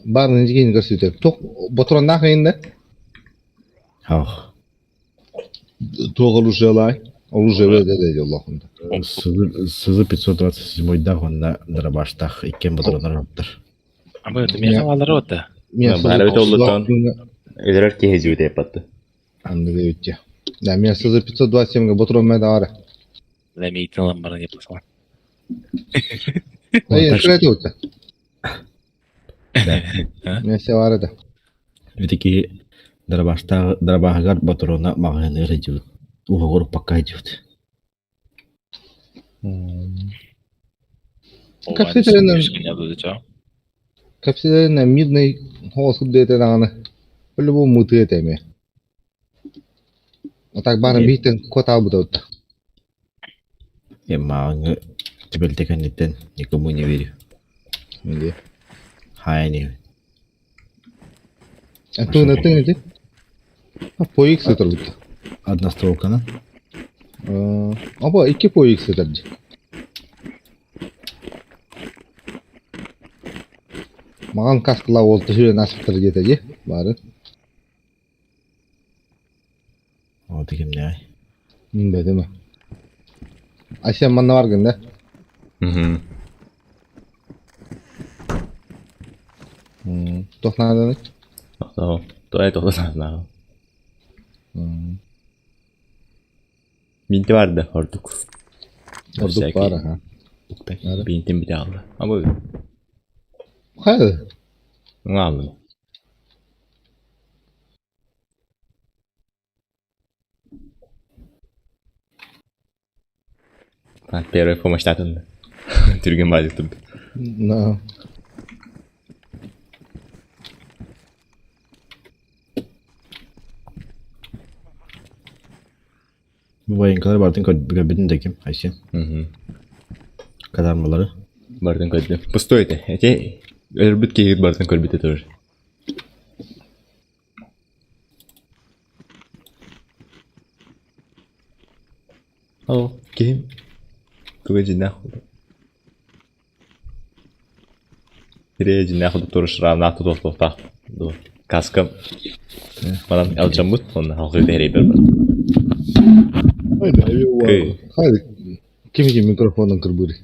Бар нежген көрсетіп. Тоқ, бұтыран нақайында? Ах, Тоғыл уже алай. Ол уже өйді дейді Аллахында. сызы 527 дақ онда дырабаштақ иккен бұтырынар аптыр. Абы, мен қалалары өтті. Бәрі өте олытан. Өдірер кехezi өте епатты. Анды да өтте. Мен сызы 527-ге бұтыран мәді ары. Ләмейтін ламбарын епасылар. Шырайты өтті. Мен се бары да. Этики, дырабағығар бұтырына мағыны рejut. Уғығыр паққа ejut. Капситерінен мидный хоғыз етен ағаны. Білі бұл мұты етеме. Отак барын бейтін кот албыда өтті. Мағыны тібілтекенеттен никому не верю. Неге? Хая не. Тыңы де? По X тұр бұтты. Одна стрелкана. Апа, 2 по X тұрды. Маған каскыла олты жүрен асықтыр кетеді, бары. О, дегім не ай. Бәді ме? Асен манна баргын да? Тоқнаданы? Тоқтау. Binti vardı orduk. Orduk var ha. Bintim bir de aldı. Ama Hayır. onu aldım. Первый помощь татында. Түрген базик тұрды. No. Bu bayınkalar bardın göbedin de kim? Ayşen. Kadarmaları. Бардын көрді. Пустой это. Эти өрбіт кейгіт бардын көрбіті тоже. Алло, кейм. Туга жинақ болды. Кире жинақ болды тұрыш равнақты тоқтақ. Каскам. Манан алчам бұд, оны халқы дәрей бір бар. Haydi. Kim mikrofonun kırbırı?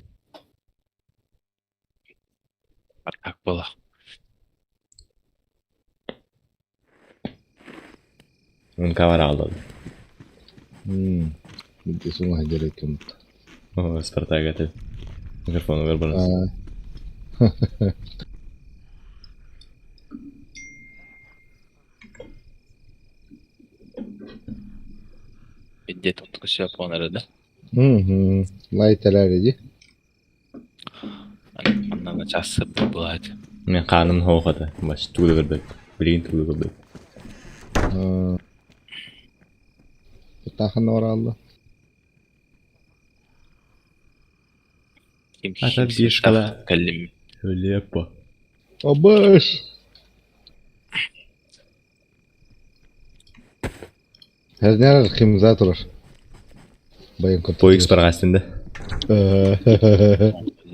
Как было? Onun kamera aldı. Bir de sonra gerek yok. O, Spartak getir. Mikrofonu ver bana. Bende tutku şey yapan arada. Layteler dedi. Anlamda çası bu hadi. Men kanun hoğadı. Baş tuğlu gördük. Bilgin tuğlu gördük. Tahın oralı. Hatta bir şkala kallim. Öyle yapma. Abaş. Her nere kimza durur. Bayın kötü. По X бар астында.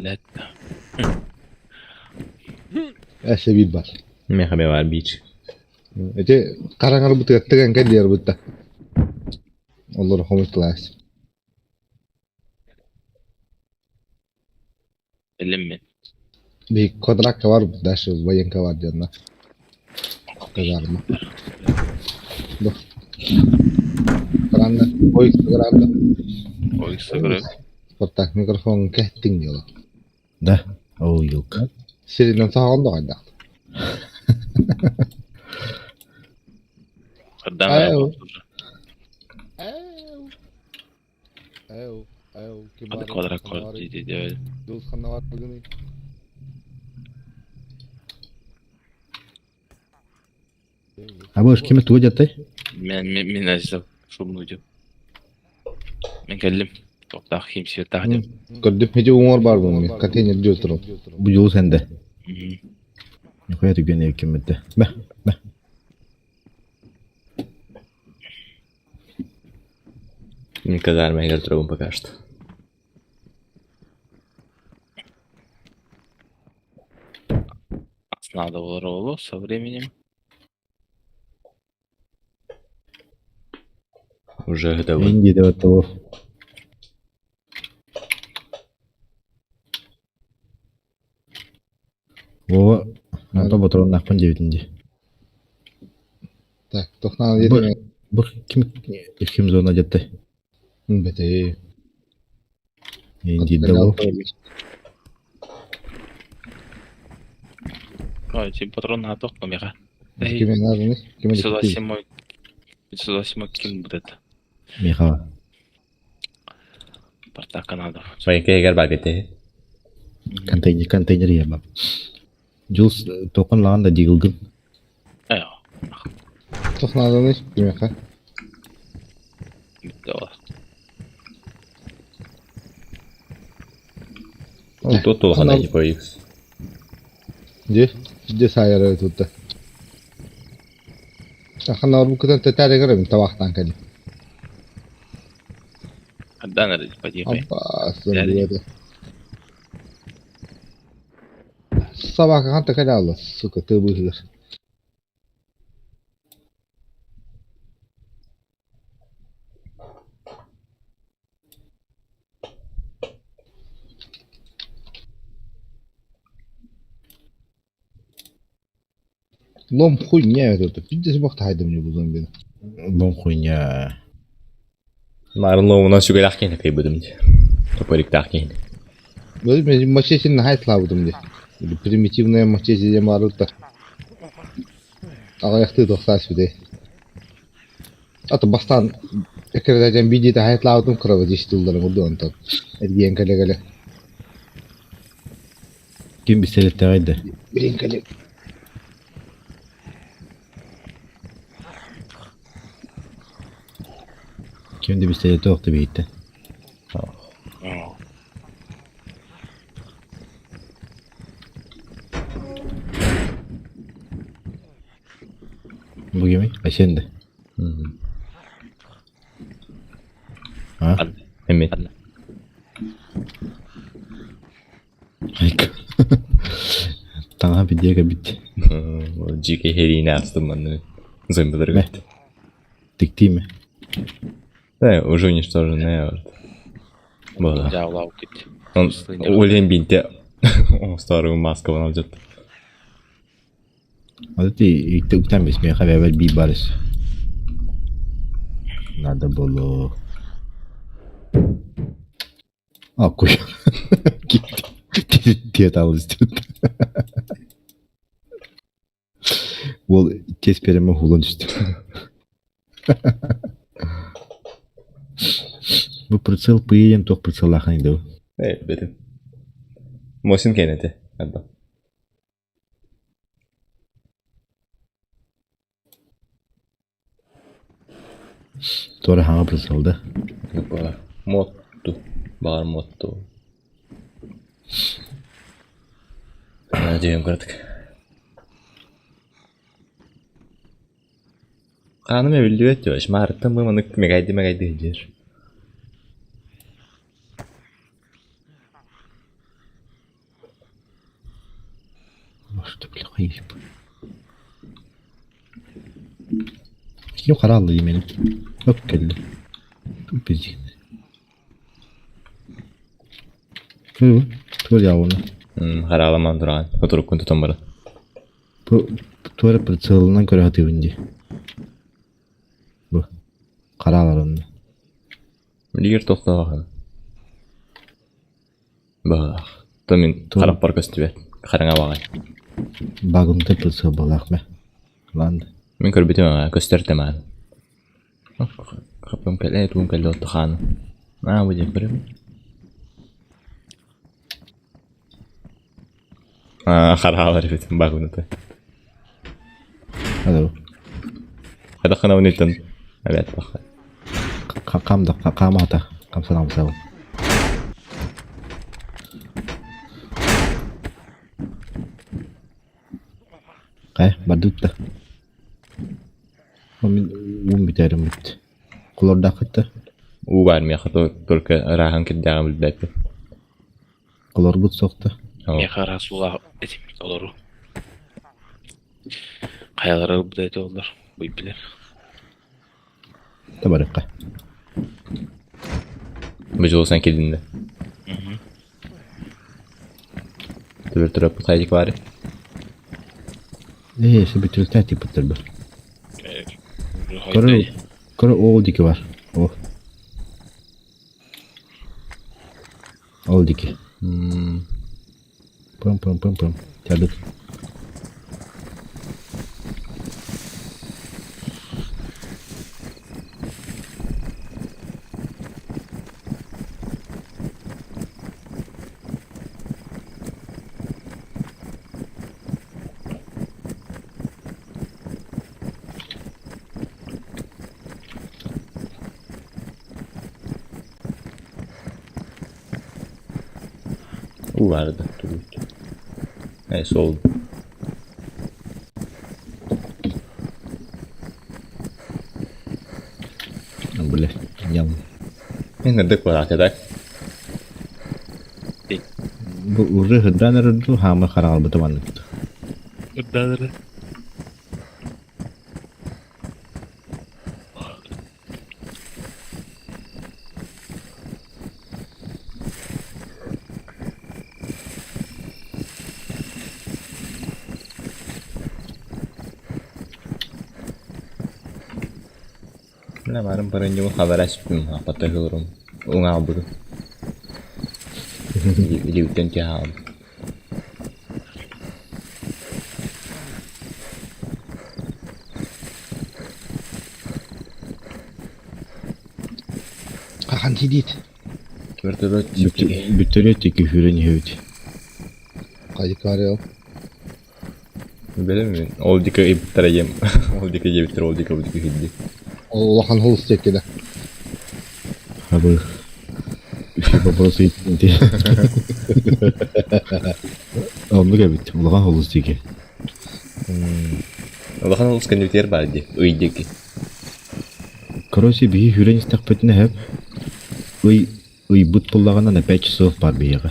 Лет. Әші бит бар. Мен хабе бар бич. Эти караңар бут еттеген келдер бутта. Олар хомутлас. Білім мен. Bir kodrak var burada şu bayın var diyorlar. Kızarma. Dur. Karanda, boy karanda. Ой, сыграй. Sportak mikrofon kettin diyorlar. Да. О, yok. Sirinin sağında kaydı. Қырдан Ау. аяқ уже. Hadi kvadrat kvadrat dedi. Dostkanına var bugün. Абош ким туга жатты? Мен әзізі шумну деп. Мен келдім. Тоқтақ хим светтақ деп. Gördüm hece umar var bunun. Katenya diyordur. Bu yol sende. Ne koyatu gene kimette. Be. Казарма играть другом пока что. Надо было со временем. Уже готовы. Инди до того. О, надо батрон нахпан девятинде. Так, тоқнан едеме. Бұл ким зона жатты? Бете. Инди до. Ой, тем патрон на тоқ мега. Кime lazım? Kime 508 ким будет это? Меха. Партака надо. Bayın kaya бар кетті. Контейнер я бак. Жулс тоқын лаған да жигілгін. Айо. Тоқнан kime ka? Bitti o. Ол тут толғанда не по X. Де sayarı tuttu. Akhanlar bu kadar tetare görüm tabaktan kali. Когда надо подъехать? Abba söylüyordu. Sabah kanta kali Allah sıkıntı bu hır. Лом хуйня это. Пиздец бахта хайдым не buldum beni. Бом хуйня. Марын лоуынан сүгел ақкен кай будым де. Топорикті ақкен. Böyle bir maçesinin hayatladım diye. Böyle primitivная maçesi diye marulta. Ayakta dostas bir de. Atı bastan ekreden bir de hayatladım kırava diştilerim oldu ondan. Ergen kale. Kim bir seyretti haydi. Birin kale. Kimde bir seyretti yoktu bir gitti. Bu gemi? Ayşen de. Ha? Evet. Tanga bir diye bitti. GK heriğini astım ben. Зомбилер Ne? Dikti mi? Да, уже уничтоженная вот. Было. Я лаук идти. Он Уильям Бинте. Старую маску он идет. Hadi ilk de uktan besmeye haber bir barış. Надо было. Koy. Gitti. Diyet al istiyordu. Ол kesperime hulan düştü. Bu прицел поедем, только прицел ахайдау. Betim. Mosin keneti. Hadi. Sonra hangi прицелда? Бар. Мотту. Бар мотту. Надеем кратко. Kanım evli evet diyor. Şimdi arıttım bu manık megaydı diyor. Başta bile kayıp. Kim kararlı yemenim? Yok geldi. Çok bizi. Hı, tur ya onu. Haralaman duran. Oturup kun tutan bana. Bu tuvalet pırtığından göre hatı bindi. Bu. Karalar onu. Liger tohta bakın. Bak. Tamin karap parkas tübe. Karanga bakay. Bagımda pırtığı balak mı? Lan. Min körbetim ama gösterdim abi. Kapım kelle tuğum kelle otuğanı. Ne yapacağım birim? Karalar efetim bagımda da. Hadi. Hadi kana unitan. Evet bak. Kam da kam ata. Kam sana mısın? Kay badut da. Min biterim bit. Kulor dakıttı. U var mı ya? Turka rahan kiddiğim bilbette. Kulor gut soktu. Yakara suğa etimik olur. Kayalara bu da olur. Bu ipiler. Tabaraka. Bıcı olsan kedinde. Tübür tırapı kaydık var ya. Neyse bitir tertip bitir bu. Haydi. Kara oğul diki var. Oh. Oğul diki. Pım. Tadık. U vardı. Neyse oldu. Boleh. Yang Ne ngedik var arkadaş. bu urı hıdran arıdı hamur karal betul mana gitu. Udah. Ne varım parınca bu haber açtım. Apa tehurum. Ungal bu. Liutan caham. Kahan tidit. Berturut. Bütürü teki hürün hüt. Kayık var ya. Böyle mi? Oldika iptarayım. Oldika jebittir. Oldika hindi. Allah'ın hulus çekti. Abi. Şey babası indi. Onu da bit. Ulan holus teki. Allah'ın olsun kendi biter bari. Uydaki. Короче, bir hürün istakbetine hep. Uy but pullağına ne peç soğuk var bir yere.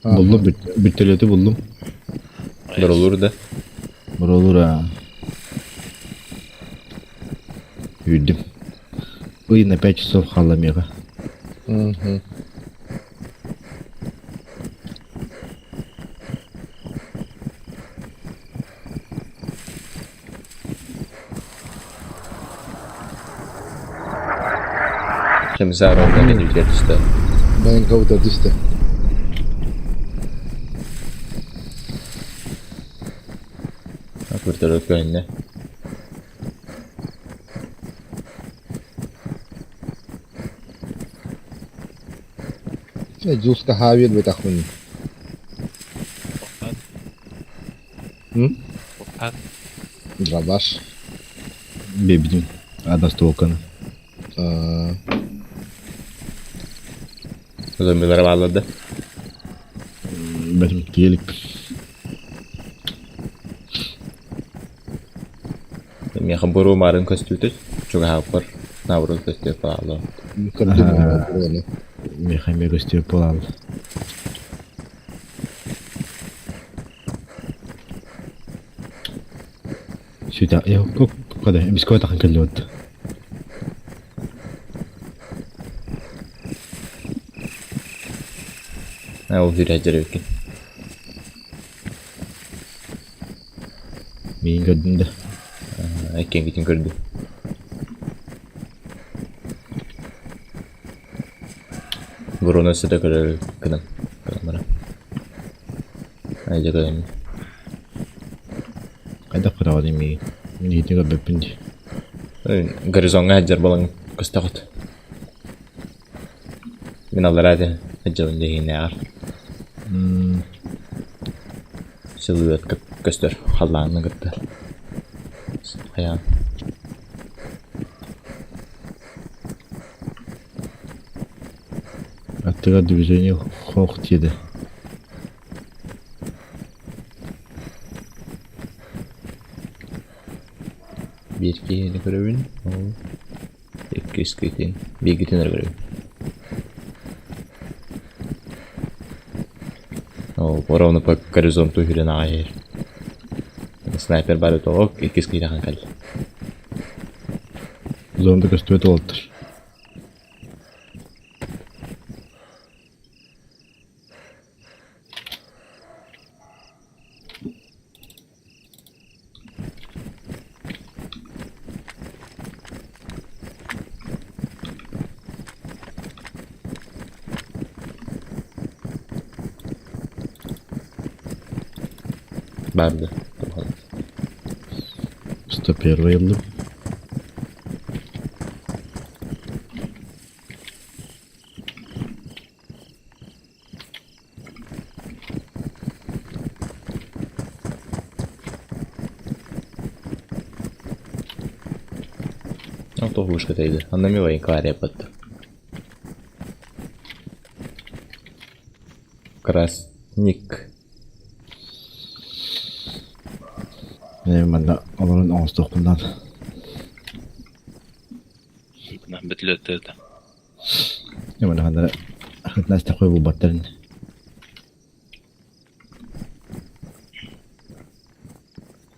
Buldum bütteleti buldum. Dur olur da. Bur olur ha. Yürüdüm. Uy ne peç soğuk halam yere. Hı. Şimdi zaten kendi biter işte. Ben kavda düştü. Berturut köyünde. Ne juska haviyet betakun. Hı? Opat. Grabaş. Bebidim. Adas tokanı. Zombilere bağladı. Benim gelip. Меха буру марын көстүтүс. Чуга хаппар. Навру көстүп палало. Көрдüm. Мехаме көстүп болалды. Сюда, я куда? Без кого так келет. Ул жүрәҗер екен. Мен көрдüm de. Экен кетен көрдү. Буруна сыда көрөр кынам. Камера. Айда көрөм. Кайда кырау демей. Мен итеге бөппүнде. Горизонга хаджар балаң көстөгөт. Мен алар ады хаджабын дегенер. Силуэт көстөр халлааны кытты. Аян. Аттыга движение хох тиді. Bir kere görevin. İki skritin. Bir gitin görevin. Ровно по горизонту хирена. Снайпер барет ок, iki skritin kan kal. Zonda көстөт олдыр. Bardı. 101 yıldım. Ну, то вышка тейді. Анна милая клария патты. Красник. Ben de onların ağız tokundan. Bitle öttürdü. Ben de hanımda nasıl koy bu batırın.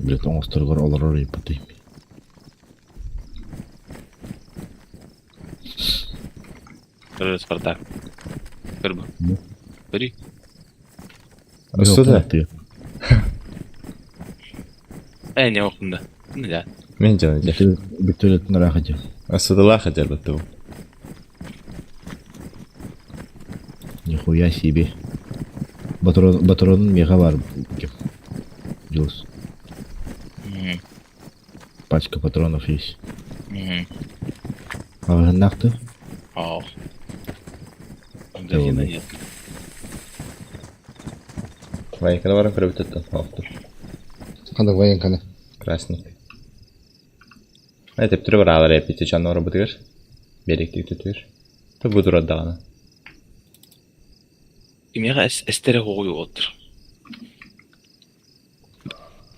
Bir de ağız torgar olur orayı patayım. Kırır Spartak. Kır bu. Kırı. Üstü Ne okunda? Ne de? Men canı. Bütün etini rakıcı. Asıdılar hacer battı bu. Нихуя себе. Батронun мега var. Jules. Пачка патронов есть. А нахты? Ау. Onda yine yet. Военканы баран көріп өттін. Оқтыр. Қандай военканы? Красник. Айтып түрі бар алар әпеті жанна ұры бұдығыр. Беректік түтігір. Түр бұдыр аддағаны. Имеға әстері қоғой отыр.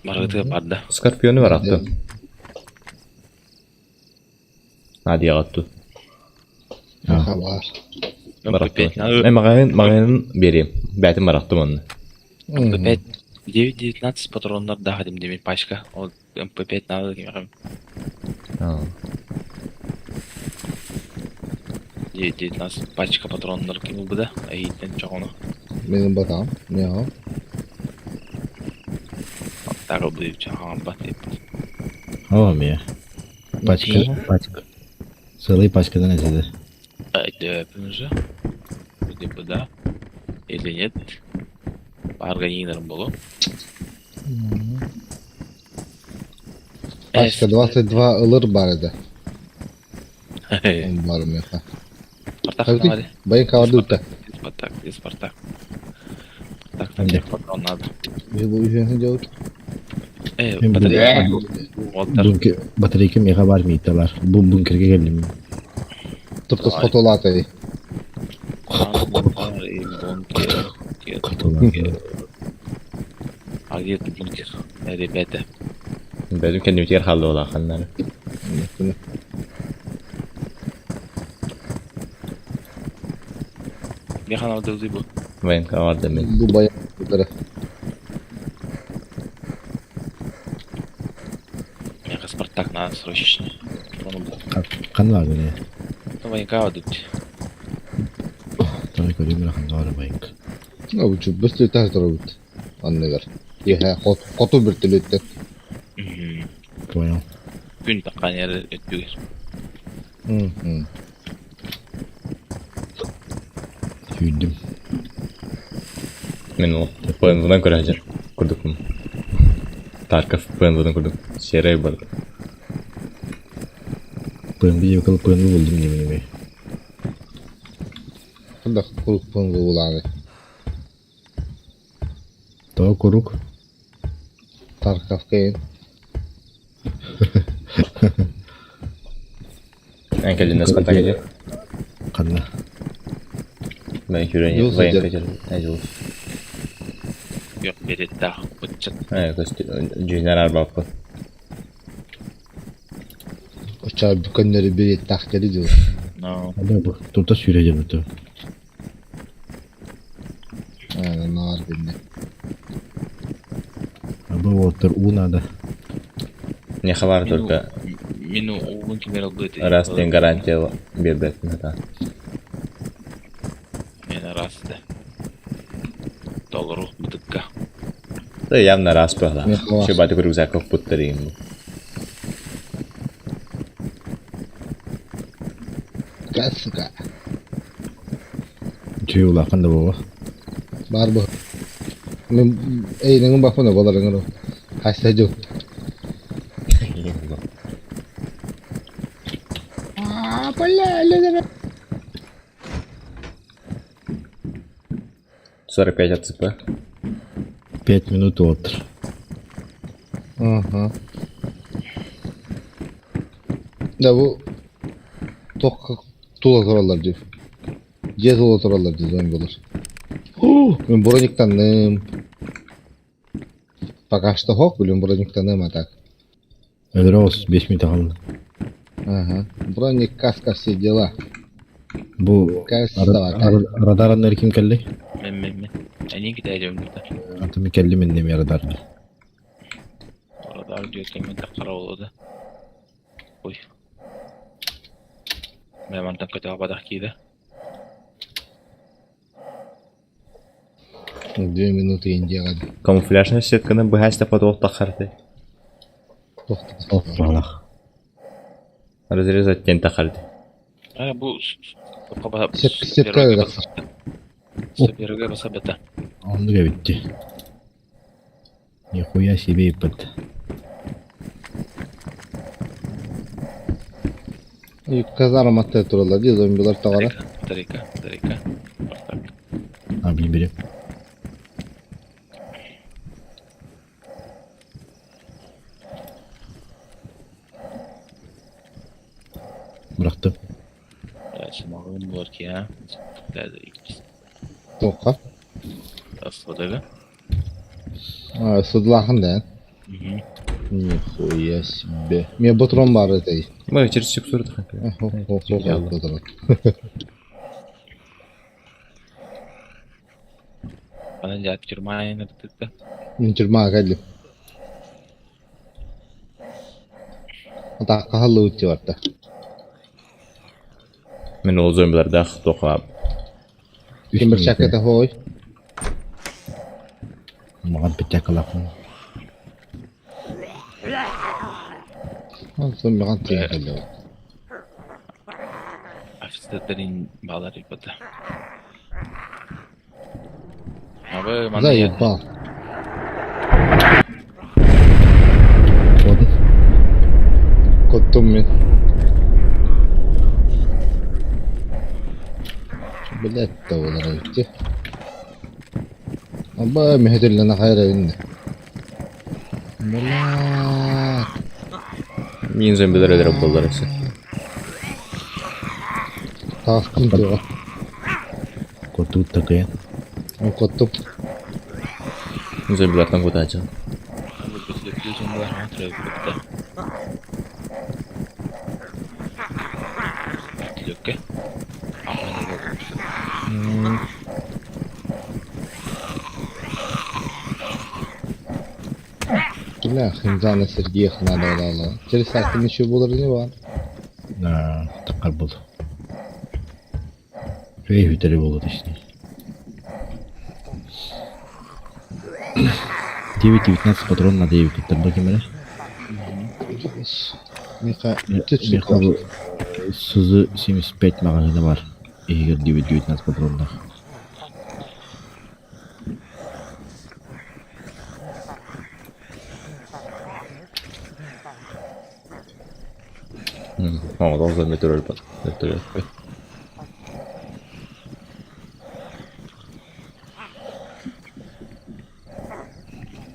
Марғытыға барды. Скорпионы бар ақты. Надия қатту. Var. Мағайын берем. Бәтім бар ақтым оны. МП5 9-19 патрондар да ходим демен пачка. Ол МП5 надо кемеғам. 9-19 пачка патрондар кемел бұда. Әйттен жоғыны. Benim batağım. Ne o? Тағы бұйып жағаған бат деп. Tamam ya. Пачка. Сырый пачкадан ezedi. Öpün уже. Bude бұда. Или нет. Barga yiyinirim bolu. Пачка 22 ылыр бар еді. Барым яқа. Спартак hadi. Bayın kavardı ötte. Спартак. Спартак tek patron надо. Bu yüzden cevap. Батарея. Батарейка мега бар мийталар. Bu bunkerге geldim. Tıpkı fotolatayı. А где тут бункер? Ребята. Benim kendimi yer halde ola kanları. Bir kanal dövdü bu. Ben kavar demek. Bu bayağı yukarı. Я Спартак на срочно. Kan var ne? Давай кавадуть. Tabii ki bir kan var bayık. Ya bu çok bir tane tarafı. Anneler. Ya kotu bir tülette. Koyalım. Gün takkan yere ötüyor. Yüzdüm. Men o payınlıdan kuracak. Kurduk mu? Tarkov payınlıdan kurduk. Şeray bardı. Pırıngı gibi kalıp pırıngı buldum yemin ederim. Bunda kulpun ulanı. Daha koruk. Tarkafkayın. En kelli nasıl kontak ediyor? Kanla. Ben küren Yolsuz bayın ya. kaçırdım. Ne yol? Yok biri daha bıçak. Evet kostü. Cüyner arbapı. Uçağı bükenleri bir takdiri diyor. No. Hadi bu. Turta süreceğim bütün. Aynen nar bindi. Abi water una da. Ne haber только Мину угун кемер алды. раз ден гарантия бербетин да. Мен расты. Доллару бутыкка. Да явно раз была. Не хватит. Еще баты рюкзаков путарим. Kasıka. Tüy ulakın da baba. Bar bu. Neng bakma balar ngaro. Hasaju. Сорок 5 АЦП. 5 minut water. Aha. Da bu tok tula sorarlar diyor. Cezol sorarlar diyor zombiler. Ben Bronik'tanım. Pakashta hok biliyorum Bronik'tanım atak. Öyle olsun 5 minut kaldı. Ага. Броник, каска, все дела. Bu Kasta radarlar kim kelli? Men. Ani gideceğim burada. Atımı kelli min dem radarlar. Orada diyor ki men takara oldu. Oy. Ben mantan kötü badak kide. 2 минуты инде кады. Камуфляжный сетканы bu hashtag поток тахарды. Ofralak. Разрезать тен тахарды. Ана bu kaba Сетка как. Seberge basabeta. Onu da bitti. Nihуя себе ипат. И казарматта туралар ди зомбилар тагара. Тарика. Abi biri. Bıraktım. Смогу вот я. Да. Тока. Асфадага. Судлахын да. Нихуя себе. Мне патрон бар этой. Мы через текстуру так. Bana cevap girmeye ne dedi? Тюрьма geldi. Ata kahalı uçu vardı. Men o zombilarda toqab. Kim bir şakata hoy. Makan pecah kelakon. Son bir kan tiyan geldi. Afislerin bağlar yapıda. Abi bana Zayıf bal. Kodun. Kottum ben. Bilet de olarak gitti. Ama mehedillene hayra bindi. Bilet. Min zombiler öldürüp bollar ise. Taskın diyor. Kodu takıyan. Kottum. Zombilerden kurtulacağım. bu gözlük. Gözüm var mı? Trafik Yok. Kimler? Himzana Sergey Xanadolala. Через saatinde şu bulur ne var? Takar bul. Rey hüteri bulur işte. 9-19 патрон на 9 тут bakayım hele. Mika Meka bu Suzu 75 magazini var. Eğer 9-19 patronda. Ama da olsa meteor bak. Meteor.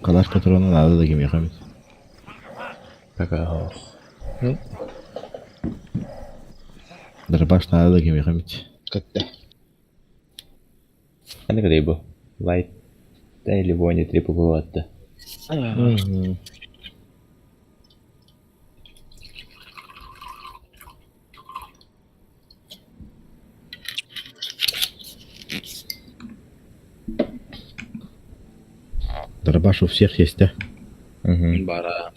Kalaş patronu nerede da kim yakamıyor. Kaka. Dırbaş nerede da kim yakamıyor. katta. Hani kadar bu? Light. Daily voyne tripu kuvvetli. Дробаш у всех есть, да? Бара.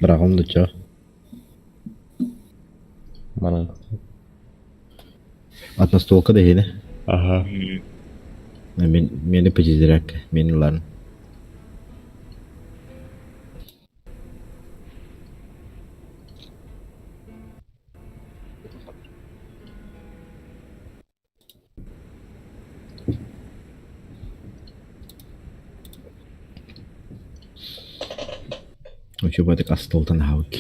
Бірақ он да чё? Mana. Одностолка да хене. Aha. Мені почезіряк, мені лан. Coba dek astoltan hawk.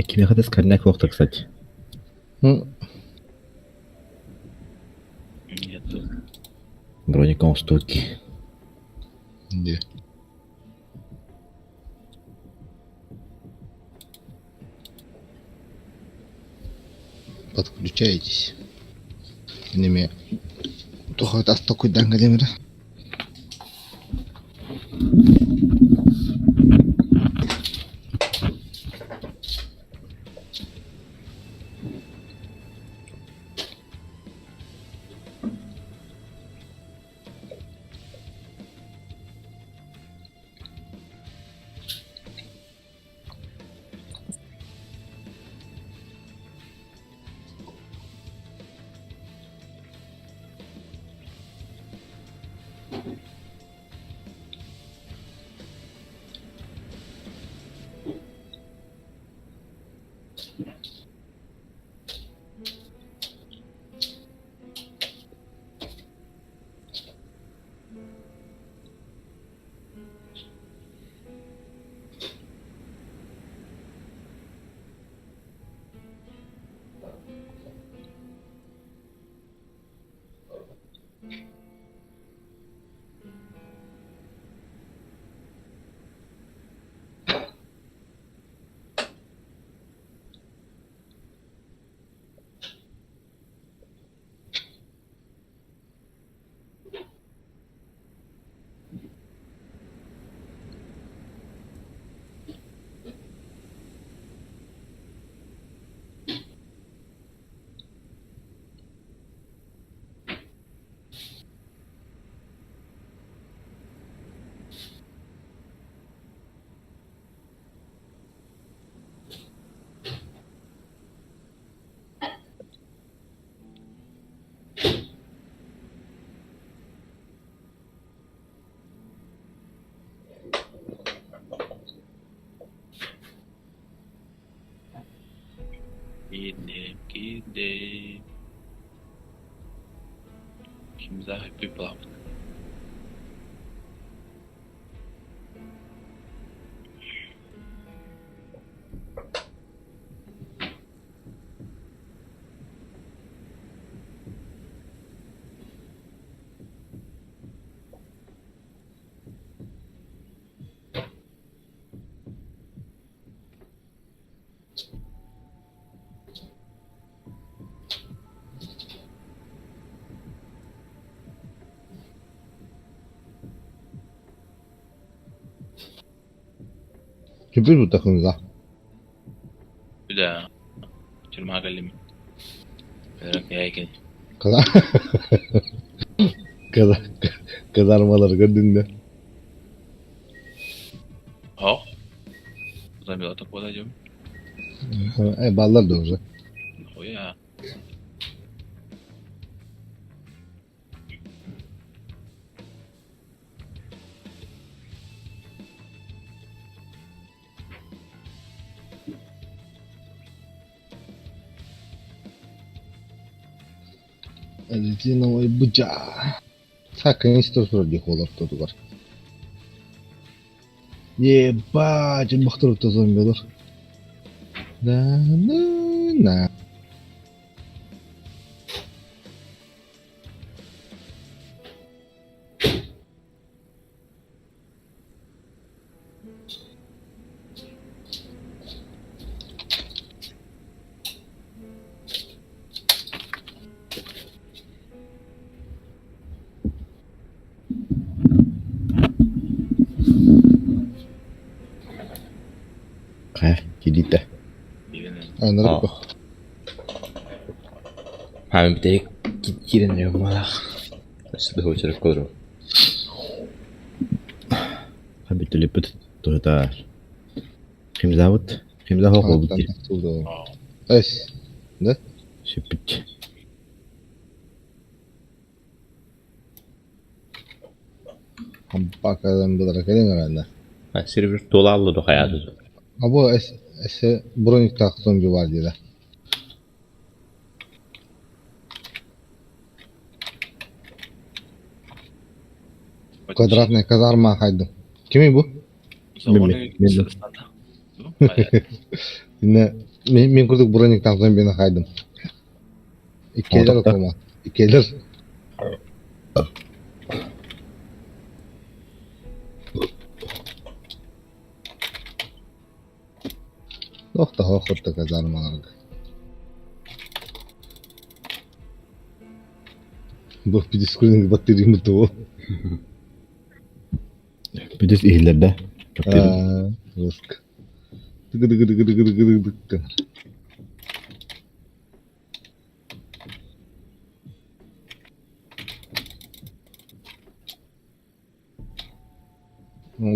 Ким хадас карнак вакыт, кстати. Нет. Броником штуки. Где? Подключайтесь. Неме. Тухайт астокуйдан кадемира. Gidip. Kim zahip bir plan. Kipir bu takımda. Bir de çırma geldim. Merak yaygın. Kadar. Kadar. Kazarmaları gördün de. Ha? Ulan bir atak olacağım. Ballar da olacak. O ya. Резиновый бычок. Так, конечно, вроде холод тут бар. Ебать, махтырып-то зомбилар. На. Кидите. Анрып. Hamim bir tek girin diyor bana. Nasıl da hoşçakalın kodro. Habit lipet. Tuhtar. Kim zavut? Kim zavut oldu ki? Эс. Да? Şepit. Bakadan bularak elin herhalde. Ha, server dolarlı da hayatı. Bu ese bronik tak zombi var diye. Квадратная казарма haydım. Kimi bu? Yine men kurduk bronik tak zombini haydım. İkiler okuma. İkiler. To'xta, xuddi kazarmalarga. Bu pidiskuning batteriyami to. Pidis ihlarda. Risk. Dıgı.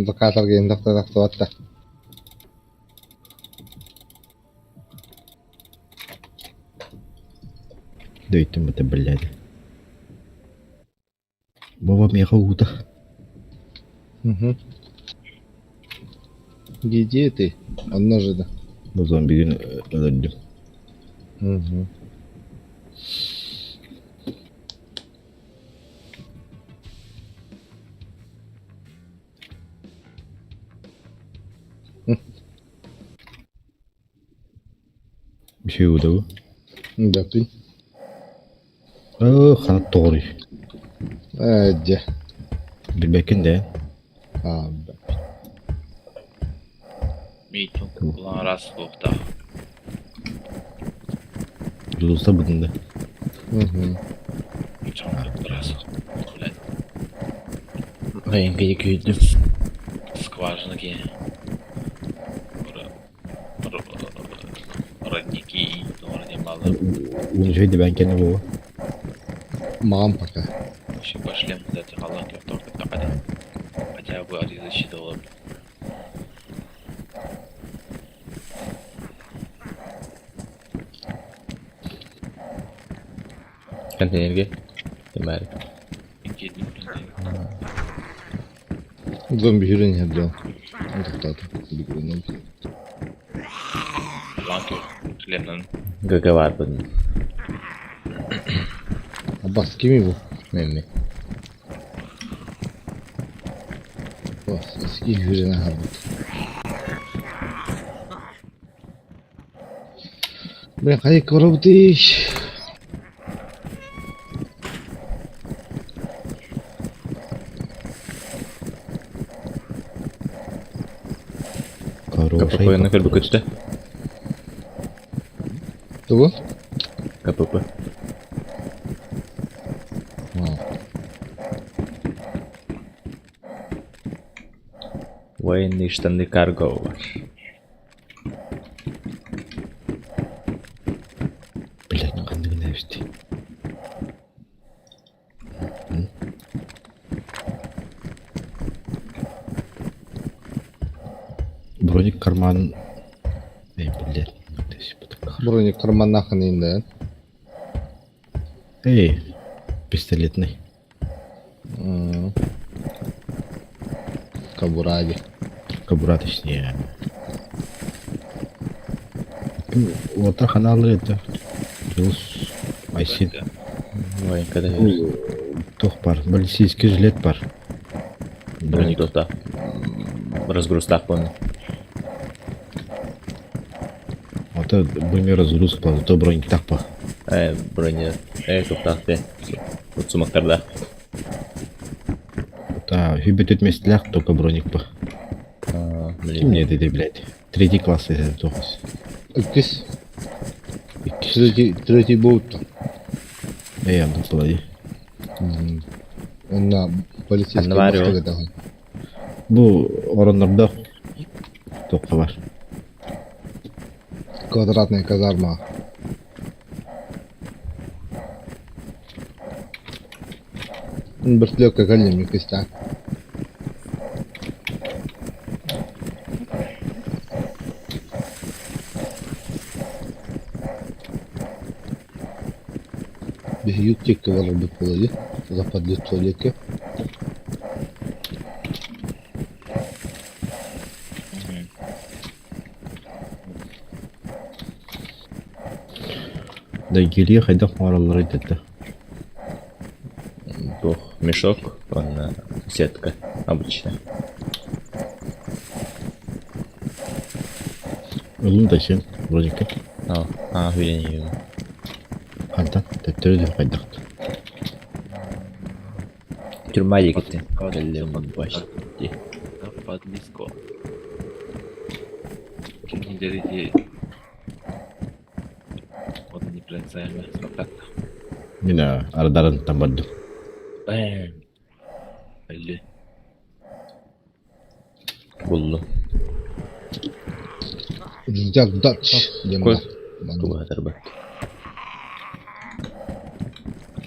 Bakalarga endi to'xta. Дайте это, блядь. Баба мехаута. Угу. Где ты? Одно же да. Bu zombi günü öldürdüm. Угу. Bir şey oldu bu. Допин. Kanat doğru. Hadi. Bir bekin de. Abi. Meeting. Ulan rast kokta. Lulsa bugün de. Угу. Çamlık rast. Ulan Ben gece güldüm. скважина ki. Родники. Doğru ne balı. Bunu şeydi ben kendim baba. Мам пока. Еще пошлем за этих аллахов только капали. Хотя бы от защиты долларов. Konteynerge. Demeli. Зомби херень взял. Ланкер. Шлемнен. Gaga var bunun. Abbas kimi bu? Memmi. Bas eski hürriyene harbi. Ben kayık korabutiş. Kapı koyana kadar bu kötü. Bu? Kapı. Военный штаны карго var. Броник карман. Эй, блядь. Броник карманнахын инде. Эй, пистолетный. Кабуради. Кобура точнее. Вот так она это. Плюс айсин. Военкада Тох бар. Баллистический жилет бар. броник тота. Разгрузтак bunu. Это брони разгрузка бар. То броник так бар. Броня. Топтак те. Вот сумактарда. Да, хибет өтместіләк, только броник бар. Ким не деді, блядь. Третий класс это тоғыз. Иккис. Третий болупту. Янды қылады. Онна полицейский Анна бар, бастығы дағын. Бұл орандарда тоққа бар. Квадратная казарма. Бір слёгка кәлем иккистан. Бігют текті валар бұт болады. Западлет туалетке. Да гелия қайда қуаралар айтады. Тух мешок, он сетка обычная. Ұлын да сен, броника. Хуйня. Қантан, тәттірі де қайдақты. Тюрьма егетті. Кәлем почти. Подлизко. Неделя вот непроницаемая спектакль. Мені арадарын тамбарды. Бэм. Или Буллу. Джак Дач. Кой? Туга тарба.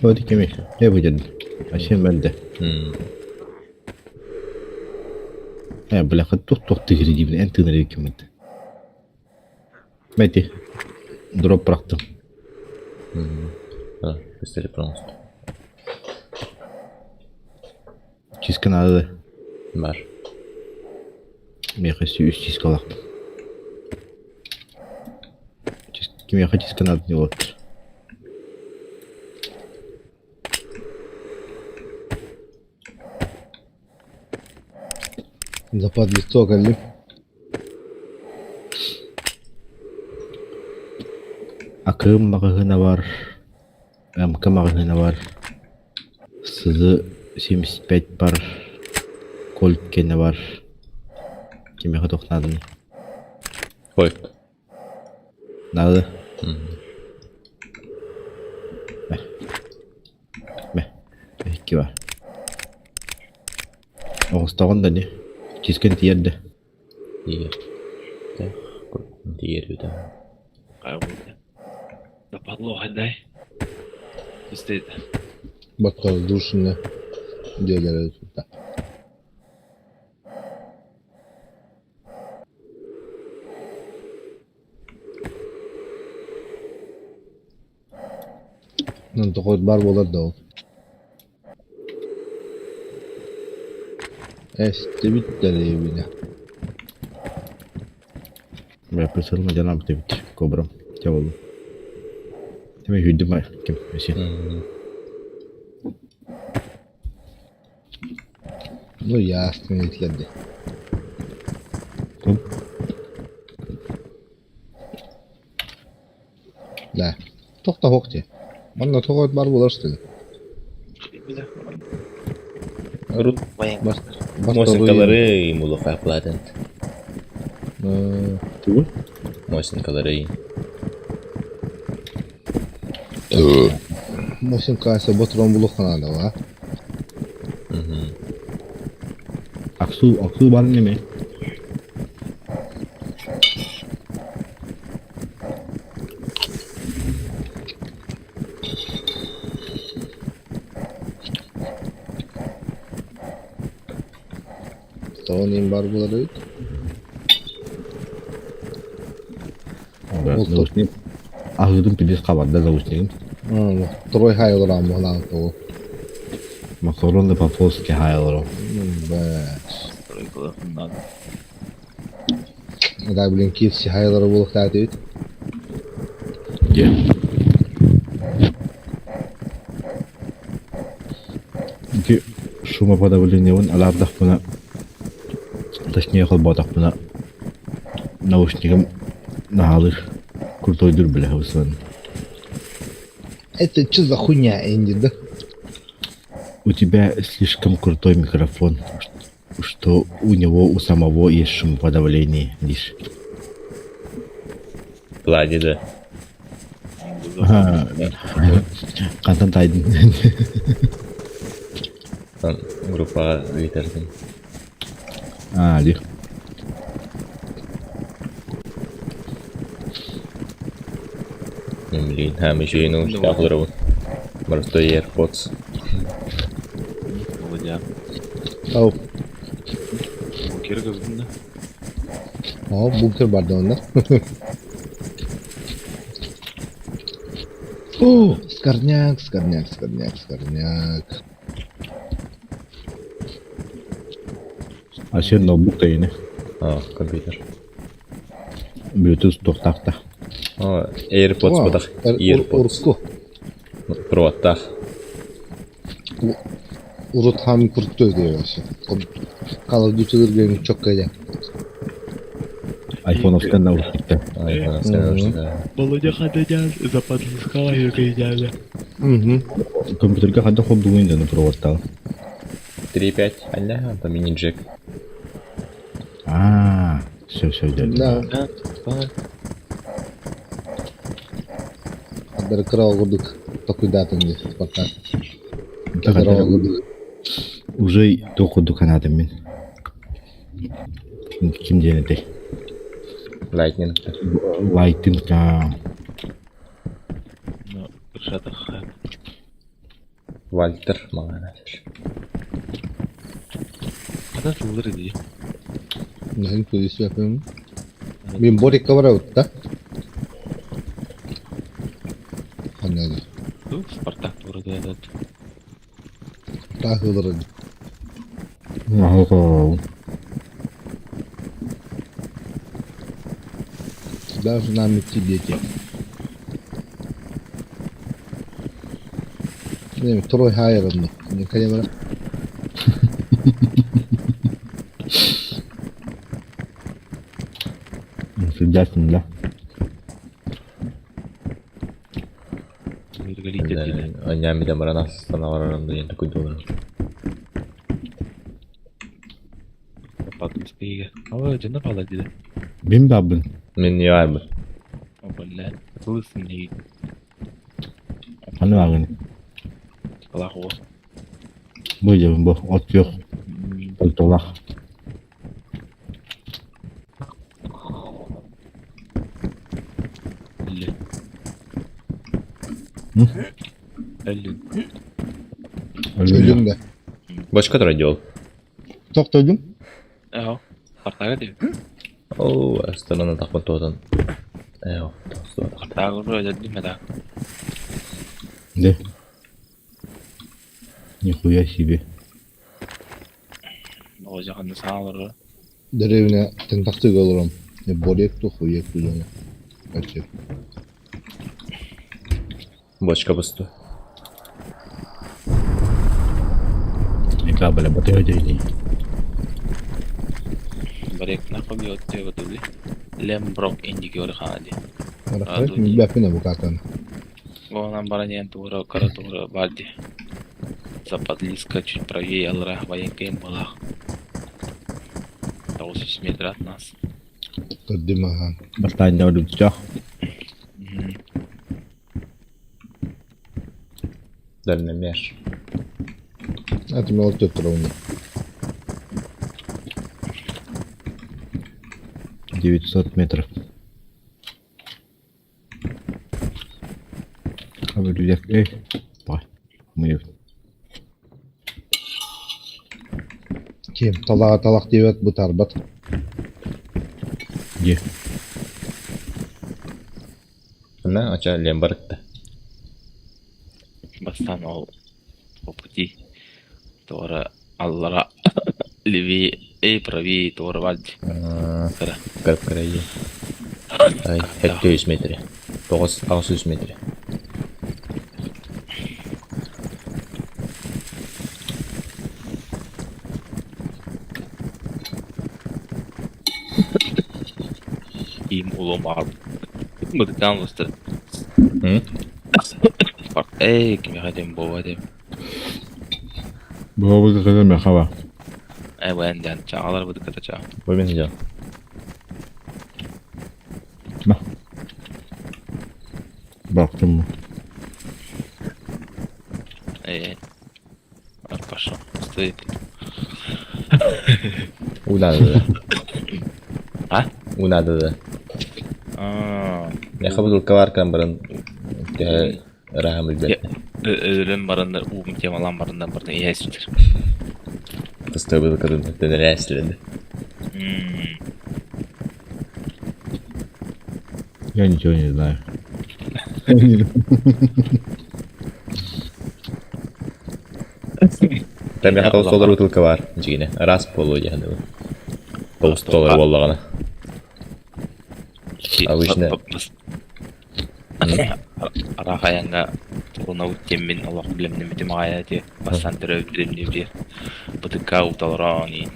Өді кемеш, не бұдеді? Ашен бәлді. Бляха, тоқ тігірі деймін, ән тігірі кемеді. Мәйті, дроп бұрақтым. Пистолет проносит. Чискін ады. Бар. Мен қайсы үш чиска алақтым. Кеме қай чискін ады не болады? Западлет кәлем. Акым мағығына бар. МК мағығына бар. Сызы 75 бар. Кольт кені бар. Кемеға тоқнадың. Кой. Нады. Мә. Әйкі бар. Оғыстағын да не? Чизкен тиерді. Тигер. Тигер өте. какая-то. Да подлога дай. Стоит. Батқа душыны. Делер өтті. Тоқойд бар болар да ол. Әсті біттер ебіне. Бля, прицелма жанам ты ведь кобрам. Тебя волу. Ты меня видишь, май, кем вообще? Ну ясно, етлерді. Ком? Да. Тоқта хоқте. Манда тоқойд бар болар стеді. Рут. Баста Мосинкалары ему лоха платят. Ты? Мосинкалары. Мосин кайса ботрон булуққан ада ва. Аксу бар неме? Тоон им бар булар өйт. Наушник. Ахырдың пидес қабарда наушнигин. Трой хай олар амалан то. Макаронды по-польски хайларым. Бәс. Прикол, надо. Да блин китси хайлары булып тат өйт. Де. Ки шумоподавление он алардах бuna, точнее холботах бuna наушнигим нахалыш крутойдур бля хавсан. Это что за хуйня, Энди, да? У тебя слишком крутой микрофон, что у него у самого есть шумоподавление лишь. Ладно, да. Контент айдын. Группа Витердин. Ди. Блин, еще наушники ахларым. Просто AirPods. Володя. Ау. Букер кыздың да. Бункер бар да онда. О, скорняк. А сен ноутбук та йне. Компьютер. Bluetooth тоқтақта. AirPods бадах. AirPods. Уруску. Проводтах. Урут хами курттой дей вообще. Call of Duty'лерге çok кайда. iPhone-овскан наушникта. Володя хададян, западлыскала юркайдяда. Компьютерге хадда хоп дугайында на проводтағы. 3.5, альна, там мини-джек. Все, дядя. Да. Адыр крау курдук. Такой даты не спартак. Крау курдук. Уже току дуканадым мен. Ким денеде? Lightning. Lightning та. Кыршатах. Вальтер маған. Қада сылдыр еді? Нәсін көзесі yapıyorum. Мен борикка бара өтті. Қанады. Спартак бұрады әдәді. Тахылыры. Даже нам идти дети. Не, второй хайером. Не конечно. Сидясың да. Anyami da marana станаварарымды енді көйдоларым. Подписка. Жында пала дейді. Мен бабын. Мен не айбы. Бля, слышын не. Аны бағын. Алақ о. Бұл жебін бұл, от жоқ. Толтолақ. Ölüm de. Başka da radyo ol. Çok öldüm. Ау, қартаға деп. Астана тақпын тоғдан. Қартаға ұры өдеді ме да? Да. Нихуя себе. О жақында саңалыры. Деревне тентактыг olurum. Ne borek to хуек туданы. Açık. Бочка пусто. Не кабеля, батарея дейді. Барек нақып өтте өтеді. Лемброк индиге ұры қанады. Арахарek mi bapine bu katan. Онан баранен тура, кара тура бальди. Западлиска чуть правее алра военкаем была. 80 метров от нас. Taddim aha. Бастайында өліп жоқ. Дальномер. Это мне вот это ровно. 900 метров. Kabul Bak. Mıyım? Kim talak diyet bu tarbat. Ye. Она ача лембарыкты. Бастан ол по пути. Тора аллара леви прави тора вальди. Кара. Кырып карайы. Ай, 700 метр. 900 метр. Им улом бар. Мыдыкан выстыр. Ким ядем бова дем. Bu kadar mı hava? Ben de çağlar bıdıkata çağ. Бой мен жа. Baktım mı? Пошел. Стоит. Унаdı. А? Унаdı. Я хабыл каваркан баран. Рахам илбет. Ölüm barındır, uğum temalan barındır, barındır iyi esir. Кысты был kadın тенер әсіледі. Я ничего не знаю. Там я хотел $100 бутылка var. Ничегіне. Раз полу яғды. $9 боллағана. Обычно. Арахаянга туруна үттеммен Аллах билем неметем аяти бастан төрөп билем не бутылка уталрани.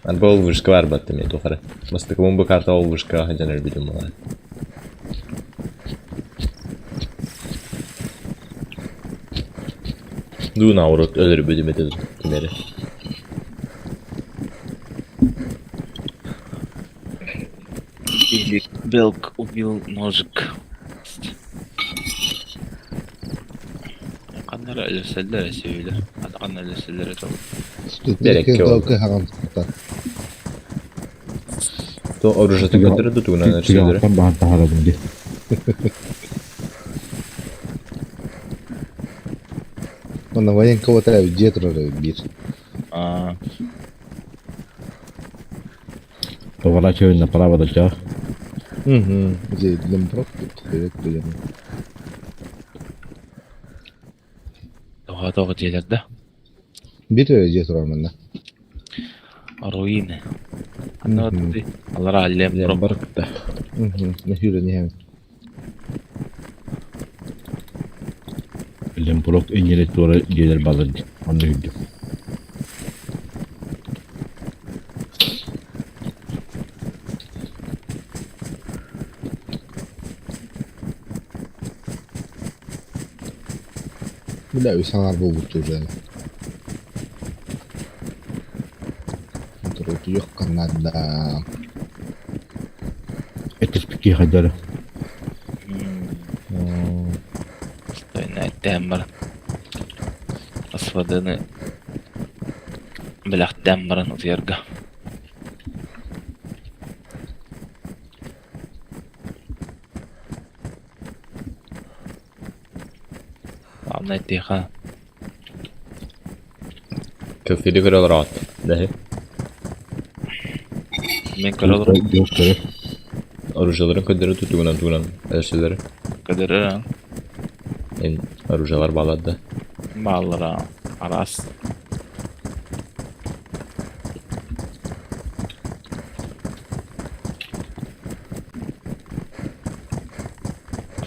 Ан бол вышка var battım ya toxara. Mıstık bu karta ol vышка hajaner bilim var. Duna urut ölür bilim edelim kimleri. Или белк убил ножик. Kanlar ölürseler söyle. Hadi kanlar ölürseler tamam. Gerek yok. То оружие-то которое тут у нас Çıkan bahar daha da bunu. Ona военкого треба жетро bir. Поворачивай направо до чего. Где Лемброк вперед будем. Тоға желерді. Bir жетро мында. Руины. Аннаты. Аллара аллем Лембаркта. Ne hüre ne hem. Lembrok en yeri doğru gelir balın. Onu hüddüm. Bir de insanlar bu yani. Terus yok Kanada. Etis peki hadarı. Stoyna var. Asfadını bilaktan barın uzarga. Anna ettiha. Köfteli kral rahat. Dahi. Men karalar Yok kere. Оружияларын көдөрү тугунан әшелери. kadar Эн оружиялар балады. ballara aras.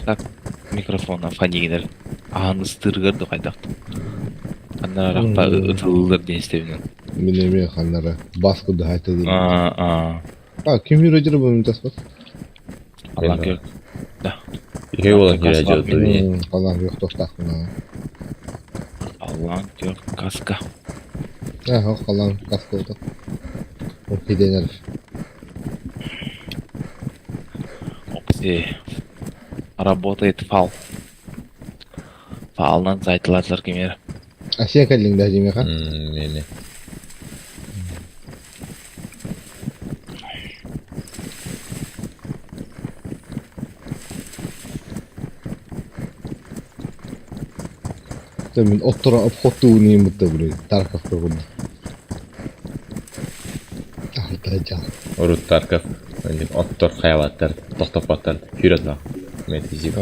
Так микрофона фанигер. Аны стыргырды кайдакты. Андан аракта ытылдыр денстебинен. Minemi kanlara. Baskı da hayta değil. А. Ha kim hürecir bu mütasbas? Allah gör. Ихе болон кире жолду. Allah yok dostakına. Allah gör kaska. Ha Allah kaskı oldu. O hidener. Окси. Работает фал. Фалнан зайтылар кемер. Aşağı kaldın da cime kan. Мени. Мен оттора обходу үнийн мэдээ бүрээ Тарков гэнэ. Тажаа. Урут Тарков энэ оттор хаяватар тохтопотар хүрээд баг. Мэд хийв.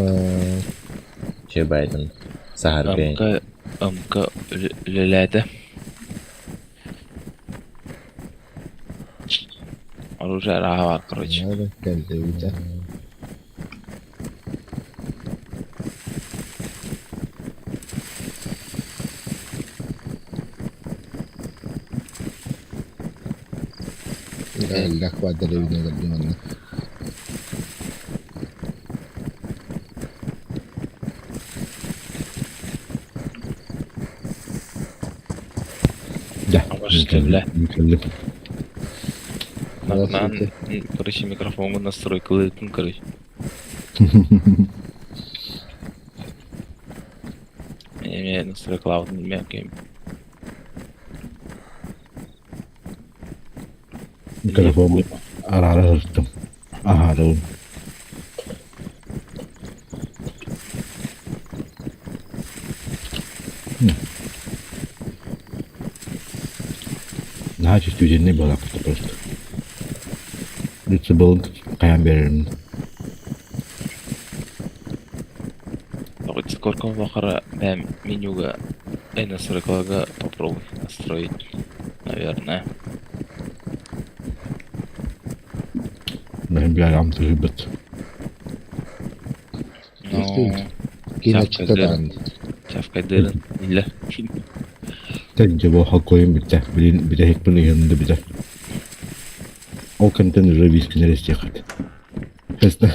Чебайден сахарбен. Амка леледе. Оружие рава, короче. Надо калдевита. La quadra di una Да. Мükemmel. Mükemmel. Ben, короче, микрофон настройкалайтын, короче. Мен настройкалаудын білмеймін. Mikrofon ara hırttım. Aha doğru. Значит, студентный был просто. Лучше был каян берем. Давайте сколько вахара менюга настройкалага попробуй настроить, наверное. Ben bir ayağım tırıbıt. Ну, Çafkaydarın illa. Tence bu hakoyun bir de hek bunun yanında bir de. O kanıtın reviski neresi yakat. Hesta.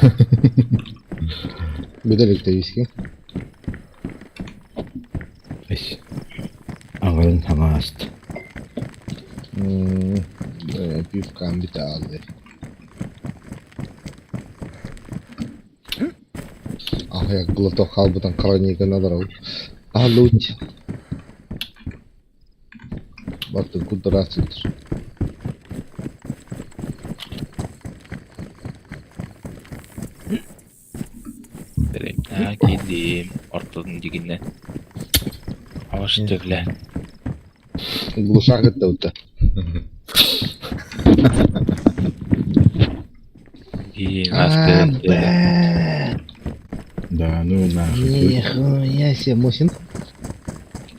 Bilerek de viski. Eş. Ağırın hana astı. Büyük kan bir daha aldı. Ah ya глоток халбутан краника надрал. А луч. Бартын кудрасыдыр. Gidim ortadan digine. Avaş tövle. Глушак это вот. Gidim astı. Да, ну нахуй. Нихуя себе, Мосин.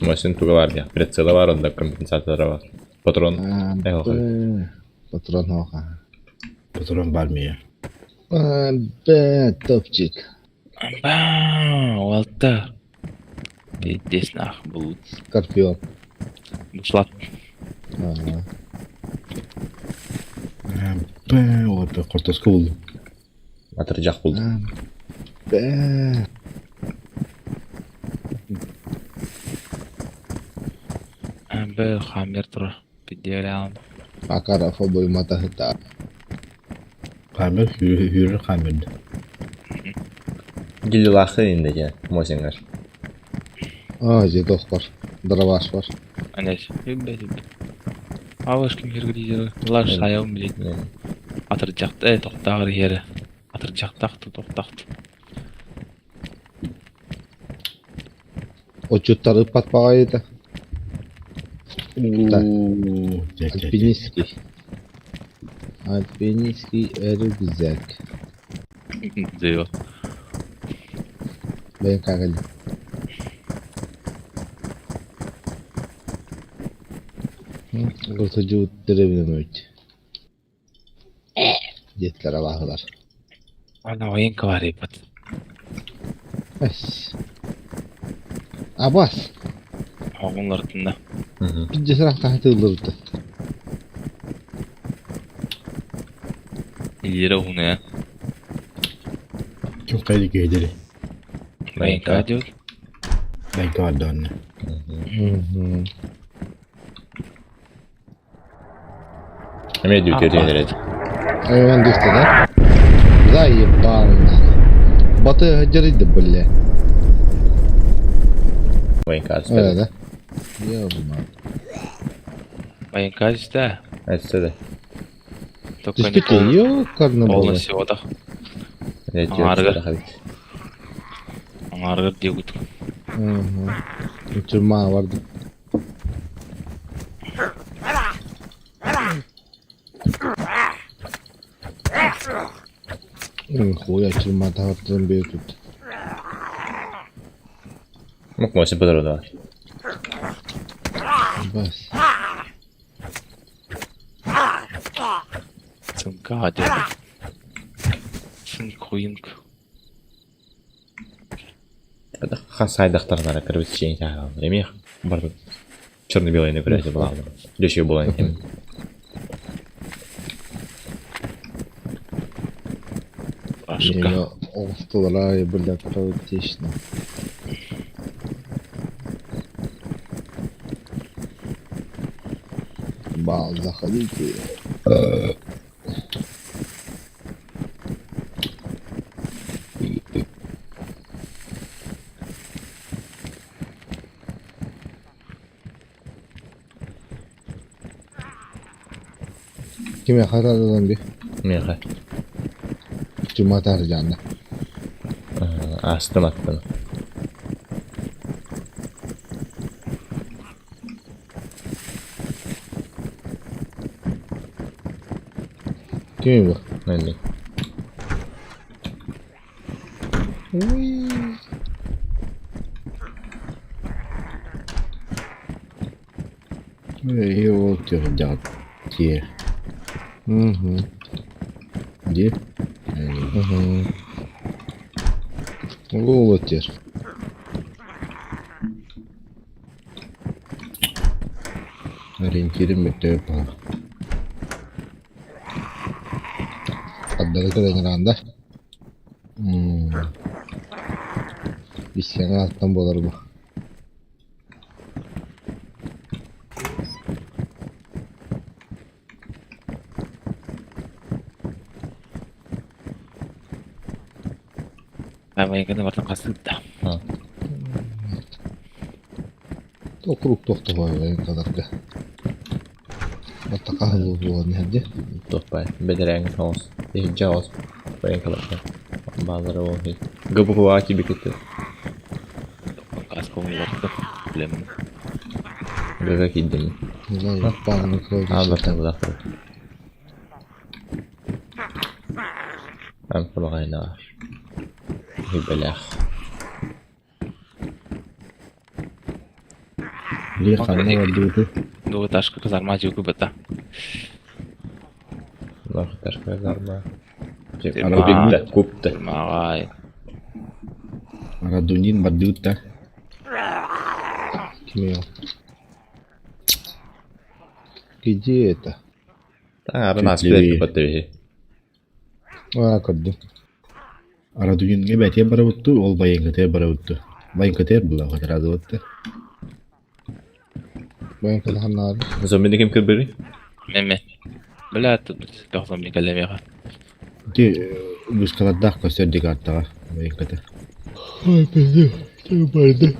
Мосин туга var ya. Прицелы var onda компенсаторы var. Patron. Патрон оха. Patron vermiyor. Топчик. Walter. Здесь нах был. Скорпион. Бушлат. O da kortoska oldu. Atıracak buldu. Ben hamir tur. Gidiyorum. Akar boy mata hita. Kamer hürür kamerdi. Gilli lakı indi ya. Mosingar. Жедов бар. Дроваш бар. Анеш. Аваш ким хергидер. Лаш саяум билет. Атыржакты токтагыр йери. Атыржактакты токтакты. Отчеттары патпага еді. Альпинистский. Альпинистский рюкзак. Диyor. Ben kagali. Kurtucu dörebilirim öyle. Yetlere bakılar. Ana oyun var yapat. Es. Abbas. Oğunlar tında. Bir cesaret tahtı olurdu. İleri onu ya. Kim kaydı geyleri? Ben kaçıyor. Ben kaydı anne. Hemen diyor görüyorlar. Ayvan düştü da. Заебал. Batı hacırıydı böyle. Oyun karşı. Öyle de. Ya bunlar. Ben kaçta. Etse de. Только не Действительно, ее карна была. полностью вода. Evet, Ağır. yok. Ağır diyor. Uçurma vardı. Koyu açılma taraftan bir tut. Bak masih betul da. Bas. Sen gade. Sen koyun. Это сайдахтарнара кіріп ішейін тағы. Емей, бар черно-белыйны көрәді болады. Лешеу болайын кем. Ашка. Олықтылар бірді тұрау тешіні. Бал, заходите. Kime hatadan bir Мен қай. cuma tarihinde. Астым аттым. Kim bu? Мен İyi oldu ya. Diye. Где? Вот теперь. Ориентирим бітті па. Аддары кіреңіранда. Біскен аттан болар бұл. Ben yakında vartan kastım da. Округ тоқты бай кадарга. Бата кахыл болған хәдде. Топпай. Бедерәң хаос. Jaws. Bayang kalau kan. Bazar oh. Gabuk wa ki bikitu. Kas kau waktu belum. Gaga kidin. Знаю, пан Alberta bu da. Am kalau kayna. Hibelah. Ли хана вадуты. Dua tas ke kasar maju ke beta. Lah tas kazarma. Arabik Kupta. Mawai. Радунин вадута. Кимео. Где это? Ada nasib betul. Kaddı. Радунин ге бәте барабытты, ол байын кете барабытты. Байын кете була катар адыбытты. Байын кете ханнады. Zombi kim kibiri? Meme. Bela tu kahvam ni kalam ya. Ди бүс каладдах көсөрдик аттага байын кете. Ой, беде. Ты барды.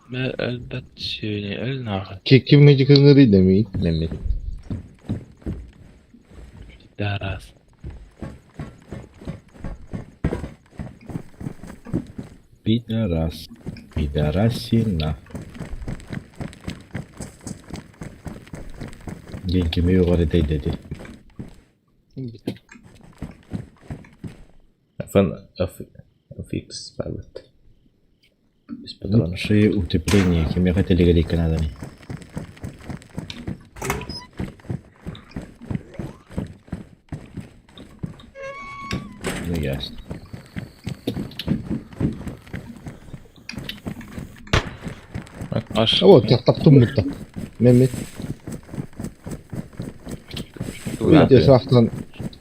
Ma elbet şöyle el nahat. Kim mecikleri demeyin. Mehmet. Daras. Пидорас. Пидорасина. День kimi yukarı dedi. Fix палат. Без патронов. Лучшие утепления, кем я хотели говорить Канадами. Ну ясно. Аш. А вот, я таптым будто. Мемет. Видите, шахтан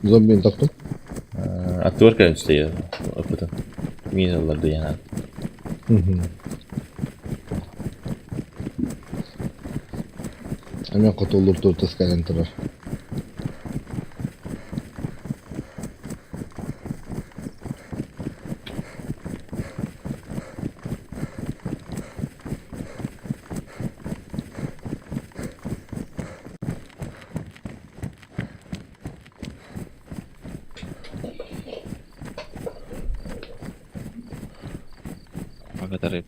зомбин таптым. Atıyor işte опытın. Mizalarda yana. Hemen kutulur turtas kalentrar. Ама катары.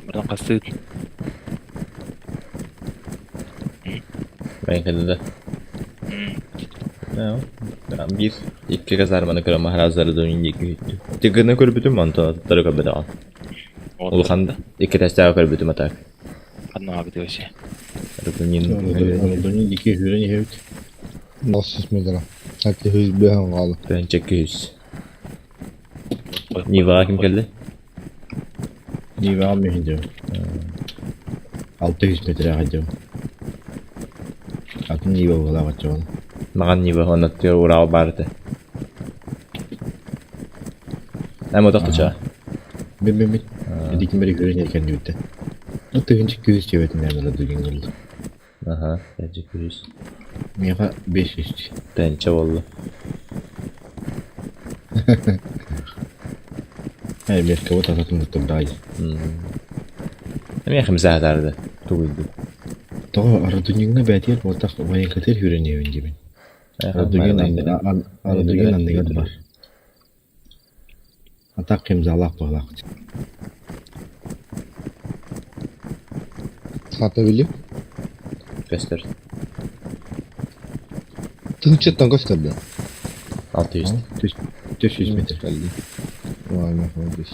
Buradan kastı. Ben kadar. Ya. Bir iki kazarmanı kırama harazları da önce gitti. Tıkını körpütüm mantığı kabul al. Улханда iki testler körpütüm atak. Одно abi de şey. Rıkının Anadolu'nun iki hüren hevt. Nasıl mesela? Hatta hüz behan qalı. ben çekiyoruz. Niva kim geldi? Niye almıyor diyor. 600 metre hacım. Atın niye ola kaçıyor? Magan Niva anlatıyor uğrağı bardı. Hem o da kıça. Ben. Dedik beri hüren yerken diyordu. O tığınca göz çevirdim yani da düğün oldu. Aha, ben çekiyoruz. Mega 5 işte. Ben çavallı. Hayır bir kavat atatım tuttum daha iyi. Hem yakın zahdardı. Tuğuldu. Daha Aradünya'nda belki ortak bayan katır hüren evin gibi. Aradünya'nın anlığı var. Atak imzalak bağlak. Satabiliyor. Göster. Tınçıttan gösterdi. 600. 400 metre kaldı. Vay be kardeş.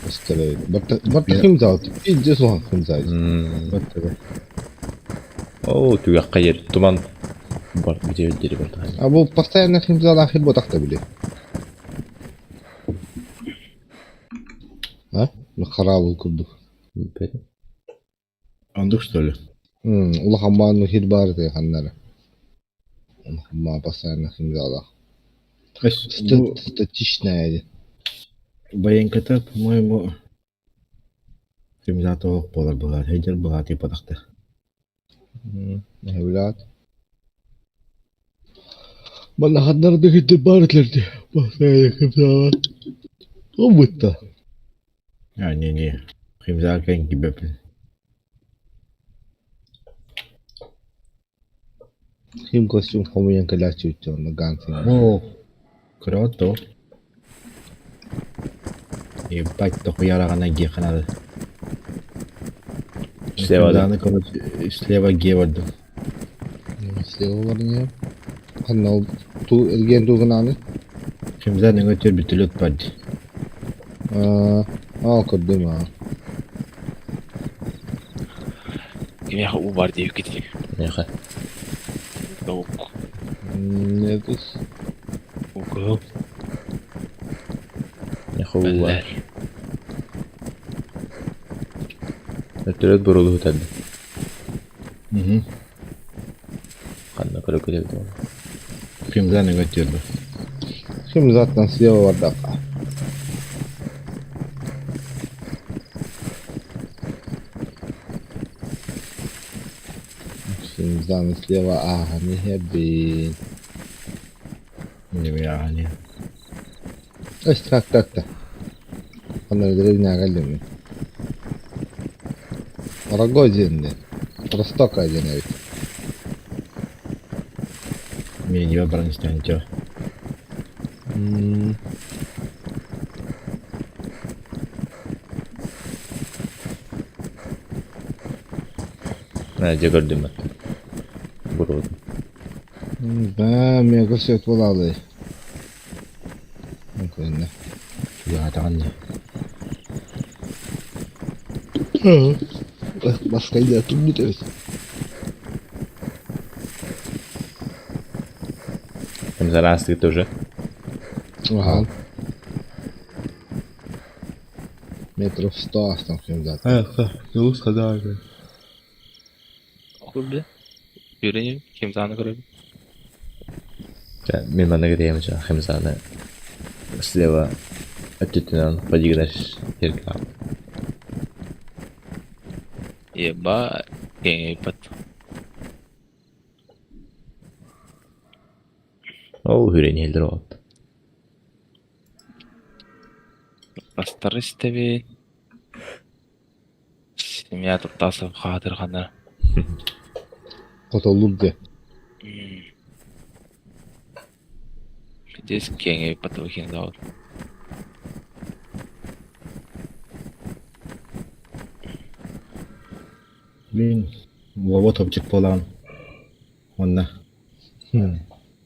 Gösterdi. Bak imza attı. İyice soğan imza attı. Bak tabi. Oo, tüyak kayır. Duman. Var, bir deri var. Bu постоянно imzalar hep bodak da biliyor. Ha? Харабыл курдук. Benim. Андык что ли? Улахамману хидбар де ханнара. Улахамма постоянно имзала. Статичная. Баянката, по-моему, имзата болар была. Хейдер была типа такта. Evlat. Bana hanlar da gitti barıtlardı. Basaya kimse o mutta. Yani ne? Kimse kan gibi. Kim kostüm kamu yang kelas cucu nagansing. Oh. Kroto. Бать, только ярагана ге канады. Слева ге барды. Слева бар не? Канал ту элген тугунаны. Кимза неңе төр бүтүлөт барды. Көрдүм а. Кимяха у бар deyip gittik. Yaha. Tavuk. Ne kız? Uku. Yaha Beller. var. Ötürüt burulu hütedi. Kanına kırık ödevdi onu. Кимза неңе төрдү. Кимзаттан слева барды. Кимзаны слева не хебин. Не yani. Так. Onları деревня geldim. Рогозин. Росток один ведь. Мне не выбран станет. Nerede gördüm ben. Burulu. Да, мне кажется, это лалы. Ну-ка, я там не. Başka yer turnu da. Hem zarastı тоже. Ага. Метров 100 остался назад. Yolu kadar. Kurdu. Yürüyeyim. Kimzanı kırıyorum. Мимо нагреемся, Хемзана. Слева оттуда подиграешь зеркало. Еба. Гейпат. О, hüren heldir oldu. Постарайся тебе. Меня тут тасы хатыр ханар. Котолур де. Здесь кеңей потолки дауд. Мен вот топчик болам. Онна.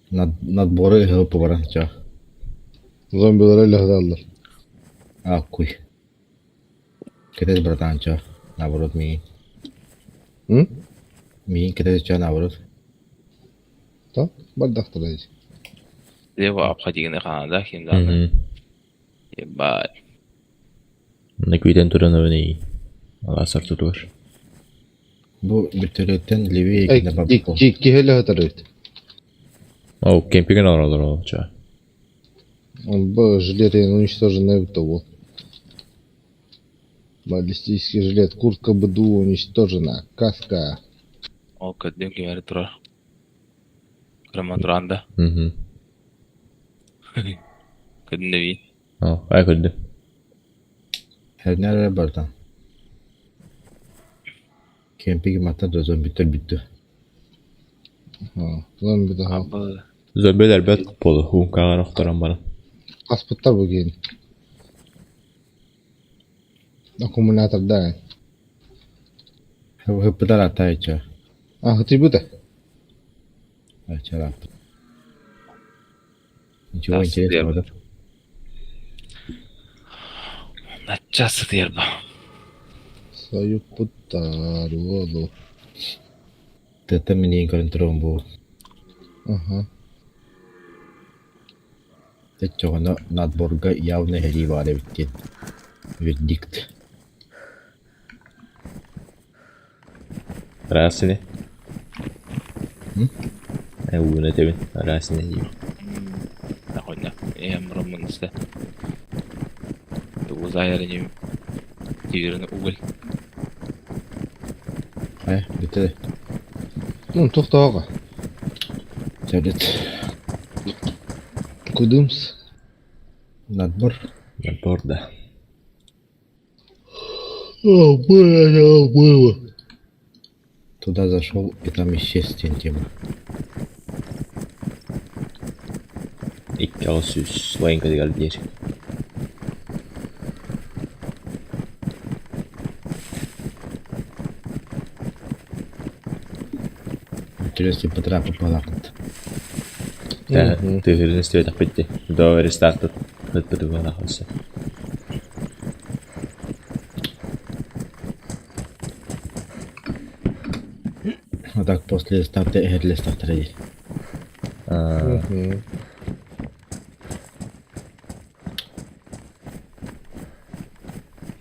Надборы хылпы баран ча. Зомбилар лагдалар. Аккуй. Кетес братан ча. Наоборот ми. Ми кетес ча наоборот. Та, бардактырайыз. Дева апхатигіне ханада химданы. Ебать. Накуйтен туран өне. Аласар тутур. Бу бүтөлөттен леви Эй, экине бабко. кихеле хатырыйт. О, кемпинген оралар ол ча. Б, жилет уничтоженный в того. Баллистический жилет, куртка БДУ уничтожена. Каска. Ол көдден кемері тұрар. Кырма тұранда. Көдден де бейін. О, ай көдді. Her nerede bardan? Kempigi matta da zombi bitti. Зомби да. Абы. Зөбелер бөт болу. Хункаға рохтаран барын. Аспыттар bu кейін. Аккумулятор да. Hıppıdan atay ça. А, ты bu da. Açar attı. Ничего Да, интересного, да? Начасы дерба. Свою путару воду. Ты мне контроль был. Ага. Ты чего на надборга явно хеливали битти. Вердикт. Рәсіне. Әуіне тебін. Рәсіне дейм. Нахойна. Мұрымын істі. Туғыз айыры нем. Тиверіні угіл. Bitti. Тоқтауға. Söyledi. Кудымс. Надбор. Надбор, да. О, было. Туда зашел и там исчез тема. Ikke også synes, hvor enkelt det gør det. Интересно, Петра попалакнет. Ты не стоит охватить. До рестарта. Это ты вынахался. А так после старта Эдли стартер.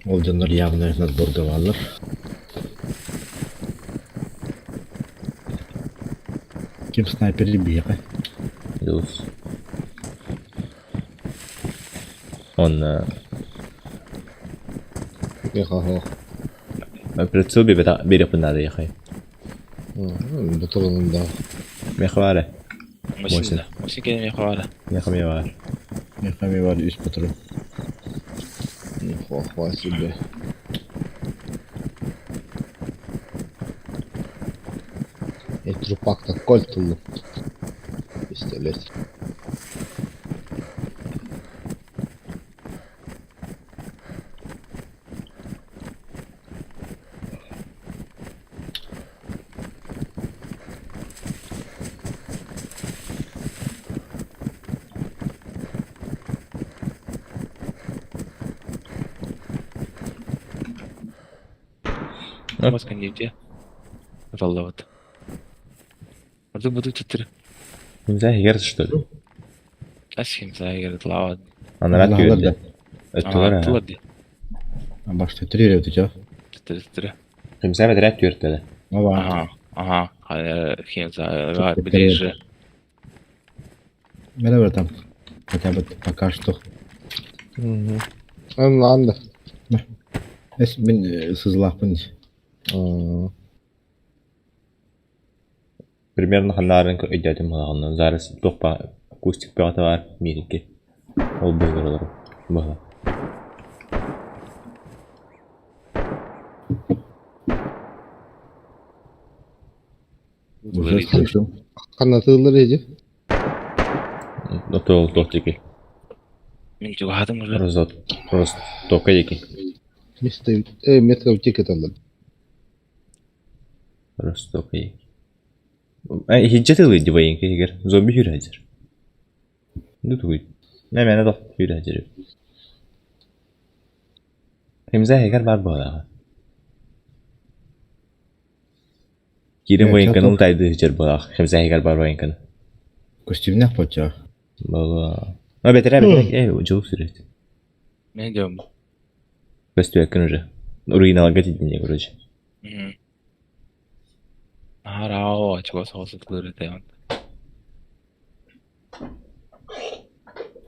Ол жандар явно надборга алыр. Ким снайпер бияка? Дус. Он... Яха. Прицел берег надо ехай. Батырының да. Мехвары. Мосин келе мехвары. Мехами var. Мехами var üst patron. Нихуя себе. Трупак-то кольтулу. Пистолет. Маскан девде. Ролловат. А ты буду тетер. Не знаю, герц что ли? Асхим зайгер лават. Она рад Аларда. Это Тлади. А башта трирев ты чё? Тетер. Кем сами рад юртады. Ага. Ага. Хим зайгер ближе. Merhaba там. Хотя бы пока что. Ладно. Ben sızlaqpın. Примерно ханарын идетим халаган. Зараз топа акустик пята бар мирики. Ол болгорлор. Бага. тыгырый. Канатылар эди. Отол тохтики. Мен жугадым уже. Просто тока еки. Мистер метро тикет алар. Просто тока еки. Хиджет ылы дивайын кегер. Зомби хүрәдер. Дутуй. Мәмәне дох хүрәдер. Хемза хегер бар бала. Кирим военканын тайды жер бала. Хемза хегер бар военкан. Костюмнях поча. Бала. Но бетер жылып сүрет. Мен жом. Костюм yakın уже. Руиналга тидине короче. Арао, чего соғысы тылыры тайон.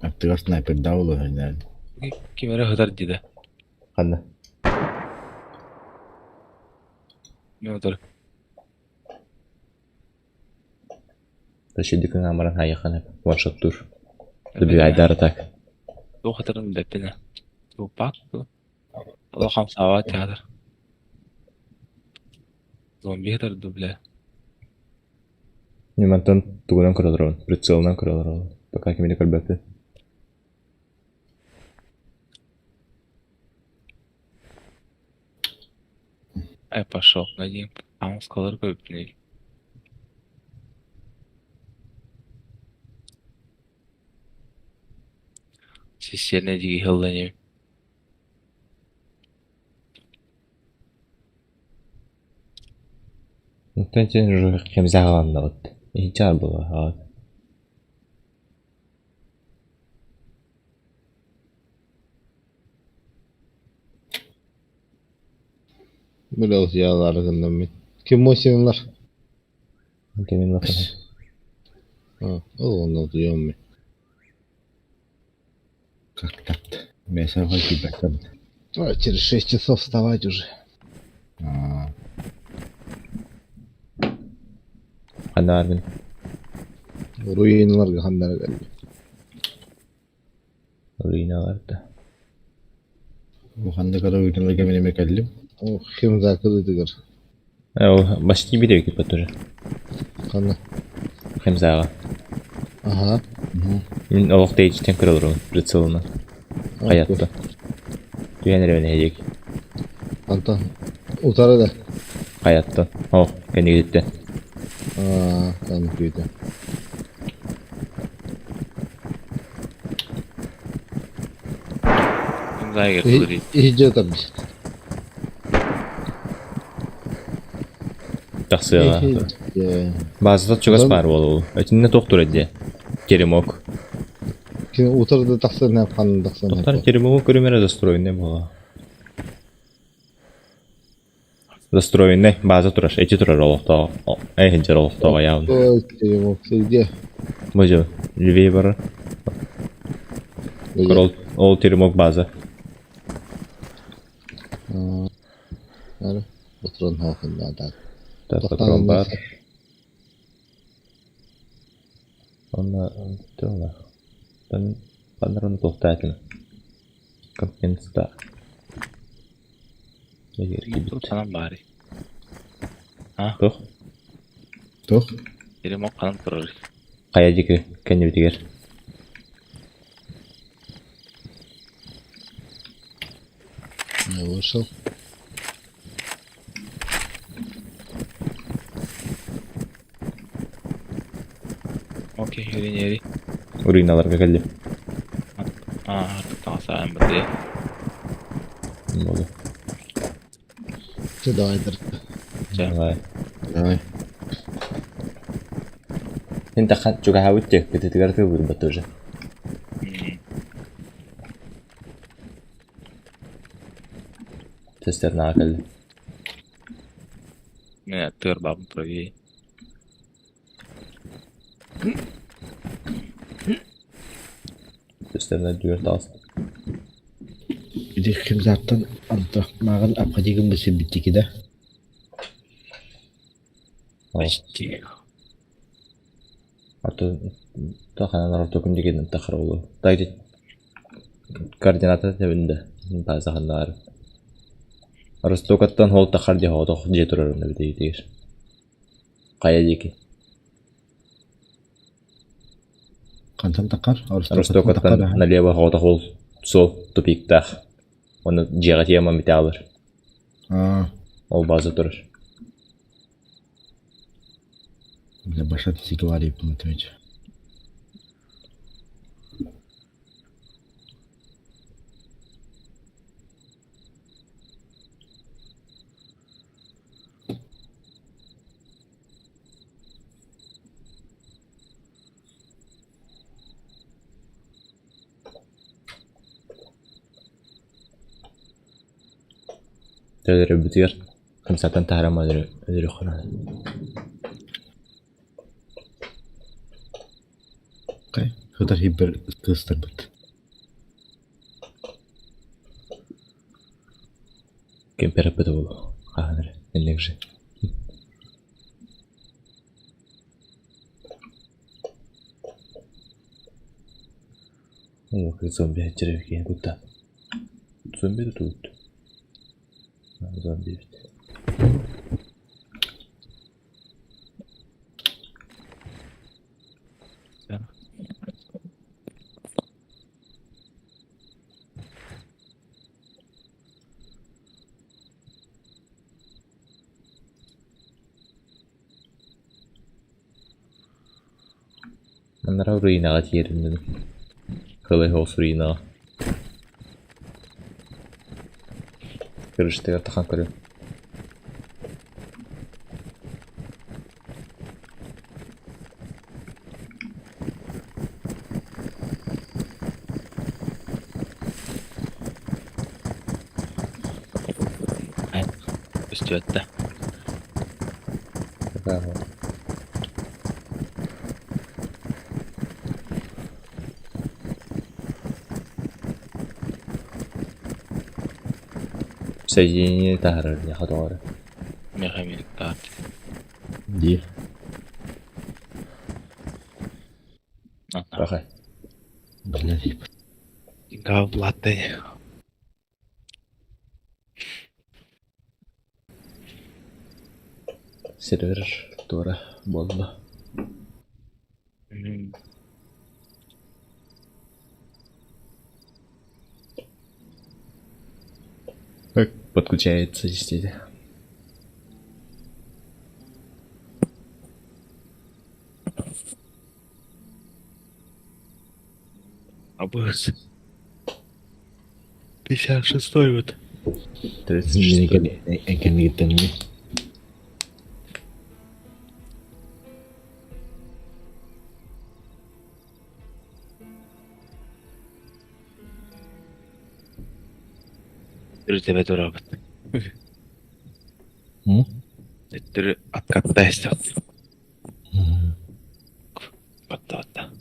Аптыгар снайпер даулы хәнәл. Кемері хыдар дейді. Қанда. Мен отыр. Ташидикін амаран хайықын әп. Ваншот тур. Түбі айдары так. Бұл хытырын бәппені. Бұл пак бұл. Бұл қамсава театр. Зомби хытырды біле. Немантан тугудан көрілірін. Прицелынан көрілірін. Пока кемені көрбәпті. Ай, пошел, надеем. А он сказал, что выпней. Сильно диги хелланем. Мұттан сен уже хемза қаланды ғыд. Ехичар бұла ғад. Biraz yağlarından mı? Kim o seninler? Кемен лақын. Ha, onu duyuyor mu? Как так-то? Месяца кибетом. Через 6 часов вставать уже. Қанда арбин. Руиналарға қандары geldi. Руиналарды. Bu handa kadar uyuduğuna gemine geldim. O kim zakırıydıgar. О, почти биде кипет уже. Қаны. Хемзаға. Ага. Мен олық дейчтен көрілірін. Прицелынан. Қаятты. Түйенеревен едек. Антон. Utarı da. Қаятты. О, кәне кетті. Tamam köyde. Зайгер тылыры. İyice tabii. Жақсыға. Bazıda çöğüs бар болу. Өтінне тоқтыр әдде. Керемок. Şimdi utarı da taksır ne yapkanını taksır ne Тоқтар yapkanını. керемогу көрімері застроенне бола. Застроенне база тұраш. Әйті тұрар олықтауға. Әйхінчер олықтауға яғын. Ой, Kerimok, где? Бұжы, Львей бары. Көрол, ол керемок база. Nerede? Oturan halkında da. Патрон бар. Онда тёла. Тан патрон тоқтатын. Компенста. Егер Тут кибит. канам бари. Тоқ. Toch? Керемок канам тұрыр. Қая жеке кәне бітігер. Я вышел. Окей, ери. Уриналарға кәлді. Артық таңсаған бірде. Болды. Все, давай, дыр. Давай. Давай. Сен таққан чуға хауыттек. Бітетігер тығыр бұты уже. Тестерін аға кәлді. Мен тығыр бабым тұрыр. Тестеріне дүгерді алсын. Bir de kim zaten antahmağın apacıgın bir şey bitti ki de. Почти. Аты таханан арты күн деген тахыр болу. Дайды координаты тебінде базағандар. Ростокаттан хол тахар де хода же турарында бите дигер. Кая деки. Кантан такар, Ростокаттан налево хотахол сол тупиктах. Оны жега тема металлер. Ол база турар. Для башат сигвари пунктович. Тәдәрі бітер. Кымсаттан тахрама өдірі қонады. Окей, хыдар хибер кыстар бит. Кемпер біті болу. Қағаныр, әлек жи. О, как зомби әтчірі кейін бұтта. Зомби тут. Зомби бит. Манара руинаға тиеріндім. Қылай хоқс руинаға. Көріштігі таққан көрі. Üstü öttü. Соединение тахрар не ходовары. Мехамик так. Ди. Бақай. Блядь. Гавлаты. Сервер тура болды. Как подключается действительно. Обыз. 56-й вот. 36. Enken gitten mi? Түрі тебе тұрабыт. Түрі аткатта істеп. Батта.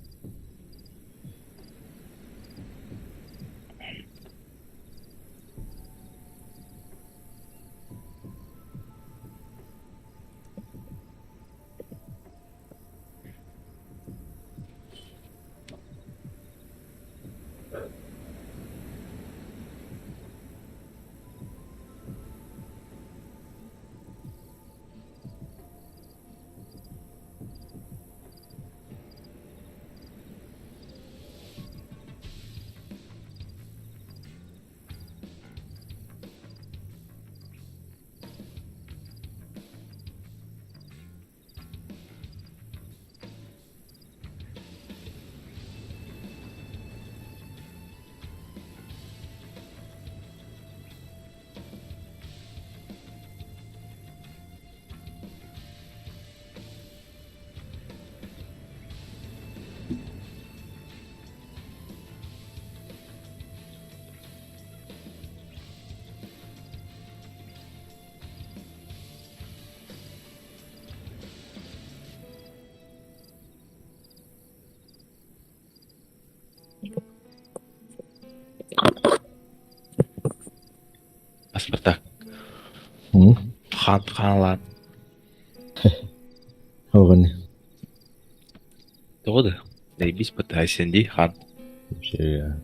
Спартак. Хан. Оған. Тоғыды. Дейбіс пытайсенди хан. Вообще.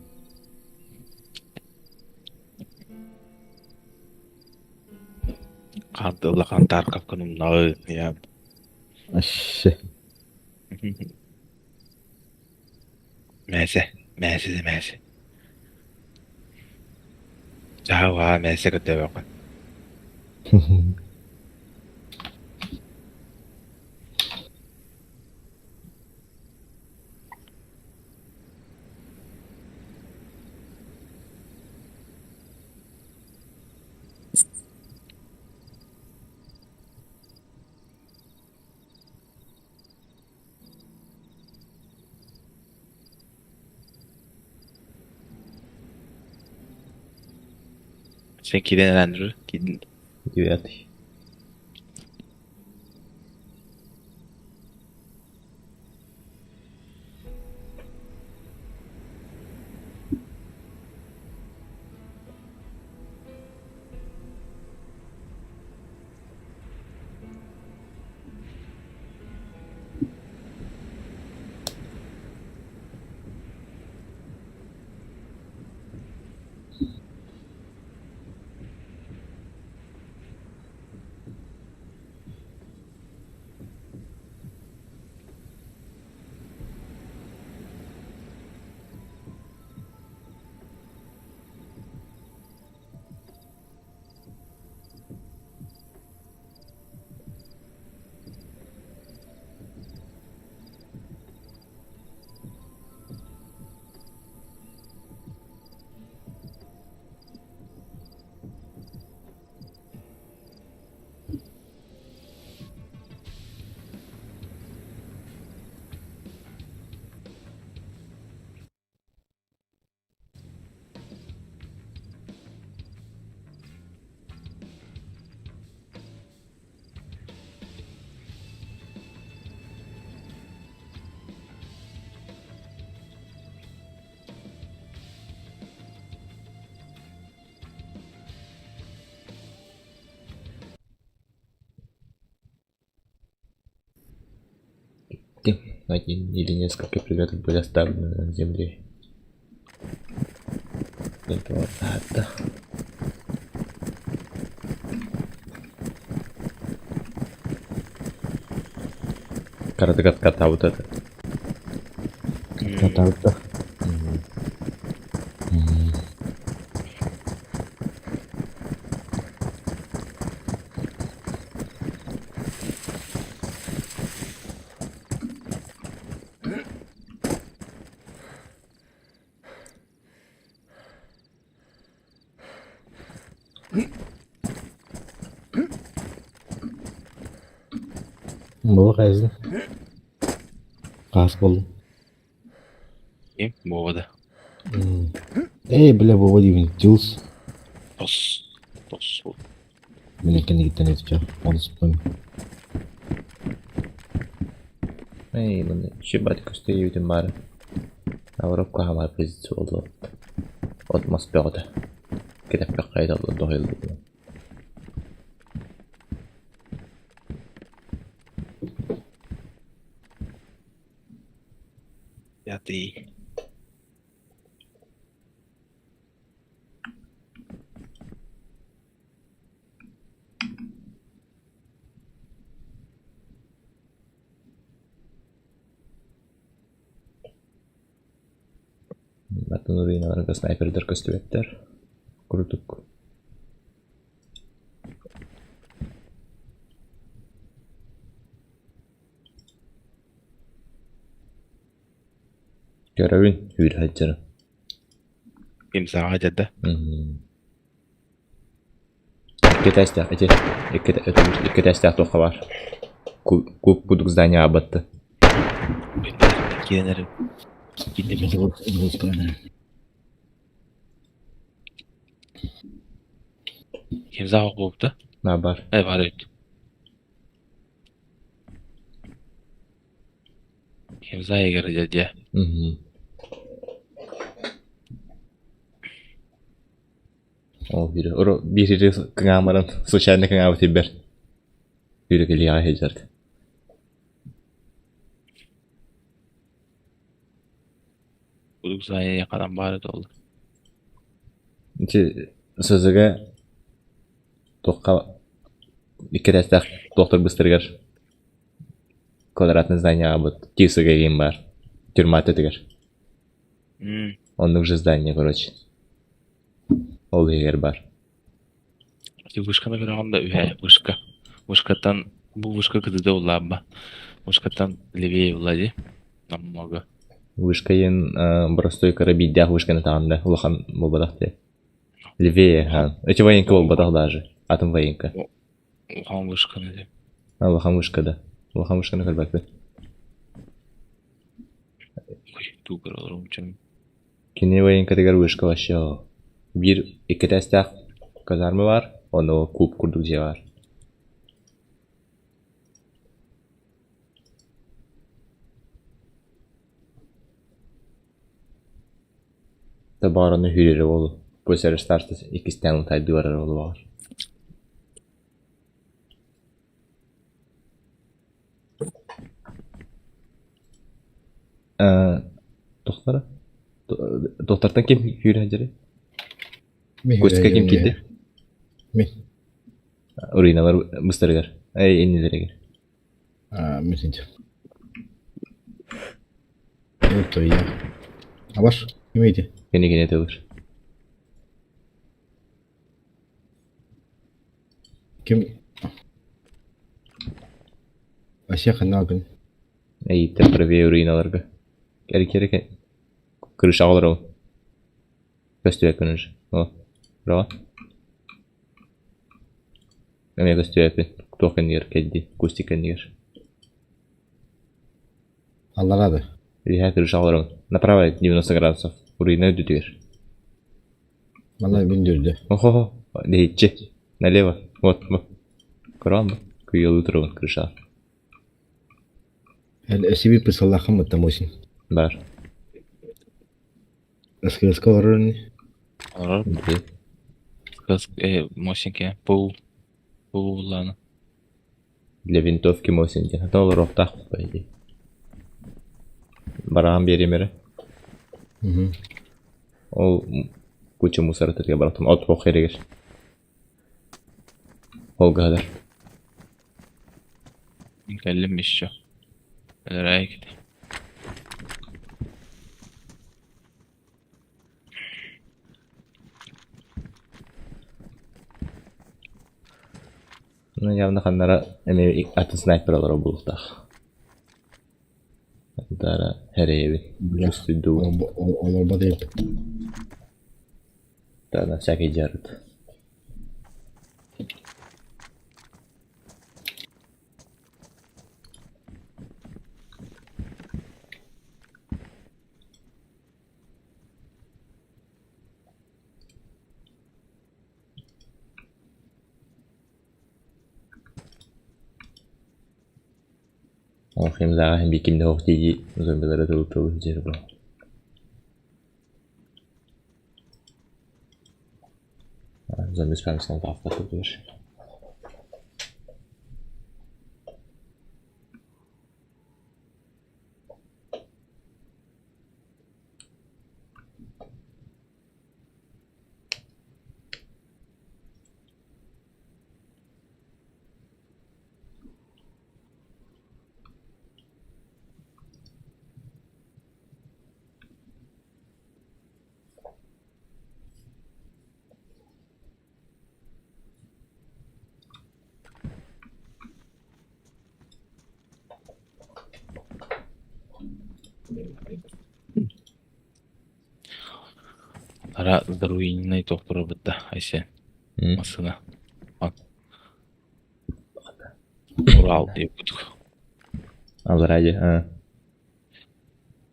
Қантылы қантар қапқаным нағы. Я. Ашы. Мәсе. Жава мәсе көтө бакын. Sen kiden Andrew? Kiden. 9. Один или несколько предметов были оставлены на земле. Это вот это. Кота вот это. Кота. Бұл қайсың? Қас болдым. Kim? Bovada. Бля, Боба деймін. Джилс. Tos. Tos. Мен екені кеттен етіп жа. Онысып қойым. Bunu şibat gösteriyordum bari. Avrupa hava pozisi oldu. Otmas beğdi. Gidip bir kayda oldu doyuldu. Yati. Batın ruinalarında sniper'dır köstüvetler. Kuruduk. Görevin hür haccarı. Imzaga jadda. İki testler, iki testler toka var. Kuduk zdanya abattı. Kidenlerim. Imza hukukta. Ne var? Var evet. İmzaya gireceğiz ya. O biri. Biri kıngamaran случайно kıngama tibber. Biri geliyor hecerdi. Kuduk zaya yakalan bari oldu. İşte sözüge toka iki destek doktor bыстыргар. Квадратный здание абыт. Тисыга кийин бар. Тюрма тетигер. Он уже здание, короче. Ол егер бар. Вышканы көргөндө үһэ вышка. Вышкатан бу вышка кыдыда улаба. Вышкатан левее улади. Намного. Вышка ен простой карабидях вышканы тагында. Улахан болбадах те. Левее, ха. Эти военка болбадах даже. Атом военка. Улахан вышканы деп. Улахан вышкада. Улахан вышканы кырбакты. Тугар олорум үчүн. Кини военка дегер вышка вообще. Бир эки тестях казармы бар. Оны клуб курдук же бар. Табараны хүрері болу. Көсері старты 2 станын тайды барар болу бар. Тоқтары? Тоқтартан кем хүрі әдері? Көстіка кем кейді? Мен. Урыйналар бұстарығар. Эннелерігер. Месенчер. Это я. А ваш? Имейте. Кене тәуір. Кем? Ася қанал күн. Әйті правее урыйналарға. Кәрі. Күріш ағылар ол. Көстігі күнір. О, браво. Әме көстігі тоқындығыр кәдді. Көстік кәддігір. Алларады. Риха күріш ағылар ол. Направо 90 градусов. Урыйна өдітігір. Вона мен жүрді. Охо, дейтче. Налево. Вот. Көран ба? Күйел ұтырығын күріш ағылар. Әсібі пысаллақы мұттам өсін. Бар. Әскерескі оларын. Олар мощенке пол уланы. Для винтовки мощенке. Это ол роқтақ, по идее. Бараған беремері. Ол көче мусор өтірге барақтым. От қоқ ерегер. Ол ғадар. Кәлім еще. Әлірәй кеді. Ну, явно ханнара эме атын снайпер алар булуктах. Дара хереви. Үстүдү. Олар бадайып. Тана всякий жарыт. Hem zaga hem bikimde hoş değil. Zombilere dolu jeri bu. Zombi spamsından da hafta oluyor. Ара здоровенный тоқтыры бітті, әсе. Масына. Урал деп күдік. Ал ради,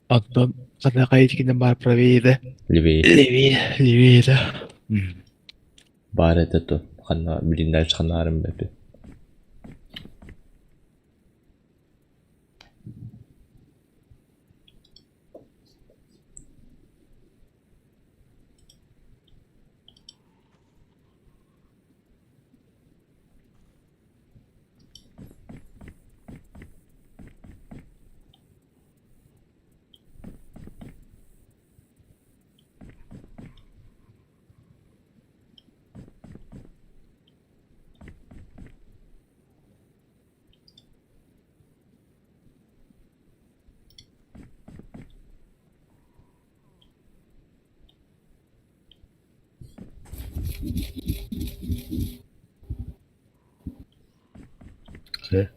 Аттан қадақай еткенен бар правейді. Левее. Левейді. Бар это то. Ханна блиндаж ханарым бепе. He.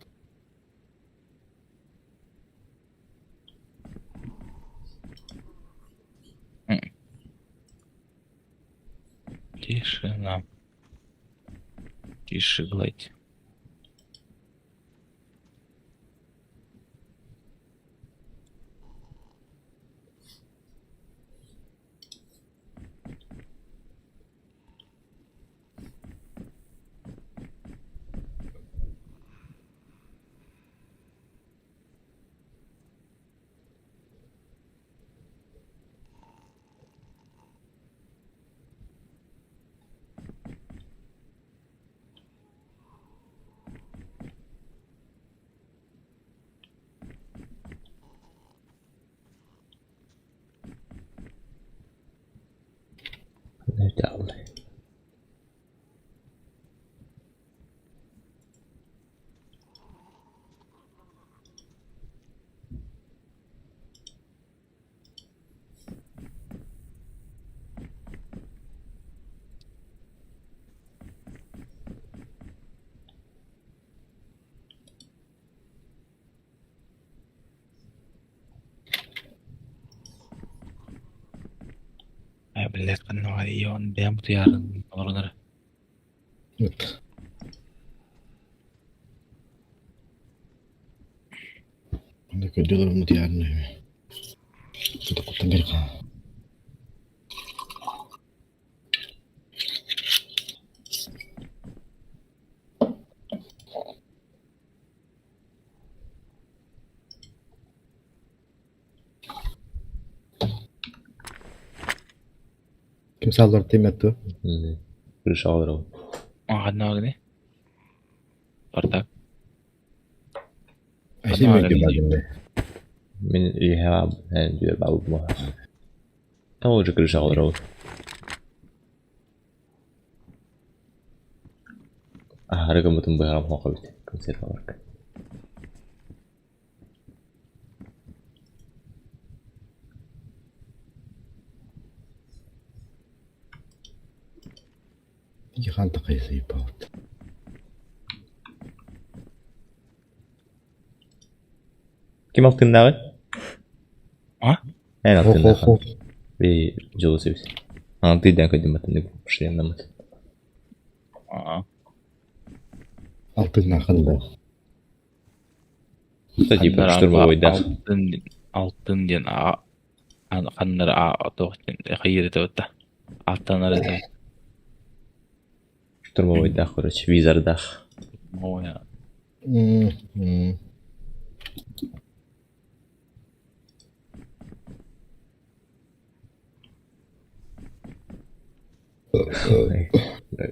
Тишина. Тише гладь. Nerede Allah? Блядь, ну и он бям yarın oraları. Evet. Anda kötülerim diyarını. Sudah kutanggir ka. Kim saldırdı timettu? Kırış alır o. Одна огни. Спартак. Ayşe mi gibi Min riha en diyor babu mu? Tam olacak kırış alır o. Harga mutum bu haram hoka bit. Konser olarak. Yıkan takıyısı yapalım. Kim altındağı? Ha? En Ho ho altındağı. ho. Bir jolu sevisi. Altıydan koydum batını. Şuraya namaz. Aa. Altın akıllı. Tadi perişturma oyda. Altın diyen kanları tohtin hayır tövbe. Altınları da. Perişturma oyda. Korç vizarda. O ya.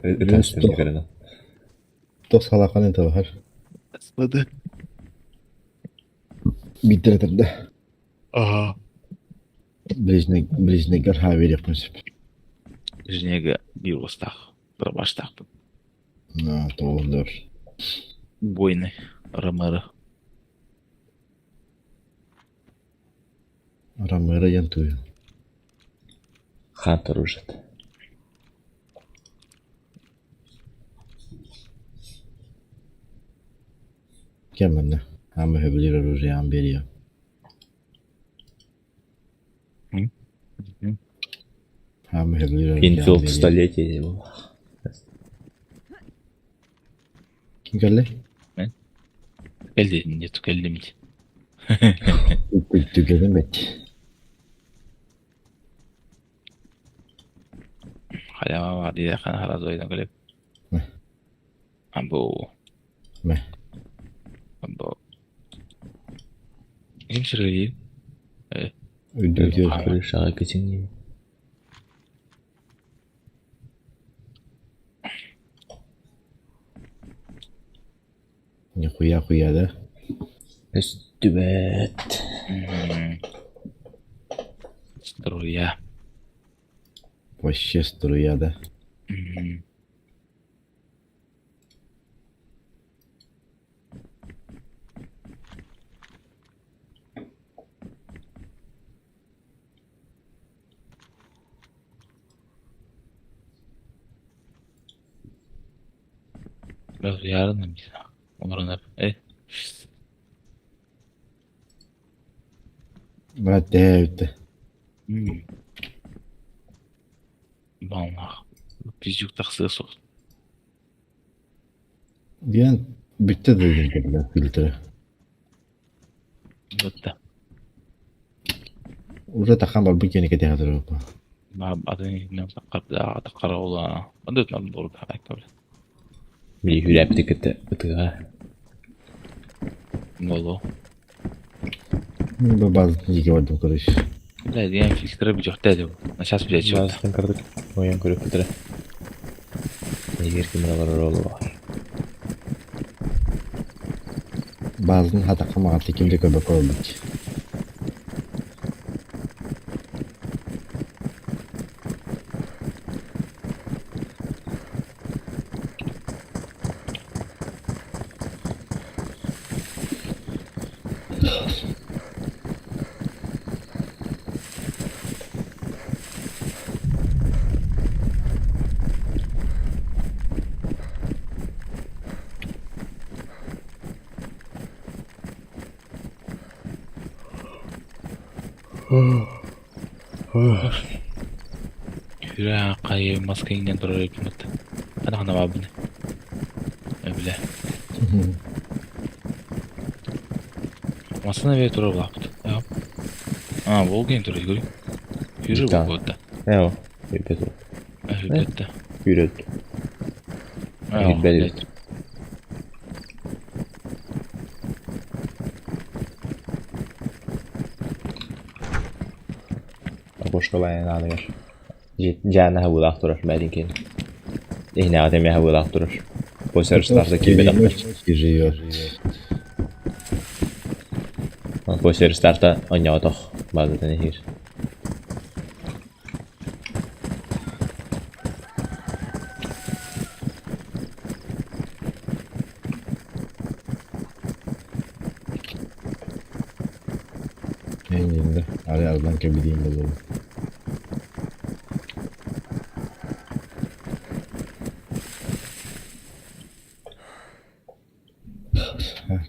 Ötensizlik verelim. Dos halakan ente var. Asmadı. Bitirdim de. Aha. Ближнегар haveri yapmış. Жнега bir ustaq. Bir baştaq. Ha, doğrudur. Бойны. Рымыры. Ramara yantuyor. Хантер уже. Kemal'le. Ama heblir oraya veriyor. Ama heblir oraya Пинцов столетия его. Kim geldi? Geldi ne tükellimdi. Tükelim et. Hala var diye kan haraz oydan gelip. Ne? Ambo. Ne? Ambo. Kim şirayı? Öldürüyor. Kırış ağa geçin. Nihуя da. Üstübet. Струя. Вообще струя da. Biraz yarın da biz. Onların hep. Bırak değerli. Vallahi. Biz yük taksıya sok. Diyen bitti dedim kadar filtre. Bitti. Udah takkan baru begini kita yang terus. Ma adını bilmem takar ola. Adı ötmem doğru da belki. Bir hürepti kıtı ıtığa. Bolu. Bu bazı jika vardı karış. Ne diyen filtre bir çok dedi bu. Nasıl bir şey yok. Bazıdan kırdık. Oyun kırık kıtıra. Eğer ki buralar rolu var. Bazının hata kamatı kimde köpek oldu. Hüra kayı maskeyle durar hükümet. Ana babını. Öyle. Masana ve durar laptı. Ya. Volgin durar görüyor. Yürü bu kodda. Ne o? Hürpet o. Hübette. Hürpet. Hürpet. Boşka bayan alıyor. Cana havulak durur belki. İhne ademi havulak durur. Bu servislarda kim bilir? Giriyor. Bu servislarda oynadık. Bazen nehir. En yerinde. Aradan kebileyim bakalım.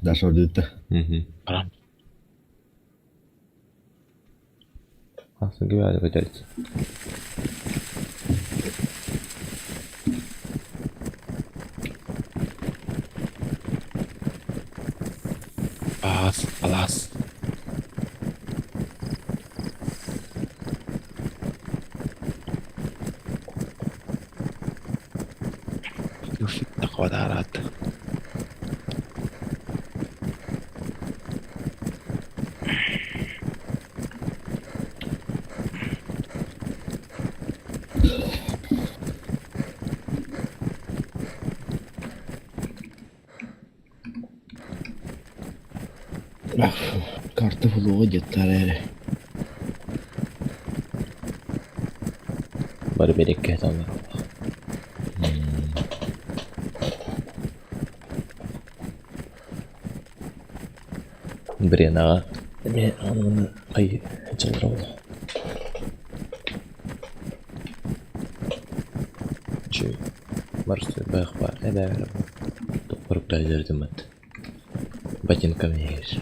Ders orada gitti. Aram. Aslında gibi hadi bedeliriz. Alas. Yufik takvadarat. Kartı fuluğa gitti herhalde. Bari bereket alır. Brena. Ne anlamını kayı çalır oldu. Çünkü varsa bayağı var. Ne de toprak dayılardım ben. Bacın kamiyir.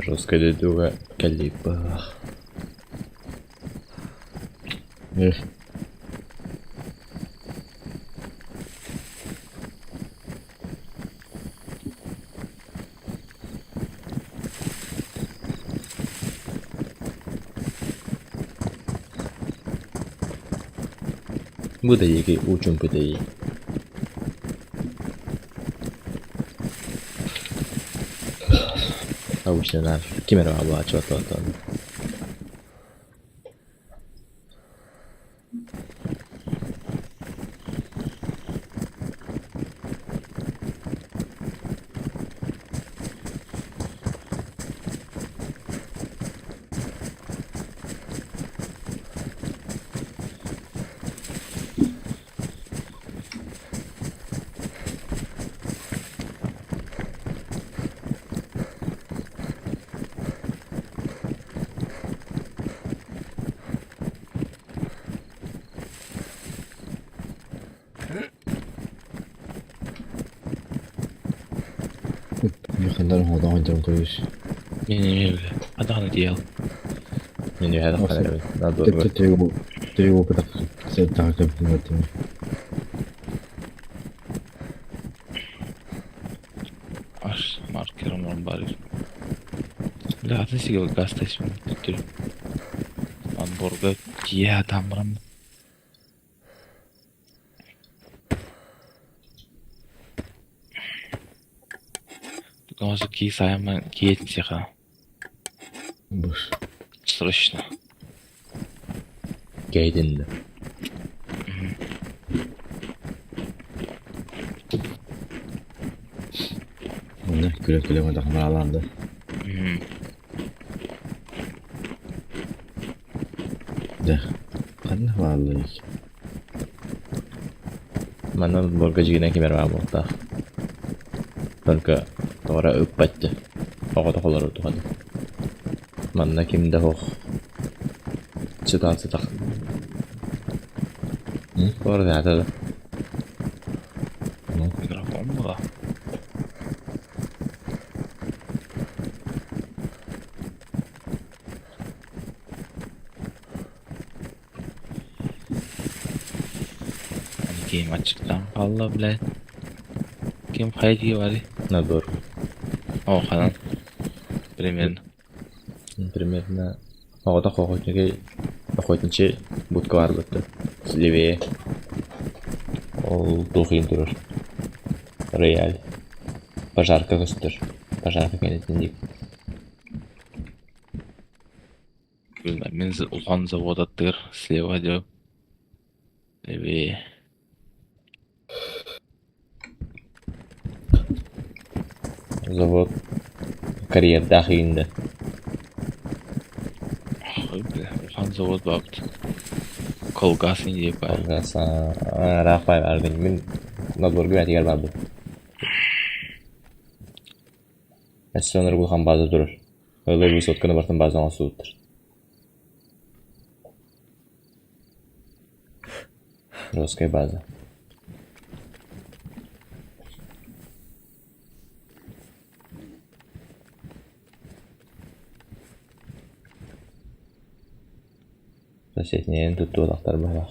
Раскали друга калипа. Эх. Bu da iyi ki ucun bu da iyi. Avuçtan abi. Kim era bu açı atı. Yakınların hada oynayacağım koyuş. Benim öyle. Hadi hadi diyelim. Menü hada kadar. Daha doğru. Trigo kadar. Sen takip ettim. Аш маркером он барит. Бля, ты сигал гастась мне тут. Анборга тия тамрам. Тоже ки сайма киетсиха. Boş. Срочно. Geydin de. Ne güle güle mi takımlar alandı. De. Kan vallahi. Mandan borgacıgına kim era bu da. Только тора öppatdı. Oğada kolar oldu hadi. Manna kim de hoş. Çıtası tak. Orada hadi. Mikrofon mu da? Hani game açıktan valla bile. Kim haydi var? На doğru. O kanan. Примерно. Примерно. Oğada охотничий будка var bıttı. Sливее. Ол тухин durur. Реаль. Пожарка göster. Пожарка kenetинdik. Bilmem. Men Ulan zavod attır. Слева diyor. Левее. Завод. Карьер дахинде. Ulan zavod baktı. Kolgasın diye var. Olgasa. Rafay verdim. Min на двор güventi gel vardı. Sonra bu ham bazı durur. Öyle bir sotkana bartın bazen asılıdır. Жесткая база. Соседние тут тулақтар бар.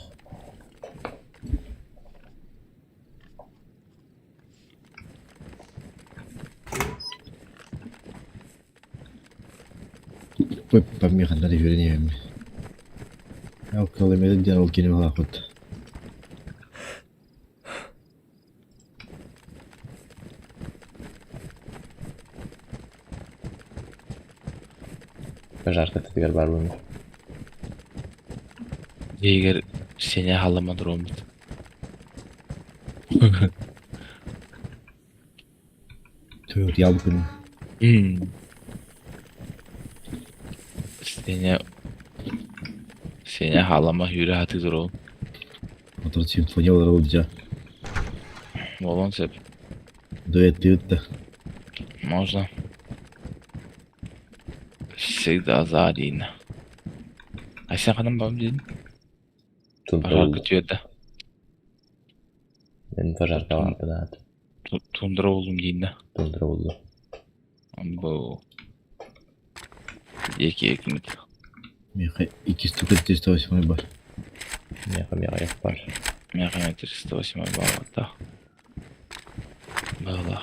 Помеха на реверниями. Я около меня делал кинемала ход. Пожарка тегер бар булмый. Егер сене халама дромит. Тойот ялбыкын. Seni halama yürü hati dur oğlum. Motor симфониялар olacak. Oğlum sep. Дуэт да. Можно. Всегда за один. А sen kadın babam dedin? Tundra Пожар oldu. kötüyor da. Benim пожарка vardı da. Tundra oğlum deyin de. Tundra oldu. Bu. İki ekmek. Меха 2 штука 308 бар. Меха япар. Меха 308 балата. Бала.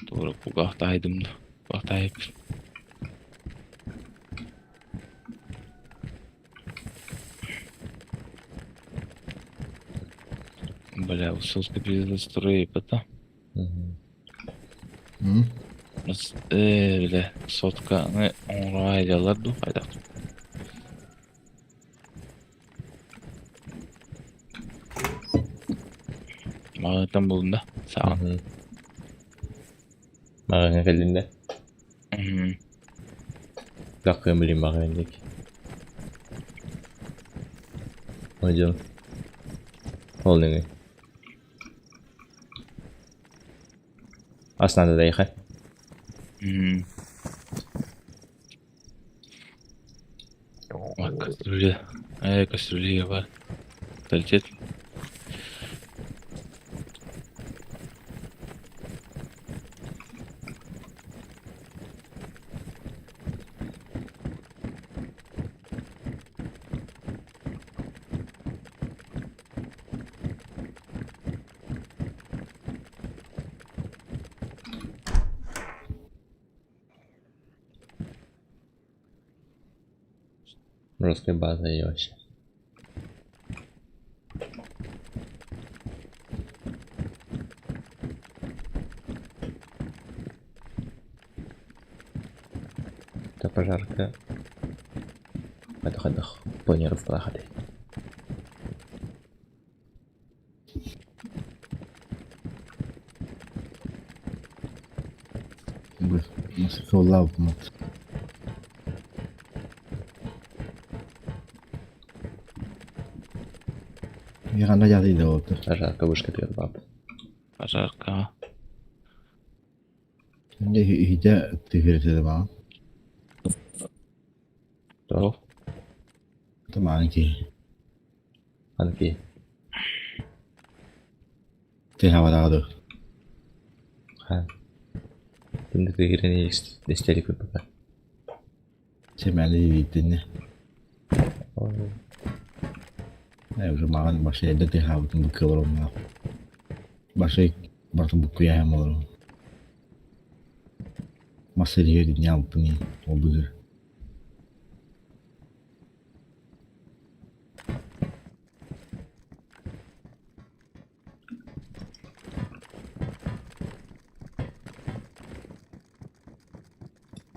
Тура кугахтайдым. Кугахтайып. Бля, усылка строить, это. Бля, сотка, ну, он айдалар ду, айдак. Мағытан болдым да, саған. Мағыңа келдіңде? Мгм. Даққы білейін мағын дек. Ойдың. Ол неңе. Аснады да еқа. Мгм. Ой, кастрюля. Кастрюля бар. Тәлтет. Русская база и вообще. Это пожарка. Отдых. Планирую в проходе. Nasıl kolla bu? Yıkanla geldi oldu. Пожарка вышка твой баб. Пожарка. Şimdi hide tühürtüdü bana. Doğru. Tamam ki. Анки. Te havada. Хан. Şimdi kıyırını istedik mi baba? Çemeli bittin ne? Уже маған башы елді те хабытын бүкке бар олма. Башы бартын бүкке яхам олар. Масы лиер дня алпыны ол бүгір.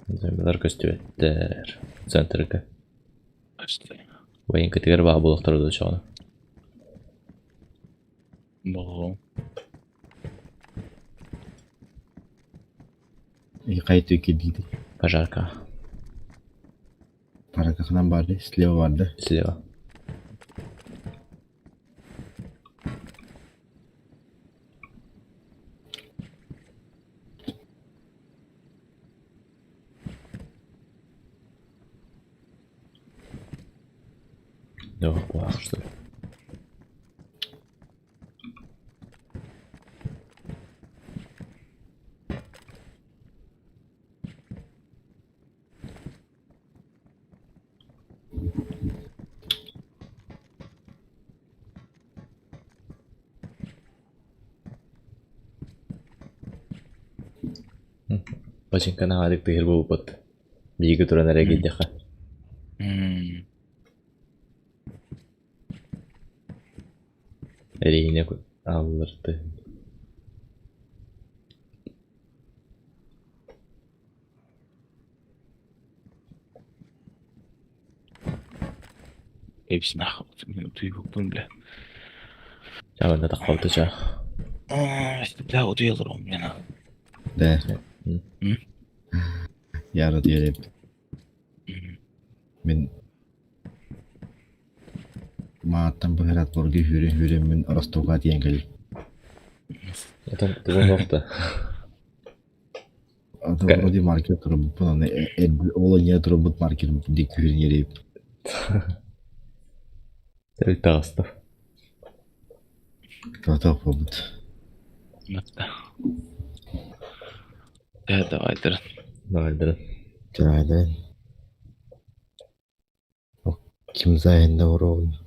Зәмелер көстүеттер. Центрга. Açtı. Военка тегер баа болуқтырды чоғына. Бұл. Қайты өке дейді. Пожарка. Паракасынан барды, слева барды. Слева. Да, плохо, что ли? Починка на гадик тегер бұл бұт. Бигі тұран әрі келдеқа. Әрине алырды. Hepsini akıllı. Мен утуй букпун, бля. Жағында да қалды жа. Бля, утуй алыр он мен. Да. Яры диелеп. Мен мааттан быһырат борги хүрен мен Ростовга тиен кел. Это ты нокта. Ата вроде маркет турбут, но ола не турбут маркет дик хүрен ереп. Сәл тағыстыр. Татақ болбут. Давай, дыр. Давай, дыр. Жарайды. Ким зайында уровень.